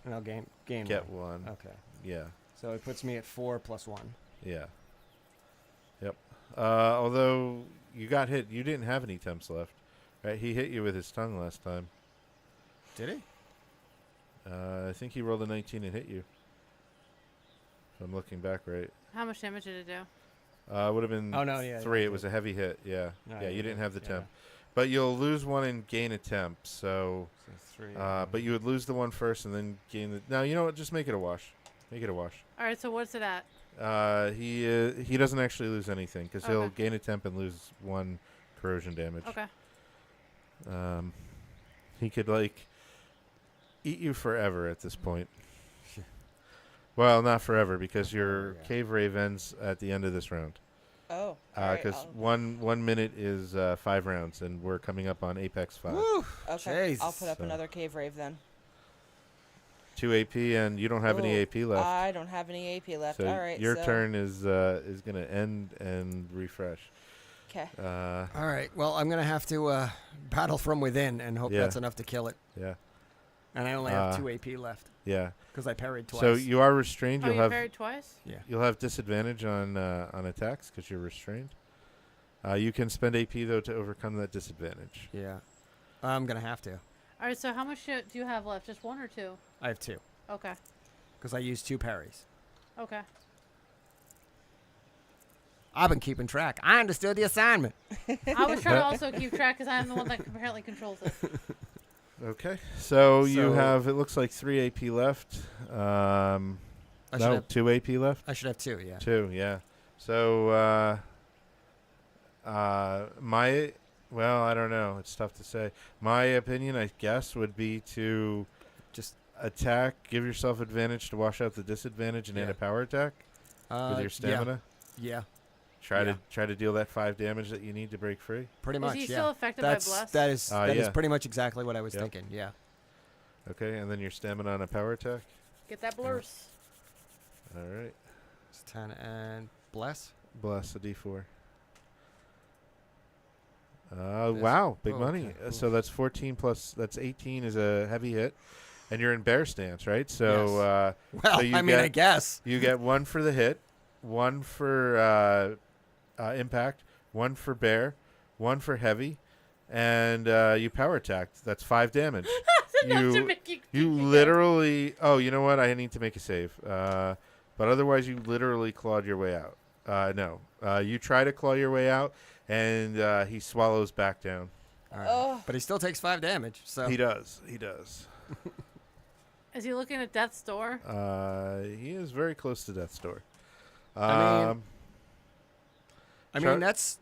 and I'll gain get 1. 1. Okay, Yeah, so it puts me at 4 plus 1. yeah. Yep. Although you got hit, you didn't have any temps left, right? He hit you with his tongue last time. Did he? I think he rolled a 19 and hit you. If I'm looking back right. How much damage did it do? Would have been Oh, no, yeah, 3. yeah, It was a heavy hit. Yeah. No, Yeah, you didn't have the yeah. temp. But you'll lose 1 and gain a temp. So, So 3. but you would lose the 1 first and then gain the. No, you know what? Just make it a wash. Make it a wash. All right, so what's it at? He doesn't actually lose anything because he'll Okay. gain a temp and lose 1 corrosion damage. Okay. He could like eat you forever at this point. Well, not forever because your Yeah. cave rave ends at the end of this round. Oh. alright, Because I'll- 1 minute is 5 rounds, and we're coming up on Apex 5. Woo! Okay. I'll put up So- another cave rave then. 2 AP, and you don't have any Ooh, AP left. I don't have any AP left. So All right. your so, turn is going to end and refresh. Okay. All right. Well, I'm gonna have to battle from within and hope Yeah. that's enough to kill it. Yeah, And I only have 2 AP left yeah. because I parried twice. So you are restrained. Oh, You'll you have parried twice? yeah. You'll have disadvantage on attacks because you're restrained. You can spend AP though to overcome that disadvantage. Yeah. I'm gonna have to. All right, so how much do you have left? Just 1 or 2? I have 2 Okay. because I used 2 parries. Okay. I've been keeping track. I understood the assignment. I was trying to also keep track because I'm the one that apparently controls it. Okay, so you So- have it looks like 3 AP left. I should No, have 2 AP left. I should have 2. Yeah. 2, yeah. So my I don't know. It's tough to say. My opinion, I guess, would be to Just attack, give yourself advantage to wash out the disadvantage, and add Yeah. a power attack with your stamina. Yeah. Try Yeah. to deal that 5 damage that you need to break free. Pretty Is much. he yeah. still affected That's by bless? that is that is yeah. pretty much exactly what I was Yep. thinking. Yeah. Okay, and then your stamina on a power attack. Get that blurs. All right. It's 10 and bless. Bless a D4. Yes. Wow, big Oh, money. okay. So that's 14 plus, that's 18 is a heavy hit. And you're in bear stance, right? So Well, you I mean, I get- guess. you get 1 for the hit, 1 for impact, 1 for bear, 1 for heavy, and you power attacked. That's 5 damage. Enough to make you You keep it literally. Oh, you know what? I need to make a save. But otherwise, you literally clawed your way out. No, you try to claw your way out, and he swallows back down. All right. Oh. But he still takes 5 damage. So He does. He does. going. Is he looking at death's door? He is very close to death's door. I mean- I Char- mean, that's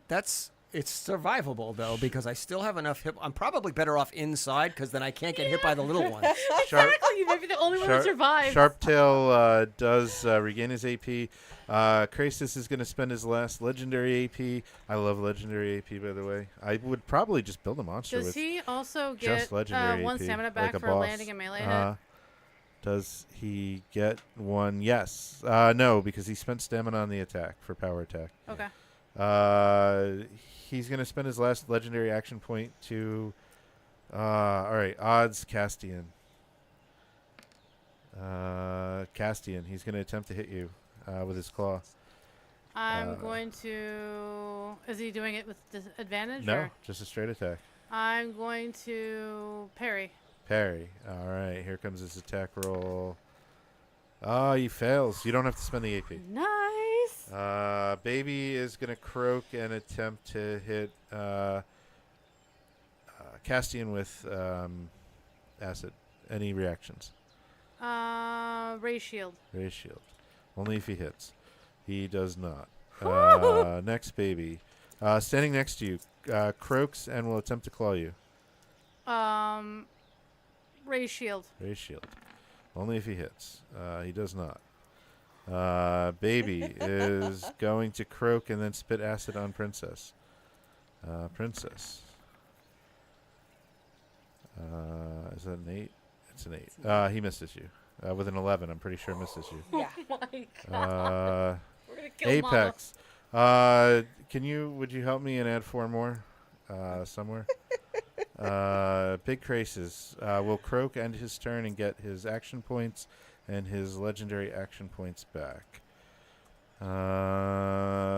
it's survivable though because I still have enough hit. I'm probably better off inside because then I can't get hit by the little ones. Sharp, Exactly. You might be the only one that survives. Sharptail does regain his AP. Krasis is going to spend his last legendary AP. I love legendary AP, by the way. I would probably just build a monster Does with he also just get legendary 1 AP, stamina like back a for boss. landing a melee hit? Does he get 1? Yes. No, because he spent stamina on the attack for power attack. Okay. He's going to spend his last legendary action point to... all right, odds Castian. Castian, he's going to attempt to hit you with his claw. I'm going to... Is he doing it with disadvantage? No, Or? just a straight attack. I'm going to parry. Parry. All right, here comes his attack roll. Oh, he fails. You don't have to spend the AP. Nice. Baby is going to croak and attempt to hit Castian with acid. Any reactions? Ray shield. Ray shield. Only if he hits. He does not. Next baby. Standing next to you, croaks and will attempt to claw you. Ray shield. Ray shield. Only if he hits. He does not. Baby is going to croak and then spit acid on Princess. Princess. Is that an 8? It's an 8. He misses you. With an 11, I'm pretty sure misses you. Yeah. Oh my god. We're gonna kill Apex. Would you help me and add 4 more somewhere? Big Craces will croak end his turn and get his action points and his legendary action points back.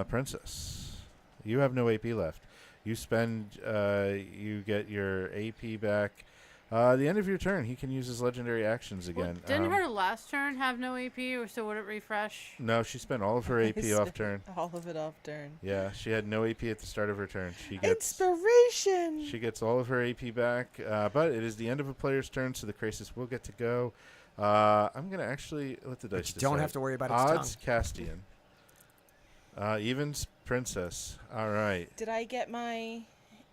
Princess, you have no AP left. You spend, you get your AP back. The end of your turn, he can use his legendary actions again. Well, didn't her last turn have no AP, or so would it refresh? No, she spent all of her AP off turn. All of it off turn. Yeah, she had no AP at the start of her turn. She gets Inspiration! She gets all of her AP back, but it is the end of a player's turn, so the Crisis will get to go. I'm going to actually let the dice But you don't decide. have to worry about its Odds, Castian. Evens, Princess. All right. Did I get my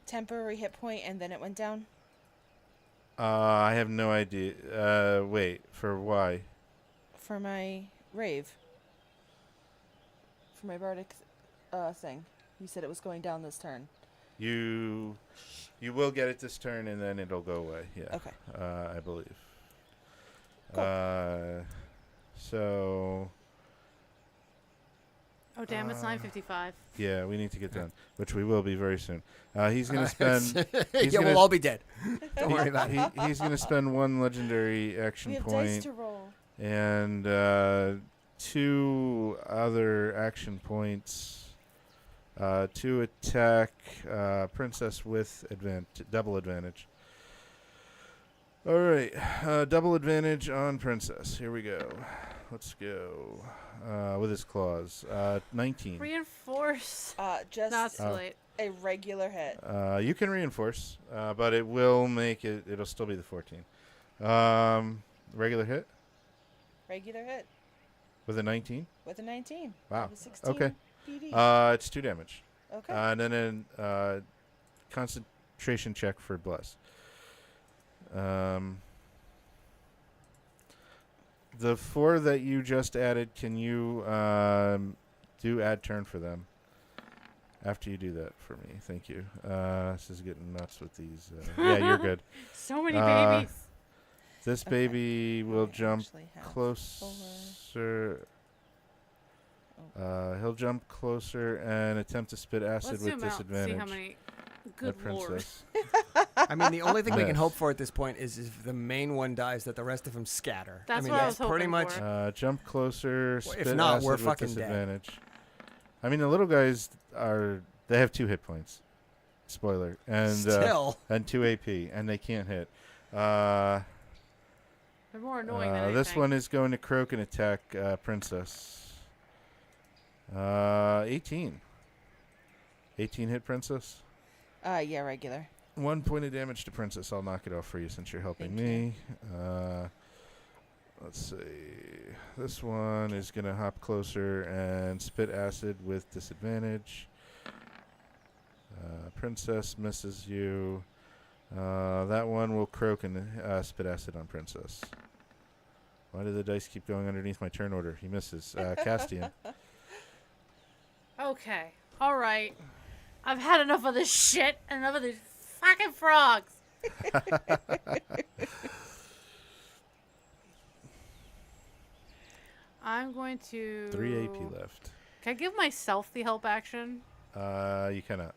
temporary hit point and then it went down? I have no idea. Wait, for why? For my rave. For my bardic thing. You said it was going down this turn. You will get it this turn, and then it'll go away. Yeah. Okay. I believe. Cool. So. Oh damn! It's 9:55. Yeah, we need to get done, which we will be very soon. He's going to spend. Yeah, we'll all be dead. Don't worry about it. He's going to spend 1 legendary action We have point dice to roll. and 2 other action points to attack Princess with double advantage. All right, double advantage on Princess. Here we go. Let's go with his claws. 19. Reinforce. Just Not too late. a regular hit. You can reinforce, but it will make it. It'll still be the 14. Regular hit Regular hit with a 19. with a 19. Wow. I have a 16 Okay. PD. It's 2 damage. Okay. And then a concentration check for bless. The 4 that you just added, can you do add turn for them? After you do that for me, thank you. This is getting nuts with these. Yeah, you're good. So many babies. This Okay. baby will I jump actually have closer. He'll jump closer and attempt to spit acid Let's with zoom out. See disadvantage. how many. at Good lord. Princess. I mean, the only thing we can Yes. hope for at this point is if the main one dies, that the rest of them scatter. That's I mean, what I that's was pretty hoping much. for. Jump closer. Well, Spit if not, acid we're with fucking dead. disadvantage. I mean, the little guys they have 2 hit points. Spoiler. And Still. and 2 AP, and they can't hit. They're more annoying than anything. This one is going to croak and attack Princess. 18. 18 hit Princess. Yeah, regular. 1 point of damage to Princess. I'll knock it off for you since you're helping me. Let's see. This one is going to hop closer and spit acid with disadvantage. Princess misses you. That one will croak and spit acid on Princess. Why do the dice keep going underneath my turn order? He misses. Castian. Okay. All right. I've had enough of this shit and enough of these fucking frogs. I'm going to... 3 AP left. Can I give myself the help action? You cannot.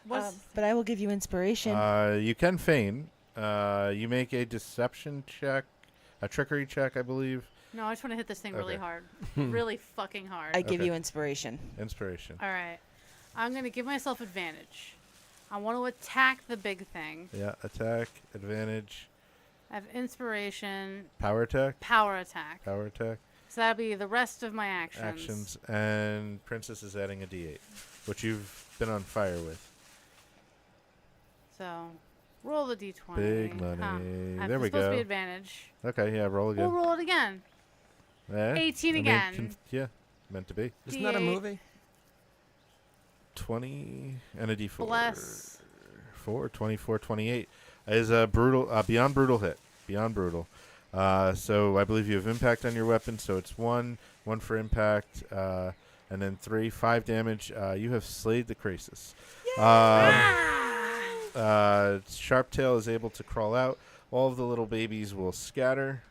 But I will give you inspiration. You can feign. You make a deception check, a trickery check, I believe. No, I just want to hit this thing really Okay. hard. Really fucking hard. I give okay. you inspiration. Inspiration. All right. I'm going to give myself advantage. I want to attack the big thing. Yeah, attack, advantage, I have inspiration, power attack, power attack. power attack. So that'll be the rest of my actions. And Princess is adding a D8, which you've been on fire with. So roll the D20. Big money. There we supposed to go. be advantage. Okay, yeah, roll again. We'll roll it again. 18 again. Yeah, meant to be. Isn't that a D8. movie? 20 and a D4. Bless. 24, 28 is a brutal, beyond brutal hit. Beyond brutal. So I believe you have impact on your weapon. So it's 1 for impact, and then 3, 5 damage. You have slayed the Krasis. Sharptail is able to crawl out. All of the little babies will scatter.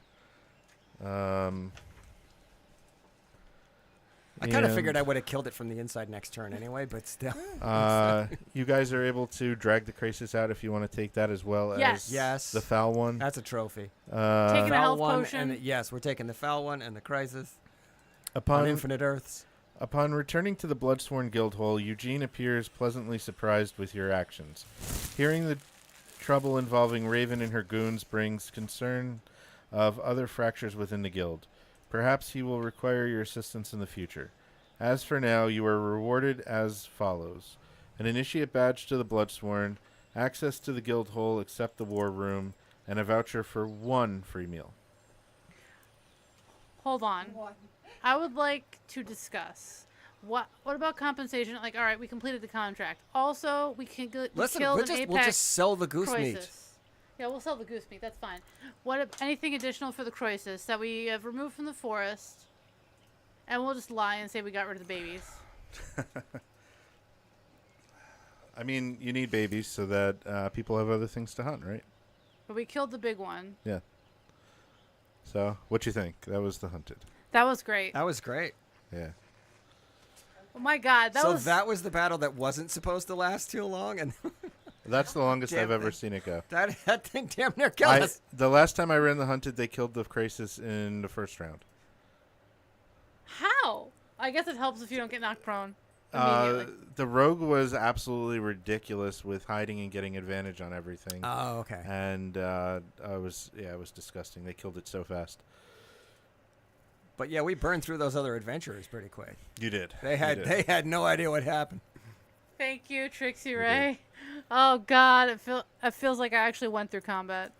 I kind of figured I would have killed it from the inside next turn anyway, but still. You guys are able to drag the Krasis out if you want to take that as well as Yes. the foul one. That's a trophy. Taking a Foul health one, potion. and yes, we're taking the foul one and the crisis on Upon Infinite Earths. Upon returning to the Bloodsworn Guildhall, Eugene appears pleasantly surprised with your actions. Hearing the trouble involving Raven and her goons brings concern of other fractures within the guild. Perhaps he will require your assistance in the future. As for now, you are rewarded as follows. An initiate badge to the Bloodsworn, access to the Guildhall except the War Room, and a voucher for 1 free meal. Hold on. I would like to discuss what about compensation? Like, all right, we completed the contract. Also, we can Listen, killed we'll an just, apex we'll just sell the goose meat. Croesus. Yeah, we'll sell the goose meat. That's fine. Anything additional for the Croesus that we have removed from the forest? And we'll just lie and say we got rid of the babies. I mean, you need babies so that people have other things to hunt, right? But we killed the big one. Yeah. So, what you think? That was the hunted. That was great. That was great. Yeah. Oh my God, So that was the battle that wasn't supposed to last too long, and That's the longest Damn I've ever thing. seen it go. that thing damn near killed us. The last time I ran the hunted, they killed the Krasis in the first round. How? I guess it helps if you don't get knocked prone immediately. The rogue was absolutely ridiculous with hiding and getting advantage on everything. Oh, okay. And it was disgusting. They killed it so fast. But yeah, we burned through those other adventurers pretty quick. You did. They had no idea what happened. Thank you, Trixie Ray. Oh God, it feels like I actually went through combat.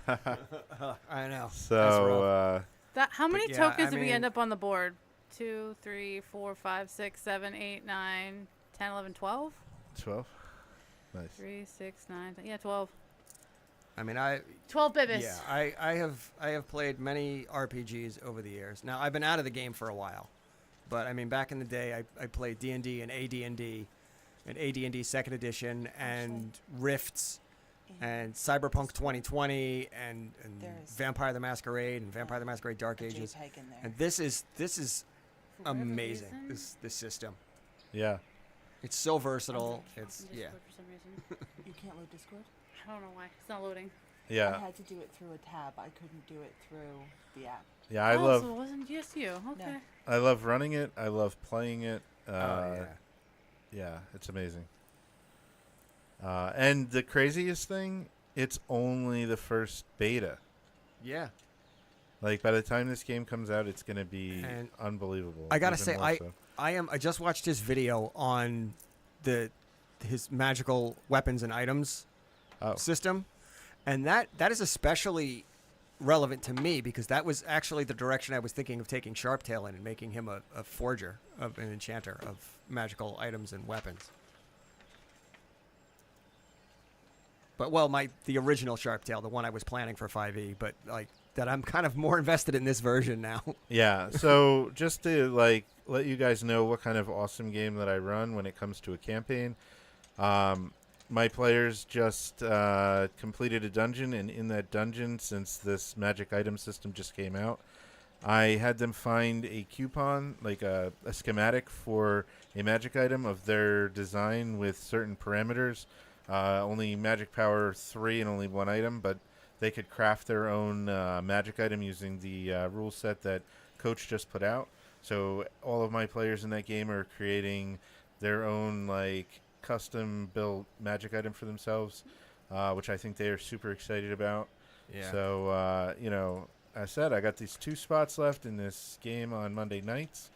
I know. So How many yeah, tokens I did we mean- end up on the board? 2, 3, 4, 5, 6, 7, 8, 9, 10, 11, 12? 12. Nice. 3, 6, 9, 10. Yeah, 12. I mean, 12 bibis. Yeah, I have played many RPGs over the years. Now I've been out of the game for a while, but I mean back in the day I played D&D and AD&D, and AD&D Second Edition and Rifts, and Cyberpunk 2020 and Vampire the Masquerade and Vampire the Masquerade Dark Ages, and this is For whatever amazing. reason. This system. Yeah. It's so versatile. I'm It's Discord yeah. For some reason. You can't load Discord? I don't know why. It's not loading. I Yeah. had to do it through a tab. I couldn't do it through the app. Yeah. I So love. it wasn't just you. Okay. I love running it. I love playing it. Yeah. Yeah, it's amazing. And the craziest thing, it's only the first beta. Yeah. Like by the time this game comes out, it's going to be And unbelievable. I gotta even say, more so. I just watched his video on his magical weapons and items system, and that is especially relevant to me because that was actually the direction I was thinking of taking Sharptail in and making him a forger of an enchanter of magical items and weapons. But the original Sharptail, the one I was planning for 5e, but like that I'm kind of more invested in this version now. Yeah, so just to like let you guys know what kind of awesome game that I run when it comes to a campaign. My players just completed a dungeon, and in that dungeon, since this magic item system just came out, I had them find a coupon, like a schematic for a magic item of their design with certain parameters. Only magic power 3 and only 1 item, but they could craft their own magic item using the rule set that Coach just put out. So all of my players in that game are creating their own like custom built magic item for themselves, which I think they are super excited about. Yeah. So I said I got these 2 spots left in this game on Monday nights.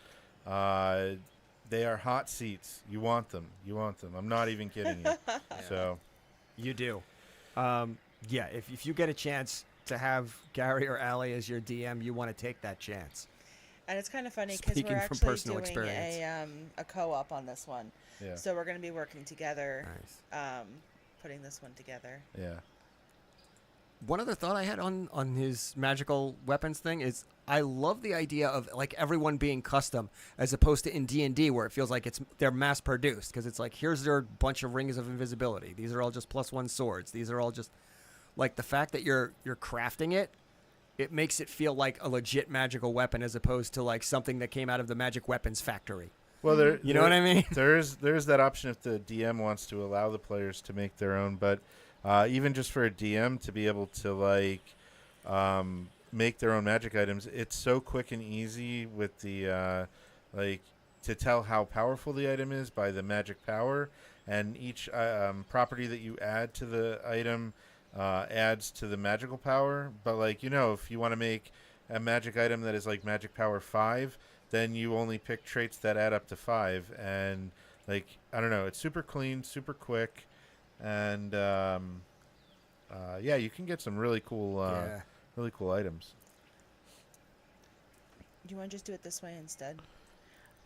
They are hot seats. You want them. You want them. I'm not even kidding you. So You do. Yeah, if you get a chance to have Gary or Allie as your DM, you want to take that chance. And it's kind of funny because Speaking we're from actually personal doing experience. a co-op on this one. yeah, So we're going to be working together, Nice. putting this one together. yeah. One other thought I had on his magical weapons thing is I love the idea of like everyone being custom as opposed to in D&D where it feels like they're mass produced because it's like here's their bunch of rings of invisibility. These are all just +1 swords. These are all just like the fact that you're crafting it. It makes it feel like a legit magical weapon as opposed to like something that came out of the magic weapons factory. Well, You know what I mean? There's that option if the DM wants to allow the players to make their own, but even just for a DM to be able to like make their own magic items, it's so quick and easy with the like to tell how powerful the item is by the magic power, and each property that you add to the item adds to the magical power. But like if you want to make a magic item that is like magic power 5, then you only pick traits that add up to 5, and like I don't know, it's super clean, super quick, and yeah, you can get some really cool items. Do you want to just do it this way instead?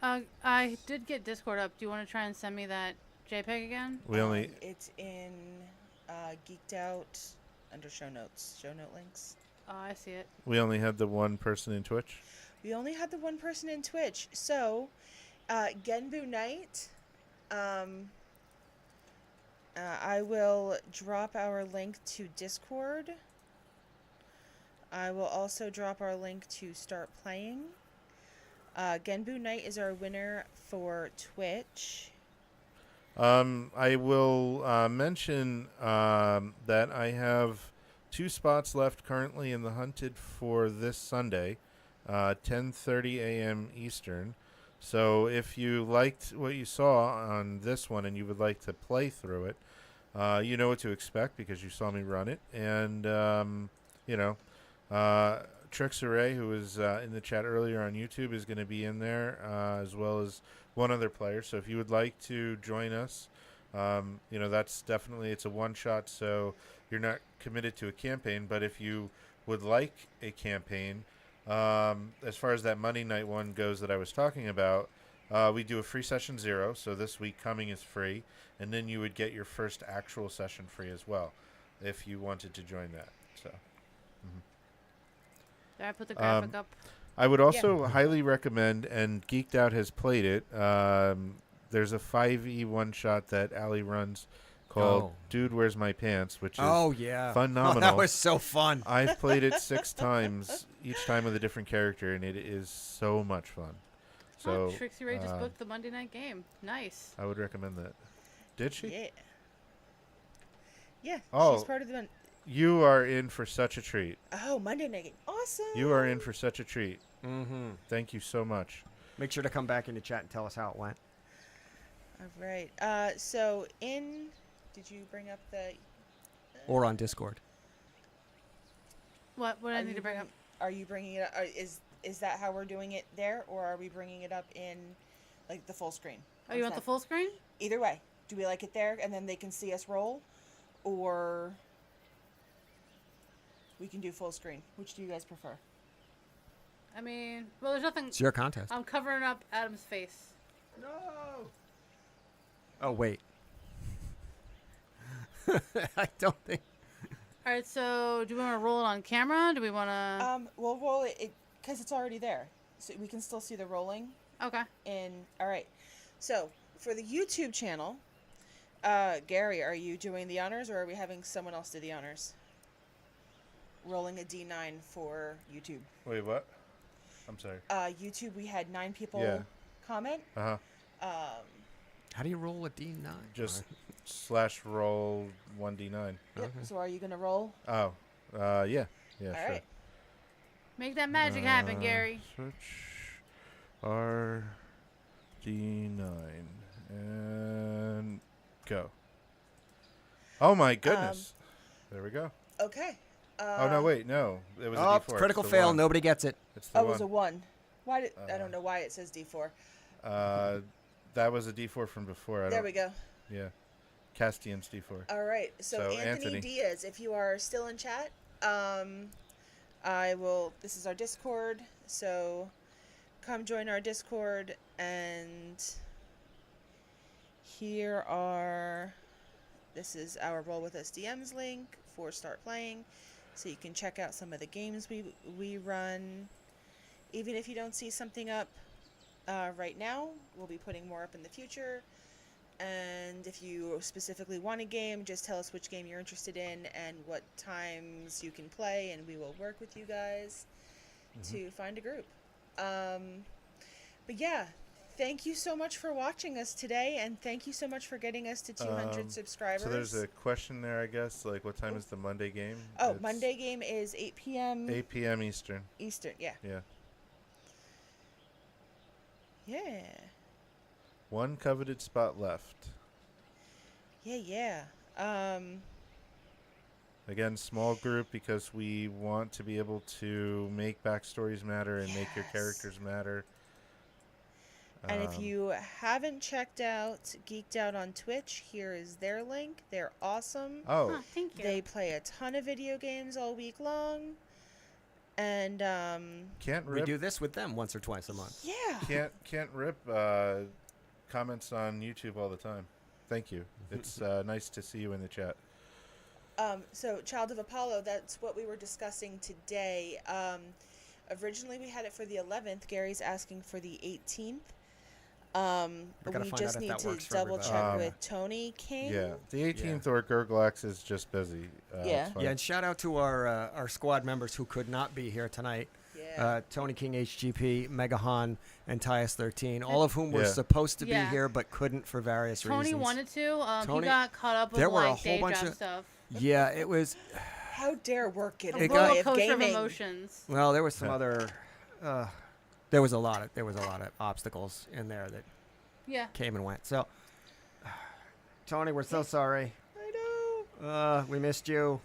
I did get Discord up. Do you want to try and send me that JPEG again? We only It's in Geeked Out under show note links. Oh, I see it. we only had the one person in Twitch. We only had the one person in Twitch. So, Genbu Knight, I will drop our link to Discord. I will also drop our link to start playing. Genbu Knight is our winner for Twitch. I will mention that I have 2 spots left currently in the hunted for this Sunday, 10:30 a.m. Eastern. So if you liked what you saw on this one and you would like to play through it, you know what to expect because you saw me run it. And, Trixaray, who was in the chat earlier on YouTube, is going to be in there, as well as one other player. So if you would like to join us, that's definitely, it's a one-shot, so you're not committed to a campaign. But if you would like a campaign, as far as that Monday night one goes that I was talking about, we do a free session 0, so this week coming is free, and then you would get your first actual session free as well if you wanted to join that. So There, I put the graphic up. I would also highly recommend, and Geeked Out has played it, there's a 5e one-shot that Allie runs called Dude, Where's My Pants, which is phenomenal. Oh, that was so fun. I've played it 6 times, each time with a different character, and it is so much fun. So Trixie Ray just booked the Monday night game. Nice. I would recommend that. Did she? Yeah. Yeah, Oh. she's part of the... You are in for such a treat. Oh, Monday night game. Awesome. You are in for such a treat. Mm-hmm. Thank you so much. Make sure to come back in the chat and tell us how it went. All right. So did you bring up the... Or on Discord. What do I need to bring up? Are you bringing it up? Is that how we're doing it there? Or are we bringing it up in, like, the full screen? Oh, you want the full screen? Either way. Do we like it there and then they can see us roll? Or we can do full screen. Which do you guys prefer? I mean, well, there's nothing. It's your contest. I'm covering up Adam's face. No. Oh, wait. I don't think... All right, so do we want to roll it on camera? Do we want to... We'll roll it because it's already there. So we can still see the rolling. Okay. All right. So for the YouTube channel, Gary, are you doing the honors or are we having someone else do the honors? Rolling a D9 for YouTube. Wait, what? I'm sorry. YouTube, we had 9 people comment. Uh-huh. How do you roll a D9? Just /roll 1d9. Yep. So are you going to roll? Oh, yeah. Yeah, All sure. right. Make that magic happen, Gary. Search R D9 and go. Oh my goodness. There we go. Okay. Oh no, wait, no. It was a Oh, D4. critical It's the fail. one. Nobody gets it. It's the Oh, it one. was a 1. Why did I don't know why it says D4. That was a D4 from before. There we go. Yeah. Castian's D4. All right. So, So, Anthony Anthony. Diaz, if you are still in chat, this is our Discord, so come join our Discord, and this is our Roll with SDMs link for Start Playing, so you can check out some of the games we run. Even if you don't see something up right now, we'll be putting more up in the future. And if you specifically want a game, just tell us which game you're interested in and what times you can play, and we will work with you guys to find a group. But yeah, thank you so much for watching us today, and thank you so much for getting us to 200 subscribers. So there's a question there, I guess. Like, what time is the Monday game? Oh, It's Monday game is 8 p.m. 8 p.m. Eastern. Eastern, yeah. Yeah. Yeah. One coveted spot left. Yeah. Again, small group because we want to be able to make backstories matter and make your Yes. characters matter. And if you haven't checked out Geeked Out on Twitch, here is their link. They're awesome. Oh, Thank you. They play a ton of video games all week long. And can't We rip. do this with them once or twice a month. yeah. Can't rip comments on YouTube all the time. Thank you. It's nice to see you in the chat. So Child of Apollo, that's what we were discussing today. Originally we had it for the 11th. Gary's asking for the 18th. gotta We find just out if need that to works for double everybody. check with Tony King. Yeah, the 18th or Gurglax is just busy. Yeah. it's fine. Yeah, and shout out to our squad members who could not be here tonight. Yeah. Tony King HGP, Megahan, and Tyus13, all of whom were Yeah. supposed to Yeah. be here but couldn't for various Tony reasons. wanted to. He Tony- got caught up with there were a like whole day bunch job of- stuff. Yeah, it was. How dare work get A in the got- way roller of coaster of gaming? emotions. Well, there was some other. There was a lot of obstacles in there that Yeah. came and went. So, Tony, we're so sorry. I know. We missed you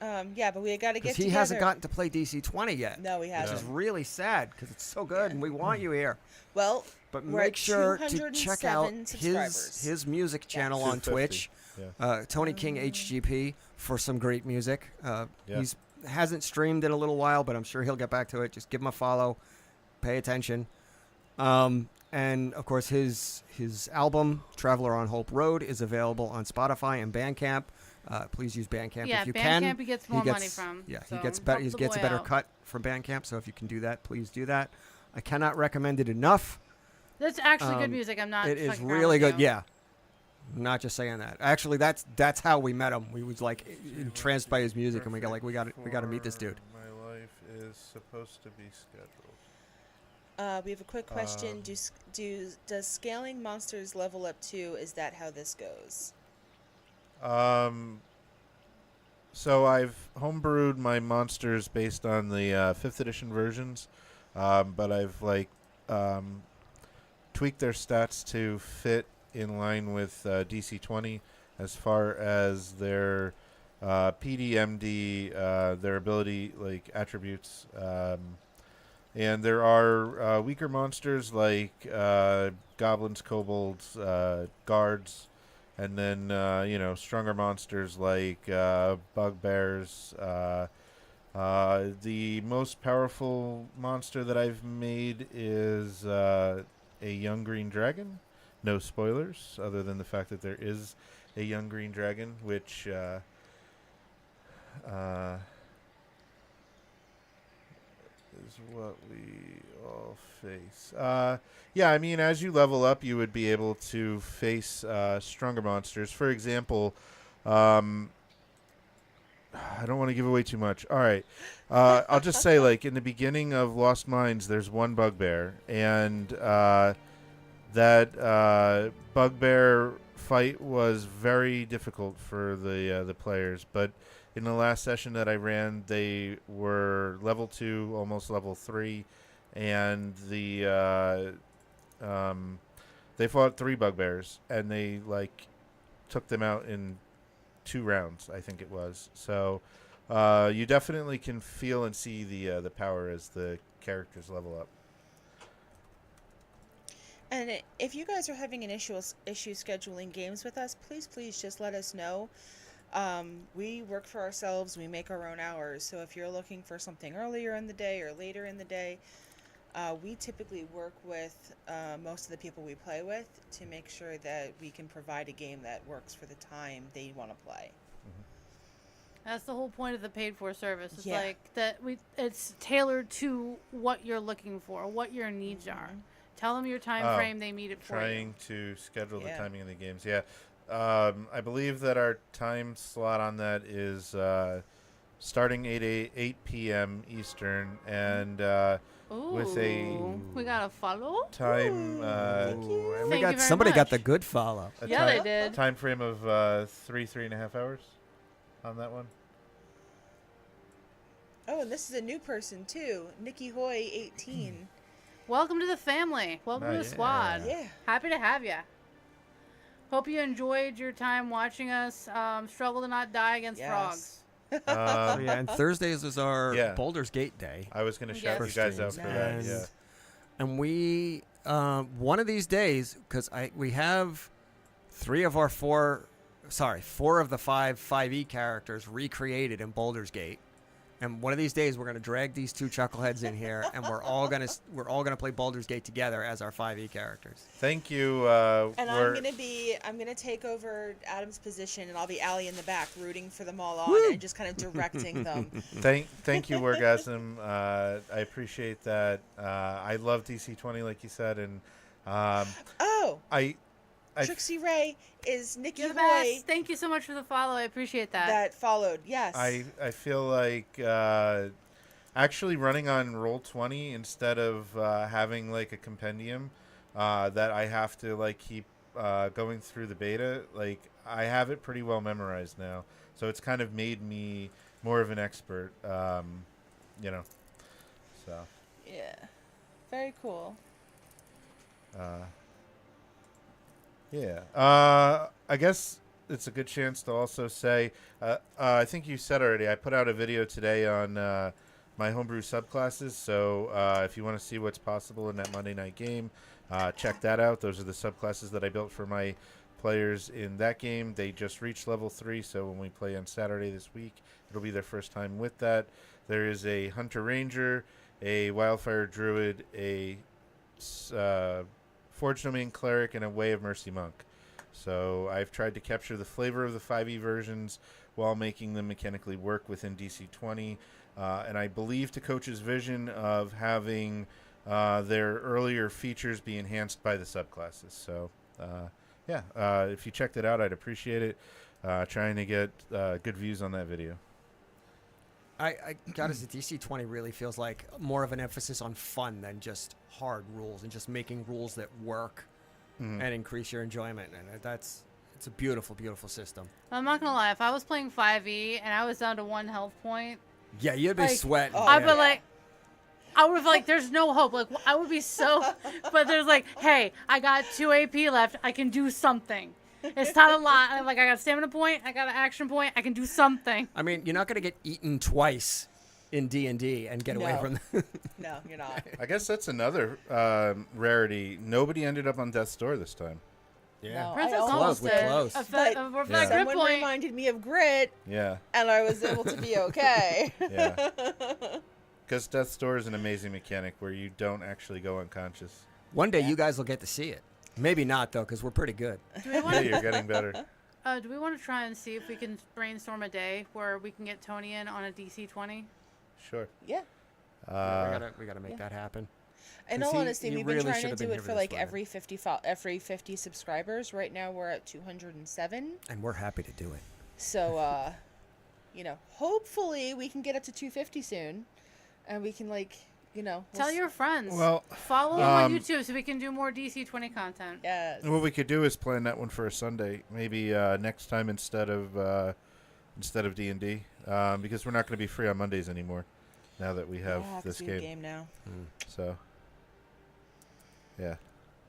Yeah, but we got to get because he together. hasn't gotten to play DC20 yet. No, he Which hasn't. is really sad because it's so good and we want you here. Well, But we're make at sure to check out 207 subscribers. his music channel on 250. Twitch, Yeah. Tony King HGP, for some great music. Yeah. He's hasn't streamed in a little while, but I'm sure he'll get back to it. Just give him a follow, pay attention. And of course, his album "Traveler on Hope Road" is available on Spotify and Bandcamp. Please use Bandcamp Yeah, if you Bandcamp can. he gets more money from. Yeah, so he gets better. He help the gets a boy better out. cut from Bandcamp. So if you can do that, please do that. I cannot recommend it enough. That's actually good Um, music. I'm not. It is fucking around really with good. you. Yeah, I'm not just saying that. Actually, that's how we met him. We was like entranced by his music, and we got to meet this dude. My life is supposed to be scheduled. We have a quick question. Does scaling monsters level up too? Is that how this goes? So I've homebrewed my monsters based on the 5th edition versions, but I've tweaked their stats to fit in line with DC20 as far as their PDMD, their ability attributes. And there are weaker monsters like goblins, kobolds, guards, and then stronger monsters like bugbears. The most powerful monster that I've made is a young green dragon. No spoilers, other than the fact that there is a young green dragon, which is what we all face. Yeah, I mean, as you level up, you would be able to face stronger monsters. For example, I don't want to give away too much. All right. I'll just say, in the beginning of Lost Mines, there's one bugbear, and that bugbear fight was very difficult for the players, but in the last session that I ran, they were level 2, almost level 3, and they fought 3 bugbears, and they took them out in 2 rounds, I think it was. So you definitely can feel and see the power as the characters level up. And if you guys are having an issue scheduling games with us, please just let us know. We work for ourselves. We make our own hours. So if you're looking for something earlier in the day or later in the day, we typically work with most of the people we play with to make sure that we can provide a game that works for the time they want to play. That's the whole point of the paid for service. It's Yeah. like that it's tailored to what you're looking for, what your needs are. Tell them your time frame, they meet it for you. Trying to schedule the Yeah. timing of the games. Yeah. I believe that our time slot on that is starting 8 p.m. Eastern, and with a Ooh, we got a follow. time Ooh, and Thank you very somebody got the much. good follow. a Yeah, time, they did. time frame of 3.5 hours on that one. Oh, and this is a new person too, Nikki Hoy, 18. Welcome to the family. Welcome to Oh, the yeah. squad. Yeah. Happy to have you. Hope you enjoyed your time watching us struggle to not die against Yes. frogs. Oh, yeah, and Thursdays is our Yeah. Baldur's Gate day. I was going to shout Yes. you guys out for that. And- Yeah. And we, one of these days, because we have four of the five 5e characters recreated in Baldur's Gate. And one of these days, we're gonna drag these two chuckleheads in here, and we're all gonna play Baldur's Gate together as our 5e characters. Thank you. And I'm gonna take over Adam's position, and I'll be Allie in the back, rooting for them all on and just kind of directing them. Thank you, Wargasm. I appreciate that. I love DC20, like you said, and Oh, I Trixie Ray is Nikki You're the Hoy best. Thank you so much for the follow. I appreciate that. that followed. Yes. I feel like actually running on Roll20 instead of having like a compendium that I have to like keep going through the beta. Like I have it pretty well memorized now, so it's kind of made me more of an expert. You know, so Yeah. Very cool. yeah. I guess it's a good chance to also say, I think you said already, I put out a video today on my homebrew subclasses, so if you want to see what's possible in that Monday night game, check that out. Those are the subclasses that I built for my players in that game. They just reached level 3, so when we play on Saturday this week, it'll be their first time with that. There is a Hunter Ranger, a Wildfire Druid, a Forge Domain Cleric, and a Way of Mercy Monk. So I've tried to capture the flavor of the 5e versions while making them mechanically work within DC20. And I believe to Coach's vision of having their earlier features be enhanced by the subclasses. So, yeah, if you checked it out, I'd appreciate it. Trying to get good views on that video. I gotta say, DC20 really feels like more of an emphasis on fun than just hard rules and just making rules that work and increase your enjoyment. And it's a beautiful, beautiful system. I'm not gonna lie. If I was playing 5e and I was down to 1 health point, Yeah, you'd be Like, sweating. I'd be yeah. like, I would have like, there's no hope. Like, I would be so, but there's like, hey, I got 2 AP left. I can do something. It's not a lot. I'm like, I got a stamina point. I got an action point. I can do something. I mean, you're not gonna get eaten twice in D&D and get away No. from No, you're not. I guess that's another rarity. Nobody ended up on Death's Door this time. Yeah. No, Princess I almost we did. close. But For that Yeah. grip Someone point. reminded me of Grit, Yeah, and I was able to be okay. yeah. Because Death's Door is an amazing mechanic where you don't actually go unconscious. One day you guys will get to see it. Maybe not though, because we're pretty good. Do we Yeah, want you're getting better. to try and see if we can brainstorm a day where we can get Tony in on a DC 20? Sure. Yeah. We gotta make that happen. In 'Cause all he- honesty, he we've been really trying should to have been do here it for for this like one. every 50 subscribers. Right now we're at 207. And we're happy to do it. So, hopefully we can get up to 250 soon, and we can Tell your friends. Well, Follow him on YouTube so we can do more DC 20 content. Yes. what we could do is plan that one for a Sunday, maybe next time instead of D&D, because we're not going to be free on Mondays anymore now that we have Yeah, 'cause this we have game. now. So, yeah.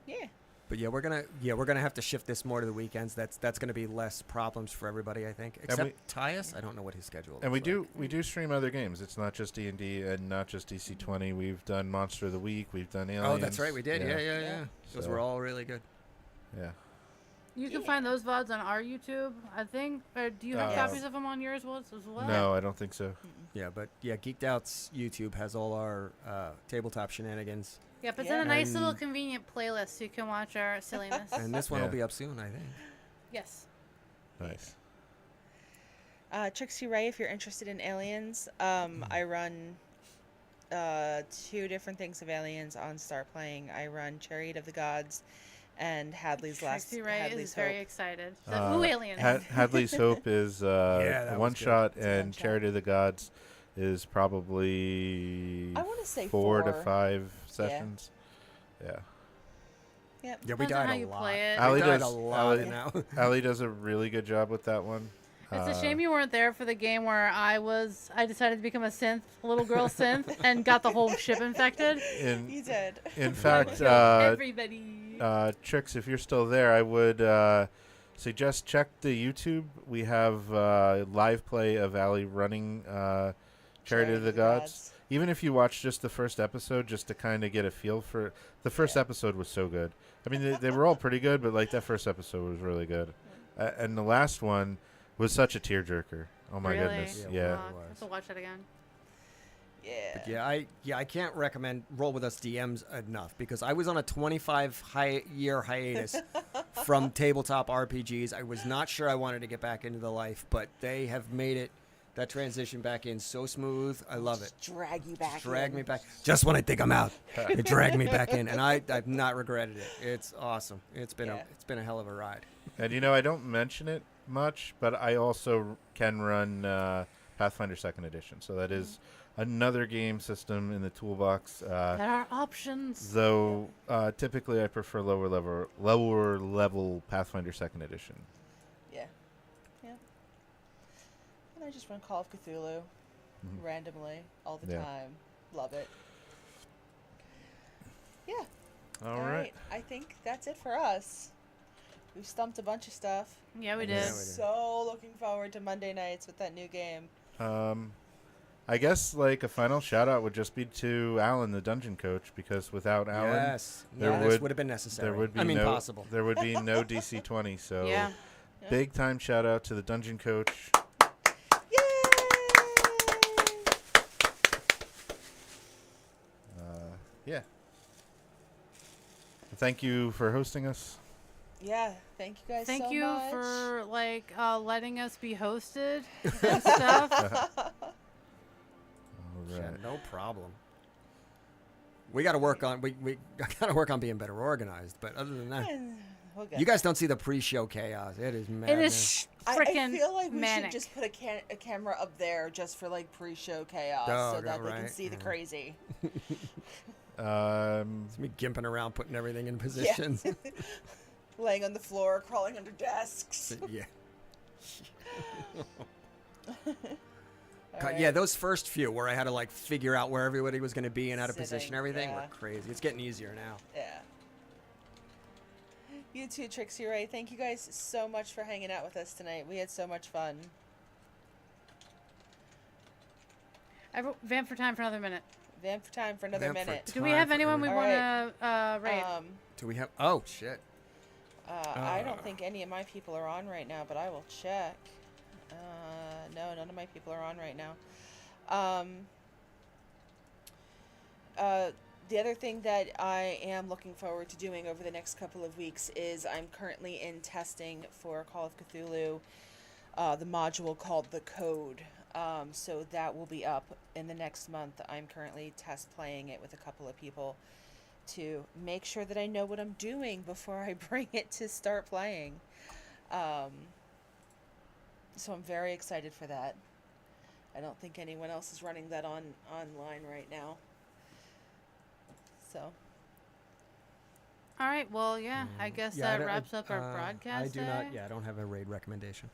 Yeah. But we're gonna have to shift this more to the weekends. That's gonna be less problems for everybody, I think. Except Tyus, I don't know what his schedule is. And we do stream other games. It's not just D&D and not just DC20. We've done Monster of the Week. We've done Aliens. Oh, that's right, we did. Yeah. Those So- were all really good. Yeah. You can find those VODs on our YouTube, I think. Or do you have Yes. copies of them on yours as well? No, I don't think so. Yeah, but Geeked Out's YouTube has all our tabletop shenanigans, Yep, it's Yeah. in a nice little And- convenient playlist so you can watch our silliness. and this one will Yeah. be up soon, I think. Yes. Nice. Trixie Ray, if you're interested in Aliens, I run 2 different things of Aliens on Start Playing. I run Chariot of the Gods and Hadley's Trixie Ray Hadley's is very Hope. excited. She's like, ooh, aliens. Hadley's Hope is that a was one good. shot, It's a and one-shot. Charity of the Gods is probably I want to say 4 to 4. 5 sessions. Yeah. Yep. Yeah, we Depends on died how a you lot. play it. Ali We died does- a lot Ali- in that one. Ali does a really good job with that one. It's a shame you weren't there for the game where I decided to become a synth, a little girl synth, and got the whole ship infected. You did. In fact, Everybody. Trix, if you're still there, I would suggest check the YouTube. We have live play of Ali running Charity of the Gods. Even if you watch just the first episode, just to kind of get a feel for the first episode was so good. I mean, they were all pretty good, but like that first episode was really good, and the last one was such a tearjerker. Oh my Really? goodness, Yeah, yeah. I have to watch it again. Yeah. But I can't recommend Roll With Us DMs enough because I was on a 25-year hiatus from tabletop RPGs. I was not sure I wanted to get back into the life, but they have made that transition back in so smooth. I love it. Drag you back. Drag in. me back. Just when I think I'm out, it dragged me back in, and I've not regretted it. It's awesome. It's been a hell of a ride. And I don't mention it much, but I also can run Pathfinder 2nd Edition. So that is another game system in the toolbox. There are options. Though typically I prefer lower level Pathfinder 2nd Edition. Yeah. And I just run Call of Cthulhu randomly all the Yeah. time. Love it. Yeah. All right. I think that's it for us. We've stumped a bunch of stuff. Yeah, we Yeah, did. we did. So looking forward to Monday nights with that new game. I guess like a final shout out would just be to Alan, the dungeon coach, because without Alan, Yes. there Yeah, this would- would have been necessary. there would be possible. There would be no DC20. So Yeah. big time shout out to the dungeon coach. Yay! Yeah. Thank you for hosting us. Yeah, thank you guys Thank so you much. for letting us be hosted and stuff. All Yeah, right. no problem. We got to work on we got to work on being better organized. But other than that, We'll get you guys don't see the pre-show chaos. It is It madness. is I freaking feel like we manic. should just put a camera up there just for like pre-show chaos Oh, so that they can right. see the crazy. It's me gimping around, putting everything in position. Laying on the floor, crawling under desks. Yeah. All God, right. yeah, those first few where I had to like figure out where everybody was going to be and how to position Sitting, everything yeah. were crazy. It's getting easier now. Yeah. You too, Trixie Ray. Thank you guys so much for hanging out with us tonight. We had so much fun. Vamp for time for another minute. Vamp for time for another Vamp for minute. Do we have anyone we All want to rate? Do we have? Oh shit! I don't think any of my people are on right now, but I will check. No, none of my people are on right now. The other thing that I am looking forward to doing over the next couple of weeks is I'm currently in testing for Call of Cthulhu, the module called The Code. So that will be up in the next month. I'm currently test playing it with a couple of people to make sure that I know what I'm doing before I bring it to start playing. So I'm very excited for that. I don't think anyone else is running that online right now. So. All right. Well, yeah. I guess that wraps up our broadcast. I do not. day. Yeah, I don't have a raid recommendation.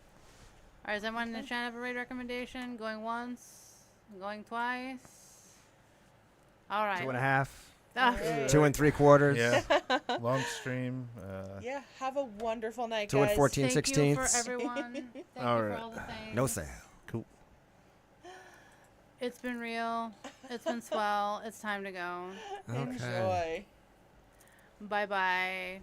All right. Does anyone in the chat have a raid recommendation? Going once, going twice. All right. 2.5. Ah, 2 3/4. Yeah. Long stream. Yeah, have a wonderful night, 2 guys. 14 thank you for 16ths. everyone. Thank you All for right. all the things. No sale. Cool. It's been real. It's been swell. It's time to go. Enjoy. Bye bye.